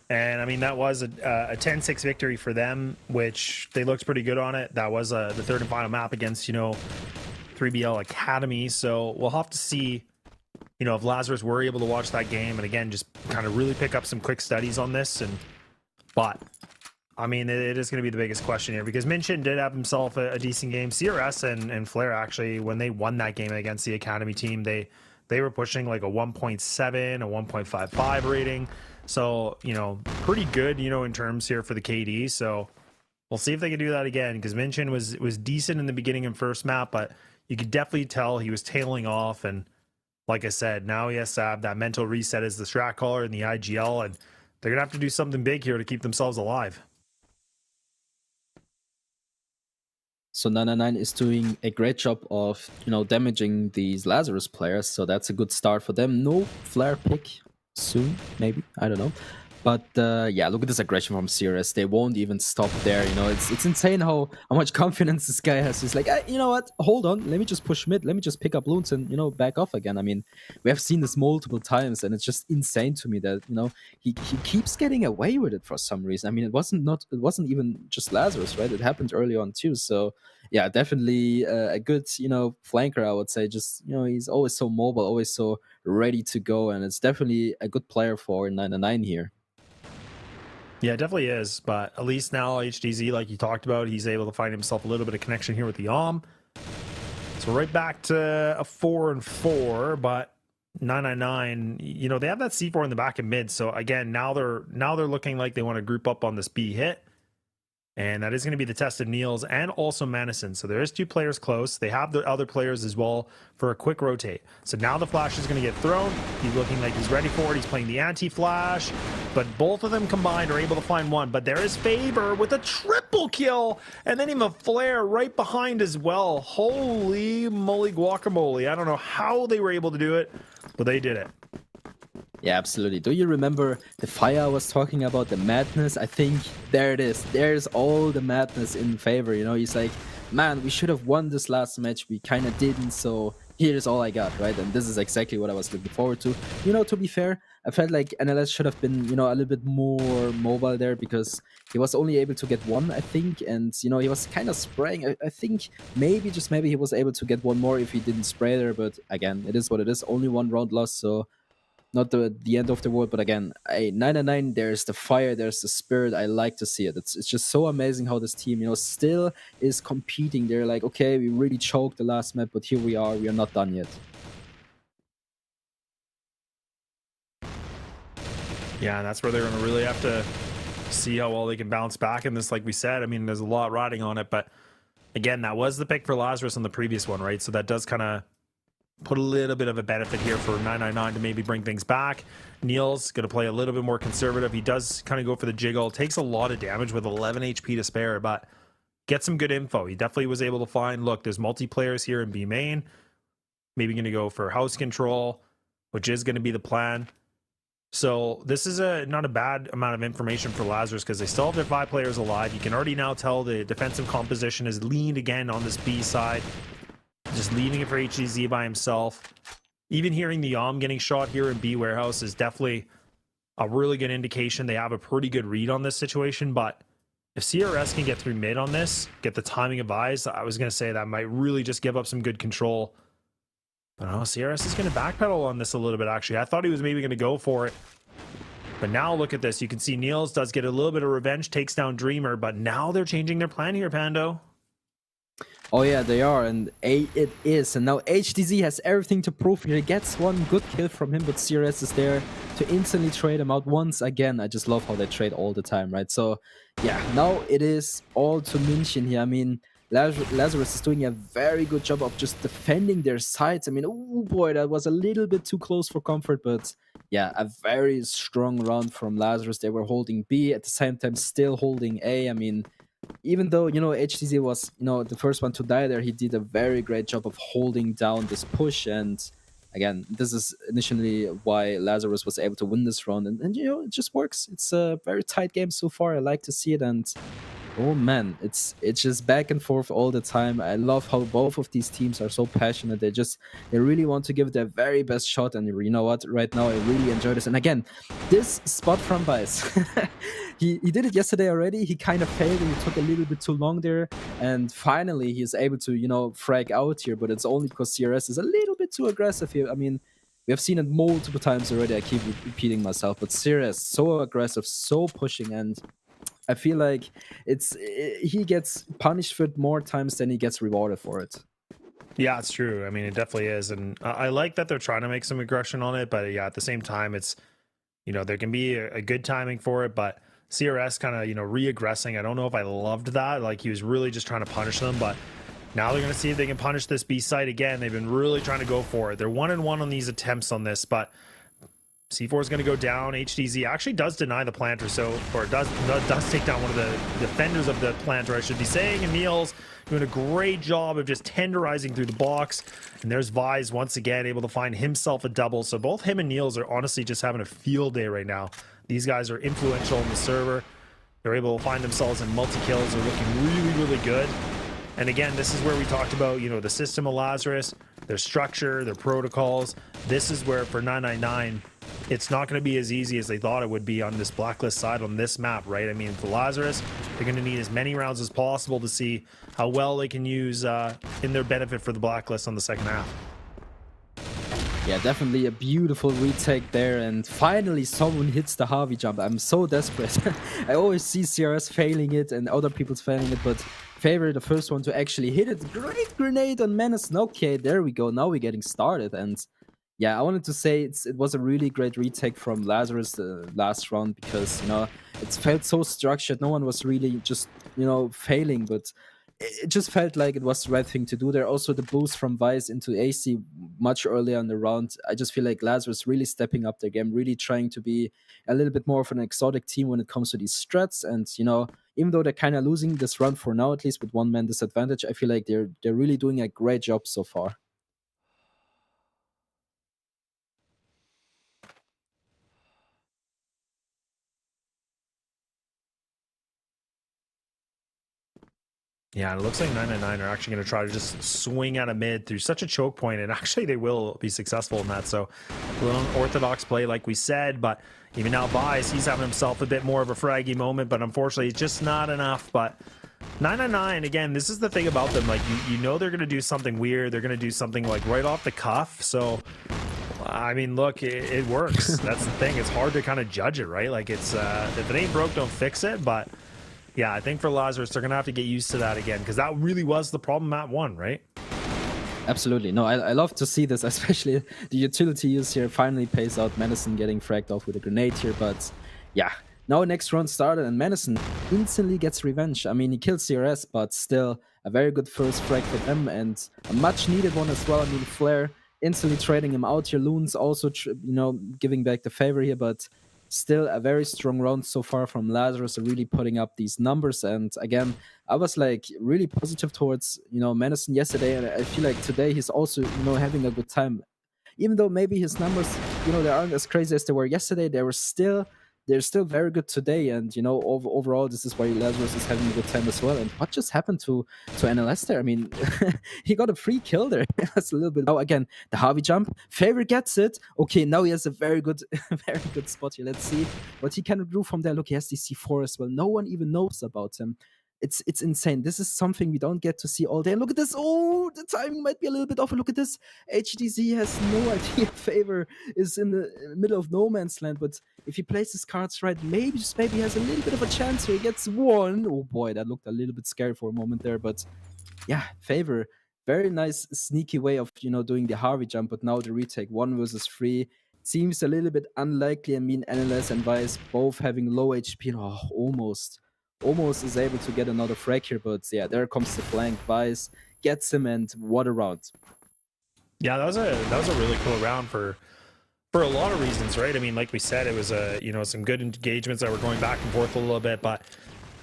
And I mean, that was a 10-6 victory for them, which they looked pretty good on it. That was the third and final map against, you know, 3BL Academy. So we'll have to see, you know, if Lazarus were able to watch that game and again, just kind of really pick up some quick studies on this. But I mean, it is going to be the biggest question here, because Minkin did have himself a decent game. CRS and Flare, actually, when they won that game against the Academy team, they were pushing like a 1.7, a 1.55 rating. So, you know, pretty good, you know, in terms here for the KD. So we'll see if they can do that again, because Minkin was decent in the beginning and first map, but you could definitely tell he was tailing off. And like I said, now he has to have that mental reset as the strat caller in the IGL, and they're going to have to do something big here to keep themselves alive. So 999 is doing a great job of, you know, damaging these Lazarus players. So that's a good start for them. No flare pick soon, maybe, I don't know. But yeah, look at this aggression from CRS. They won't even stop there. You know, it's insane how much confidence this guy has. He's like, you know what, hold on, let me just push mid, let me just pick up loons and, you know, back off again. I mean, we have seen this multiple times, and it's just insane to me that, you know, he keeps getting away with it for some reason. I mean, it wasn't even just Lazarus, right? It happened early on too. So yeah, definitely a good, you know, flanker, I would say. Just, you know, he's always so mobile, always so ready to go, and it's definitely a good player for 999 here. Yeah, it definitely is. But at least now HDZ, like you talked about, he's able to find himself a little bit of connection here with the So right back to a 4-4, but 999, you know, they have that C4 in the back and mid. So again, now they're looking like they want to group up on this B hit. And that is going to be the test of Niels and also Madison. So there is 2 players close. They have the other players as well for a quick rotate. So now the flash is going to get thrown. He's looking like he's ready for it. He's playing the anti-flash. But both of them combined are able to find one. But there is Favor with a triple kill. And then even a flare right behind as well. Holy moly guacamole. I don't know how they were able to do it, but they did it. Yeah, absolutely. Do you remember the fire I was talking about, the madness? I think there it is. There's all the madness in Favor. You know, he's like, man, we should have won this last match. We kind of didn't, so here's all I got, right? And this is exactly what I was looking forward to. You know, to be fair, I felt like NLS should have been, you know, a little bit more mobile there, because he was only able to get one, I think. And, you know, he was kind of spraying. I think maybe, just maybe, he was able to get one more if he didn't spray there. But again, it is what it is. Only one round lost, so not the end of the world. But again, 999, there's the fire, there's the spirit. I like to see it. It's just so amazing how this team, you know, still is competing. They're like, okay, we really choked the last map, but here we are not done yet. Yeah, and that's where they're going to really have to see how well they can bounce back in this. Like we said, I mean, there's a lot riding on it, but again, that was the pick for Lazarus on the previous one, right? So that does kind of put a little bit of a benefit here for 999 to maybe bring things back. Neil's going to play a little bit more conservative. He does kind of go for the jiggle. Takes a lot of damage with 11 HP to spare, but get some good info. He definitely was able to find, look, there's multiplayers here in B main. Maybe going to go for house control. which is going to be the plan. So this is not a bad amount of information for Lazarus because they still have their 5 players alive. You can already now tell the defensive composition is leaned again on this B side, just leaving it for HDZ by himself. Even hearing the getting shot here in B warehouse is definitely a really good indication they have a pretty good read on this situation. But if CRS can get through mid on this, get the timing of eyes, I was going to say that might really just give up some good control. But no, CRS is going to backpedal on this a little bit, actually. I thought he was maybe going to go for it. But now look at this. You can see Niels does get a little bit of revenge, takes down Dreamer, but now they're changing their plan here, Pando. Oh yeah, they are, and it is. And now HDZ has everything to prove here. He gets one good kill from him, but CRS is there to instantly trade him out once again. I just love how they trade all the time, right? So yeah, now it is all to Minkin here. I mean, Lazarus is doing a very good job of just defending their sides. I mean, oh boy, that was a little bit too close for comfort, but yeah, a very strong round from Lazarus. They were holding B, at the same time still holding A. I mean, even though, you know, HTZ was, you know, the first one to die there, he did a very great job of holding down this push. And again, this is initially why Lazarus was able to win this round. And you know, it just works. It's a very tight game so far. I like to see it. And oh man, it's just back and forth all the time. I love how both of these teams are so passionate. They really want to give their very best shot. And you know what? Right now, I really enjoy this. And again, this spot from Vice. He did it yesterday already. He kind of failed and he took a little bit too long there. And finally, he's able to, you know, frag out here. But it's only because CRS is a little bit too aggressive here. I mean, we have seen it multiple times already. I keep repeating myself. But CRS, so aggressive, so pushing. And I feel like he gets punished for it more times than he gets rewarded for it. Yeah, it's true. I mean, it definitely is. And I like that they're trying to make some aggression on it. But yeah, at the same time, it's, you know, there can be a good timing for it. But CRS kind of, you know, re-aggressing. I don't know if I loved that. Like, he was really just trying to punish them. But now they're going to see if they can punish this B site again. They've been really trying to go for it. They're 1-1 on these attempts on this. But C4 is going to go down. HDZ actually does deny the planter, or does take down one of the defenders of the planter, I should be saying. And Niels doing a great job of just tenderizing through the box. And there's Vise once again able to find himself a double. So both him and Niels are honestly just having a field day right now. These guys are influential in the server. They're able to find themselves in multi-kills. They're looking really, really good. And again, this is where we talked about, you know, the system of Lazarus, their structure, their protocols. This is where for 999, it's not going to be as easy as they thought it would be on this blacklist side on this map, right? I mean, for Lazarus, they're going to need as many rounds as possible to see how well they can use in their benefit for the blacklist on the second half. Yeah, definitely a beautiful retake there, and finally someone hits the Harvey jump. I'm so desperate. I always see CRS failing it and other people's failing it, but Favor, the first one to actually hit it. Great grenade on Menace. Okay, there we go. Now we're getting started. And yeah, I wanted to say it was a really great retake from Lazarus the last round because, you know, it felt so structured. No one was really just, you know, failing, but it just felt like it was the right thing to do there. Also, the boost from Vice into AC much earlier in the round. I just feel like Lazarus really stepping up their game, really trying to be a little bit more of an exotic team when it comes to these strats. And, you know, even though they're kind of losing this round for now, at least with one man disadvantage, I feel like they're really doing a great job so far. Yeah, it looks like 999 are actually going to try to just swing at a mid through such a choke point, and actually they will be successful in that. So a little unorthodox play, like we said, but even now Vice, he's having himself a bit more of a fraggy moment, but unfortunately it's just not enough. But 999, again, this is the thing about them. Like, you know they're going to do something weird. They're going to do something like right off the cuff. So, I mean, look, it works. That's the thing. It's hard to kind of judge it, right? Like, it's if it ain't broke, don't fix it. But yeah, I think for Lazarus, they're going to have to get used to that again, because that really was the problem at one, right? Absolutely. No, I love to see this, especially the utility use here finally pays out. Madison getting fragged off with a grenade here, but yeah. Now next round started, and Madison instantly gets revenge. I mean, he killed CRS, but still a very good first frag for him, and a much needed one as well. I mean, Flare instantly trading him out here. Loons also, you know, giving back the favor here, but still a very strong round so far from Lazarus, really putting up these numbers. And again, I was like really positive towards, you know, Madison yesterday, and I feel like today he's also, you know, having a good time. even though maybe his numbers, you know, they aren't as crazy as they were yesterday, they're still very good today. And you know, overall, this is why Lazarus is having a good time as well. And what just happened to NLS there? I mean, he got a free kill there. That's a little bit. Oh, again, the Harvey jump. Favor gets it. Okay, now he has a very good spot here. Let's see what he can do from there. Look, he has the C4 as well. No one even knows about him. It's insane. This is something we don't get to see all day. Look at this. Oh, the timing might be a little bit off. Look at this. HDZ has no idea Favor is in the middle of no man's land. But if he plays his cards right, maybe he has a little bit of a chance here. He gets one. Oh boy, that looked a little bit scary for a moment there. But yeah, Favor, very nice sneaky way of, you know, doing the Harvey jump. But now the retake 1 versus 3 seems a little bit unlikely. I mean, NLS and Vice both having low HP. Oh, almost is able to get another frag here, but yeah, there comes the flank. Vice gets him, and what a round. Yeah, that was a really cool round for a lot of reasons, right? I mean, like we said, it was you know, some good engagements that were going back and forth a little bit, but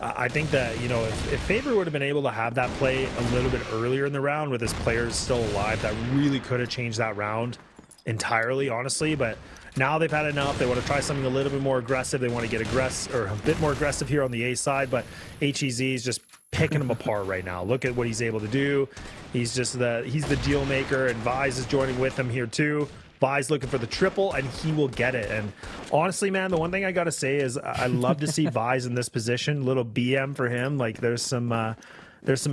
I think that, you know, if Favor would have been able to have that play a little bit earlier in the round with his players still alive, that really could have changed that round entirely, honestly. But now they've had enough. They want to try something a little bit more aggressive. They want to get a bit more aggressive here on the A side, but HEZ is just picking them apart right now. Look at what he's able to do. He's the deal maker, and Vise is joining with him here too. Vise looking for the triple, and he will get it. And honestly, man, the one thing I gotta say is I love to see Vise in this position. Little BM for him. Like there's some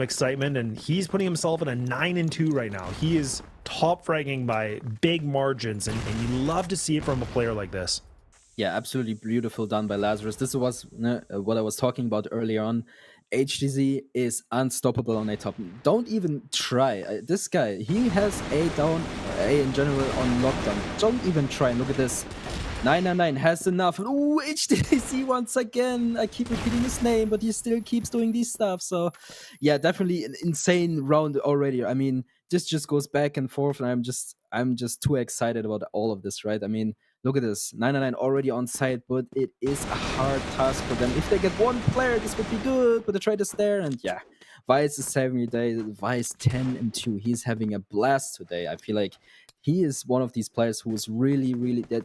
excitement, and he's putting himself in a 9-2 right now. He is top fragging by big margins, and you love to see it from a player like this. Yeah, absolutely beautiful done by Lazarus. This was what I was talking about earlier on. HDZ is unstoppable on A top. Don't even try. This guy, he has A down, A in general on lockdown. Don't even try. And look at this. 999 has enough. Ooh, HDZ once again. I keep repeating his name, but he still keeps doing these stuff. So, yeah, definitely an insane round already. I mean, this just goes back and forth, and I'm just too excited about all of this, right? I mean, look at this. 999 already on site, but it is a hard task for them. If they get one player, this would be good, but they try to stare, and yeah. Vice is having a day. Vice 10-2. He's having a blast today. I feel like he is one of these players who is really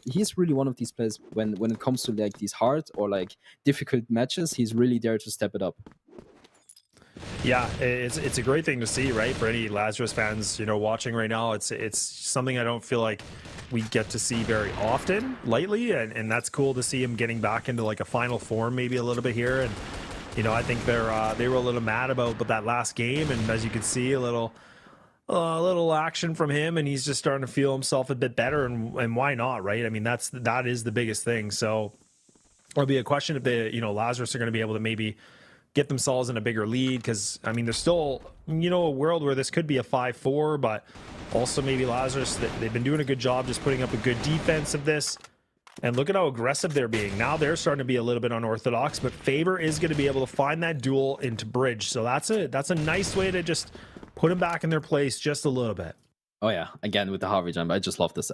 he's really one of these players when it comes to like these hard or like difficult matches, he's really there to step it up. Yeah, it's a great thing to see, right? For any Lazarus fans, you know, watching right now, it's something I don't feel like we get to see very often lately, and that's cool to see him getting back into like a final form maybe a little bit here. And you know, I think they were a little mad about that last game, and as you can see, a little action from him, and he's just starting to feel himself a bit better, and why not, right? I mean, that is the biggest thing. So it'll be a question if the, you know, Lazarus are going to be able to maybe get themselves in a bigger lead, because I mean, there's still, you know, a world where this could be a 5-4, but also maybe Lazarus, they've been doing a good job just putting up a good defense of this. And look at how aggressive they're being. Now they're starting to be a little bit unorthodox, but Favor is going to be able to find that duel into bridge. So that's a nice way to just put them back in their place just a little bit. Oh yeah, again with the Harvey jump, I just love this.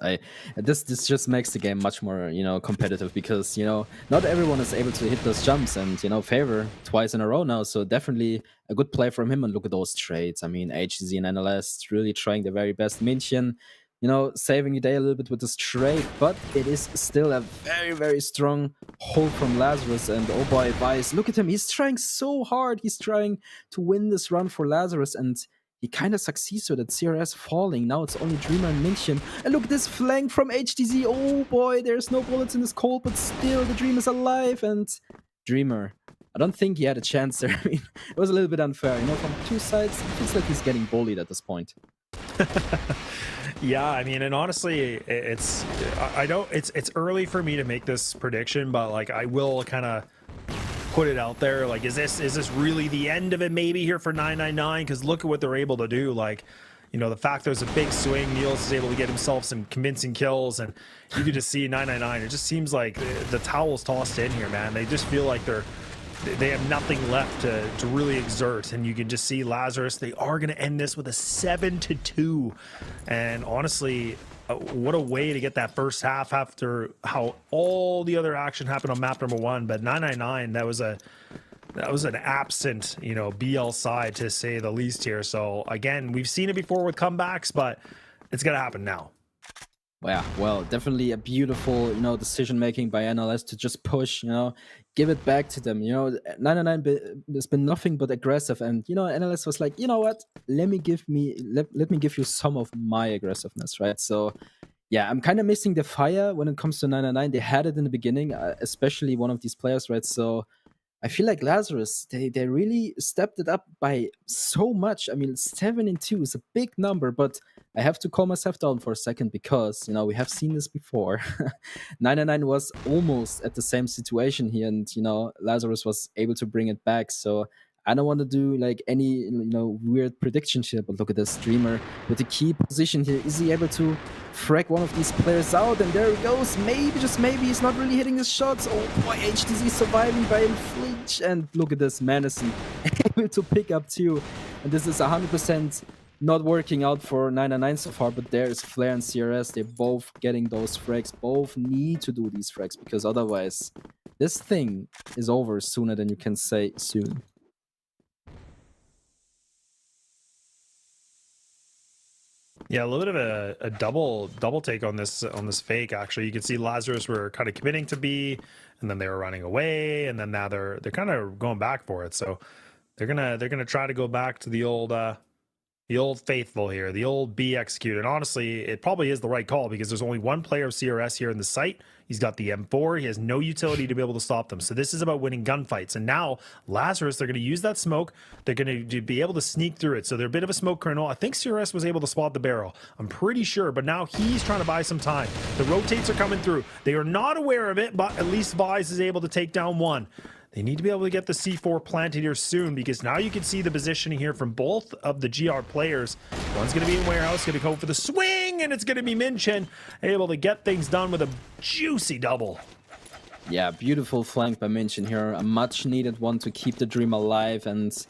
This just makes the game much more, you know, competitive, because, you know, not everyone is able to hit those jumps, and you know, Favor twice in a row now, so definitely a good play from him. And look at those trades. I mean, HZ and NLS really trying their very best. Minkin, you know, saving the day a little bit with this trade, but it is still a very strong hold from Lazarus. And oh boy, Vice, look at him, he's trying so hard. He's trying to win this run for Lazarus, and he kind of succeeds with it. CRS falling. Now it's only Dreamer and Minkin. And look at this flank from HDZ. Oh boy, there's no bullets in this cold, but still the Dream is alive. And Dreamer, I don't think he had a chance there. I mean, it was a little bit unfair. You know, from two sides, it feels like he's getting bullied at this point. Yeah, I mean, and honestly, it's early for me to make this prediction, but like I will kind of put it out there. Like, is this really the end of it maybe here for 999? Because look at what they're able to do. Like, you know, the fact there's a big swing, Niels is able to get himself some convincing kills, and you can just see 999. It just seems like the towel's tossed in here, man. They just feel like they have nothing left to really exert, and you can just see Lazarus, they are going to end this with a 7-2. And honestly, what a way to get that first half after how all the other action happened on map number 1. But 999, that was an absent, you know, BL side, to say the least here. So again, we've seen it before with comebacks, but it's gonna happen now. Yeah, well, definitely a beautiful, decision making by NLS to just push, give it back to them. 99 has been nothing but aggressive, and NLS was like, you know what? Let me give you some of my aggressiveness, right? So yeah, I'm kind of missing the fire when it comes to 999. They had it in the beginning, especially one of these players, right? So I feel like Lazarus, they really stepped it up by so much. I mean, 7-2 is a big number, but I have to calm myself down for a second because we have seen this before. 999 was almost at the same situation here, and Lazarus was able to bring it back. So I don't want to do like any weird predictions here, but look at this streamer with the key position here. Is he able to frag one of these players out? And there he goes. Maybe, just maybe, he's not really hitting his shots. Oh boy, HTZ surviving by a flinch. And look at this, Manessy able to pick up 2. And this is 100% not working out for 999 so far, but there's Flare and CRS. They're both getting those frags. Both need to do these frags because otherwise this thing is over sooner than you can say soon. Yeah, a little bit of a double take on this fake. Actually, you can see Lazarus were kind of committing to B, and then they were running away, and then now they're kind of going back for it. So they're gonna try to go back to the old faithful here, the old B execute. And honestly, it probably is the right call because there's only one player of CRS here in the site. He's got the M4. He has no utility to be able to stop them. So this is about winning gunfights. And now Lazarus, they're going to use that smoke. They're going to be able to sneak through it. So they're a bit of a smoke kernel. I think CRS was able to spot the barrel. I'm pretty sure. But now he's trying to buy some time. The rotates are coming through. They are not aware of it, but at least Vise is able to take down one. They need to be able to get the C4 planted here soon because now you can see the positioning here from both of the GR players. One's going to be in warehouse, going to go for the swing, and it's going to be Minkin able to get things done with a juicy double. Yeah, beautiful flank by Minkin here. A much needed one to keep the dream alive. And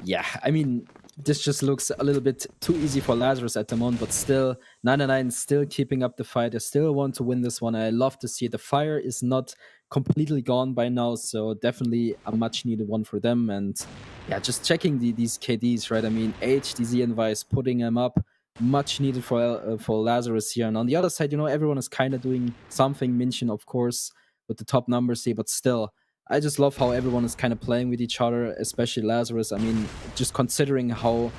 yeah, I mean, this just looks a little bit too easy for Lazarus at the moment, but still, 999 still keeping up the fight. They still want to win this one. I love to see it. The fire is not completely gone by now, so definitely a much needed one for them. And yeah, just checking these KDs, right? I mean, HDZ and Vice putting them up, much needed for Lazarus here. And on the other side, everyone is kind of doing something. Minkin, of course, with the top numbers here, but still, I just love how everyone is kind of playing with each other, especially Lazarus. I mean, just considering how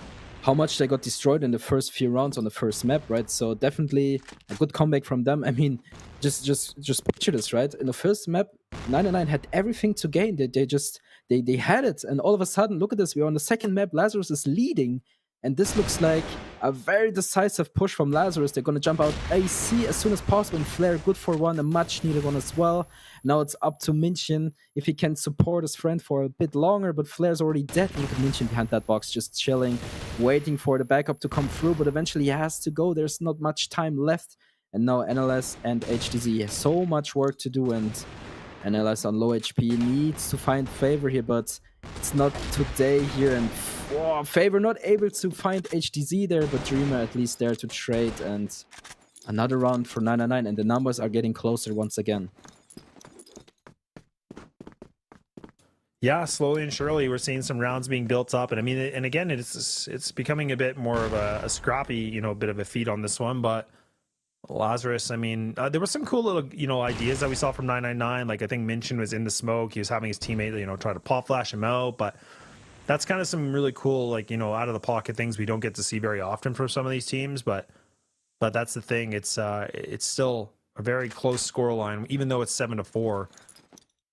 much they got destroyed in the first few rounds on the first map, right? So definitely a good comeback from them. I mean, just picture this, right? In the first map, 999 had everything to gain. They had it, and all of a sudden, look at this. We're on the second map. Lazarus is leading, and this looks like a very decisive push from Lazarus. They're going to jump out AC as soon as possible, and Flare, good for one, a much needed one as well. Now it's up to Minkin if he can support his friend for a bit longer, but Flare's already dead. Look at Minkin behind that box, just chilling, waiting for the backup to come through, but eventually he has to go. There's not much time left, and now NLS and HTZ have so much work to do, and NLS on low HP needs to find Favor here, but it's not today here, and Favor not able to find HTZ there, but Dreamer at least there to trade, and another round for 999, and the numbers are getting closer once again. Yeah, slowly and surely we're seeing some rounds being built up, and I mean, and again, it's becoming a bit more of a scrappy, bit of a feat on this one. But Lazarus, I mean, there were some cool little, ideas that we saw from 999. Like I think Minkin was in the smoke, he was having his teammate, try to pop flash him out, but that's kind of some really cool, like, out of the pocket things we don't get to see very often for some of these teams. But that's the thing. It's still a very close scoreline, even though it's 7-4.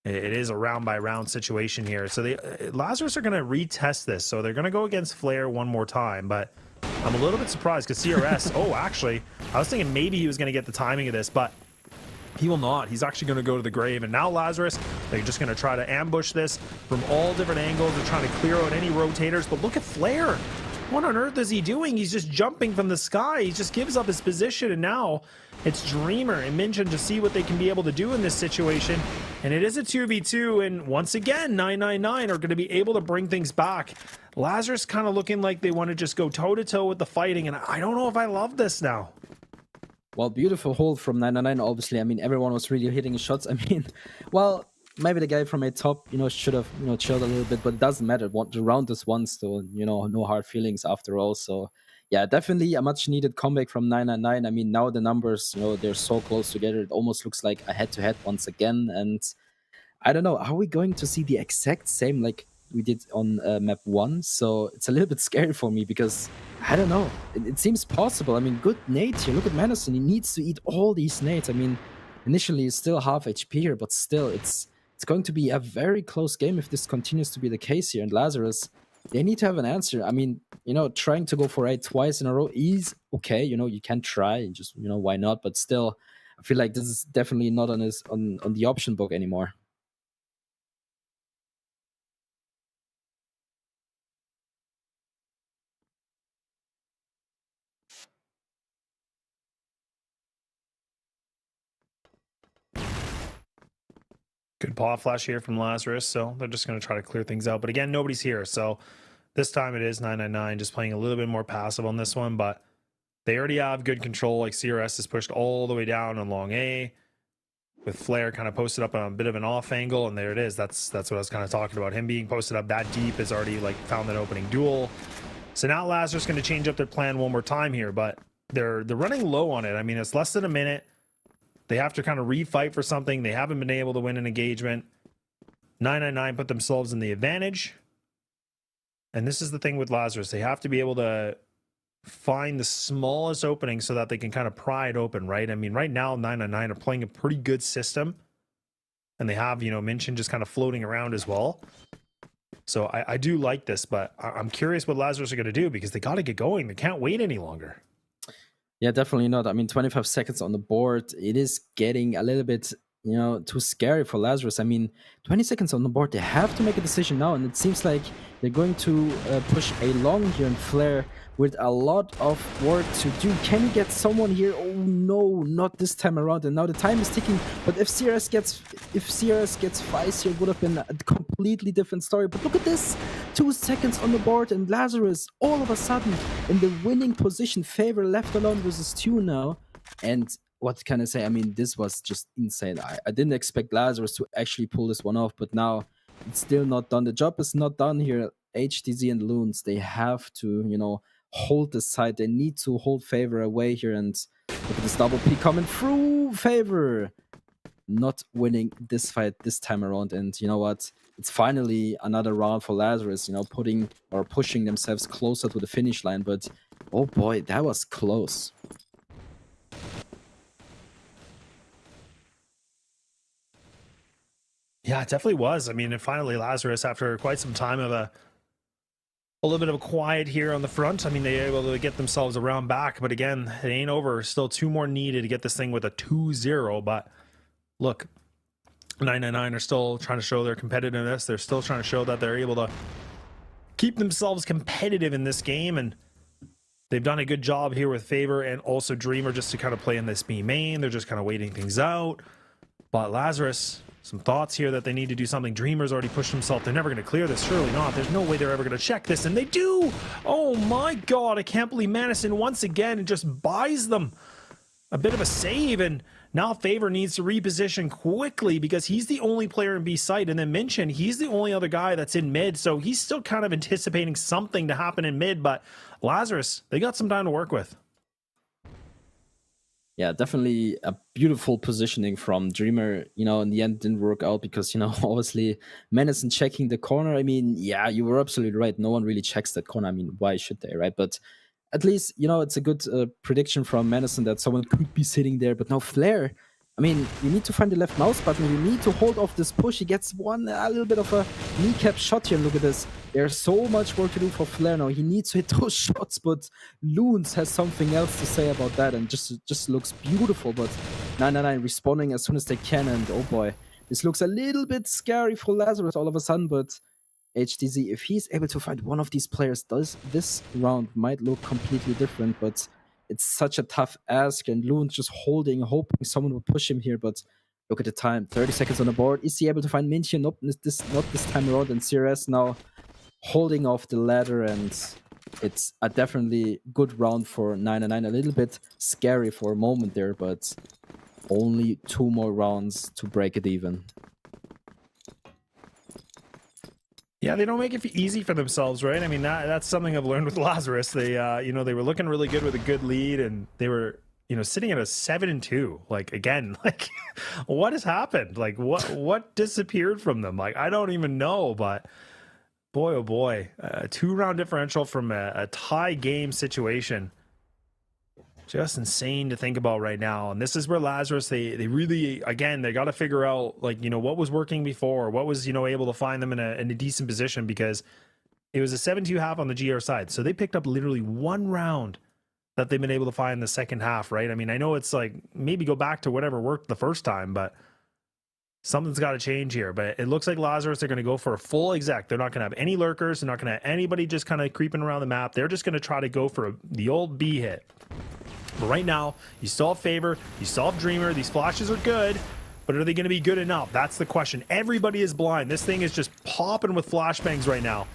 It is a round by round situation here. So Lazarus are going to retest this. So they're going to go against Flare one more time. But I'm a little bit surprised because CRS, oh, actually, I was thinking maybe he was going to get the timing of this, but he will not. He's actually going to go to the grave. And now Lazarus, they're just going to try to ambush this from all different angles. They're trying to clear out any rotators. But look at Flare. What on earth is he doing? He's just jumping from the sky. He just gives up his position. And now it's Dreamer and Minkin to see what they can be able to do in this situation. And it is a 2v2. And once again, 999 are going to be able to bring things back. Lazarus kind of looking like they want to just go toe-to-toe with the fighting. And I don't know if I love this now. Well, beautiful hold from 999, obviously. I mean, everyone was really hitting shots. I mean, well, maybe the guy from a top, should have, chilled a little bit, but it doesn't matter. The round is won still, no hard feelings after all. So, yeah, definitely a much needed comeback from 999. I mean, now the numbers, you know, they're so close together. It almost looks like a head-to-head once again. And I don't know, are we going to see the exact same like we did on map 1? So it's a little bit scary for me because I don't know. It seems possible. I mean, good nades here. Look at Madison. He needs to eat all these nades. I mean, initially he's still half HP here, but still it's going to be a very close game if this continues to be the case here. And Lazarus, they need to have an answer. I mean, you know, trying to go for A twice in a row is okay. You know, you can try, just, you know, why not? But still, I feel like this is definitely not on the option book anymore. Good paw flash here from Lazarus, so they're just going to try to clear things out. But again, nobody's here, so this time it is 999, just playing a little bit more passive on this one, but they already have good control. Like CRS is pushed all the way down on long A, with Flare kind of posted up on a bit of an off angle, and there it is. That's what I was kind of talking about. Him being posted up that deep has already like found an opening duel. So now Lazarus going to change up their plan one more time here, but they're running low on it. I mean, it's less than a minute. They have to kind of refight for something. They haven't been able to win an engagement. 999 put themselves in the advantage. And this is the thing with Lazarus. They have to be able to find the smallest opening so that they can kind of pry it open, right? I mean, right now, 999 are playing a pretty good system. And they have, you know, Minkin just kind of floating around as well. So I do like this, but I'm curious what Lazarus are going to do because they got to get going. They can't wait any longer. Yeah, definitely not. I mean, 25 seconds on the board. It is getting a little bit, you know, too scary for Lazarus. I mean, 20 seconds on the board. They have to make a decision now, and it seems like they're going to push a long here and Flare with a lot of work to do. Can we get someone here? Oh no, not this time around. And now the time is ticking. But if CRS gets Vice here, would have been a completely different story. But look at this, 2 seconds on the board, and Lazarus all of a sudden in the winning position. Favor left alone versus 2 now, and what can I say? I mean, this was just insane. I didn't expect Lazarus to actually pull this one off, but now it's still not done. The job is not done here. HTZ and Loons, they have to, you know, hold the side. They need to hold Favor away here, and look at this double P coming through. Favor not winning this fight this time around, and you know what? It's finally another round for Lazarus, you know, putting or pushing themselves closer to the finish line, but oh boy, that was close. Yeah, it definitely was. I mean, and finally Lazarus, after quite some time of a little bit of a quiet here on the front, I mean, they were able to get themselves around back, but again, it ain't over. Still 2 more needed to get this thing with a 2-0, but look, 999 are still trying to show their competitiveness. They're still trying to show that they're able to keep themselves competitive in this game, and they've done a good job here with Favor and also Dreamer just to kind of play in this B main. They're just kind of waiting things out. But Lazarus, some thoughts here that they need to do something. Dreamer's already pushed himself. They're never going to clear this. Surely not. There's no way they're ever going to check this. And they do. Oh my God. I can't believe Madison once again just buys them a bit of a save. And now Favor needs to reposition quickly because he's the only player in B site. And then Minkin, he's the only other guy that's in mid. So he's still kind of anticipating something to happen in mid. But Lazarus, they got some time to work with. Yeah, definitely a beautiful positioning from Dreamer. You know, in the end, didn't work out because, you know, obviously Madison checking the corner. I mean, yeah, you were absolutely right. No one really checks that corner. I mean, why should they, right? But at least, you know, it's a good prediction from Madison that someone could be sitting there. But now Flare, I mean, you need to find the left mouse button. You need to hold off this push. He gets a little bit of a kneecap shot here. Look at this. There's so much work to do for Flare now. He needs to hit those shots, but Loons has something else to say about that, and just looks beautiful. But 999 responding as soon as they can, and oh boy, this looks a little bit scary for Lazarus all of a sudden. But HTZ, if he's able to find one of these players, this round might look completely different. But it's such a tough ask, and Loons just holding, hoping someone will push him here. But look at the time, 30 seconds on the board. Is he able to find Minkin? Nope, not this time around. And CRS now holding off the ladder, and it's a definitely good round for 999. A little bit scary for a moment there, but only 2 more rounds to break it even. Yeah, they don't make it easy for themselves, right? I mean, that's something I've learned with Lazarus. They, you know, they were looking really good with a good lead, and they were, you know, sitting at a 7-2. Like, again, like, what has happened? Like, what disappeared from them? Like, I don't even know. But boy, oh boy, a 2-round differential from a tie game situation. Just insane to think about right now. And this is where Lazarus, they really, again, they got to figure out, like, you know, what was working before, what was, you know, able to find them in a decent position, because it was a 7-2 half on the GR side. So they picked up literally 1 round that they've been able to find in the second half, right? I mean, I know it's like, maybe go back to whatever worked the first time, but something's got to change here. But it looks like Lazarus are going to go for a full exec. They're not going to have any lurkers. They're not going to have anybody just kind of creeping around the map. They're just going to try to go for the old B hit. But right now, you still have Favor, you still have Dreamer. These flashes are good, but are they going to be good enough? That's the question. Everybody is blind. This thing is just popping with flashbangs right now.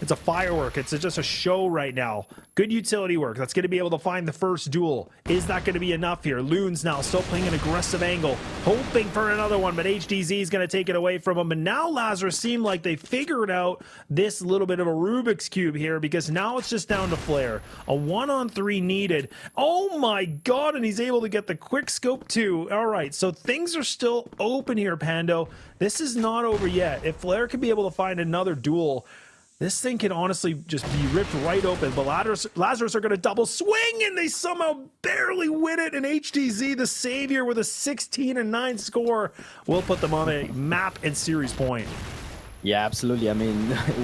It's a firework. It's just a show right now. Good utility work. That's going to be able to find the first duel. Is that going to be enough here? Loon's now still playing an aggressive angle, hoping for another one, but HDZ is going to take it away from him. And now Lazarus seem like they figured out this little bit of a Rubik's Cube here, because now it's just down to Flare. A 1-on-3 needed. Oh my God, and he's able to get the quick scope too. All right, so things are still open here, Pando. This is not over yet. If Flare can be able to find another duel, this thing can honestly just be ripped right open. But Lazarus are going to double swing, and they somehow barely win it. And HDZ, the savior, with a 16-9 score, will put them on a map and series point. Yeah, absolutely. I mean,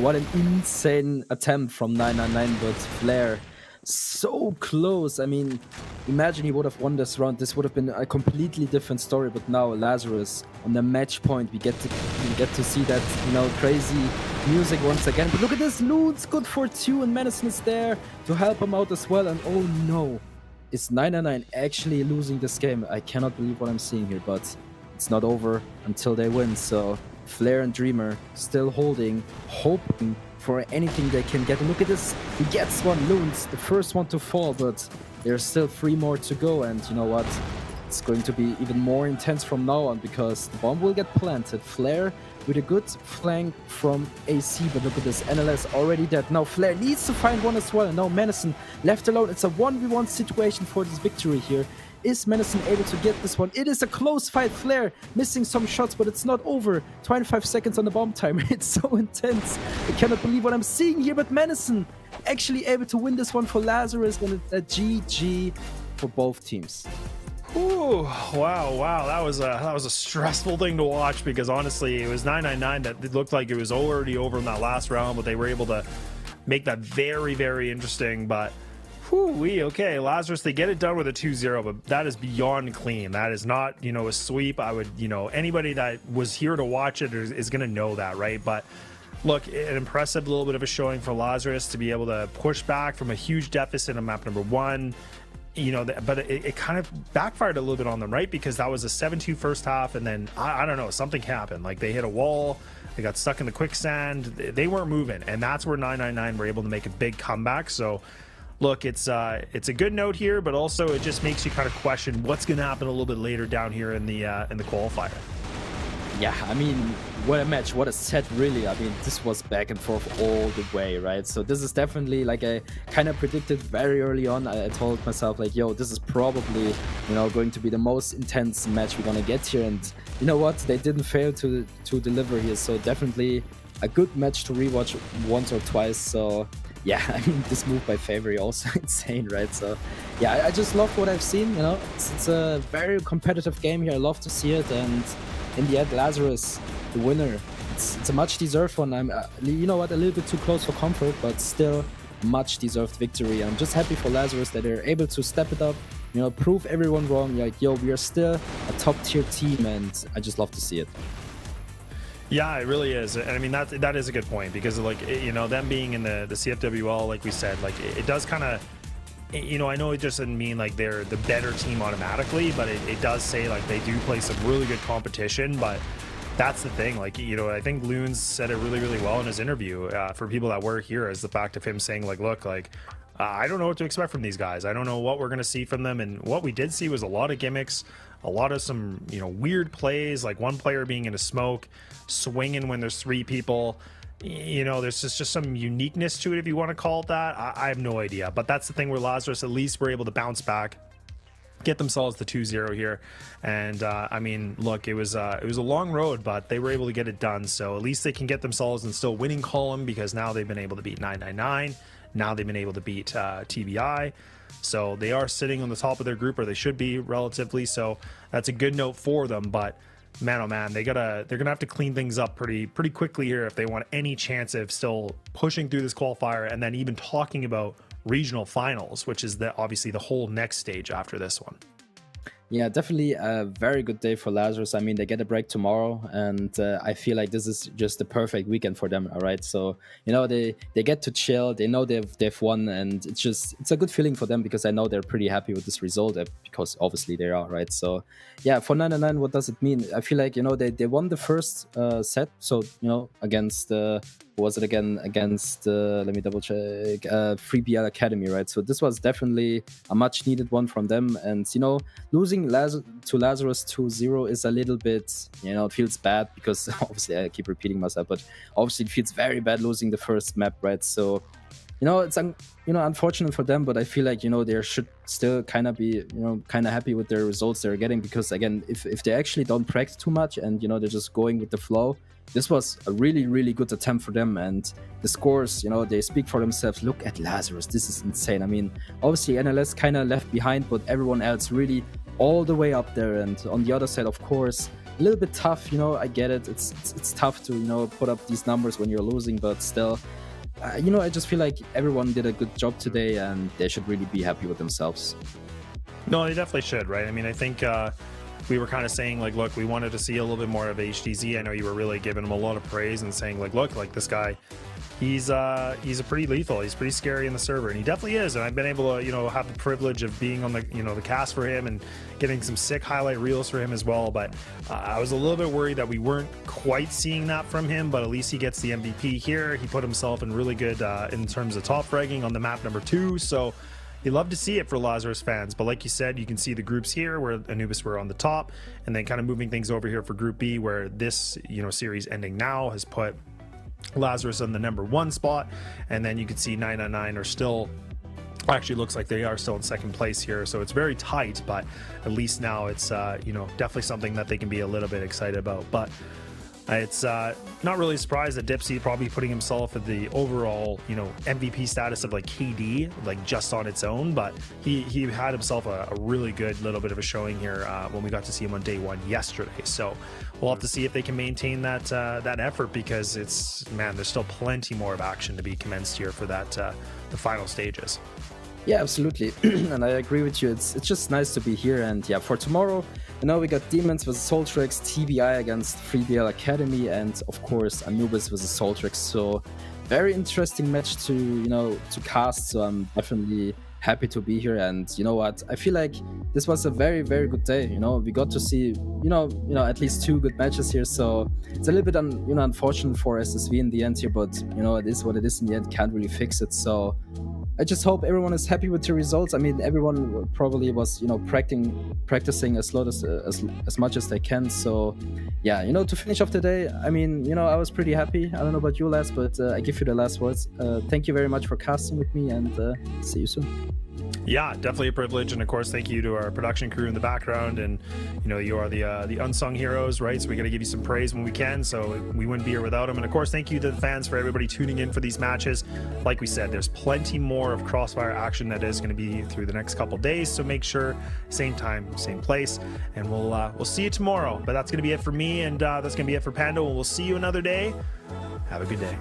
what an insane attempt from 999, but Flare so close. I mean, imagine he would have won this round. This would have been a completely different story. But now Lazarus on the match point, we get to see that, you know, crazy music once again. But look at this, Loon's good for 2, and Madison is there to help him out as well. And oh no, is 999 actually losing this game? I cannot believe what I'm seeing here, but it's not over until they win. So Flare and Dreamer still holding, hoping for anything they can get. And look at this, he gets one. Loon's the first one to fall, but there's still 3 more to go. And you know what, it's going to be even more intense from now on, because the bomb will get planted. Flare with a good flank from AC, but look at this, NLS already dead. Now Flare needs to find one as well, and now Madison left alone. It's a 1v1 situation for this victory here. Is Madison able to get this one? It is a close fight. Flare missing some shots, but it's not over. 25 seconds on the bomb timer. It's so intense. I cannot believe what I'm seeing here, but Madison actually able to win this one for Lazarus, and a GG for both teams. Ooh, wow, that was a stressful thing to watch, because honestly, it was 999 that it looked like it was already over in that last round, but they were able to make that very, very interesting. But okay, Lazarus, they get it done with a 2-0, but that is beyond clean. That is not, you know, a sweep. I would, you know, anybody that was here to watch it is going to know that, right? But look, an impressive little bit of a showing for Lazarus to be able to push back from a huge deficit on map number 1. You know, but it kind of backfired a little bit on them, right? Because that was a 7-2 first half, and then I don't know, something happened. Like, they hit a wall, they got stuck in the quicksand, they weren't moving, and that's where 999 were able to make a big comeback. So look, it's a good note here, but also it just makes you kind of question what's going to happen a little bit later down here in the qualifier. Yeah, I mean, what a match, what a set, really. I mean, this was back and forth all the way, right? So this is definitely, like, I kind of predicted very early on. I told myself, like, yo, this is probably, you know, going to be the most intense match we're gonna get here. And you know what? They didn't fail to deliver here. So definitely a good match to rewatch once or twice. So yeah, I mean, this move by Favor also insane, right? So yeah, I just love what I've seen, you know. It's a very competitive game here. I love to see it. And in the end, Lazarus, the winner. It's a much deserved one. I'm, you know what, a little bit too close for comfort, but still much deserved victory. I'm just happy for Lazarus that they're able to step it up, you know, prove everyone wrong. Like, yo, we are still a top tier team, and I just love to see it. Yeah, it really is. And I mean, that is a good point, because, like, you know, them being in the CFWL, like we said, like, it does kind of, you know, I know it just doesn't mean like they're the better team automatically, but it does say like they do play some really good competition. But that's the thing, like, you know, I think Loons said it really, really well in his interview for people that were here, is the fact of him saying, like, look, like, I don't know what to expect from these guys. I don't know what we're going to see from them. And what we did see was a lot of gimmicks, a lot of some, you know, weird plays, like one player being in a smoke, swinging when there's 3 people. you know, there's just some uniqueness to it, if you want to call it that. I have no idea, but that's the thing where Lazarus at least were able to bounce back, get themselves the 2-0 here. And I mean, look, it was a long road, but they were able to get it done. So at least they can get themselves in still winning column, because now they've been able to beat 999. Now they've been able to beat TBI. So they are sitting on the top of their group, or they should be relatively. So that's a good note for them. But man, oh man, they're gonna have to clean things up pretty quickly here if they want any chance of still pushing through this qualifier, and then even talking about regional finals, which is obviously the whole next stage after this one. Yeah, definitely a very good day for Lazarus. I mean, they get a break tomorrow, and I feel like this is just the perfect weekend for them. All right, so you know they get to chill. They know they've won, and it's a good feeling for them, because I know they're pretty happy with this result, because obviously they are, right? So yeah, for 999, what does it mean? I feel like, you know, they won the first set, so you know, against what was it again? Against let me double check, 3BL Academy, right? So this was definitely a much needed one from them, and you know, losing to Lazarus 2-0 is a little bit, you know, it feels bad, because obviously I keep repeating myself, but obviously it feels very bad losing the first map, right? So you know, it's unfortunate for them, but I feel like, you know, they should still kind of be, you know, kind of happy with their results they're getting, because again, if they actually don't practice too much and, you know, they're just going with the flow, this was a really good attempt for them, and the scores, you know, they speak for themselves. Look at Lazarus, this is insane. I mean, obviously NLS kind of left behind, but everyone else really all the way up there. And on the other side, of course, a little bit tough, you know, I get it. It's tough to, you know, put up these numbers when you're losing, but still, you know, I just feel like everyone did a good job today, and they should really be happy with themselves. No, they definitely should, right? I mean, I think we were kind of saying, like, look, we wanted to see a little bit more of HDZ. I know you were really giving him a lot of praise and saying, like, look, like, this guy, he's a pretty lethal. He's pretty scary in the server, and he definitely is. And I've been able to, you know, have the privilege of being on the, you know, the cast for him and getting some sick highlight reels for him as well. But I was a little bit worried that we weren't quite seeing that from him, but at least he gets the MVP here. He put himself in really good in terms of top fragging on the map number 2. So you love to see it for Lazarus fans. But like you said, you can see the groups here where Anubis were on the top, and then kind of moving things over here for Group B, where this, you know, series ending now has put Lazarus on the number 1 spot, and then you can see 999 are still, actually looks like they are still in second place here. So it's very tight, but at least now it's you know, definitely something that they can be a little bit excited about. But it's not really surprised that Dipsy probably putting himself at the overall, you know, MVP status of like KD, like just on its own. But he had himself a really good little bit of a showing here when we got to see him on day 1 yesterday. So we'll have to see if they can maintain that effort, because it's, man, there's still plenty more of action to be commenced here for that the final stages. Yeah, absolutely. And I agree with you. It's just nice to be here. And yeah, for tomorrow, you know, we got Demons versus SOLTREX, TBI against 3BL Academy, and of course Anubis versus SOLTREX. So very interesting match to, you know, to cast. So I'm definitely happy to be here. And you know what, I feel like this was a very good day. You know, we got to see, you know, at least 2 good matches here. So it's a little bit unfortunate for SSV in the end here, but you know, it is what it is in the end. Can't really fix it. So I just hope everyone is happy with the results. I mean, everyone probably was, you know, practicing as much as they can. So yeah, you know, to finish off the day, I mean, you know, I was pretty happy. I don't know about you, Les, but I give you the last words. Thank you very much for casting with me, and see you soon. Yeah, definitely a privilege, and of course thank you to our production crew in the background. And you know, you are the unsung heroes, right? So we got to give you some praise when we can, so we wouldn't be here without them. And of course thank you to the fans for everybody tuning in for these matches. Like we said, there's plenty more of Crossfire action that is going to be through the next couple days, so make sure, same time, same place, and we'll see you tomorrow. But that's going to be it for me, and that's going to be it for Pando, and we'll see you another day. Have a good day.